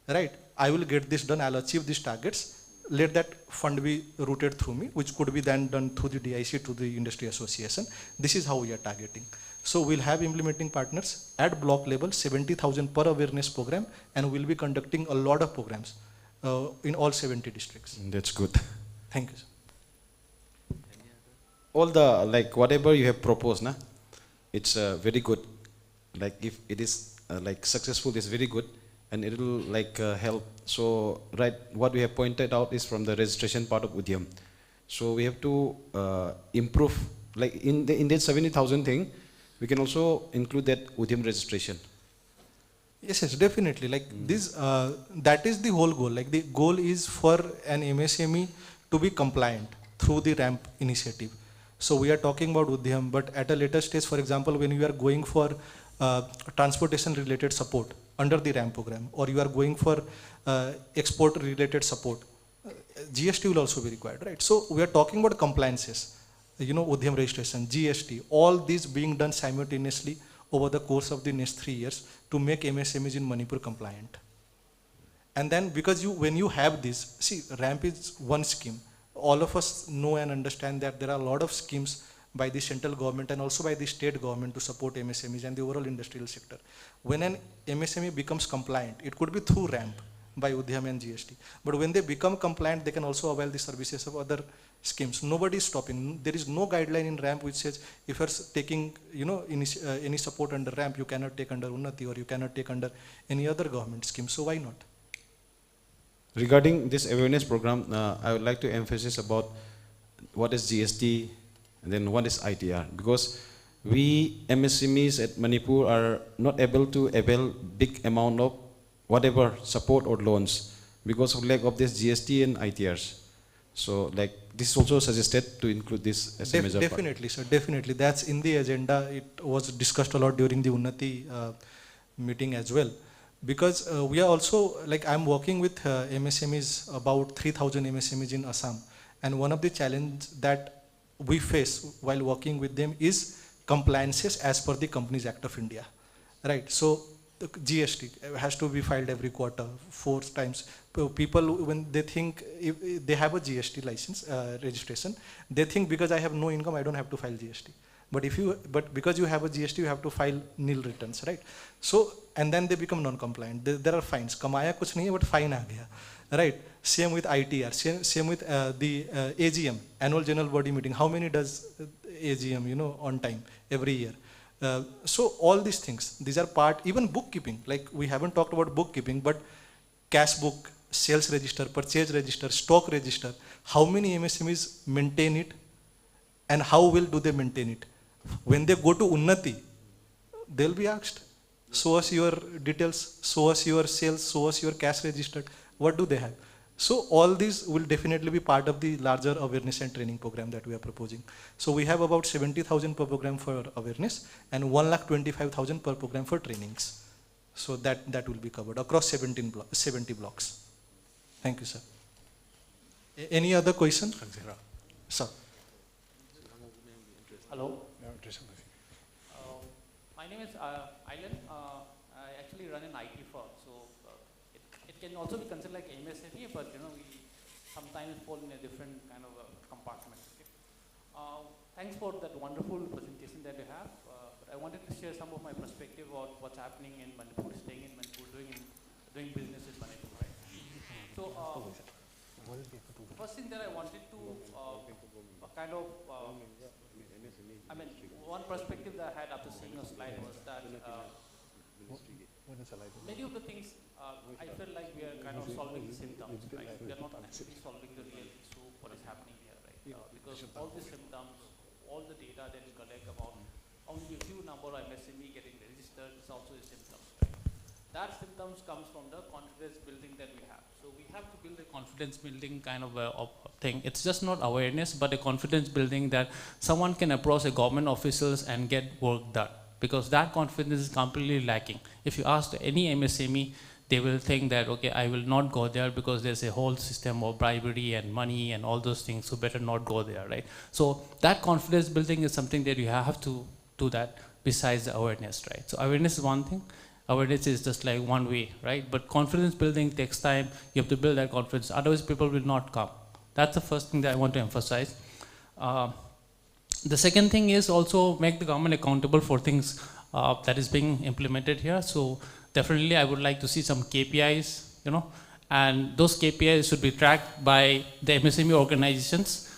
right? I will get this done, I'll achieve these targets. Let that fund be routed through me, which could be then done through the DIC to the industry association. This is how we are targeting. So we'll have implementing partners at block level, 70,000 per awareness program, and we'll be conducting a lot of programs in all 70 districts. That's good. Thank you, sir. All the, like, whatever you have proposed, na, it's very good. Like, if it is successful, it's very good, and it will help. So, right, what we have pointed out is from the registration part of Udyam. So we have to improve, like in that 70,000 thing, we can also include that Udyam registration. Yes, yes, definitely. Like this, that is the whole goal. Like the goal is for an MSME to be compliant through the ramp initiative. So we are talking about Udyam, but at a later stage, for example, when you are going for transportation related support under the ramp program, or you are going for export related support, GST will also be required, right? So we are talking about compliances, Udyam registration, GST, all these being done simultaneously over the course of the next 3 years to make MSMEs in Manipur compliant. And then because when you have this, see, ramp is one scheme. All of us know and understand that there are a lot of schemes by the central government and also by the state government to support MSMEs and the overall industrial sector. When an MSME becomes compliant, it could be through ramp by Udyam and GST. But when they become compliant, they can also avail the services of other schemes. Nobody is stopping. There is no guideline in ramp which says if you're taking any support under ramp, you cannot take under Unnati or you cannot take under any other government scheme. So why not? Regarding this awareness program, I would like to emphasize about what is GST and then what is ITR, because we MSMEs at Manipur are not able to avail big amount of whatever support or loans because of lack of this GST and ITRs. So like this is also suggested to include this as a major part. Definitely, sir, definitely. That's in the agenda. It was discussed a lot during the Unnati meeting as well. Because we are also, like I'm working with MSMEs, about 3,000 MSMEs in Assam. And one of the challenges that we face while working with them is compliances as per the Companies Act of India, right? So the GST has to be filed every quarter, 4 times. People, when they think, if they have a GST license, registration, they think because I have no income, I don't have to file GST. But because you have a GST, you have to file nil returns, right? So, and then they become non-compliant. There are fines. Kamaya kuch nahi hai, but fine aa gaya, right? Same with ITR, same with the AGM, Annual General Body Meeting. How many does AGM, on time, every year? So all these things, these are part, even bookkeeping, like we haven't talked about bookkeeping, but cash book, sales register, purchase register, stock register, how many MSMEs maintain it and how well do they maintain it? When they go to Unnati, they'll be asked, show us your details, show us your sales, show us your cash registered. What do they have? So all these will definitely be part of the larger awareness and training program that we are proposing. So we have about 70,000 per program for awareness and 1,25,000 per program for trainings. So that will be covered across 70 blocks. Thank you, sir. Any other question? Sir. Hello. My name is Ailan. I actually run an IT firm, so it can also be considered like MSME, but we sometimes fall in a different kind of a compartment. Okay? Thanks for that wonderful presentation that you have. But I wanted to share some of my perspective on what's happening in Manipur, staying in Manipur, doing business in Manipur, right? So, the first thing that I wanted to one perspective that I had after seeing a slide was that many of the things I feel like we are kind of solving the symptoms, right? We are not actually solving the real issue, what is happening here, right? Because all the symptoms, all the data that we collect about only a few number of MSME getting registered is also a symptom, right? That symptoms comes from the confidence building that we have. So we have to build a confidence building kind of a thing. It's just not awareness, but a confidence building that someone can approach a government officials and get work done. Because that confidence is completely lacking. If you ask any MSME, they will think that, okay, I will not go there because there's a whole system of bribery and money and all those things, so better not go there, right? So that confidence building is something that you have to do that besides the awareness, right? So awareness is one thing. Awareness is just like one way, right? But confidence building takes time. You have to build that confidence. Otherwise, people will not come. That's the first thing that I want to emphasize. The second thing is also make the government accountable for things that is being implemented here. So definitely, I would like to see some KPIs, and those KPIs should be tracked by the MSME organizations.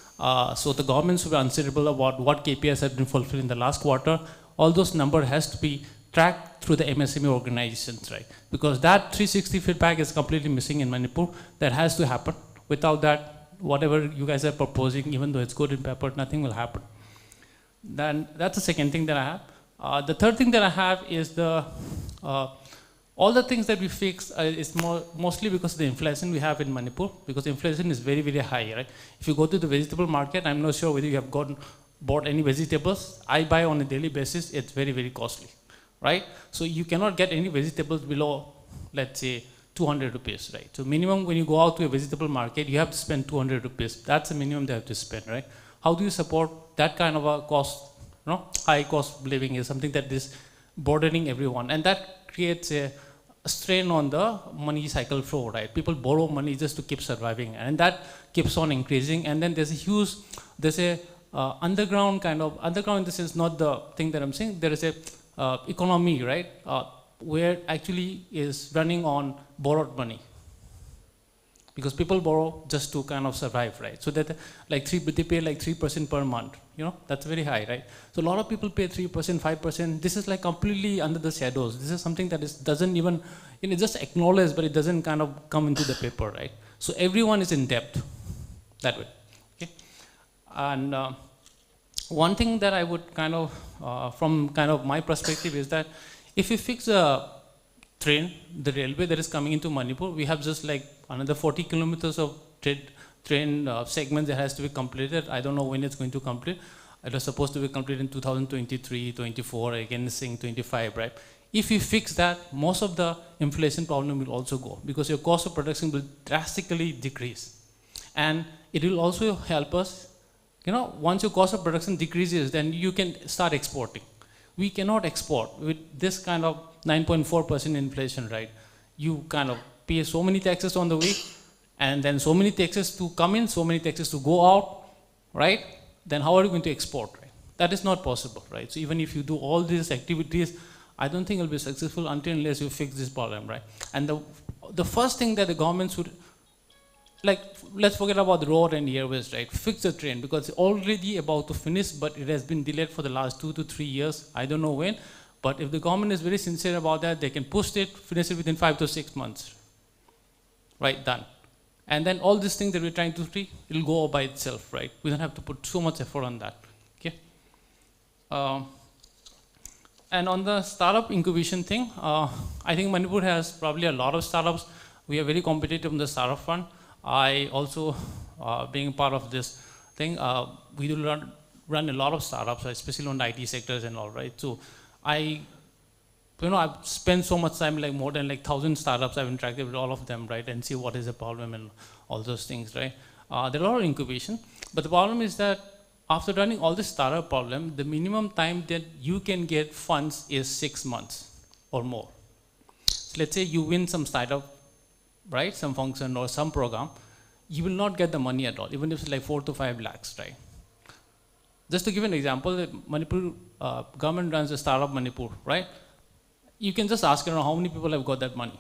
So the government should be answerable about what KPIs have been fulfilled in the last quarter. All those numbers has to be tracked through the MSME organizations, right? Because that 360 feedback is completely missing in Manipur. That has to happen. Without that, whatever you guys are proposing, even though it's good in paper, nothing will happen. Then that's the second thing that I have. The third thing that I have is the all the things that we fix is mostly because of the inflation we have in Manipur, because inflation is very, very high, right? If you go to the vegetable market, I'm not sure whether you have bought any vegetables. I buy on a daily basis, it's very, very costly, right? So you cannot get any vegetables below, let's say, 200 rupees, right? So minimum when you go out to a vegetable market, you have to spend 200 rupees. That's the minimum they have to spend, right? How do you support that kind of a cost, high cost of living is something that is burdening everyone. And that creates a strain on the money cycle flow, right? People borrow money just to keep surviving, and that keeps on increasing. And then there's a underground in the sense, not the thing that I'm saying, there is a economy, right? Where actually is running on borrowed money. Because people borrow just to kind of survive, right? So that they pay like 3% per month, that's very high, right? So a lot of people pay 3%, 5%. This is like completely under the shadows. This is something that doesn't even, just acknowledge, but it doesn't kind of come into the paper, right? So everyone is in debt that way, okay? And one thing that I would kind of, from kind of my perspective is that if you fix the railway that is coming into Manipur, we have just like another 40 kilometers of train segment that has to be completed. I don't know when it's going to complete. It was supposed to be completed in 2023, 24, again saying 25, right? If you fix that, most of the inflation problem will also go, because your cost of production will drastically decrease. And it will also help us, once your cost of production decreases, then you can start exporting. We cannot export with this kind of 9.4% inflation, right? You kind of pay so many taxes on the way, and then so many taxes to come in, so many taxes to go out, right? Then how are you going to export, right? That is not possible, right? So even if you do all these activities, I don't think you'll be successful unless you fix this problem, right? And the first thing that the government should, let's forget about the road and airways, right? Fix the train, because it's already about to finish, but it has been delayed for the last 2 to 3 years. I don't know when, but if the government is very sincere about that, they can push it, finish it within 5 to 6 months. Right, done. And then all these things that we're trying to do, it'll go by itself, right? We don't have to put so much effort on that, okay? And on the startup incubation thing, I think Manipur has probably a lot of startups. We are very competitive on the startup front. I also, being part of this thing, we do run a lot of startups, especially on the IT sectors and all, right? So I've spent so much time, like more than like 1,000 startups. I've interacted with all of them, right? And see what is the problem and all those things, right? There are a lot of incubation, but the problem is that after running all this startup problem, the minimum time that you can get funds is 6 months or more. So let's say you win some startup, right? Some function or some program, you will not get the money at all, even if it's like 4 to 5 lakhs, right? Just to give an example, the Manipur government runs a startup Manipur, right? You can just ask around how many people have got that money.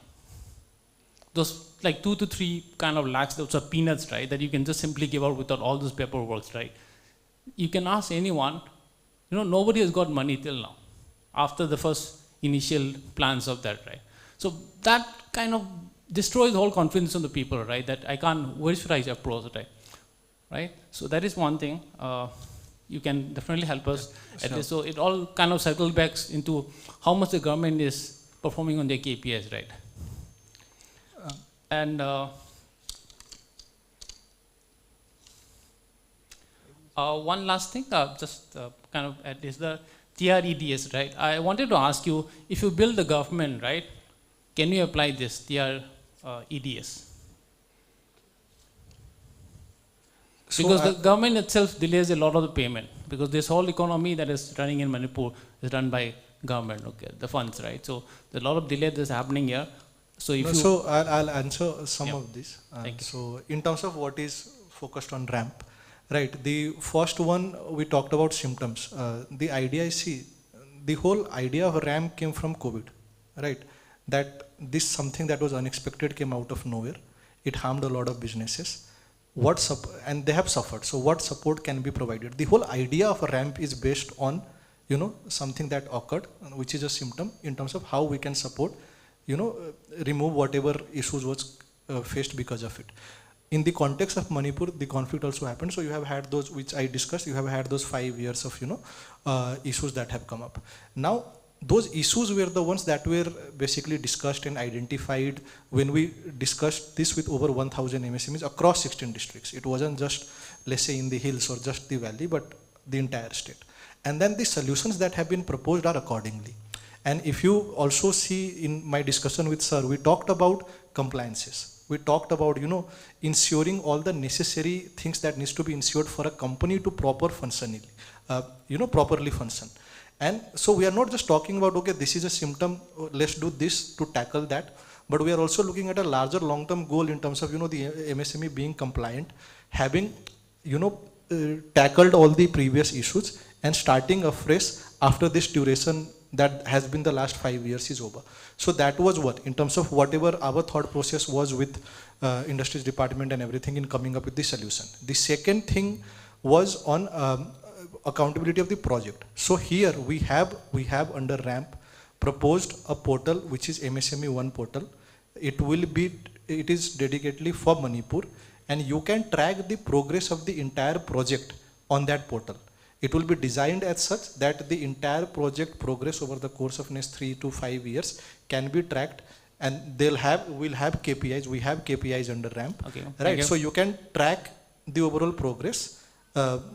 Those like 2 to 3 kind of lakhs, those are peanuts, right? That you can just simply give out without all those paperwork, right? You can ask anyone, nobody has got money till now, after the first initial plans of that, right? So that kind of destroys the whole confidence on the people, right? That where should I approach, right? So that is one thing. You can definitely help us at this. So it all kind of circles back into how much the government is performing on their KPIs, right? And one last thing, just kind of at is the TREDS, right? I wanted to ask you, if you build the government, right, can you apply this TREDS? Because the government itself delays a lot of the payment, because this whole economy that is running in Manipur is run by government, okay, the funds, right? So there's a lot of delay that's happening here. So if so I'll answer some of this. Thank you. So in terms of what is focused on ramp, right? The first one we talked about symptoms. The idea is, the whole idea of ramp came from COVID, right? That this something that was unexpected came out of nowhere. It harmed a lot of businesses. And they have suffered. So what support can be provided? The whole idea of a ramp is based on, something that occurred, which is a symptom in terms of how we can support, remove whatever issues was faced because of it. In the context of Manipur, the conflict also happened. So you have had those, which I discussed, you have had those 5 years of, issues that have come up. Now, those issues were the ones that were basically discussed and identified when we discussed this with over 1,000 MSMEs across 16 districts. It wasn't just, let's say, in the hills or just the valley, but the entire state. And then the solutions that have been proposed are accordingly. And if you also see in my discussion with sir, we talked about compliances. We talked about, ensuring all the necessary things that needs to be ensured for a company to properly function. And so we are not just talking about, okay, this is a symptom, let's do this to tackle that, but we are also looking at a larger long-term goal in terms of, the MSME being compliant, having, tackled all the previous issues and starting afresh after this duration that has been the last 5 years is over. So that was what, in terms of whatever our thought process was with Industries Department and everything in coming up with the solution. The second thing was on accountability of the project. So here we have under RAMP proposed a portal which is MSME 1 portal. It is dedicatedly for Manipur, and you can track the progress of the entire project on that portal. It will be designed as such that the entire project progress over the course of next 3 to 5 years can be tracked, and we'll have KPIs. We have KPIs under RAMP, okay, right? So you can track the overall progress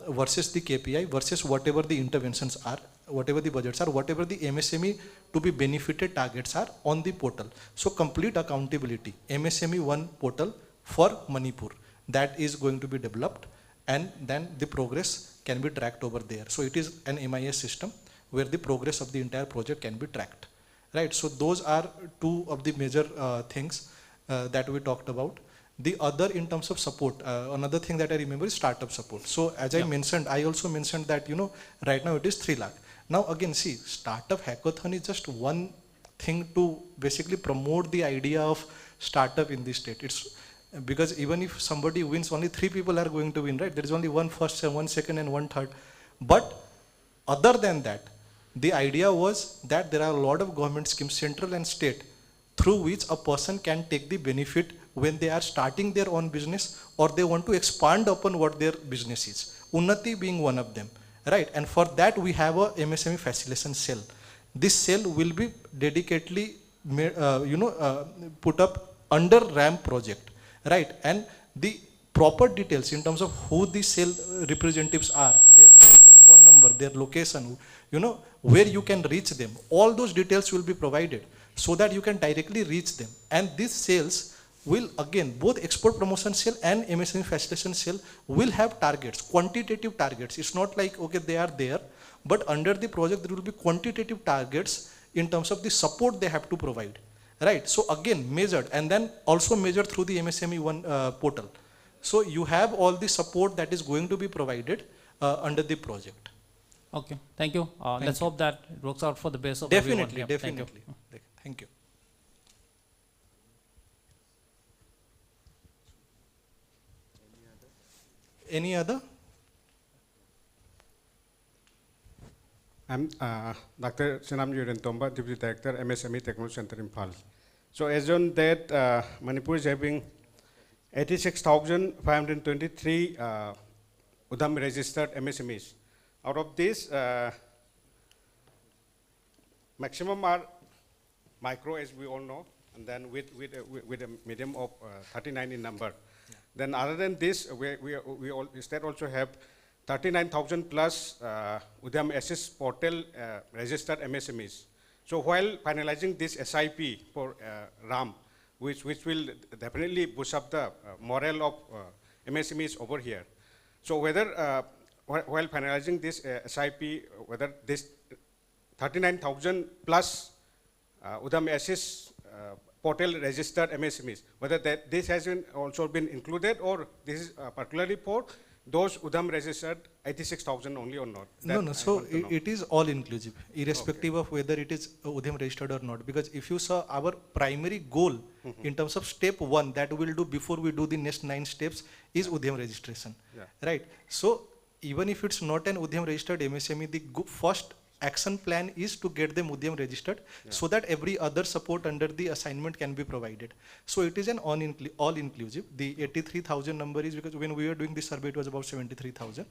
versus the KPI versus whatever the interventions are, whatever the budgets are, whatever the MSME to be benefited targets are on the portal. So complete accountability, MSME 1 portal for Manipur, that is going to be developed, and then the progress can be tracked over there. So it is an MIS system where the progress of the entire project can be tracked, right? So those are two of the major things that we talked about. The other, in terms of support, another thing that I remember is startup support. So as I mentioned, I also mentioned that, right now it is 3 lakh. Now again, see, startup hackathon is just one thing to basically promote the idea of startup in the state. It's because even if somebody wins, only 3 people are going to win, right? There is only 1 first, 1 second, and 1 third. But other than that, the idea was that there are a lot of government schemes, central and state, through which a person can take the benefit when they are starting their own business or they want to expand upon what their business is. Unnati being one of them, right? And for that we have a MSME facilitation cell. this cell will be dedicatedly put up under ramp project, right? And the proper details in terms of who the cell representatives are, their name, their phone number, their location, where you can reach them, all those details will be provided so that you can directly reach them. And these cells will, again, both export promotion cell and MSME facilitation cell will have targets, quantitative targets. It's not like, okay, they are there, but under the project there will be quantitative targets in terms of the support they have to provide, right? So again, measured, and then also measured through the MSME one portal. So you have all the support that is going to be provided under the project. Okay, thank you. Let's hope that it works out for the best of Definitely, everyone. definitely. Thank you. Thank you. Any other? I'm Dr. Sinam Yurentomba, Deputy Director, MSME Technology Center in Pal. So as on that, Manipur is having 86,523 Udam registered MSMEs. Out of this, maximum are micro, as we all know, and then with a medium of 39 in number. Yeah. Then other than this, we instead also have 39,000 plus Udam Assist portal registered MSMEs. So while finalizing this SIP for RAM, which will definitely boost up the morale of MSMEs over here. So whether, while finalizing this SIP, whether this 39,000 plus Udam Assist portal registered MSMEs, whether this has also been included, or this is particularly for those Udam registered 86,000 only or not? No. So it is all inclusive, irrespective of whether it is Udam registered or not. Because if you saw our primary goal in terms of step 1 that we will do before we do the next 9 steps is Udam registration, right? So even if it's not an Udam registered MSME, the first action plan is to get them Udam registered, so that every other support under the assignment can be provided. So it is an all inclusive. The 83,000 number is because when we were doing this survey, it was about 73,000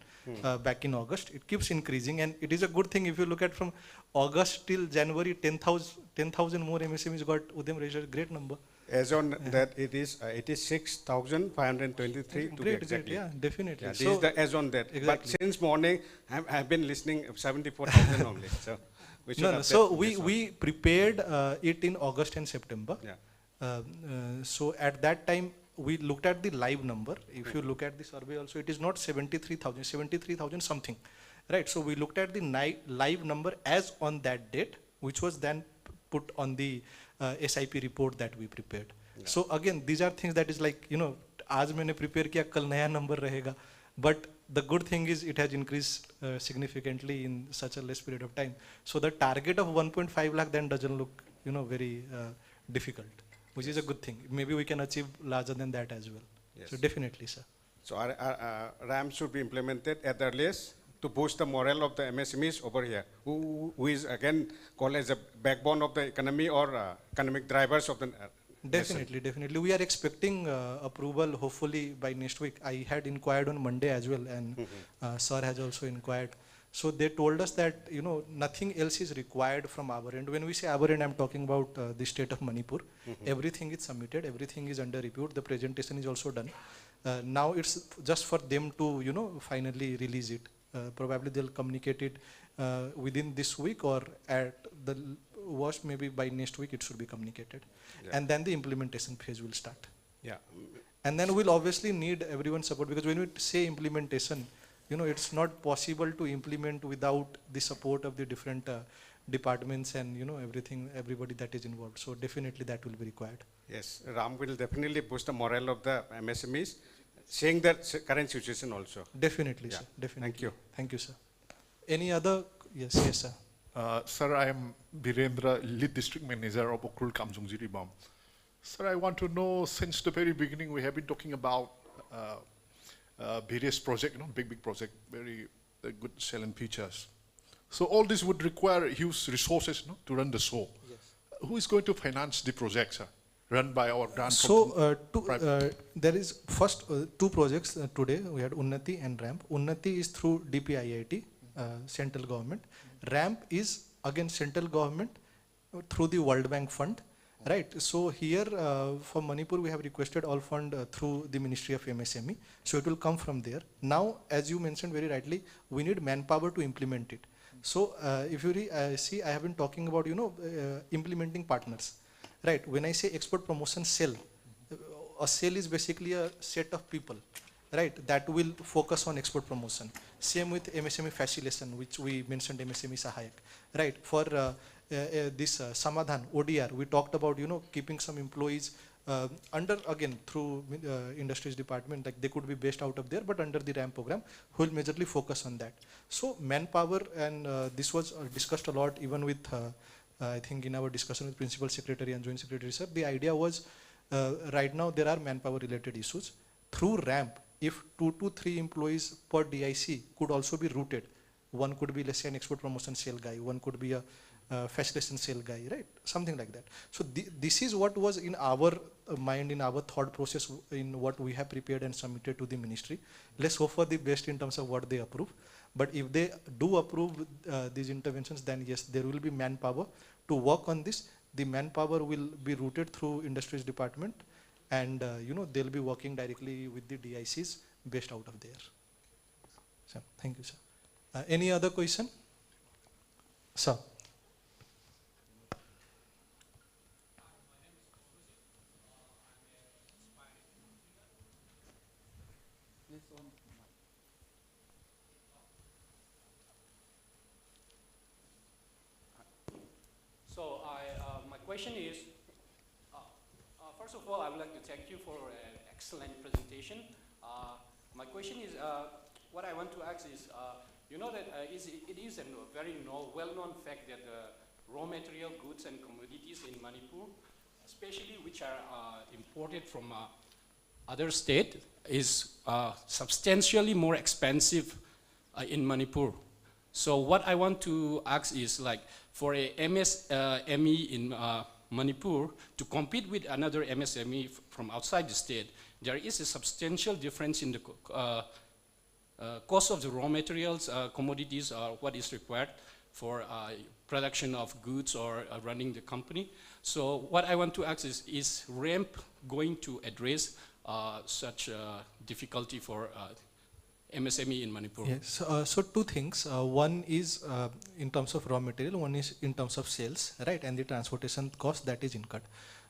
back in August. It keeps increasing, and it is a good thing. If you look at from August till January, 10,000 more MSMEs got Udam registered. Great number. As on that, it is 86,523 to be exactly. Yeah, definitely. Yeah, this is the as on that. Exactly. But since morning, I've been listening 74,000 only. So we should So we prepared it in August and September. Yeah. So at that time, we looked at the live number. If you look at the survey also, it is not 73,000, 73,000 something, right? So we looked at the live number as on that date, which was then put on the SIP report that we prepared. Yeah. So again, these are things that is like, आज मैंने prepare किया, कल नया number रहेगा. But the good thing is it has increased significantly in such a less period of time. So the target of 1.5 lakh then doesn't look, very difficult, which is a good thing. Maybe we can achieve larger than that as well. Yes. So definitely, sir. So our RAM should be implemented at the earliest to boost the morale of the MSMEs over here, who is again called as a backbone of the economy or economic drivers of the Definitely. We are expecting approval hopefully by next week. I had inquired on Monday as well, and sir has also inquired. So they told us that, nothing else is required from our end. When we say our end, I'm talking about the state of Manipur. Everything is submitted, everything is under review. The presentation is also done. Now it's just for them to, finally release it. Probably they'll communicate it within this week, or at the worst, maybe by next week it should be communicated. Yeah. And then the implementation phase will start. Yeah. And then we'll obviously need everyone's support, because when we say implementation, it's not possible to implement without the support of the different departments and, everybody that is involved. So definitely that will be required. Yes, RAM will definitely boost the morale of the MSMEs, seeing the current situation also. Definitely, sir. Definitely. Thank you. Thank you, sir. Any other? Yes, sir. Sir, I am Birendra, Lead District Manager of Okrul Kamjong Jiribam. Sir, I want to know, since the very beginning, we have been talking about various projects, big project, very good selling features. So all this would require huge resources to run the show. Yes. Who is going to finance the projects, sir? Run by our grant? So there is first 2 projects today. We had Unnati and RAMP. Unnati is through DPIIT, central government. RAMP is again central government through the World Bank fund, right? So here for Manipur we have requested all fund through the Ministry of MSME, so it will come from there. Now, as you mentioned very rightly, we need manpower to implement it. So if you see, I have been talking about implementing partners, right? When I say export promotion cell, a cell is basically a set of people, right, that will focus on export promotion. Same with MSME facilitation, which we mentioned MSME Sahayak, right? For this Samadhan, ODR, we talked about, keeping some employees under, again, through industries department, like they could be based out of there, but under the RAM program, who will majorly focus on that. So manpower, and this was discussed a lot even with, I think in our discussion with Principal Secretary and Joint Secretary, sir, the idea was, right now there are manpower related issues. Through RAMP, if 2 to 3 employees per DIC could also be routed, one could be, let's say, an export promotion sale guy, one could be a facilitation sale guy, right? Something like that. So this is what was in our mind, in our thought process, in what we have prepared and submitted to the ministry. Let's hope for the best in terms of what they approve. But if they do approve these interventions, then yes, there will be manpower to work on this. The manpower will be routed through industries department, and they'll be working directly with the DICs based out of there. So thank you, sir. Any other question? Sir. So my question is, first of all, I would like to thank you for an excellent presentation. My question is, what I want to ask is, you know that it is a very well-known fact that raw material goods and commodities in Manipur, especially which are imported from other state, is substantially more expensive in Manipur. So what I want to ask is, like, for a MSME in Manipur to compete with another MSME from outside the state, there is a substantial difference in the cost of the raw materials, commodities, or what is required for production of goods or running the company. So what I want to ask is RAMP going to address such difficulty for MSME in Manipur? Yes, so two things. One is in terms of raw material, one is in terms of sales, right, and the transportation cost that is incurred.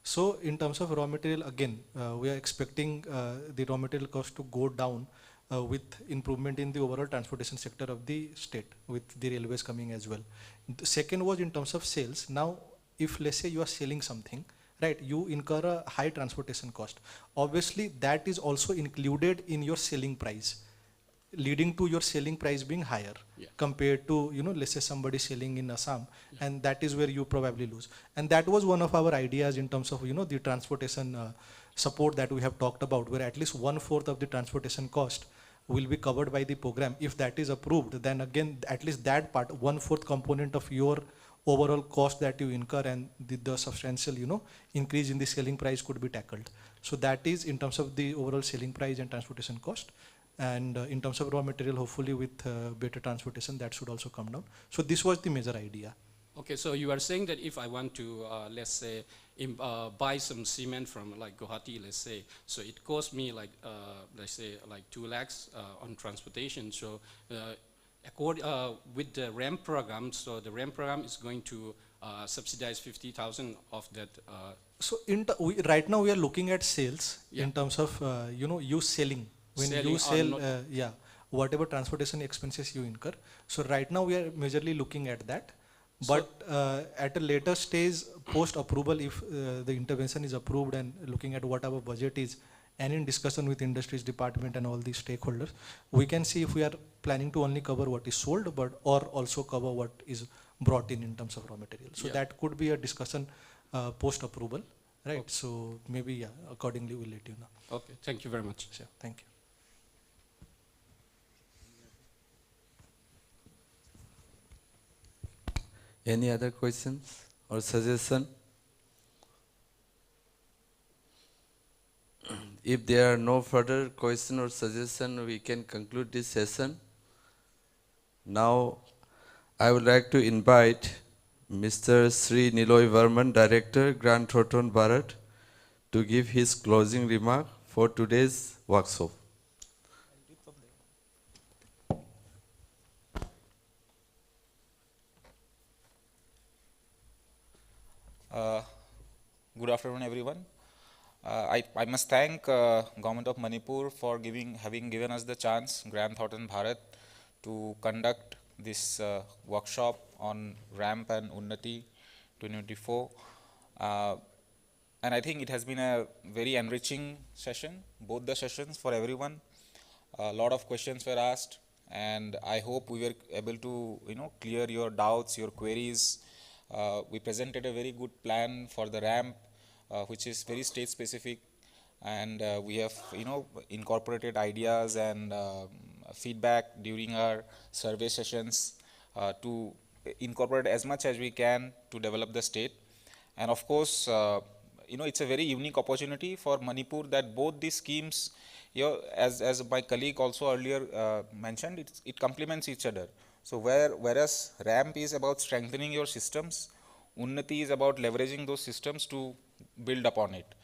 So in terms of raw material, again, we are expecting the raw material cost to go down with improvement in the overall transportation sector of the state, with the railways coming as well. The second was in terms of sales. Now, if let's say you are selling something, right, you incur a high transportation cost. Obviously, that is also included in your selling price, leading to your selling price being higher compared to, let's say somebody selling in Assam, and that is where you probably lose. And that was one of our ideas in terms of, the transportation support that we have talked about, where at least 1/4 of the transportation cost will be covered by the program. If that is approved, then again, at least that part, 1/4 component of your overall cost that you incur and the substantial, increase in the selling price could be tackled. So that is in terms of the overall selling price and transportation cost. And in terms of raw material, hopefully with better transportation, that should also come down. So this was the major idea. Okay, so you are saying that if I want to, let's say, buy some cement from like Guwahati, let's say, so it costs me like, let's say, like 2 lakhs on transportation. So with the RAMP program, so the RAMP program is going to subsidize 50,000 of that. So right now we are looking at sales in terms of, you selling. When you sell, whatever transportation expenses you incur. So right now we are majorly looking at that. But at a later stage, post-approval, if the intervention is approved and looking at what our budget is, and in discussion with industries department and all these stakeholders, we can see if we are planning to only cover what is sold, or also cover what is brought in terms of raw material. So that could be a discussion post-approval, right? Okay. So maybe, accordingly we'll let you know. Okay, thank you very much. Sure, thank you. Any other questions or suggestion? If there are no further question or suggestion, we can conclude this session. Now, I would like to invite Mr. Sri Niloy Varman, Director, Grant Thornton, Bharat, to give his closing remark for today's workshop. Good afternoon, everyone. I must thank Government of Manipur for having given us the chance, Grant Thornton Bharat, to conduct this workshop on RAMP and Unnati 2024. And I think it has been a very enriching session, both the sessions for everyone. A lot of questions were asked, and I hope we were able to, clear your doubts, your queries. We presented a very good plan for the RAMP, which is very state specific, and we have, incorporated ideas and feedback during our survey sessions to incorporate as much as we can to develop the state. And of course, it's a very unique opportunity for Manipur that both these schemes, as my colleague also earlier mentioned, it complements each other. So whereas RAMP is about strengthening your systems, Unnati is about leveraging those systems to build upon it.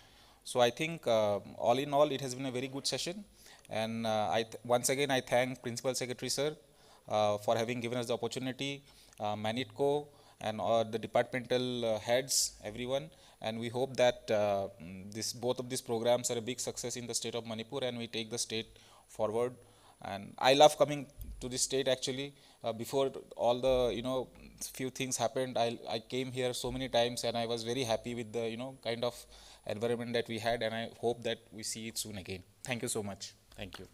So I think all in all, it has been a very good session. And once again, I thank Principal Secretary Sir for having given us the opportunity, Manitco, and the departmental heads, everyone. And we hope that both of these programs are a big success in the state of Manipur, and we take the state forward. And I love coming to this state actually. Before all the few things happened, I came here so many times, and I was very happy with the kind of environment that we had, and I hope that we see it soon again. Thank you so much. Thank you.